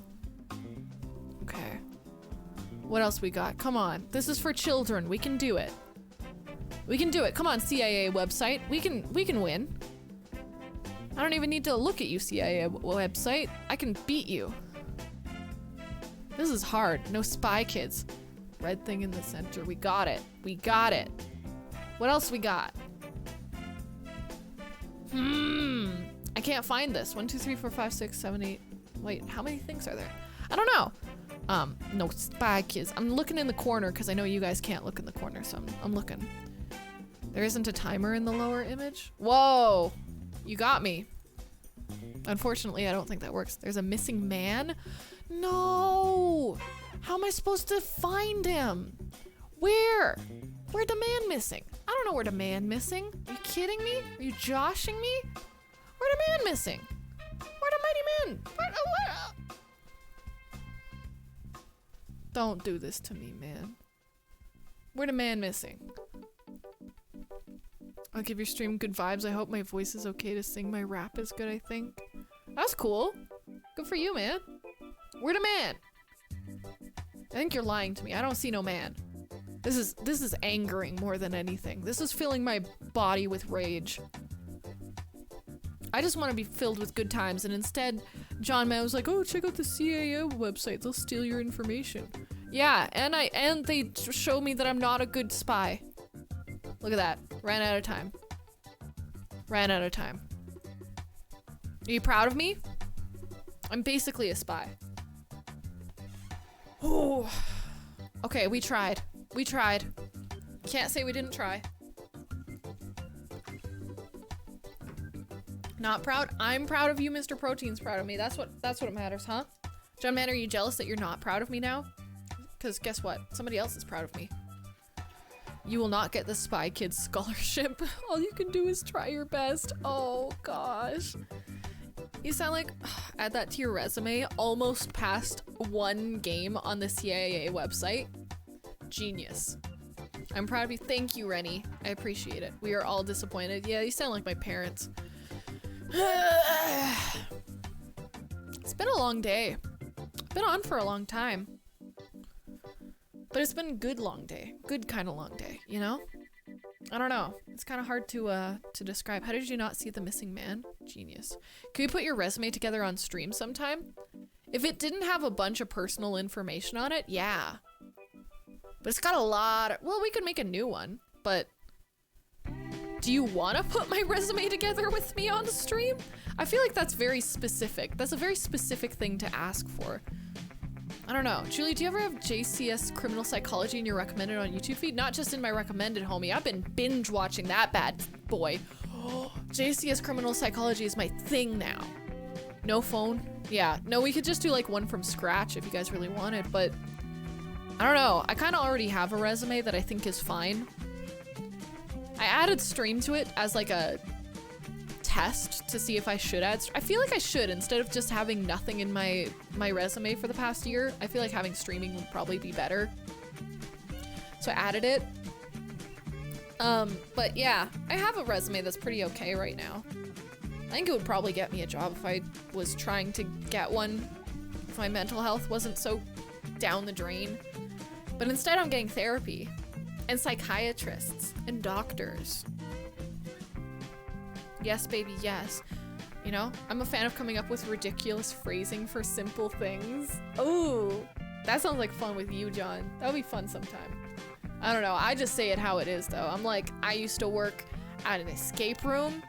Okay. What else we got? Come on. This is for children. We can do it. We can do it. Come on, CIA website. We can win. I don't even need to look at you, CIA website. I can beat you. This is hard. No spy kids. Red thing in the center. We got it. We got it. What else we got? I can't find this. 1, 2, 3, 4, 5, 6, 7, 8. Wait, how many things are there? I don't know. No spy kids. I'm looking in the corner because I know you guys can't look in the corner, so I'm looking. There isn't a timer in the lower image? Whoa! You got me. Unfortunately, I don't think that works. There's a missing man? No! How am I supposed to find him? Where? Where'd the man missing? I don't know where the man missing. Are you kidding me? Are you joshing me? Where the man missing? Where the mighty man? Don't do this to me, man. Where the man missing? I'll give your stream good vibes. I hope my voice is okay to sing. My rap is good, I think. That's cool. Good for you, man. Where the man? I think you're lying to me. I don't see no man. This is angering more than anything. This is filling my body with rage. I just want to be filled with good times, and instead, John Mann was like, "Oh, check out the CIA website. They'll steal your information." Yeah, and they show me that I'm not a good spy. Look at that. Ran out of time. Ran out of time. Are you proud of me? I'm basically a spy. Oh. Okay, we tried. We tried. Can't say we didn't try. Not proud? I'm proud of you, Mr. Protein's proud of me. That's what matters, huh? John Man, are you jealous that you're not proud of me now? Because guess what? Somebody else is proud of me. You will not get the Spy Kids scholarship. All you can do is try your best. Oh gosh. You sound like, add that to your resume, almost passed one game on the CIA website. Genius. I'm proud of you. Thank you, Rennie. I appreciate it. We are all disappointed. Yeah, you sound like my parents. It's been a long day. Been on for a long time. But it's been a good long day. Good kind of long day, you know? I don't know. It's kind of hard to describe. How did you not see the missing man? Genius. Can we put your resume together on stream sometime? If it didn't have a bunch of personal information on it, yeah. But it's got a lot of, well, we could make a new one, but do you want to put my resume together with me on the stream? I feel like that's very specific. That's a very specific thing to ask for. I don't know. Julie, do you ever have JCS Criminal Psychology in your recommended on YouTube feed? Not just in my recommended, homie. I've been binge watching that bad boy. JCS Criminal Psychology is my thing now. No phone? Yeah. No, we could just do like one from scratch if you guys really wanted, but I don't know. I kind of already have a resume that I think is fine. I added stream to it as like a test to see if I should add. I feel like I should, instead of just having nothing in my resume for the past year. I feel like having streaming would probably be better. so I added it. But yeah, I have a resume that's pretty okay right now. I think it would probably get me a job if I was trying to get one, if my mental health wasn't so down the drain. But instead I'm getting therapy and psychiatrists and doctors. Yes, baby, yes. You know, I'm a fan of coming up with ridiculous phrasing for simple things. Ooh, that sounds like fun with you, John. That would be fun sometime. I don't know, I just say it how it is though. I'm like, I used to work at an escape room.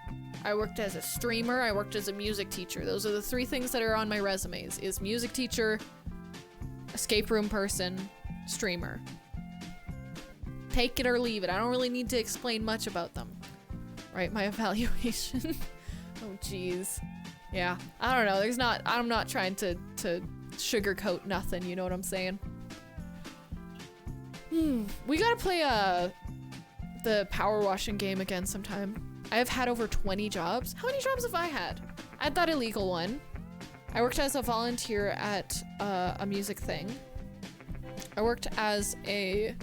I worked as a streamer. I worked as a music teacher. Those are the 3 things that are on my resumes, is music teacher, escape room person, streamer. Take it or leave it. I don't really need to explain much about them. Right, my evaluation. Oh, jeez. Yeah, I don't know. I'm not trying to sugarcoat nothing, you know what I'm saying? We gotta play the Powerwashing game again sometime. I have had over 20 jobs. How many jobs have I had? I had that illegal one. I worked as a volunteer at a music thing. I worked as a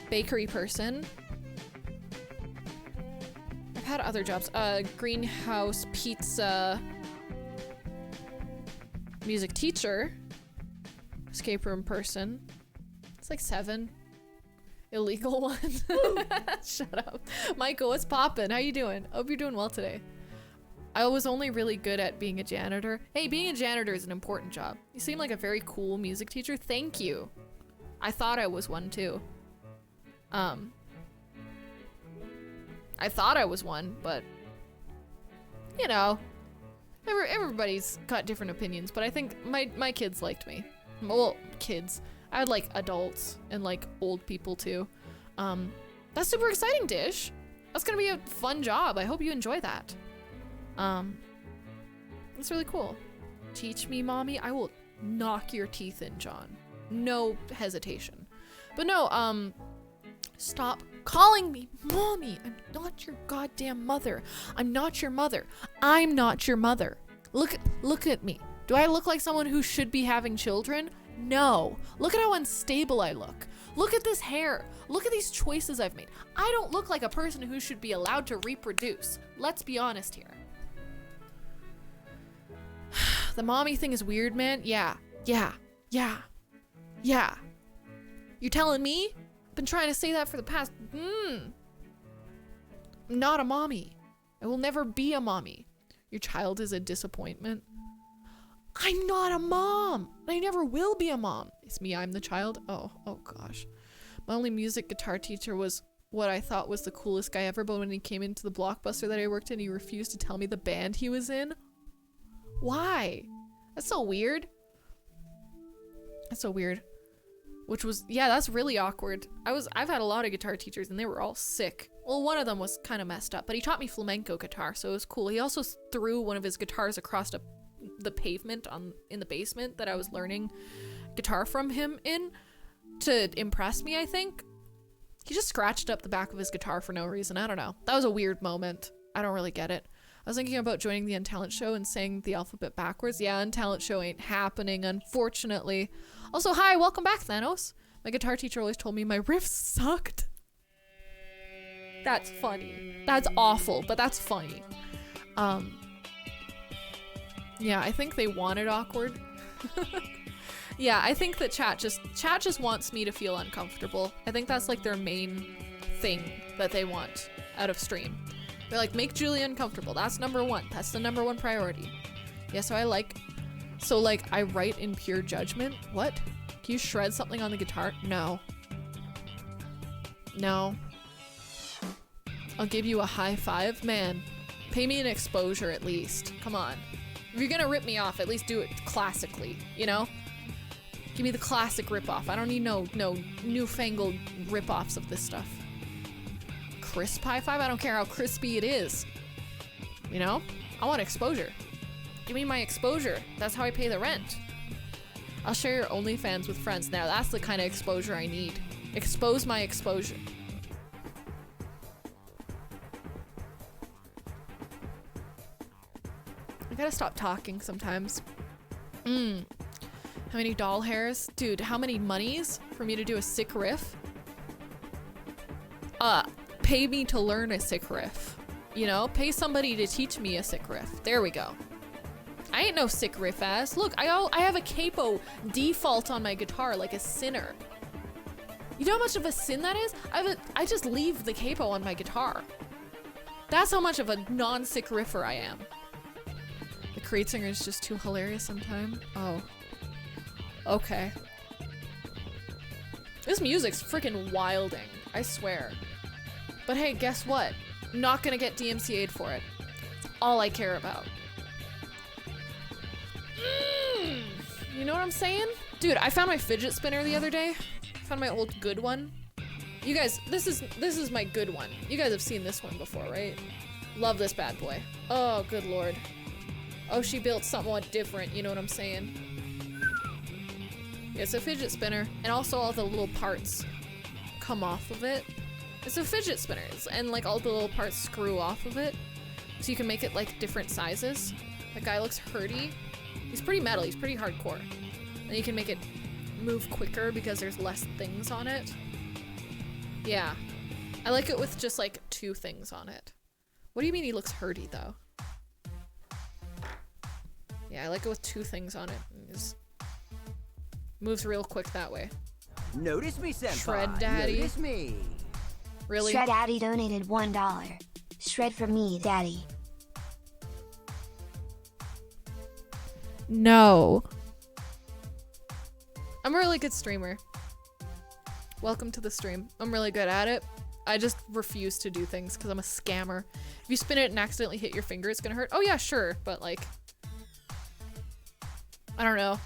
bakery person. I've had other jobs. Greenhouse pizza, music teacher, escape room person. It's like 7. Illegal ones. Shut up. Michael, what's poppin'? How you doing? Hope you're doing well today. I was only really good at being a janitor. Hey, being a janitor is an important job. You seem like a very cool music teacher. Thank you. I thought I was one too. I thought I was one, but you know, everybody's got different opinions, but I think my kids liked me. Well, kids. I had like adults and like old people too. That's super exciting, Dish. That's gonna be a fun job. I hope you enjoy that. That's really cool. Teach me, mommy. I will knock your teeth in, John. No hesitation. But no, stop calling me mommy. I'm not your goddamn mother. I'm not your mother. I'm not your mother. Look at me. Do I look like someone who should be having children? No. Look at how unstable I look. Look at this hair. Look at these choices I've made. I don't look like a person who should be allowed to reproduce. Let's be honest here. The mommy thing is weird, man. Yeah. You telling me? I've been trying to say that for the past, I'm not a mommy. I will never be a mommy. Your child is a disappointment. I'm not a mom. I never will be a mom. It's me, I'm the child. Oh gosh. My only music guitar teacher was what I thought was the coolest guy ever, but when he came into the Blockbuster that I worked in, he refused to tell me the band he was in. Why? That's so weird. Which was, yeah, that's really awkward. I've had a lot of guitar teachers and they were all sick. Well, one of them was kind of messed up, but he taught me flamenco guitar, so it was cool. He also threw one of his guitars across the pavement in the basement that I was learning guitar from him in to impress me, I think. He just scratched up the back of his guitar for no reason. I don't know. That was a weird moment. I don't really get it. I was thinking about joining the Untalent show and saying the alphabet backwards. Yeah, Untalent show ain't happening, unfortunately. Also, hi, welcome back, Thanos. My guitar teacher always told me my riffs sucked. That's funny. That's awful, but that's funny. Yeah, I think they wanted awkward. Yeah, I think that chat just wants me to feel uncomfortable. I think that's like their main thing that they want out of stream. They're like, make Julie uncomfortable. That's number 1. That's the number 1 priority. Yeah, so I write in pure judgment. What? Can you shred something on the guitar? No. I'll give you a high five. Man, pay me an exposure at least. Come on. If you're gonna rip me off, at least do it classically, you know? Give me the classic rip-off. I don't need no newfangled rip-offs of this stuff. Crisp high five? I don't care how crispy it is. You know? I want exposure. Give me my exposure. That's how I pay the rent. I'll share your OnlyFans with friends. Now that's the kind of exposure I need. Expose my exposure. I gotta stop talking sometimes. How many doll hairs? Dude, how many monies for me to do a sick riff? pay me to learn a sick riff. You know, pay somebody to teach me a sick riff. There we go. I ain't no sick riff ass. Look, I have a capo default on my guitar like a sinner. You know how much of a sin that is? I just leave the capo on my guitar. That's how much of a non-sick riffer I am. The Creed singer is just too hilarious sometimes. Oh. Okay. This music's freaking wilding, I swear. But hey, guess what? I'm not gonna get DMCA'd for it. It's all I care about. You know what I'm saying? Dude, I found my fidget spinner the other day. I found my old good one. You guys, this is my good one. You guys have seen this one before, right? Love this bad boy. Oh, good lord. Oh, she built somewhat different, you know what I'm saying? It's a fidget spinner, and also all the little parts come off of it. It's a fidget spinner, and like all the little parts screw off of it, so you can make it like different sizes. That guy looks hurty. He's pretty metal, he's pretty hardcore. And you can make it move quicker because there's less things on it. Yeah. I like it with just like 2 things on it. What do you mean he looks hurty though? Yeah, I like it with 2 things on it. It just moves real quick that way. Notice me, senpai. Shred Daddy. Notice me. Really? Shred Daddy donated $1. Shred for me, Daddy. No. I'm a really good streamer. Welcome to the stream. I'm really good at it. I just refuse to do things because I'm a scammer. If you spin it and accidentally hit your finger, it's gonna hurt. Oh yeah, sure, but like, I don't know.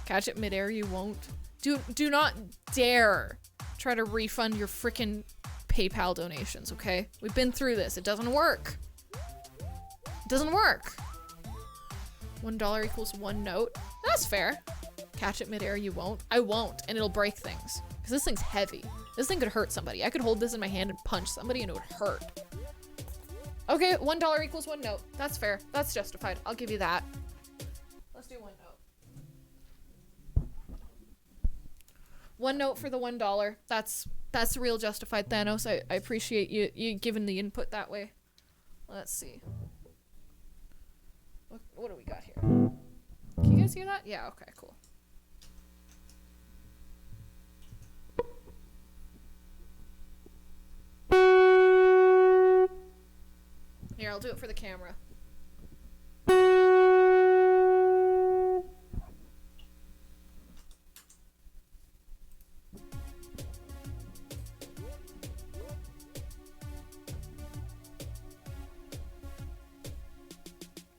Catch it midair, you won't. Do not dare try to refund your freaking PayPal donations, okay? We've been through this. It doesn't work. It doesn't work. $1 equals 1 note. That's fair. Catch it midair, you won't. I won't, and it'll break things. Because this thing's heavy. This thing could hurt somebody. I could hold this in my hand and punch somebody and it would hurt. Okay, $1 equals 1 note. That's fair. That's justified. I'll give you that. Let's do 1 note. 1 note for the $1. That's real justified, Thanos. I appreciate you giving the input that way. Let's see. What do we got here? Can you guys hear that? Yeah, okay, cool. Here, I'll do it for the camera.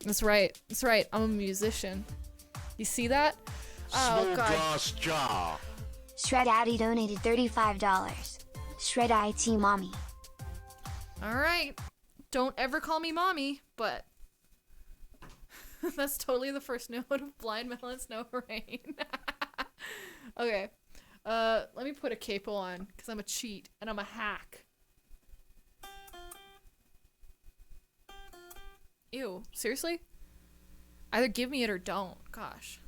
That's right. That's right. I'm a musician. You see that? Oh, Small God. glass jar. Shred Daddy donated $35. Shred IT Mommy. All right. Don't ever call me mommy, but that's totally the first note of Blind Melon and Snow Rain. Okay. Let me put a capo on because I'm a cheat and I'm a hack. Ew, seriously? Either give me it or don't. Gosh.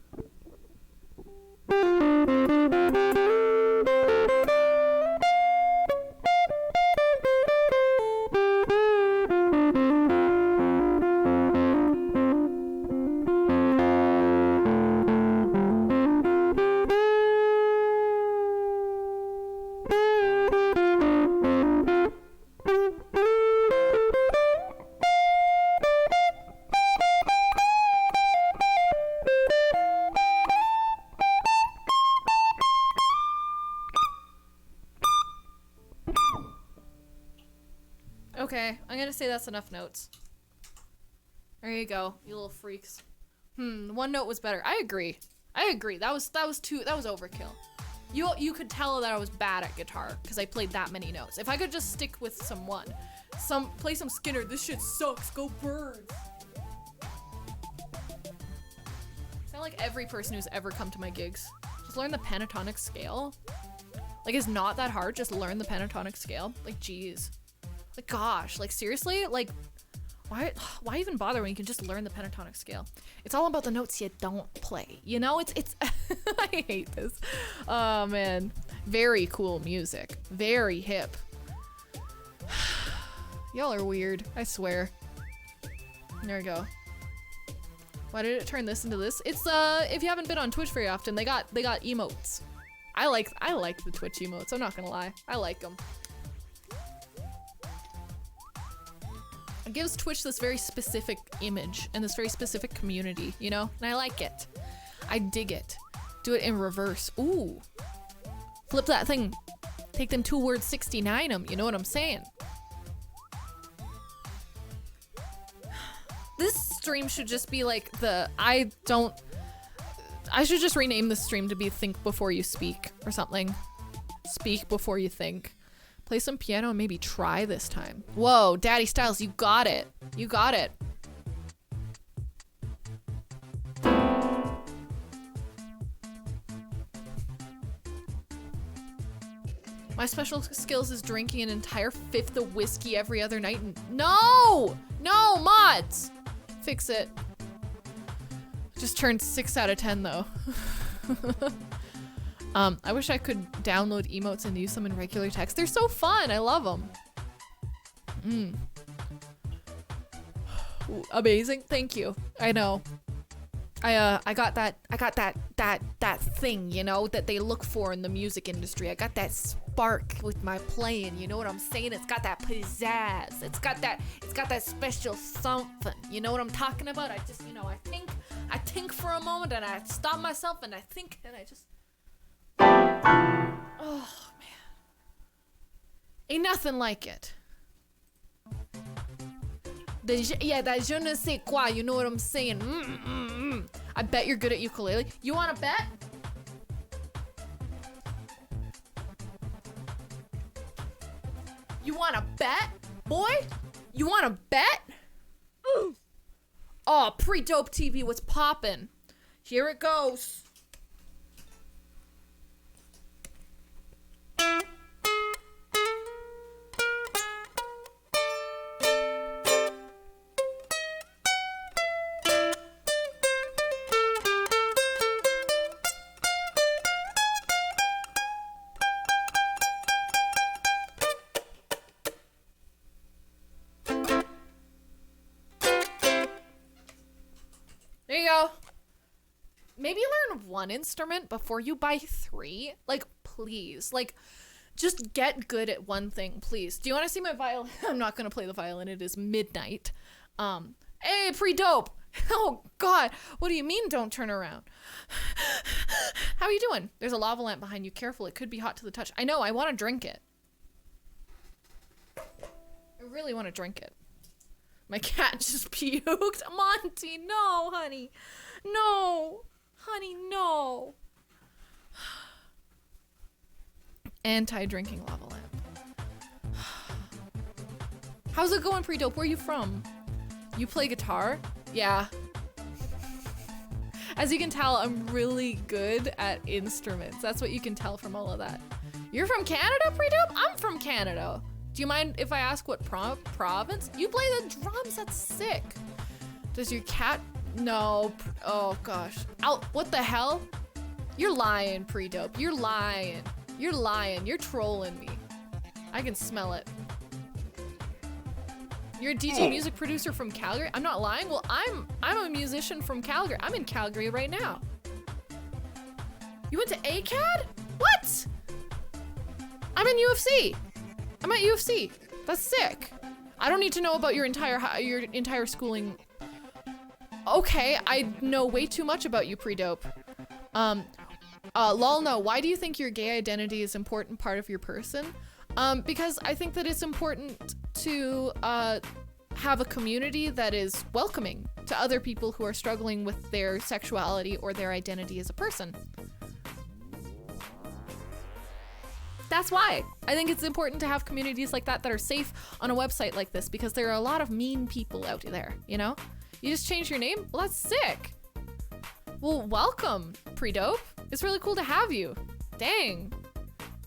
Okay, I'm gonna say that's enough notes. There you go, you little freaks. 1 note was better. I agree. That was overkill. You could tell that I was bad at guitar because I played that many notes. If I could just stick with play some Skinner. This shit sucks. Go Birds. Sound like every person who's ever come to my gigs. Just learn the pentatonic scale. Like, it's not that hard. Just learn the pentatonic scale. Like, geez. Like, gosh. Like, seriously? Like, why even bother when you can just learn the pentatonic scale? It's all about the notes you don't play. You know, it's I hate this. Oh, man. Very cool music. Very hip. Y'all are weird, I swear. There we go. Why did it turn this into this? It's if you haven't been on Twitch very often, they got emotes. I like the Twitch emotes, I'm not gonna lie. I like them. It gives Twitch this very specific image and this very specific community, you know? And I like it. I dig it. Do it in reverse. Ooh. Flip that thing. Take them 2 words, 69 them. You know what I'm saying? This stream should just be like I should just rename this stream to be Think Before You Speak or something. Speak before you think. Play some piano and maybe try this time. Whoa, Daddy Styles, you got it. You got it. My special skills is drinking an entire 5th of whiskey every other night. No! No, mods! Fix it. Just turned 6 out of 10 though. I wish I could download emotes and use them in regular text. They're so fun. I love them. Ooh, amazing. Thank you. I know. I got that thing, you know, that they look for in the music industry. I got that spark with my playing, you know what I'm saying? It's got that pizzazz. It's got that special something. You know what I'm talking about? I just, you know, I think for a moment and I stop myself and I think and I just oh man. Ain't nothing like it. Yeah, that je ne sais quoi, you know what I'm saying? I bet you're good at ukulele. You wanna bet? You wanna bet? Boy? You wanna bet? Oh, pre-dope TV, what's poppin'? Here it goes. There you go. Maybe learn 1 instrument before you buy 3. Like, please. Like, just get good at one thing, please. Do you want to see my violin? I'm not going to play the violin. It is midnight. Hey, pre-dope. Oh, God. What do you mean don't turn around? How are you doing? There's a lava lamp behind you. Careful. It could be hot to the touch. I know. I want to drink it. I really want to drink it. My cat just puked. Monty, no, honey. No. Honey, no. Anti-drinking lava lamp. How's it going, pre-dope? Where are you from? You play guitar? Yeah. As you can tell, I'm really good at instruments. That's what you can tell from all of that. You're from Canada, pre-dope? I'm from Canada. Do you mind if I ask what province? You play the drums, that's sick. Does your cat? No. Oh gosh. Ow, what the hell? You're lying, pre-dope. You're lying. You're lying. You're trolling me. I can smell it. You're a DJ music producer from Calgary? I'm not lying. Well, I'm a musician from Calgary. I'm in Calgary right now. You went to ACAD? What? I'm in UFC. I'm at UFC. That's sick. I don't need to know about your entire schooling. Okay, I know way too much about you, pre-dope. Lol, no, why do you think your gay identity is an important part of your person? Because I think that it's important to have a community that is welcoming to other people who are struggling with their sexuality or their identity as a person. That's why I think it's important to have communities like that are safe on a website like this, because there are a lot of mean people out there, you know? You just change your name? Well, that's sick. Well, welcome, pre-dope. It's really cool to have you. Dang.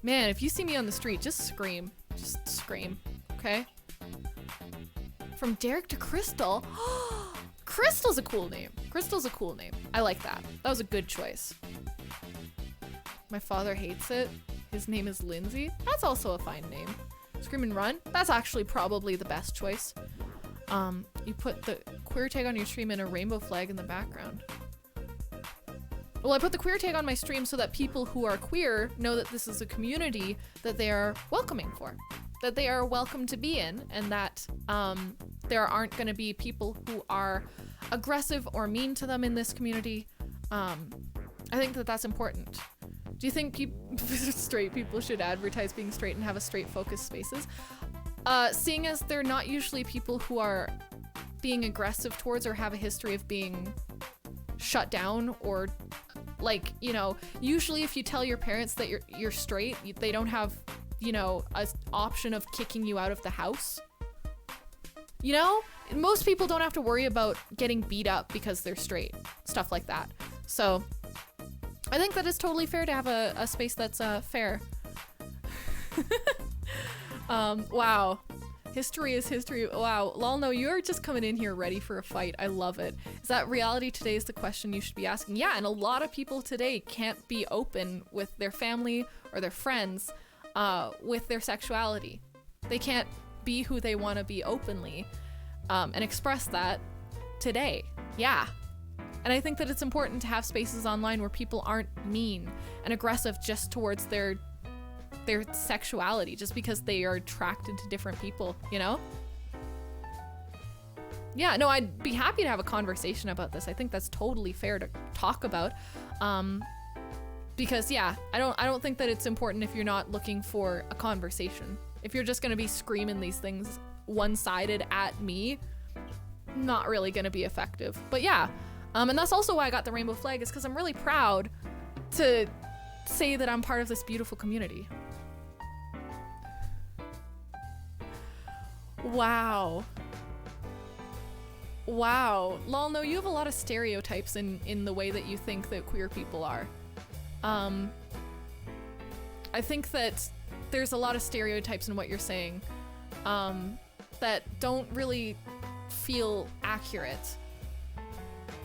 Man, if you see me on the street, just scream. Just scream, okay? From Derek to Crystal. Crystal's a cool name. Crystal's a cool name. I like that. That was a good choice. My father hates it. His name is Lindsay. That's also a fine name. Scream and Run. That's actually probably the best choice. You put the queer tag on your stream and a rainbow flag in the background. Well, I put the queer tag on my stream so that people who are queer know that this is a community that they are welcoming for, that they are welcome to be in, and that there aren't going to be people who are aggressive or mean to them in this community. I think that that's important. Do you think straight people should advertise being straight and have a straight focused spaces? Seeing as they're not usually people who are being aggressive towards or have a history of being shut down, or like, you know, usually if you tell your parents that you're straight, they don't have, you know, an option of kicking you out of the house. You know, most people don't have to worry about getting beat up because they're straight, stuff like that. So I think that it's totally fair to have a space that's fair. Wow. History is history. Wow. Lalno, you're just coming in here ready for a fight. I love it. Is that reality today is the question you should be asking? Yeah, and a lot of people today can't be open with their family or their friends with their sexuality. They can't be who they want to be openly and express that today. Yeah. And I think that it's important to have spaces online where people aren't mean and aggressive just towards their sexuality, just because they are attracted to different people, you know? Yeah, no, I'd be happy to have a conversation about this. I think that's totally fair to talk about. Because yeah, I don't think that it's important if you're not looking for a conversation. If you're just gonna be screaming these things one-sided at me, not really gonna be effective. But yeah, and that's also why I got the rainbow flag, is because I'm really proud to say that I'm part of this beautiful community. Wow. Wow. Lalno, you have a lot of stereotypes in the way that you think that queer people are. I think that there's a lot of stereotypes in what you're saying that don't really feel accurate.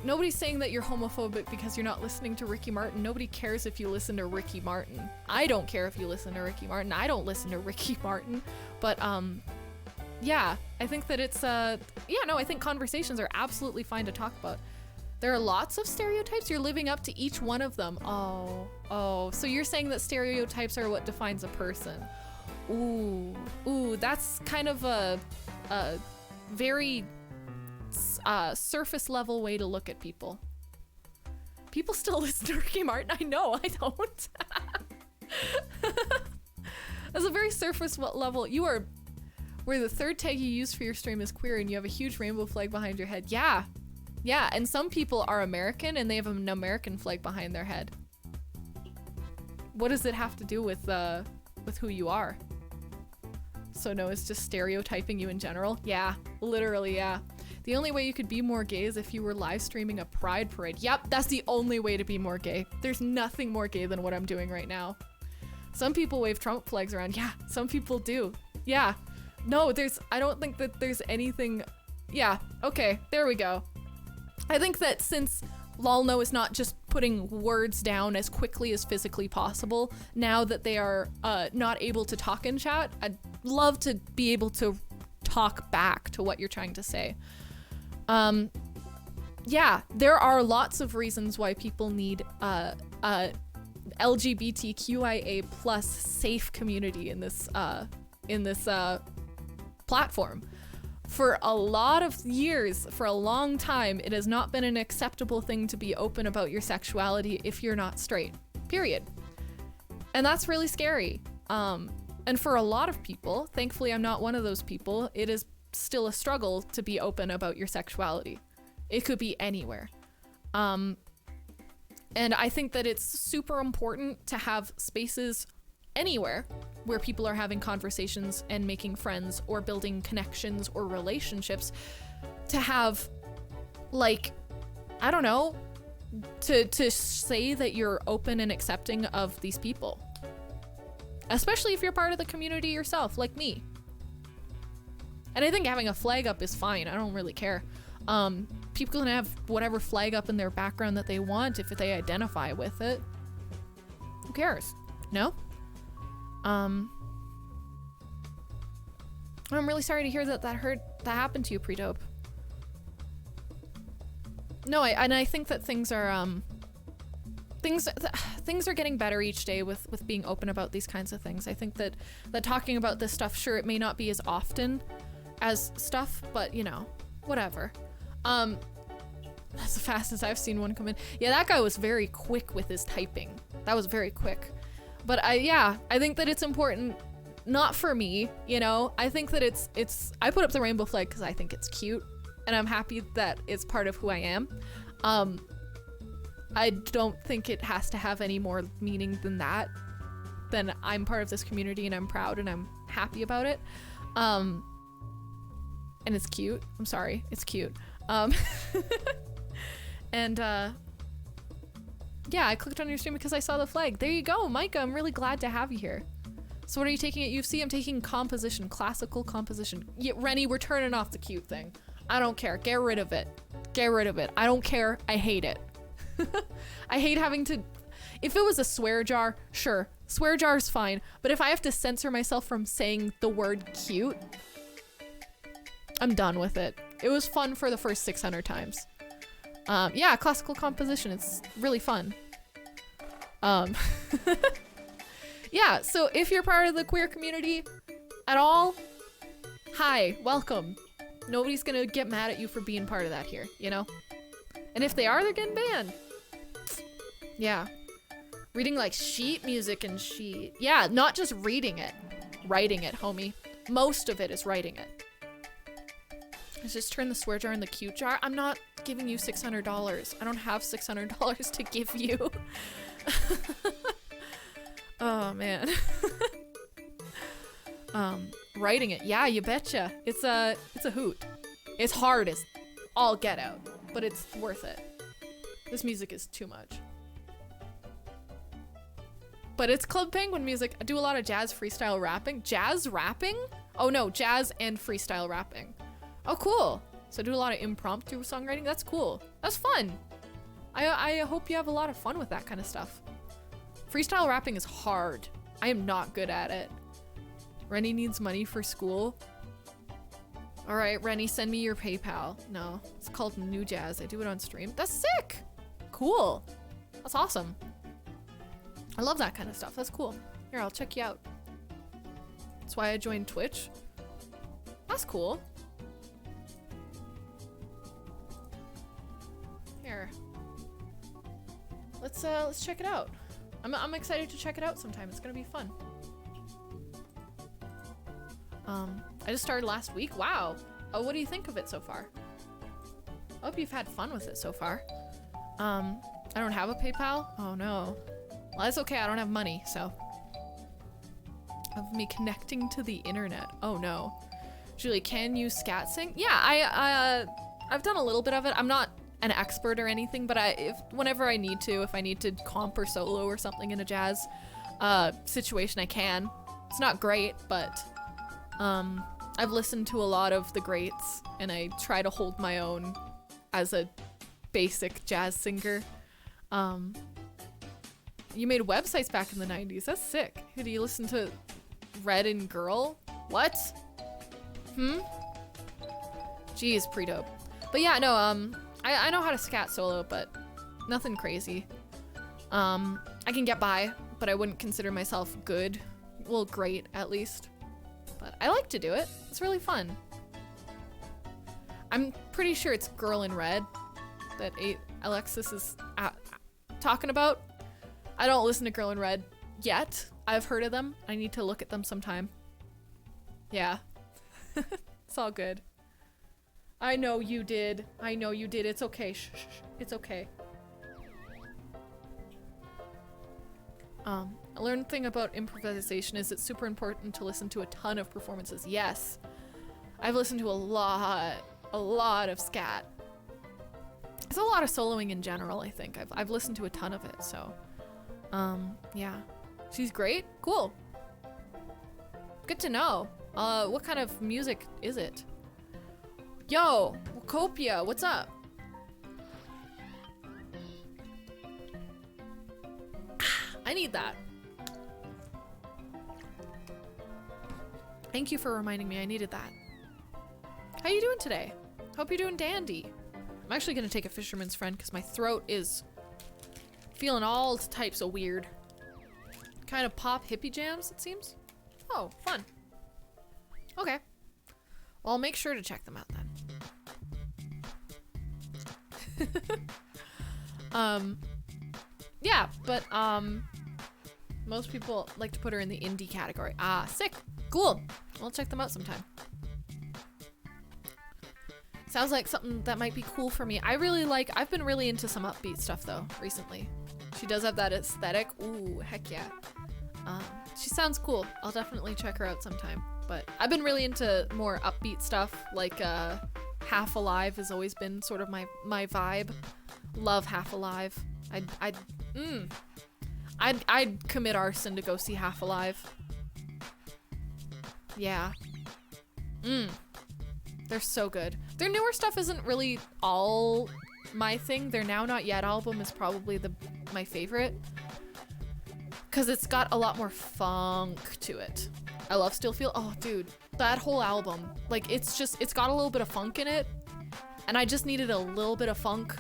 Nobody's saying that you're homophobic because you're not listening to Ricky Martin. Nobody cares if you listen to Ricky Martin. I don't care if you listen to Ricky Martin. I don't listen to Ricky Martin. But yeah, I think that it's I think conversations are absolutely fine to talk about. There are lots of stereotypes. You're living up to each one of them. Oh, so you're saying that stereotypes are what defines a person. Ooh, that's kind of a very surface level way to look at people. People still listen to Ricky Martin. I know, I don't. That's a very surface level. You are where the third tag you use for your stream is queer and you have a huge rainbow flag behind your head. Yeah, and some people are American and they have an American flag behind their head. What does it have to do with who you are? So no, it's just stereotyping you in general? Yeah, literally, yeah. The only way you could be more gay is if you were live streaming a pride parade. Yep, that's the only way to be more gay. There's nothing more gay than what I'm doing right now. Some people wave Trump flags around. Yeah, some people do. Yeah. No, I don't think that there's anything. Yeah, okay, there we go. I think that since Lalno is not just putting words down as quickly as physically possible, now that they are not able to talk in chat, I'd love to be able to talk back to what you're trying to say. Yeah, there are lots of reasons why people need LGBTQIA plus safe community in this platform. For a lot of years, for a long time, it has not been an acceptable thing to be open about your sexuality if you're not straight, period. And that's really scary. And for a lot of people, thankfully I'm not one of those people, it is still a struggle to be open about your sexuality. It could be anywhere. And I think that it's super important to have spaces anywhere where people are having conversations and making friends or building connections or relationships, to have, like, I don't know, to say that you're open and accepting of these people. Especially if you're part of the community yourself, like me. And I think having a flag up is fine. I don't really care. People can have whatever flag up in their background that they want if they identify with it. Who cares? No? I'm really sorry to hear that that happened to you, Pre-Dope. No, I think that things are things are getting better each day with being open about these kinds of things. I think that talking about this stuff, sure, it may not be as often as stuff, but you know, whatever. That's the fastest I've seen one come in. Yeah, that guy was very quick with his typing. That was very quick. But I think that it's important, not for me, you know. I think that it's I put up the rainbow flag because I think it's cute, and I'm happy that it's part of who I am. I don't think it has to have any more meaning than that. Then I'm part of this community and I'm proud and I'm happy about it. And it's cute. I'm sorry, it's cute. And yeah, I clicked on your stream because I saw the flag. There you go, Micah. I'm really glad to have you here. So what are you taking at UFC? I'm taking composition, classical composition. Yeah, Rennie, we're turning off the cute thing. I don't care. Get rid of it. Get rid of it. I don't care. I hate it. I hate having to... If it was a swear jar, sure. Swear jar is fine. But if I have to censor myself from saying the word cute, I'm done with it. It was fun for the first 600 times. Yeah, classical composition. It's really fun. Yeah, so if you're part of the queer community at all, hi, welcome. Nobody's gonna get mad at you for being part of that here, you know? And if they are, they're getting banned. Yeah. Reading like sheet music and sheet. Yeah, not just reading it. Writing it, homie. Most of it is writing it. Let's just turn the swear jar in the cute jar. I'm not giving you $600. I don't have $600 to give you. Oh, man. Writing it. Yeah, you betcha. It's a hoot. It's hard as all get out, but it's worth it. This music is too much. But it's Club Penguin music. I do a lot of jazz freestyle rapping. Jazz rapping? Oh no, jazz and freestyle rapping. Oh, cool. So I do a lot of impromptu songwriting. That's cool. That's fun. I hope you have a lot of fun with that kind of stuff. Freestyle rapping is hard. I am not good at it. Rennie needs money for school. All right, Rennie, send me your PayPal. No, it's called New Jazz. I do it on stream. That's sick. Cool. That's awesome. I love that kind of stuff. That's cool. Here, I'll check you out. That's why I joined Twitch. That's cool. Here. Let's check it out. I'm excited to check it out sometime. It's gonna be fun. I just started last week. Wow. Oh, what do you think of it so far? I hope you've had fun with it so far. I don't have a PayPal. Oh no. Well, that's okay. I don't have money, so. Of me connecting to the internet. Oh no. Julie, can you scat sing? Yeah, I've done a little bit of it. I'm not an expert or anything, but whenever I need to, if I need to comp or solo or something in a jazz situation, I can. It's not great, but I've listened to a lot of the greats and I try to hold my own as a basic jazz singer. You made websites back in the 90s. That's sick. Who do you listen to? Red and Girl? What? Jeez, pretty dope. But yeah, no, I know how to scat solo, but nothing crazy. I can get by, but I wouldn't consider myself good. Well, great, at least. But I like to do it. It's really fun. I'm pretty sure it's Girl in Red that Alexis is talking about. I don't listen to Girl in Red yet. I've heard of them. I need to look at them sometime. Yeah. It's all good. I know you did. I know you did. It's okay. Shh, shh, shh. It's okay. I learned a thing about improvisation is it's super important to listen to a ton of performances. Yes. I've listened to a lot of scat. It's a lot of soloing in general, I think. I've listened to a ton of it, so. Yeah. She's great? Cool. Good to know. What kind of music is it? Yo, Copia, what's up? I need that. Thank you for reminding me. I needed that. How you doing today? Hope you're doing dandy. I'm actually gonna take a fisherman's friend because my throat is feeling all types of weird. Kind of pop hippie jams, it seems. Oh, fun. Okay. Well, I'll make sure to check them out then. Yeah, but most people like to put her in the indie category. Ah, sick. Cool. I'll check them out sometime. Sounds like something that might be cool for me. I've been really into some upbeat stuff though recently. She does have that aesthetic. Ooh, heck yeah. She sounds cool. I'll definitely check her out sometime. But I've been really into more upbeat stuff, like Half Alive has always been sort of my vibe. Love Half Alive. I'd commit arson to go see Half Alive. Yeah. They're so good. Their newer stuff isn't really all my thing. Their Now Not Yet album is probably my favorite. Because it's got a lot more funk to it. I love Still Feel. Oh, dude. That whole album. Like, it's got a little bit of funk in it. And I just needed a little bit of funk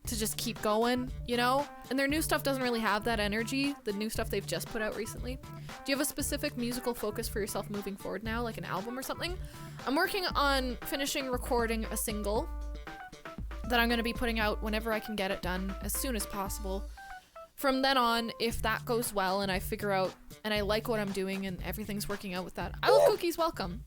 to just keep going, you know? And their new stuff doesn't really have that energy. The new stuff they've just put out recently. Do you have a specific musical focus for yourself moving forward now? Like an album or something? I'm working on finishing recording a single that I'm going to be putting out whenever I can get it done, as soon as possible. From then on, if that goes well and I figure out and I like what I'm doing and everything's working out with that, I Love Cookies welcome.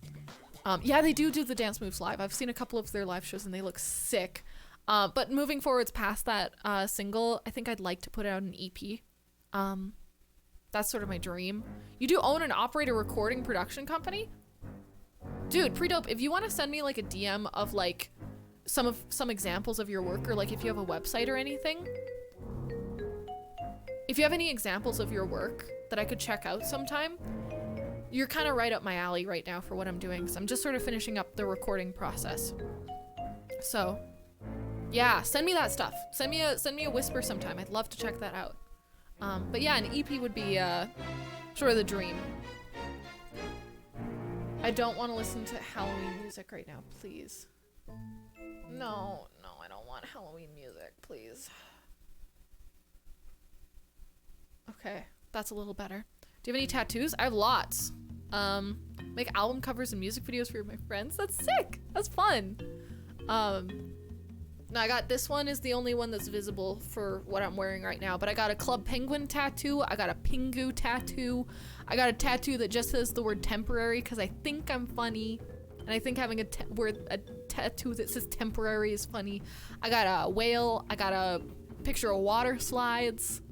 Yeah, they do the dance moves live. I've seen a couple of their live shows and they look sick. But moving forwards past that single, I think I'd like to put out an EP. That's sort of my dream. You do own and operate a recording production company? Dude, pretty dope. If you want to send me like a DM of like some examples of your work, or like if you have a website or anything. If you have any examples of your work that I could check out sometime, you're kind of right up my alley right now for what I'm doing. So I'm just sort of finishing up the recording process. So yeah, send me that stuff. Send me a whisper sometime. I'd love to check that out. But yeah, an EP would be sort of the dream. I don't want to listen to Halloween music right now, please. No, I don't want Halloween music, please. Okay, that's a little better. Do you have any tattoos? I have lots. Make album covers and music videos for my friends. That's sick. That's fun. Now I got this one is the only one that's visible for what I'm wearing right now, but I got a Club Penguin tattoo. I got a Pingu tattoo. I got a tattoo that just says the word temporary because I think I'm funny. And I think having a tattoo that says temporary is funny. I got a whale. I got a picture of water slides.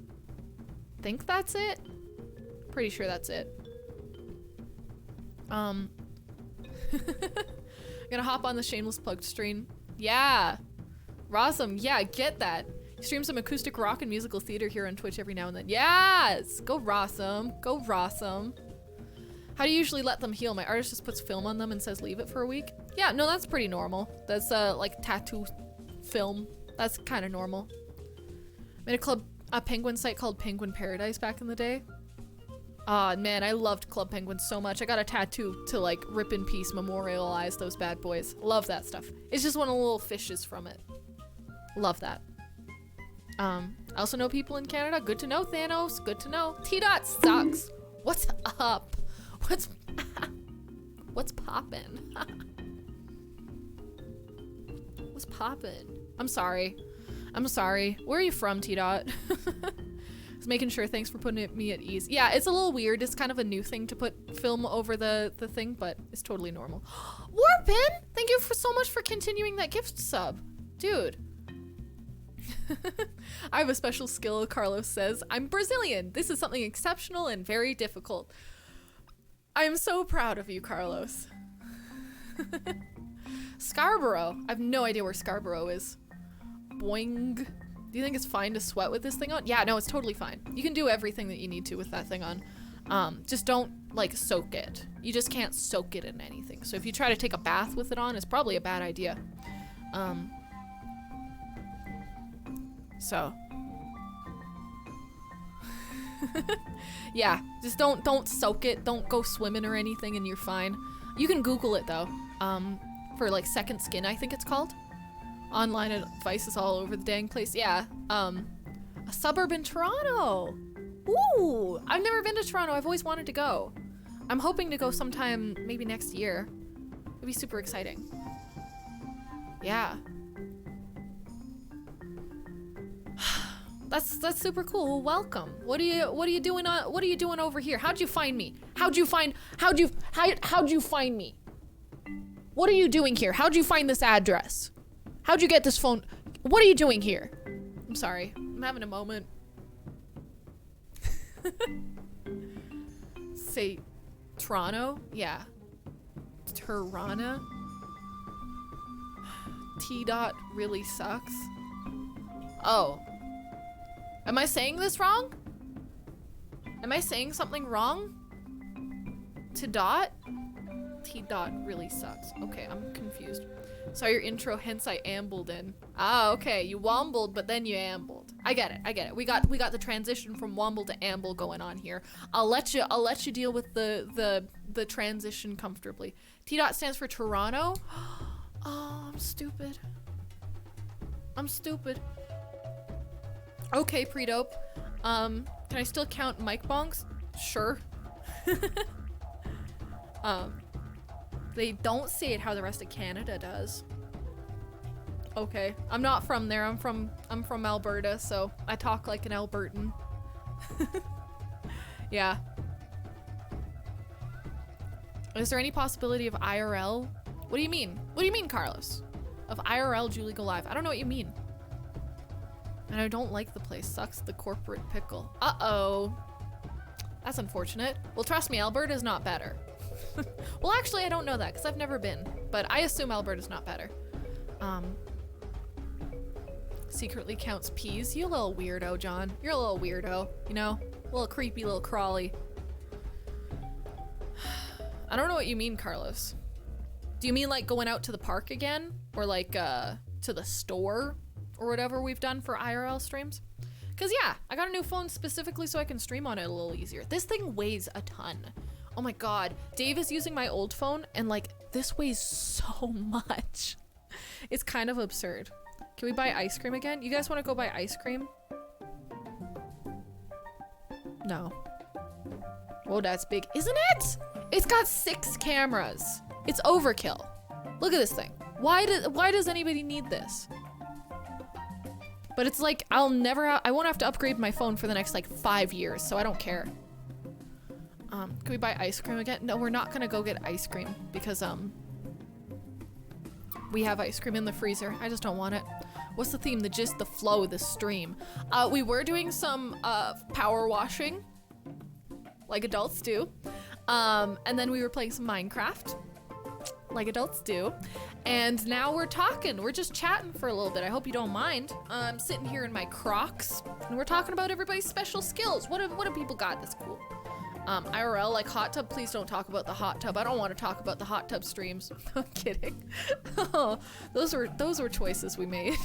Think that's it? Pretty sure that's it. Gonna hop on the shameless plug stream. Yeah. Rossum, yeah, get that. You stream some acoustic rock and musical theater here on Twitch every now and then. Yes! Go Rossum. Go Rossum. How do you usually let them heal? My artist just puts film on them and says leave it for a week. Yeah, no, that's pretty normal. That's like tattoo film. That's kind of normal. Made a penguin site called Penguin Paradise back in the day. Ah, man, I loved Club Penguin so much. I got a tattoo to like rip in peace, memorialize those bad boys. Love that stuff. It's just one of the little fishes from it. Love that. I also know people in Canada. Good to know, Thanos. Good to know. T-Dot sucks. What's up? What's poppin'? What's poppin'? I'm sorry. Where are you from, T-Dot? Just making sure. Thanks for putting me at ease. Yeah, it's a little weird. It's kind of a new thing to put film over the thing, but it's totally normal. Warpin! Thank you so much for continuing that gift sub. Dude. I have a special skill, Carlos says. I'm Brazilian. This is something exceptional and very difficult. I'm so proud of you, Carlos. Scarborough. I have no idea where Scarborough is. Boing. Do you think it's fine to sweat with this thing on? Yeah, no, it's totally fine. You can do everything that you need to with that thing on. Just don't, like, soak it. You just can't soak it in anything. So if you try to take a bath with it on, it's probably a bad idea. So. Yeah, just don't soak it. Don't go swimming or anything and you're fine. You can Google it though. For like second skin, I think it's called. Online advice is all over the dang place. Yeah. A suburb in Toronto. Ooh, I've never been to Toronto. I've always wanted to go. I'm hoping to go sometime maybe next year. It'd be super exciting. Yeah. That's super cool. Well, welcome. What are you doing over here? How'd you find me? How'd you find me? What are you doing here? How'd you find this address? How'd you get this phone? What are you doing here? I'm sorry. I'm having a moment. Say Toronto? Yeah. Toronto? T-dot really sucks. Oh. Am I saying this wrong? Am I saying something wrong? To dot? T-dot really sucks. Okay, I'm confused. Saw your intro, hence I ambled in. Ah, okay. You wombled, but then you ambled. I get it. We got the transition from womble to amble going on here. I'll let you deal with the transition comfortably. T-dot stands for Toronto. Oh, I'm stupid. Okay, pre-dope. Can I still count mic bonks? Sure. They don't say it how the rest of Canada does. Okay, I'm not from there. I'm from Alberta, so I talk like an Albertan. Yeah. Is there any possibility of IRL? What do you mean? What do you mean, Carlos? Of IRL Julie Go Live? I don't know what you mean. And I don't like the place. Sucks the corporate pickle. Uh-oh. That's unfortunate. Well, trust me, Alberta's not better. Well, actually, I don't know that because I've never been, but I assume Alberta's not better. Secretly counts peas. You little weirdo, John. You're a little weirdo, you know? A little creepy, little crawly. I don't know what you mean, Carlos. Do you mean like going out to the park again? Or like to the store? Or whatever we've done for IRL streams? Because yeah, I got a new phone specifically so I can stream on it a little easier. This thing weighs a ton. Oh my god. Dave is using my old phone and like this weighs so much. It's kind of absurd. Can we buy ice cream again? You guys want to go buy ice cream? No. Whoa, that's big, isn't it? It's got 6 cameras. It's overkill. Look at this thing. Why does anybody need this? But it's like, I won't have to upgrade my phone for the next like 5 years, so I don't care. Can we buy ice cream again? No, we're not gonna go get ice cream because, we have ice cream in the freezer. I just don't want it. What's the theme? The gist, the flow, the stream. We were doing some, power washing, like adults do. And then we were playing some Minecraft, like adults do. And now we're talking. We're just chatting for a little bit. I hope you don't mind. I'm sitting here in my Crocs, and we're talking about everybody's special skills. What have people got that's cool? IRL, like hot tub. Please don't talk about the hot tub. I don't want to talk about the hot tub streams. I'm kidding. Oh, those were choices we made.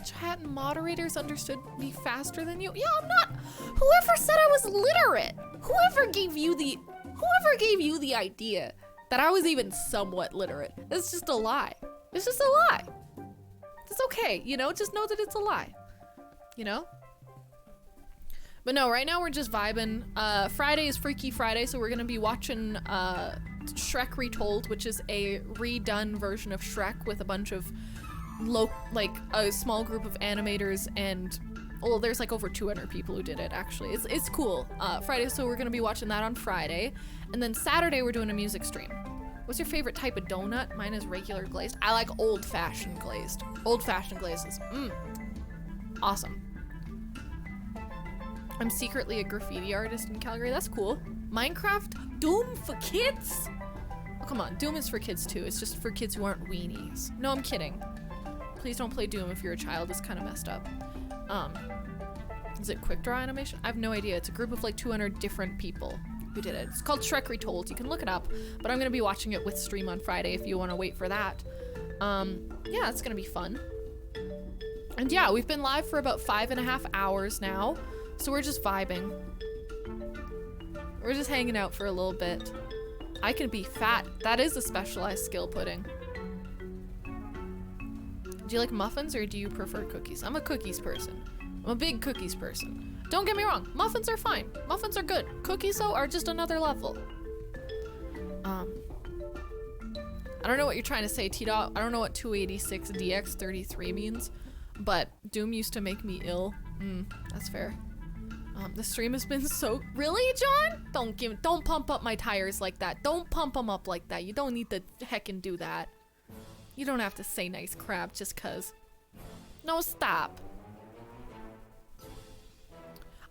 Chat and moderators understood me faster than you. Yeah, I'm not. Whoever said I was literate? Whoever gave you the idea that I was even somewhat literate? It's just a lie. It's just a lie. It's okay, you know, just know that it's a lie, you know? But no, right now we're just vibing. Friday is Freaky Friday, so we're gonna be watching Shrek Retold, which is a redone version of Shrek with a bunch of like a small group of animators, and well, there's like over 200 people who did it actually. It's cool. Friday, so we're gonna be watching that on Friday, and then Saturday we're doing a music stream. What's your favorite type of donut? Mine is regular glazed. I like old-fashioned glazed. Old-fashioned glazes. Awesome. I'm secretly a graffiti artist in Calgary. That's cool. Minecraft? Doom for kids? Oh, come on. Doom is for kids too. It's just for kids who aren't weenies. No, I'm kidding. Please don't play Doom if you're a child. It's kind of messed up. Is it quick draw animation? I have no idea. It's a group of like 200 different people who did it. It's called Shrek Retold. You can look it up, but I'm gonna be watching it with stream on Friday if you want to wait for that. Yeah, it's gonna be fun. And yeah, we've been live for about 5.5 hours now, so we're just vibing. We're just hanging out for a little bit. I can be fat. That is a specialized skill, Pudding. Do you like muffins or do you prefer cookies? I'm a cookies person. I'm a big cookies person. Don't get me wrong, muffins are fine. Muffins are good. Cookies, though, are just another level. I don't know what you're trying to say, T-Dot. I don't know what 286 DX33 means, but Doom used to make me ill. That's fair. The stream has been so— Really, John? Don't pump up my tires like that. Don't pump them up like that. You don't need to heckin' do that. You don't have to say nice crap just cuz. No, stop.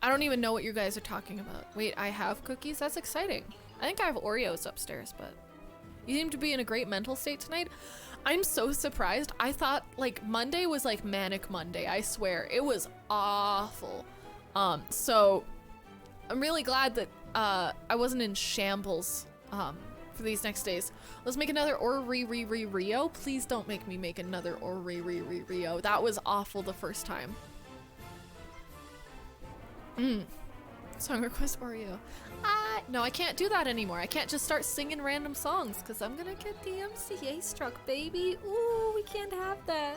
I don't even know what you guys are talking about. Wait, I have cookies? That's exciting. I think I have Oreos upstairs, but you seem to be in a great mental state tonight. I'm so surprised. I thought like Monday was like Manic Monday. I swear it was awful. So I'm really glad that I wasn't in shambles for these next days. Let's make another Rio. Please don't make me make another Rio. That was awful the first time. Song request Oreo. No, I can't do that anymore. I can't just start singing random songs because I'm gonna get the MCA struck, baby. Ooh, we can't have that.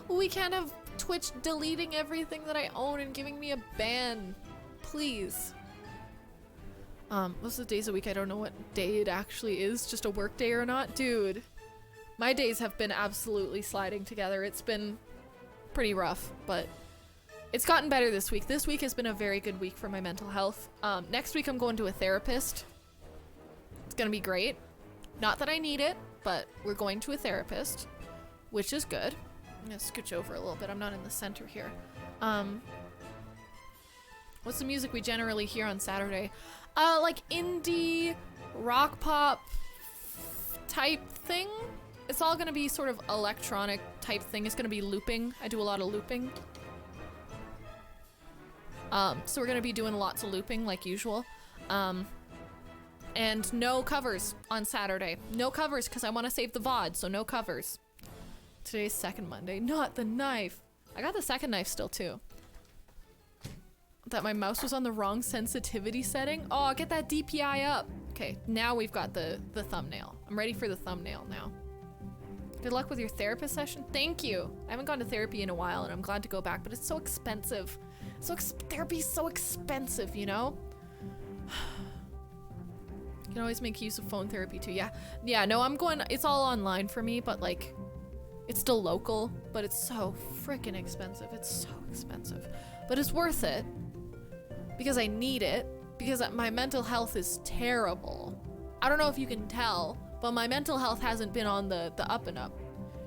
We can't have Twitch deleting everything that I own and giving me a ban. Please. Most of the days a week, I don't know what day it actually is, just a work day or not. Dude, my days have been absolutely sliding together. It's been pretty rough, but it's gotten better this week. This week has been a very good week for my mental health. Next week I'm going to a therapist. It's gonna be great. Not that I need it, but we're going to a therapist, which is good. I'm gonna scooch over a little bit. I'm not in the center here. What's the music we generally hear on Saturday? Like indie, rock pop type thing. It's all gonna be sort of electronic type thing. It's gonna be looping. I do a lot of looping. So we're gonna be doing lots of looping like usual. And no covers on Saturday. No covers because I want to save the VOD, so no covers. Today's second Monday, not the knife. I got the second knife still too. That my mouse was on the wrong sensitivity setting. Oh, get that DPI up. Okay, now we've got the thumbnail. I'm ready for the thumbnail now. Good luck with your therapist session. Thank you. I haven't gone to therapy in a while and I'm glad to go back, but it's so expensive. Therapy's so expensive, you know? You can always make use of phone therapy too. Yeah, no, I'm going, it's all online for me, but like, it's still local, but it's so freaking expensive. It's so expensive, but it's worth it because I need it, because my mental health is terrible. I don't know if you can tell, but my mental health hasn't been on the up and up.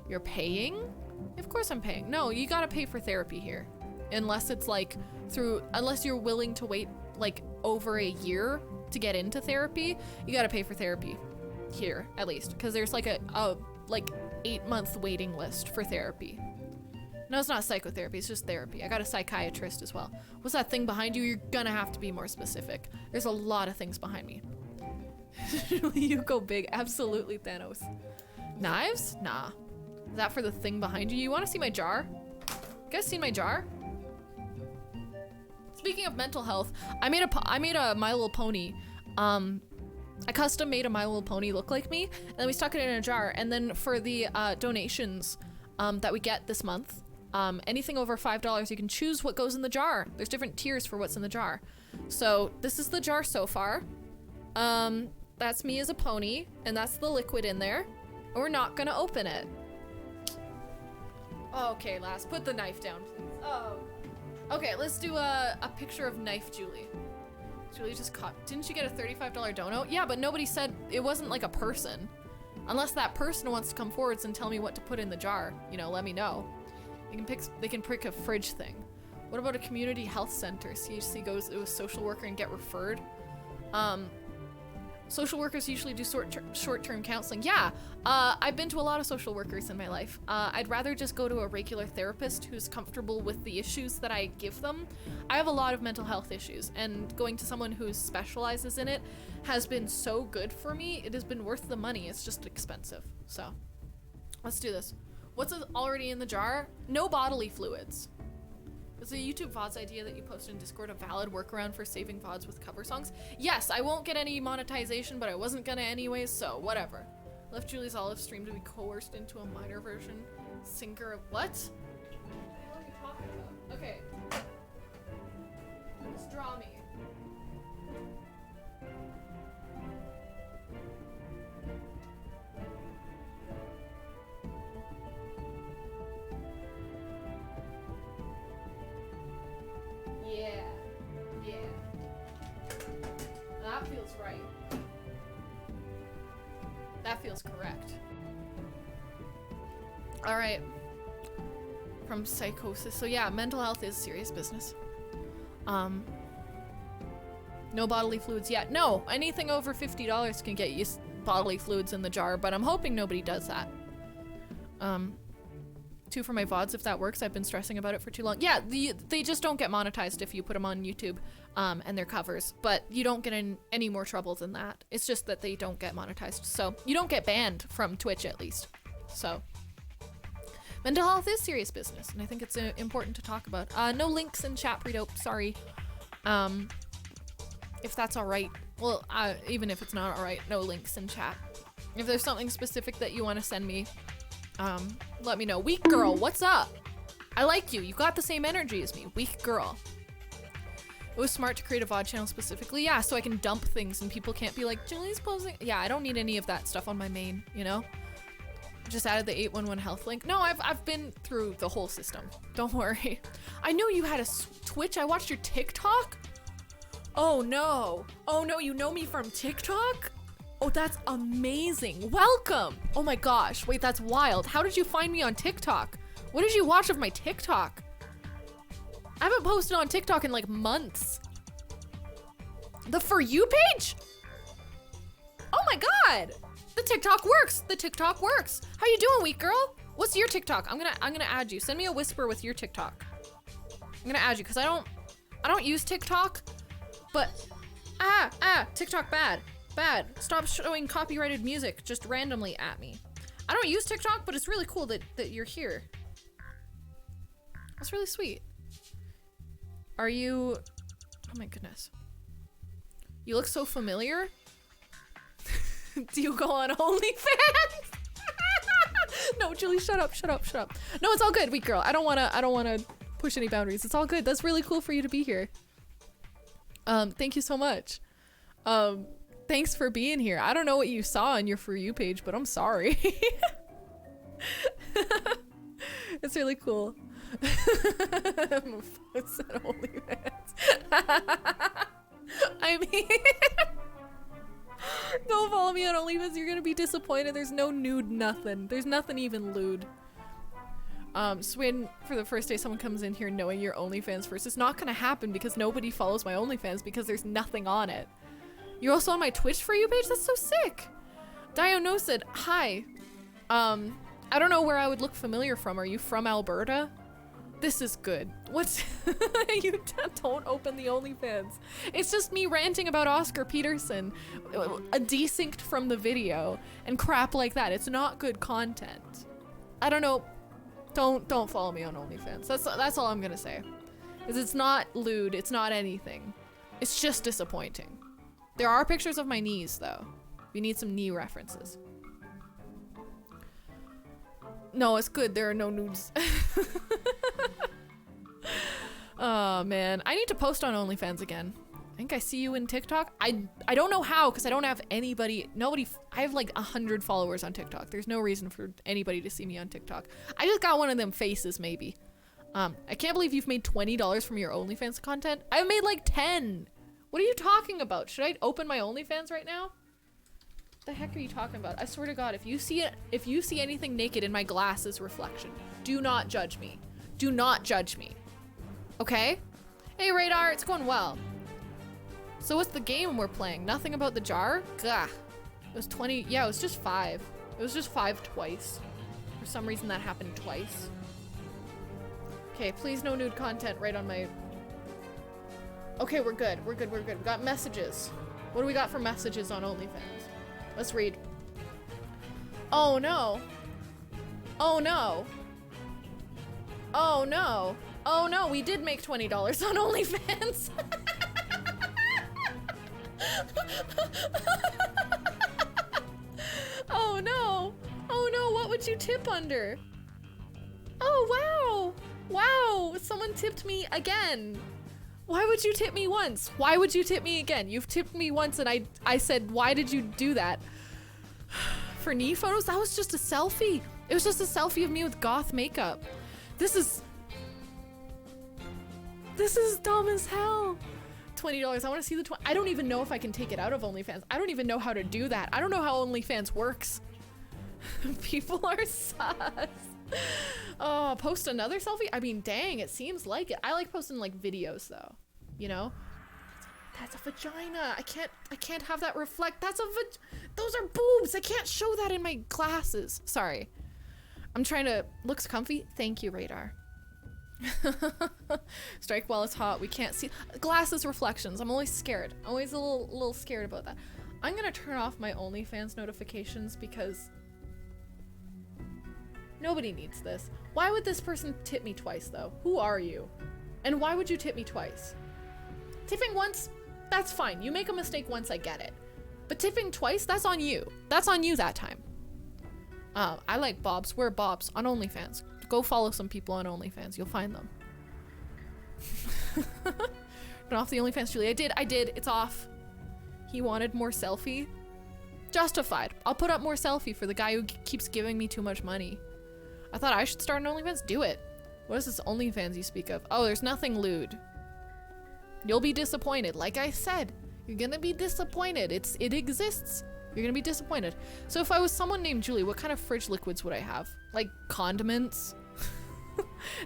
You're paying? Of course I'm paying. No, you gotta pay for therapy here. Unless it's like unless you're willing to wait like over a year to get into therapy, you gotta pay for therapy here at least. Cause there's like a like 8-month waiting list for therapy. No, it's not psychotherapy, it's just therapy. I got a psychiatrist as well. What's that thing behind you? You're gonna have to be more specific. There's a lot of things behind me. You go big, absolutely Thanos. Knives? Nah. Is that for the thing behind you? You wanna see my jar? You guys seen my jar? Speaking of mental health, I made a My Little Pony. I custom made a My Little Pony look like me, and then we stuck it in a jar. And then for the donations that we get this month, anything over $5, you can choose what goes in the jar. There's different tiers for what's in the jar. So this is the jar so far. That's me as a pony, and that's the liquid in there. And we're not gonna open it. Okay, Lass, put the knife down, please. Oh. Okay, let's do a picture of knife Julie. Julie just caught. Didn't you get a $35 dono? Yeah, but nobody said it wasn't like a person. Unless that person wants to come forwards and tell me what to put in the jar, you know, let me know. They can pick a fridge thing. What about a community health center? CHC goes to a social worker and get referred. Social workers usually do short-term counseling. Yeah, I've been to a lot of social workers in my life. I'd rather just go to a regular therapist who's comfortable with the issues that I give them. I have a lot of mental health issues, and going to someone who specializes in it has been so good for me. It has been worth the money. It's just expensive. So Let's do this. What's already in the jar? No bodily fluids. Is the YouTube VODs idea that you posted in Discord a valid workaround for saving VODs with cover songs? Yes, I won't get any monetization, but I wasn't gonna anyways, so whatever. Left Julie's Olive stream to be coerced into a minor version. Sinker of what? What are you talking about? Okay. Just draw me. Yeah. Yeah. That feels right. That feels correct. Alright. From psychosis. So yeah, mental health is serious business. No bodily fluids yet. No! Anything over $50 can get you bodily fluids in the jar, but I'm hoping nobody does that. 2 for my VODs if that works. I've been stressing about it for too long. Yeah, they just don't get monetized if you put them on YouTube, and they're covers, but you don't get in any more trouble than that. It's just that they don't get monetized. So you don't get banned from Twitch at least. So mental health is serious business, and I think it's important to talk about. No links in chat, Predope, sorry. If that's all right. Well, even if it's not all right, no links in chat. If there's something specific that you want to send me, let me know. Weak girl, what's up? I like you. You got the same energy as me. Weak girl. It was smart to create a VOD channel specifically. Yeah, so I can dump things and people can't be like, Julie's posting. Yeah, I don't need any of that stuff on my main, you know? Just added the 811 health link. No, I've been through the whole system. Don't worry. I know you had a Twitch. I watched your TikTok. Oh no. Oh no, you know me from TikTok? Oh, that's amazing. Welcome. Oh my gosh. Wait, that's wild. How did you find me on TikTok? What did you watch of my TikTok? I haven't posted on TikTok in like months. The For You page? Oh my God. The TikTok works. The TikTok works. How you doing, weak girl? What's your TikTok? I'm gonna add you. Send me a whisper with your TikTok. I'm gonna add you because I don't use TikTok, but TikTok bad. Bad. Stop showing copyrighted music just randomly at me. I don't use TikTok, but it's really cool that you're here. That's really sweet. Are you... Oh my goodness. You look so familiar. Do you go on OnlyFans? No, Julie, shut up, shut up, shut up. No, it's all good, weak girl. I don't wanna push any boundaries. It's all good. That's really cool for you to be here. Thank you so much. Thanks for being here. I don't know what you saw on your For You page, but I'm sorry. It's really cool. It's an OnlyFans. I mean, don't follow me on OnlyFans. You're gonna be disappointed. There's no nude nothing. There's nothing even lewd. So when for the first day someone comes in here knowing your OnlyFans first, it's not gonna happen because nobody follows my OnlyFans because there's nothing on it. You're also on my Twitch For You page? That's so sick. Diono said, hi. I don't know where I would look familiar from. Are you from Alberta? This is good. What's... You don't open the OnlyFans. It's just me ranting about Oscar Peterson, desynced from the video, and crap like that. It's not good content. I don't know. Don't follow me on OnlyFans. That's all I'm gonna say. Is it's not lewd. It's not anything. It's just disappointing. There are pictures of my knees, though. We need some knee references. No, it's good. There are no nudes. Oh, man. I need to post on OnlyFans again. I think I see you in TikTok. I don't know how, because I don't have anybody. I have like 100 followers on TikTok. There's no reason for anybody to see me on TikTok. I just got one of them faces, maybe. I can't believe you've made $20 from your OnlyFans content. I've made like 10. What are you talking about? Should I open my OnlyFans right now? What the heck are you talking about? I swear to God, if you see anything naked in my glasses reflection, do not judge me. Do not judge me. Okay? Hey, Radar, it's going well. So what's the game we're playing? Nothing about the jar? Gah. It was 20. Yeah, it was just 5. It was just 5 twice. For some reason that happened twice. Okay, please no nude content right on my... Okay, we're good. We're good. We're good. We got messages. What do we got for messages on OnlyFans? Let's read. Oh no. Oh no. Oh no. Oh no, we did make $20 on OnlyFans. Oh no. Oh no, what would you tip under? Oh wow. Wow, someone tipped me again. Why would you tip me once? Why would you tip me again? You've tipped me once and I said, why did you do that? For knee photos? That was just a selfie. It was just a selfie of me with goth makeup. This is dumb as hell. $20. I want to see the I don't even know if I can take it out of OnlyFans. I don't even know how to do that. I don't know how OnlyFans works. People are sus. Oh, post another selfie? I mean, dang, it seems like it. I like posting like videos though, you know? That's a vagina. I can't have that reflect. Those are boobs. I can't show that in my glasses. Sorry. I'm trying to, looks comfy. Thank you, Radar. Strike while it's hot. We can't see glasses reflections. I'm always scared. I'm always a little scared about that. I'm gonna turn off my OnlyFans notifications because nobody needs this. Why would this person tip me twice though? Who are you? And why would you tip me twice? Tipping once, that's fine. You make a mistake once, I get it. But tipping twice, that's on you. That's on you that time. I like bobs. Wear bobs on OnlyFans. Go follow some people on OnlyFans. You'll find them. Turn off the OnlyFans, Julie. I did. It's off. He wanted more selfie. Justified. I'll put up more selfie for the guy who keeps giving me too much money. I thought I should start an OnlyFans. Do it. What is this OnlyFans you speak of? Oh, there's nothing lewd. You'll be disappointed. Like I said, you're gonna be disappointed. It exists. You're gonna be disappointed. So if I was someone named Julie, what kind of fridge liquids would I have? Like condiments?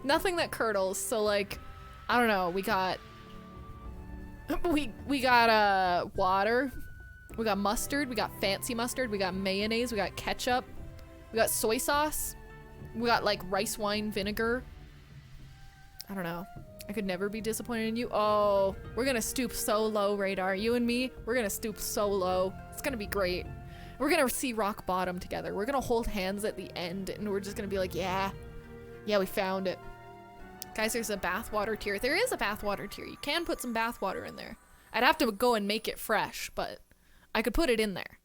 Nothing that curdles. So like, I don't know. We got water. We got mustard. We got fancy mustard. We got mayonnaise. We got ketchup. We got soy sauce. We got like rice wine vinegar. I don't know. I could never be disappointed in you. Oh, we're gonna stoop so low, Radar. You and me, we're gonna stoop so low. It's gonna be great. We're gonna see rock bottom together. We're gonna hold hands at the end and we're just gonna be like, yeah, we found it. Guys, there's a bathwater tier. There is a bathwater tier. You can put some bathwater in there. I'd have to go and make it fresh, but I could put it in there.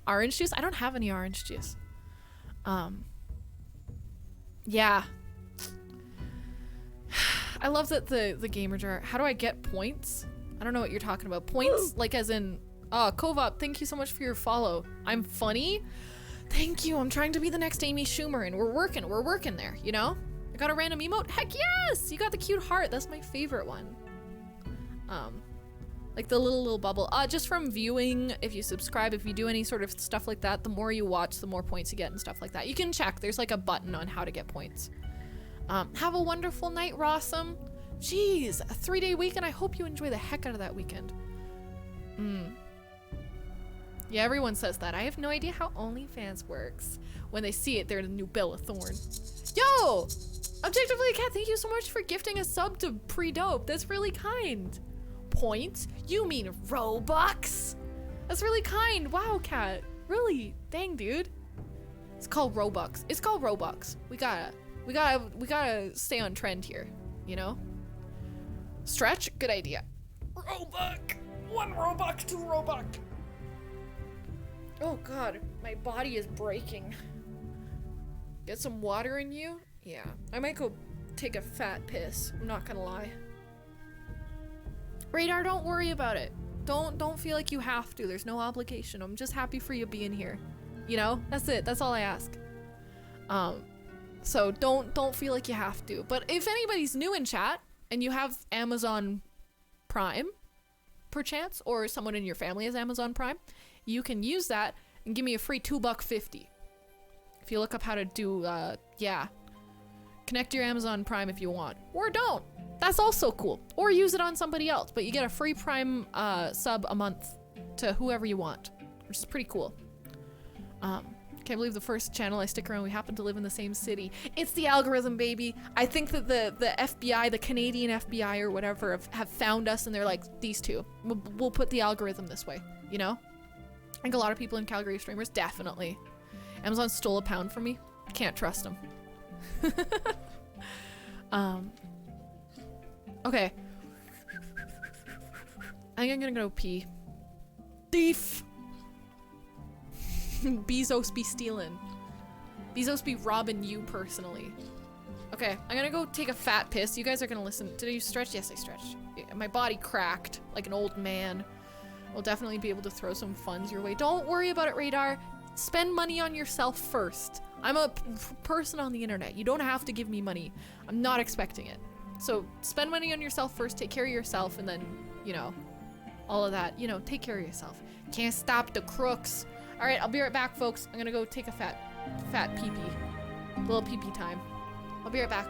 Orange juice? I don't have any orange juice. Yeah. I love that the gamer jar. How do I get points? I don't know what you're talking about. Points, like as in, Kovop, thank you so much for your follow. I'm funny. Thank you. I'm trying to be the next Amy Schumer and we're working there, you know? I got a random emote. Heck yes! You got the cute heart. That's my favorite one. Like the little bubble. Just from viewing, if you subscribe, if you do any sort of stuff like that, the more you watch, the more points you get and stuff like that. You can check. There's like a button on how to get points. Have a wonderful night, Rossum. Jeez, a 3-day weekend. I hope you enjoy the heck out of that weekend. Yeah, everyone says that. I have no idea how OnlyFans works. When they see it, they're the new Bella Thorne. Yo! Objectively Cat, thank you so much for gifting a sub to Pre-Dope. That's really kind. Points? You mean Robux? That's really kind. Wow, Cat. Really? Dang, dude. It's called Robux. It's called Robux. We gotta stay on trend here, you know? Stretch? Good idea. Robux! 1 Robux, 2 Robux. Oh god, my body is breaking. Get some water in you? Yeah, I might go take a fat piss. I'm not gonna lie. Radar, don't worry about it. Don't feel like you have to. There's no obligation. I'm just happy for you being here. You know? That's it. That's all I ask. So don't feel like you have to. But if anybody's new in chat and you have Amazon Prime, perchance, or someone in your family has Amazon Prime, you can use that and give me a free $2.50. If you look up how to do, connect your Amazon Prime if you want, or don't. That's also cool. Or use it on somebody else, but you get a free Prime sub a month to whoever you want, which is pretty cool. Can't believe the first channel I stick around, we happen to live in the same city. It's the algorithm, baby. I think that the FBI, the Canadian FBI or whatever, have found us and they're like, these two. We'll put the algorithm this way, you know? I think a lot of people in Calgary are streamers, definitely. Amazon stole a pound from me. Can't trust them. Okay. I think I'm gonna go pee. Thief! Bezos be stealing. Bezos be robbing you personally. Okay, I'm gonna go take a fat piss. You guys are gonna listen. Did you stretch? Yes, I stretched. My body cracked like an old man. We'll definitely be able to throw some funds your way. Don't worry about it, Radar. Spend money on yourself first. I'm a person on the internet. You don't have to give me money. I'm not expecting it. So spend money on yourself first, take care of yourself, and then, you know, all of that. You know, take care of yourself. Can't stop the crooks. All right, I'll be right back, folks. I'm gonna go take a fat pee-pee. Little pee-pee time. I'll be right back.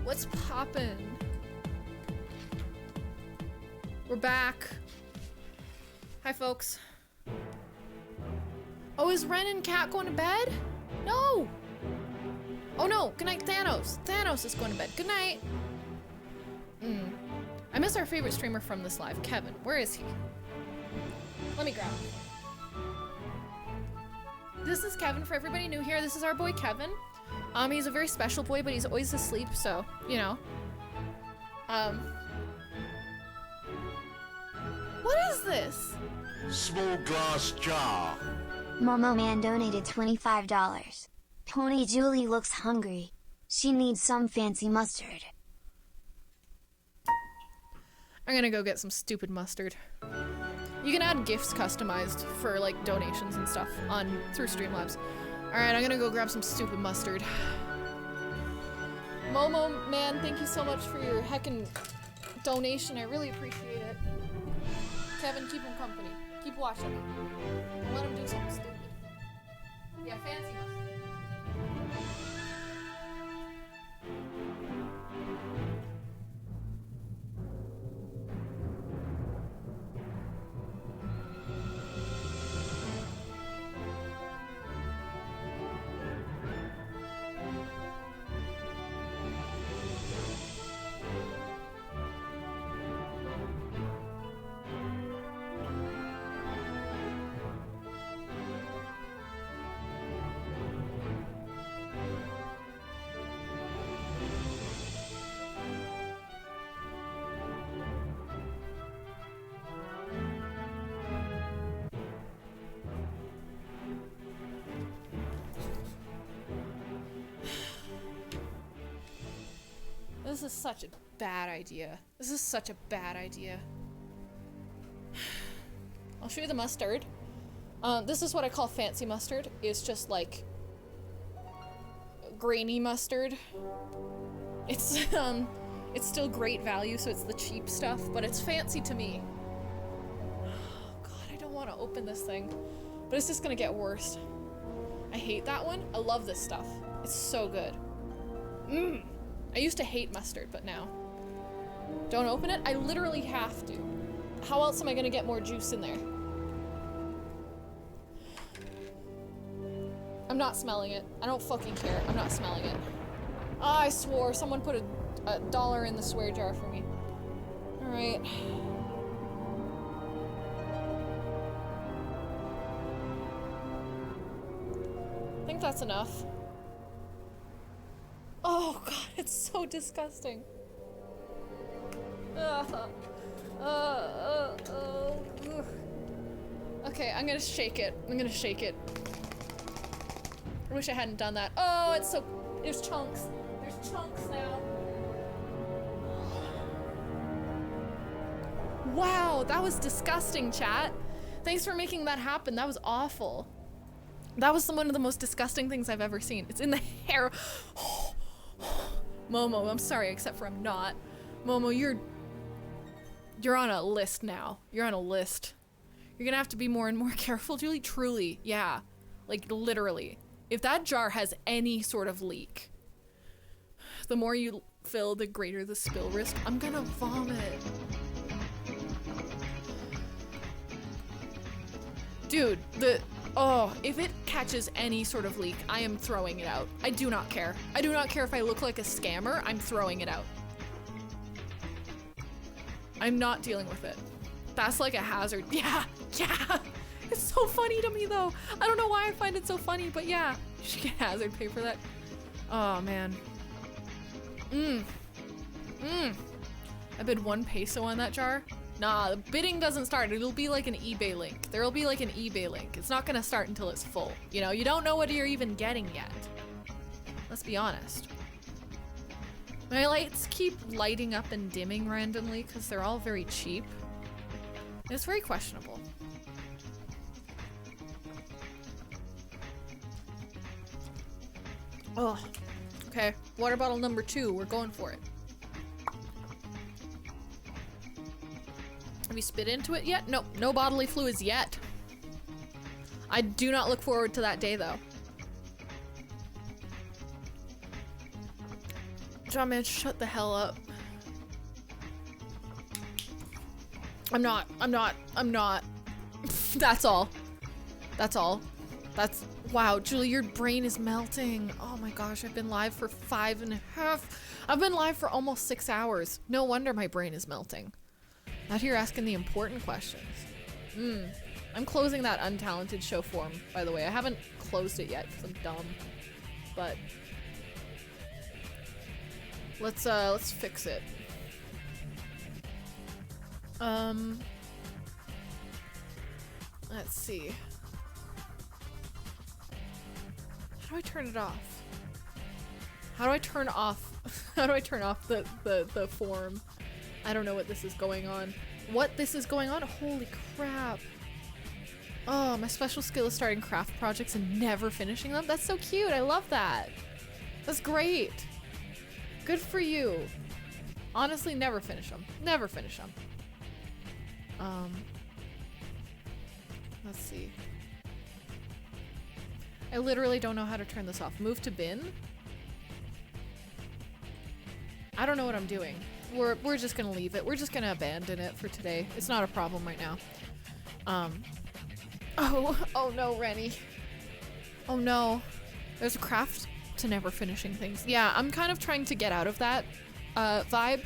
What's poppin'? We're back. Hi, folks. Oh, is Ren and Kat going to bed? No! Oh no, good night, Thanos. Thanos is going to bed. Good night. I miss our favorite streamer from this live, Kevin. Where is he? Let me grab him. This is Kevin. For everybody new here, this is our boy Kevin. He's a very special boy, but he's always asleep, so, you know. What is this? Small glass jar. Momo Man donated $25. Pony Julie looks hungry. She needs some fancy mustard. I'm gonna go get some stupid mustard. You can add gifts customized for like donations and stuff through Streamlabs. Alright, I'm gonna go grab some stupid mustard. Momo, man, thank you so much for your heckin' donation. I really appreciate it. Kevin, keep him company. Keep watching him. Don't let him do something stupid. Yeah, fancy mustard. This is such a bad idea. This is such a bad idea. I'll show you the mustard. This is what I call fancy mustard. It's just like grainy mustard. It's still great value, so it's the cheap stuff, but it's fancy to me. open this thing, but it's just gonna get worse. I hate that one. I love this stuff. It's so good. I used to hate mustard, but now. Don't open it? I literally have to. How else am I gonna get more juice in there? I'm not smelling it. I don't fucking care. I'm not smelling it. Ah, I swore. Someone put a dollar in the swear jar for me. Alright. I think that's enough. Oh god, it's so disgusting. Okay, I'm gonna shake it. I'm gonna shake it. I wish I hadn't done that. Oh, it's so... There's chunks. There's chunks now. Wow, that was disgusting, chat. Thanks for making that happen. That was awful. That was one of the most disgusting things I've ever seen. It's in the hair. Momo, I'm sorry, except for I'm not. Momo, you're on a list now. You're on a list. You're gonna have to be more and more careful, Julie. Truly, yeah. Like, literally. If that jar has any sort of leak, the more you fill, the greater the spill risk. I'm gonna vomit. Dude, if it catches any sort of leak, I am throwing it out. I do not care. I do not care if I look like a scammer, I'm throwing it out. I'm not dealing with it. That's like a hazard. Yeah, yeah. It's so funny to me though. I don't know why I find it so funny, but yeah. You should get hazard pay for that. Oh man. I bid 1 peso on that jar. Nah, the bidding doesn't start. It'll be like an eBay link. There'll be like an eBay link. It's not gonna start until it's full. You know, you don't know what you're even getting yet. Let's be honest. My lights keep lighting up and dimming randomly because they're all very cheap. It's very questionable. Oh, okay. Water bottle number 2. We're going for it. Have you spit into it yet? Nope, no bodily fluids yet. I do not look forward to that day though. John man, shut the hell up. I'm not. That's all. That's all. Wow, Julie, your brain is melting. Oh my gosh, I've been live for 5.5. I've been live for almost 6 hours. No wonder my brain is melting. Out here asking the important questions. I'm closing that untalented show form, by the way. I haven't closed it yet because I'm dumb. But let's fix it. Let's see. How do I turn it off? How do I turn off the form? I don't know what this is going on. What this is going on? Holy crap. Oh, my special skill is starting craft projects and never finishing them? That's so cute. I love that. That's great. Good for you. Honestly, never finish them. Never finish them. Let's see. I literally don't know how to turn this off. Move to bin? I don't know what I'm doing. We're just gonna leave it. We're just gonna abandon it for today. It's not a problem right now. Oh no, Rennie. Oh no. There's a craft to never finishing things. Yeah, I'm kind of trying to get out of that vibe.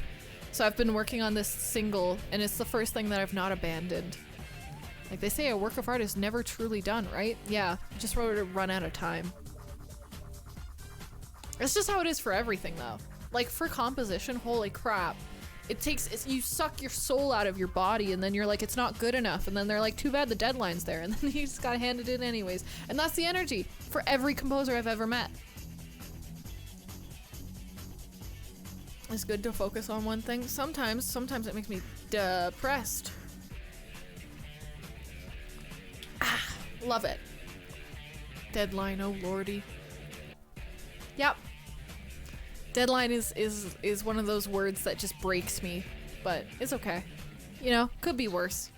So I've been working on this single, and it's the first thing that I've not abandoned. Like they say, a work of art is never truly done, right? Yeah, just wrote to run out of time. It's just how it is for everything though. Like for composition, holy crap. You suck your soul out of your body and then you're like, it's not good enough. And then they're like, too bad the deadline's there. And then you just gotta hand it in anyways. And that's the energy for every composer I've ever met. It's good to focus on one thing. Sometimes it makes me depressed. Ah, love it. Deadline, oh lordy. Yep. Deadline is one of those words that just breaks me, but it's okay. You know, could be worse.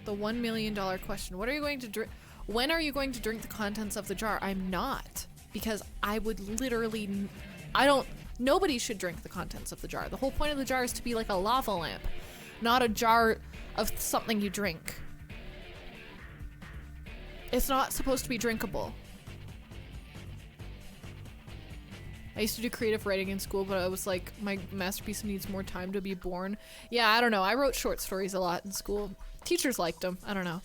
The $1 million question. What are you going to drink? When are you going to drink the contents of the jar? I'm not. Because I would literally... Nobody should drink the contents of the jar. The whole point of the jar is to be like a lava lamp, not a jar of something you drink. It's not supposed to be drinkable. I used to do creative writing in school, but I was like, my masterpiece needs more time to be born. Yeah, I don't know. I wrote short stories a lot in school. Teachers liked them. I don't know.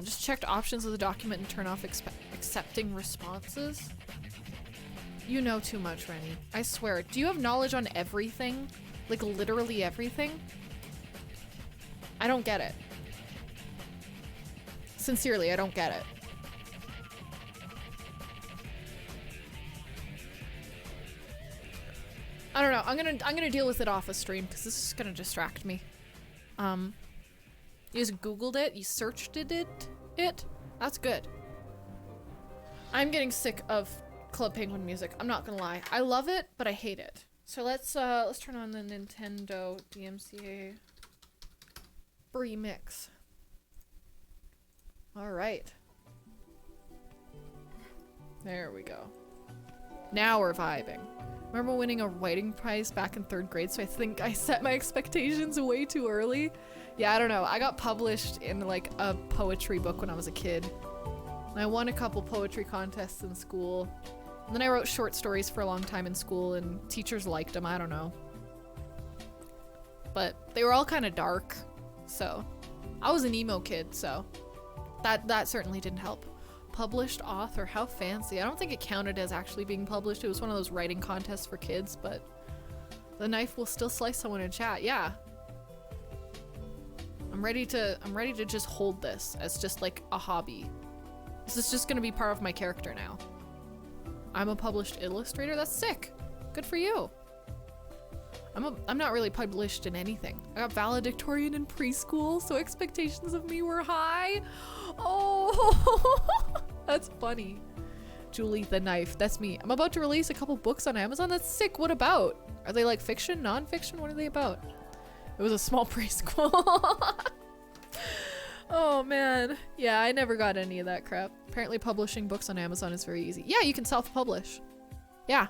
Just checked options of the document and turn off accepting responses. You know too much, Rennie. I swear. Do you have knowledge on everything? Like literally everything? I don't get it. Sincerely, I don't get it. I don't know. I'm gonna deal with it off a stream because this is gonna distract me. You just Googled it. You searched it. That's good. I'm getting sick of Club Penguin music. I'm not gonna lie. I love it, but I hate it. So let's turn on the Nintendo DMCA remix. All right. There we go. Now we're vibing. Remember winning a writing prize back in 3rd grade, so I think I set my expectations way too early. Yeah, I don't know. I got published in like a poetry book when I was a kid. And I won a couple poetry contests in school. And then I wrote short stories for a long time in school and teachers liked them, I don't know. But they were all kind of dark, so. I was an emo kid, so that certainly didn't help. Published author, how fancy. I don't think it counted as actually being published. It was one of those writing contests for kids, but the knife will still slice someone in chat. Yeah. I'm ready to just hold this as just like a hobby. This is just gonna be part of my character now. I'm a published illustrator? That's sick. Good for you. I'm not really published in anything. I got valedictorian in preschool, so expectations of me were high. Oh, that's funny. Julie the Knife, that's me. I'm about to release a couple books on Amazon. That's sick. What about? Are they like fiction, non-fiction? What are they about? It was a small preschool. Oh man. Yeah, I never got any of that crap. Apparently publishing books on Amazon is very easy. Yeah, you can self-publish. Yeah.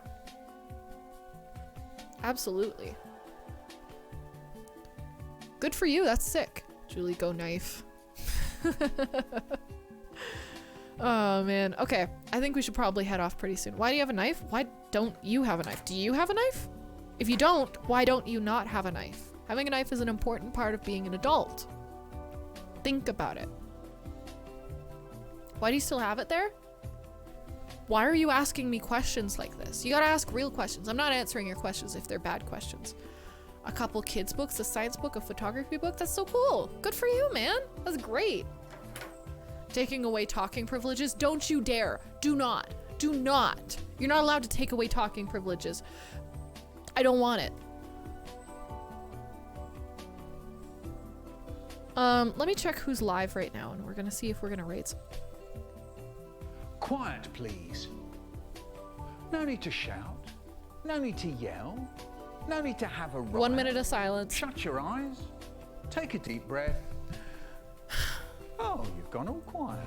Absolutely. Good for you, that's sick. Julie, go knife. Oh man, okay. I think we should probably head off pretty soon. Why do you have a knife? Why don't you have a knife? Do you have a knife? If you don't, why don't you not have a knife? Having a knife is an important part of being an adult. Think about it. Why do you still have it there? Why are you asking me questions like this? You gotta ask real questions. I'm not answering your questions if they're bad questions. A couple kids books, a science book, a photography book. That's so cool. Good for you, man. That's great. Taking away talking privileges. Don't you dare. Do not. Do not. You're not allowed to take away talking privileges. I don't want it. Let me check who's live right now and we're gonna see if we're gonna rate some. Quiet, please. No need to shout. No need to yell. No need to have a riot. 1 minute of silence. Shut your eyes. Take a deep breath. Oh, you've gone all quiet.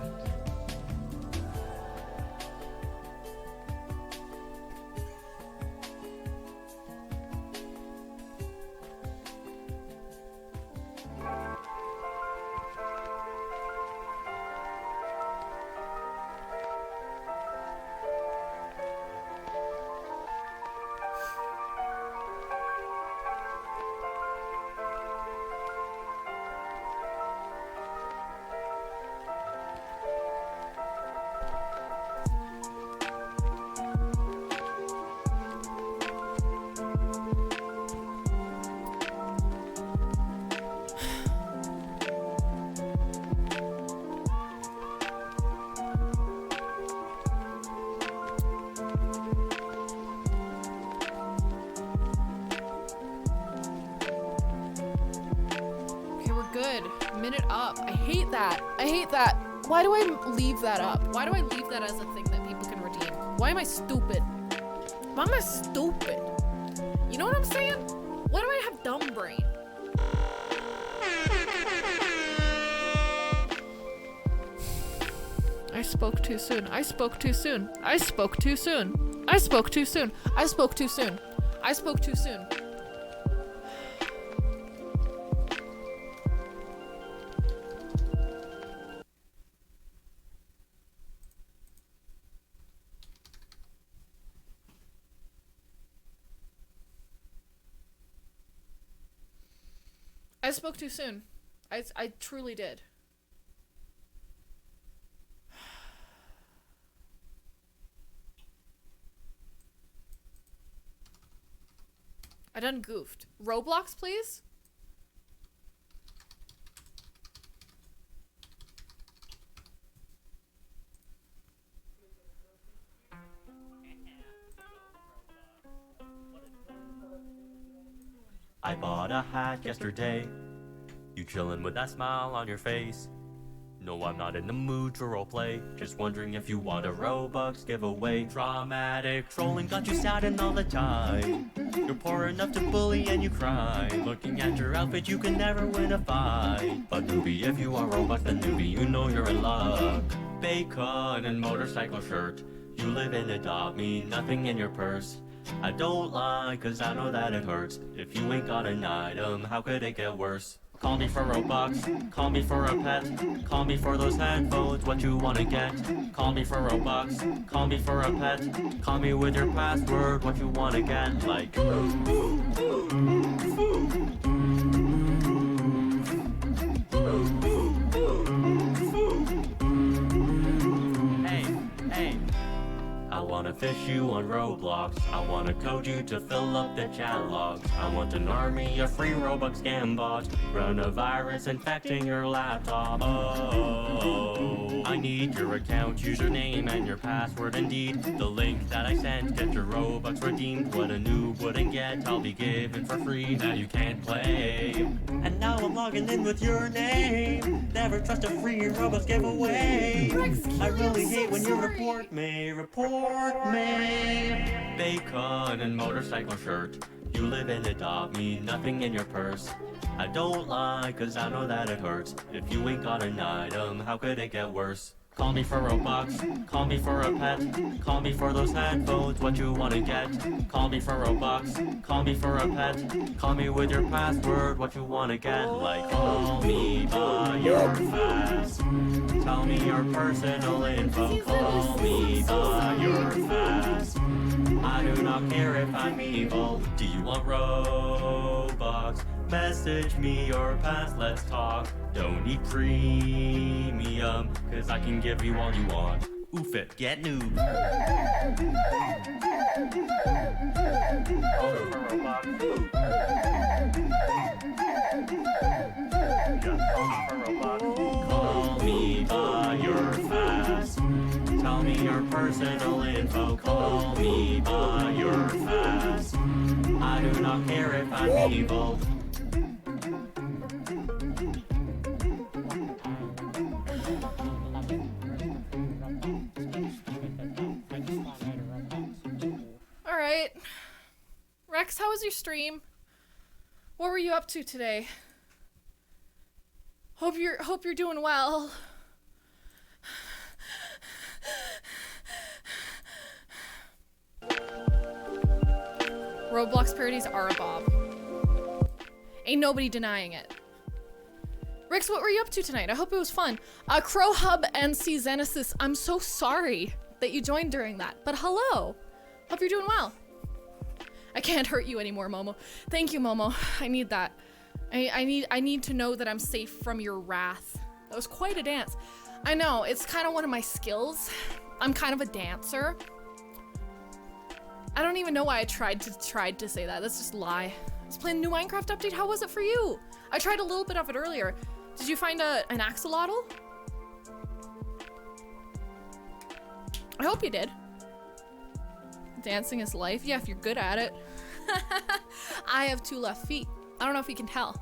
Why do I leave that up? Why do I leave that as a thing that people can redeem? Why am I stupid? Why am I stupid? You know what I'm saying? Why do I have dumb brain? spoke too soon. I spoke too soon. I spoke too soon. I spoke too soon. I spoke too soon. I spoke too soon. I spoke too soon. I truly did. I done goofed. Roblox, please? I bought a hat yesterday. You chillin' with that smile on your face. No, I'm not in the mood to roleplay. Just wondering if you want a Robux giveaway. Dramatic trolling got you saddened all the time. You're poor enough to bully and you cry. Looking at your outfit, you can never win a fight. But newbie, if you are Robux, then newbie, you know you're in luck. Bacon and motorcycle shirt. You live in Adopt Me, nothing in your purse. I don't lie, cause I know that it hurts. If you ain't got an item, how could it get worse? Call me for Robux, call me for a pet. Call me for those headphones, what you wanna get? Call me for Robux, call me for a pet. Call me with your password, what you wanna get? Like I wanna fish you on Roblox. I wanna code you to fill up the chat logs. I want an army of free Robux scam bots. Run a virus infecting your laptop. Oh, I need your account username and your password indeed. The link that I sent, get your Robux redeemed. What a noob wouldn't get, I'll be given for free. Now you can't play. And now I'm logging in with your name. Never trust a free Robux giveaway. I really hate when you report me. Bacon and motorcycle shirt. You live in Adopt Me, nothing in your purse. I don't lie, cause I know that it hurts. If you ain't got an item, how could it get worse? Call me for Robux, call me for a pet. Call me for those headphones, what you wanna get? Call me for Robux, call me for a pet. Call me with your password, what you wanna get? Like call me by your fast. Tell me your personal info, call me by your fast. I do not care if I'm evil. Do you want Robux? Message me or pass, let's talk. Don't need premium, cause I can give you all you want. Oof it, get noob. Call me by your fast. Tell me your personal info. Call me by your fast. I do not care if I'm evil. Alright. Rex, how was your stream? What were you up to today? Hope you're doing well. Roblox parodies are a bob. Ain't nobody denying it. Rix, what were you up to tonight? I hope it was fun. Crow Hub and C Zenesis, I'm so sorry that you joined during that, but hello. Hope you're doing well. I can't hurt you anymore, Momo. Thank you, Momo. I need that. I need to know that I'm safe from your wrath. That was quite a dance. I know, it's kind of one of my skills. I'm kind of a dancer. I don't even know why I tried to say that. That's just a lie. I was playing the new Minecraft update. How was it for you? I tried a little bit of it earlier. Did you find an axolotl? I hope you did. Dancing is life. Yeah, if you're good at it. I have 2 left feet. I don't know if you can tell.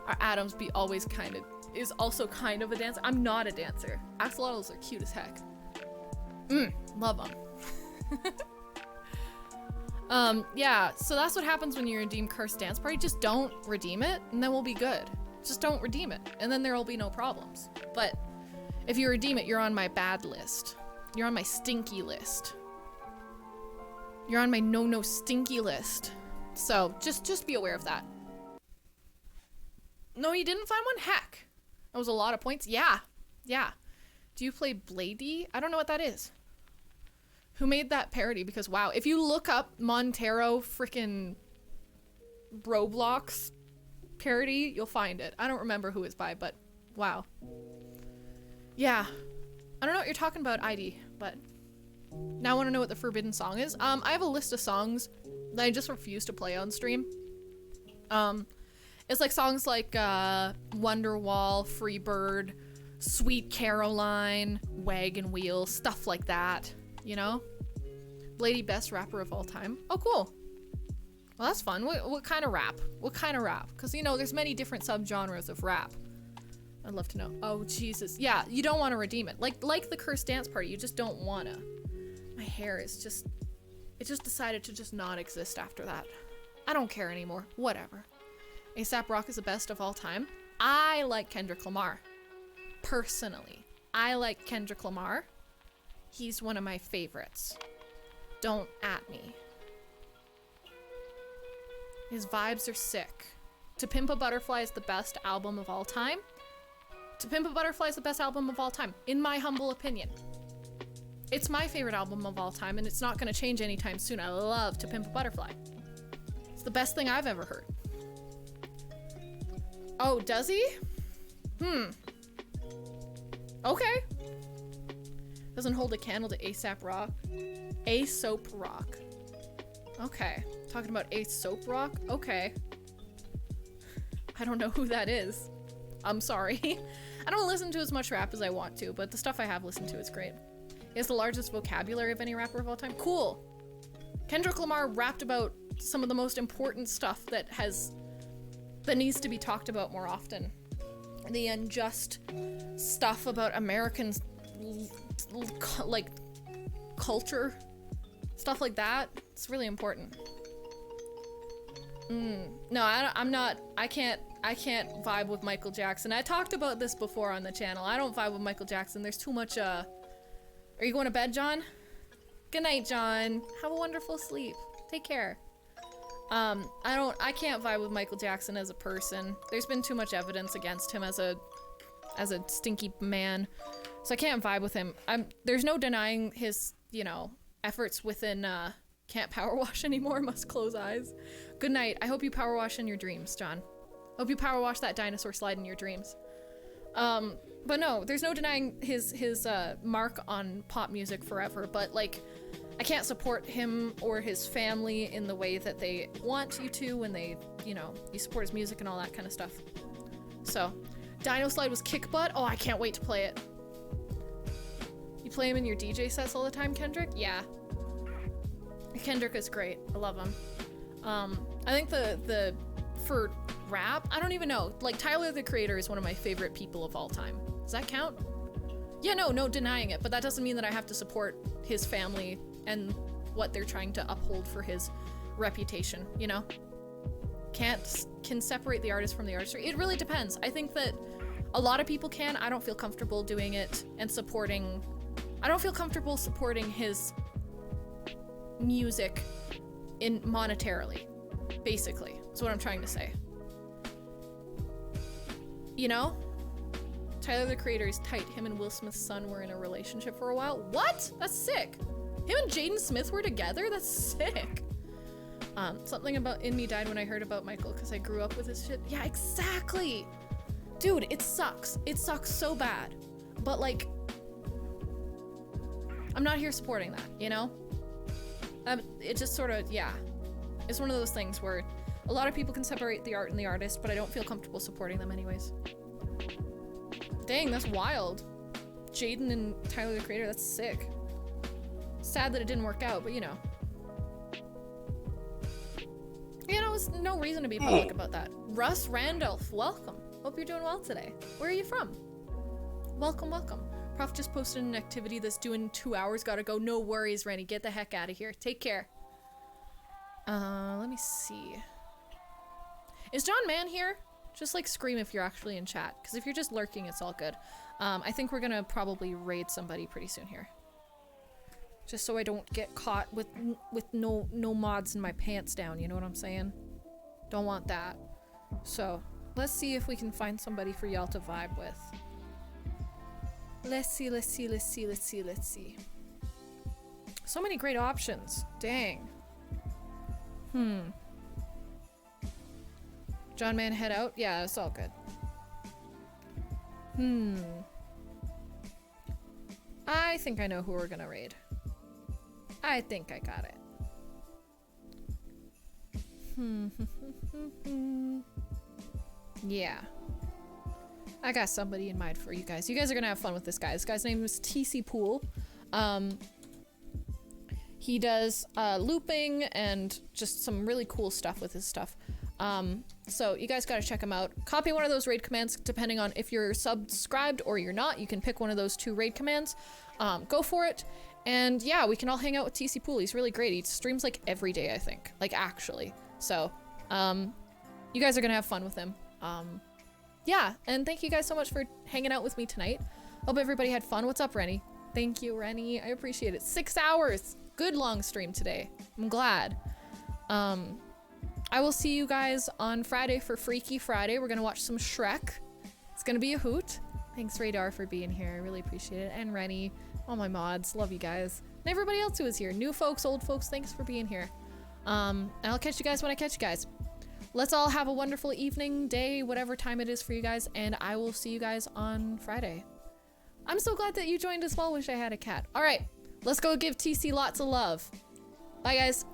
Our Adams be always is also kind of a dancer. I'm not a dancer. Axolotls are cute as heck. Love them. Yeah, so that's what happens when you redeem Cursed Dance Party. Just don't redeem it, and then we'll be good. Just don't redeem it, and then there will be no problems. But If you redeem it, you're on my bad list. You're on my stinky list. You're on my no stinky list. So just be aware of that. No, you didn't find one? Heck. That was a lot of points. Yeah. Yeah. Do you play Bladey? I don't know what that is. Who made that parody? Because wow, if you look up Montero freaking Roblox parody, you'll find it. I don't remember who it's by, but wow. Yeah. I don't know what you're talking about, ID, but now I want to know what the forbidden song is. I have a list of songs that I just refuse to play on stream. It's like songs like Wonderwall, Freebird, Sweet Caroline, Wagon Wheel, stuff like that, you know? Bladey, best rapper of all time. Oh, cool. Well, that's fun. What kind of rap? What kind of rap? Because, you know, there's many different subgenres of rap. I'd love to know. Oh, Jesus. Yeah, you don't want to redeem it. Like the Cursed Dance Party, you just don't want to. My hair is just... It just decided to just not exist after that. I don't care anymore. Whatever. A$AP Rock is the best of all time. I like Kendrick Lamar. Personally. I like Kendrick Lamar. He's one of my favorites. Don't at me. His vibes are sick. To Pimp a Butterfly is the best album of all time. To Pimp a Butterfly is the best album of all time, in my humble opinion. It's my favorite album of all time, and it's not going to change anytime soon. I love To Pimp a Butterfly. It's the best thing I've ever heard. Oh, does he? Okay. Doesn't hold a candle to A$AP Rock. A$AP Rock. Okay. Talking about A$AP Rock? Okay. I don't know who that is. I'm sorry. I don't listen to as much rap as I want to, but the stuff I have listened to is great. He has the largest vocabulary of any rapper of all time. Cool. Kendrick Lamar rapped about some of the most important stuff that needs to be talked about more often. The unjust stuff about Americans, like, culture. Stuff like that. It's really important. No, I can't vibe with Michael Jackson. I talked about this before on the channel. I don't vibe with Michael Jackson. There's too much, Are you going to bed, John? Good night, John. Have a wonderful sleep. Take care. I can't vibe with Michael Jackson as a person. There's been too much evidence against him as a stinky man. So I can't vibe with him. There's no denying his, you know, efforts within, can't power wash anymore, must close eyes. Good night. I hope you power wash in your dreams, John. Hope you power wash that dinosaur slide in your dreams. But no, there's no denying his mark on pop music forever, but like, I can't support him or his family in the way that they want you to when they, you know, you support his music and all that kind of stuff. So, Dino Slide was kick butt. Oh, I can't wait to play it. You play him in your DJ sets all the time, Kendrick? Yeah. Kendrick is great. I love him. I think for rap, I don't even know. Like, Tyler, the Creator, is one of my favorite people of all time. Does that count? Yeah, no denying it, but that doesn't mean that I have to support his family and what they're trying to uphold for his reputation, you know? Can separate the artist from the artistry. It really depends. I think that a lot of people can. I don't feel comfortable doing it and I don't feel comfortable supporting his music monetarily, basically. That's what I'm trying to say. You know? Tyler, the Creator, is tight. Him and Will Smith's son were in a relationship for a while. What? That's sick. Him and Jaden Smith were together? That's sick. Something in me died when I heard about Michael because I grew up with his shit. Yeah, exactly. Dude, it sucks. It sucks so bad. But like, I'm not here supporting that, you know? It just sort of, yeah. It's one of those things where a lot of people can separate the art and the artist, but I don't feel comfortable supporting them anyways. Dang, that's wild. Jaden and Tyler, the Creator, that's sick. Sad that it didn't work out, but you know. You know, there's no reason to be public about that. Russ Randolph, welcome. Hope you're doing well today. Where are you from? Welcome, welcome. Prof just posted an activity that's doing 2 hours. Gotta go. No worries, Rennie. Get the heck out of here. Take care. Let me see. Is John Mann here? Just like scream if you're actually in chat, because if you're just lurking, it's all good. I think we're gonna probably raid somebody pretty soon here. Just so I don't get caught with no mods in my pants down, you know what I'm saying? Don't want that. So, let's see if we can find somebody for y'all to vibe with. Let's see. So many great options. Dang. John Man head out? Yeah, it's all good. I think I know who we're gonna raid. I think I got it. Yeah. I got somebody in mind for you guys. You guys are gonna have fun with this guy. This guy's name is TC Pool. He does looping and just some really cool stuff with his stuff. So you guys gotta check him out. Copy one of those raid commands depending on if you're subscribed or you're not. You can pick one of those 2 raid commands. Go for it. And yeah, we can all hang out with TC Pool. He's really great. He streams like every day, I think. Like actually. So, you guys are gonna have fun with him. Yeah, and thank you guys so much for hanging out with me tonight. Hope everybody had fun. What's up, Rennie? Thank you, Rennie. I appreciate it. 6 hours. Good long stream today. I'm glad. I will see you guys on Friday for Freaky Friday. We're gonna watch some Shrek. It's gonna be a hoot. Thanks, Radar, for being here. I really appreciate it. And Rennie, all my mods. Love you guys. And everybody else who is here. New folks, old folks, thanks for being here. And I'll catch you guys when I catch you guys. Let's all have a wonderful evening, day, whatever time it is for you guys, and I will see you guys on Friday. I'm so glad that you joined as well. Wish I had a cat. All right, let's go give TC lots of love. Bye, guys.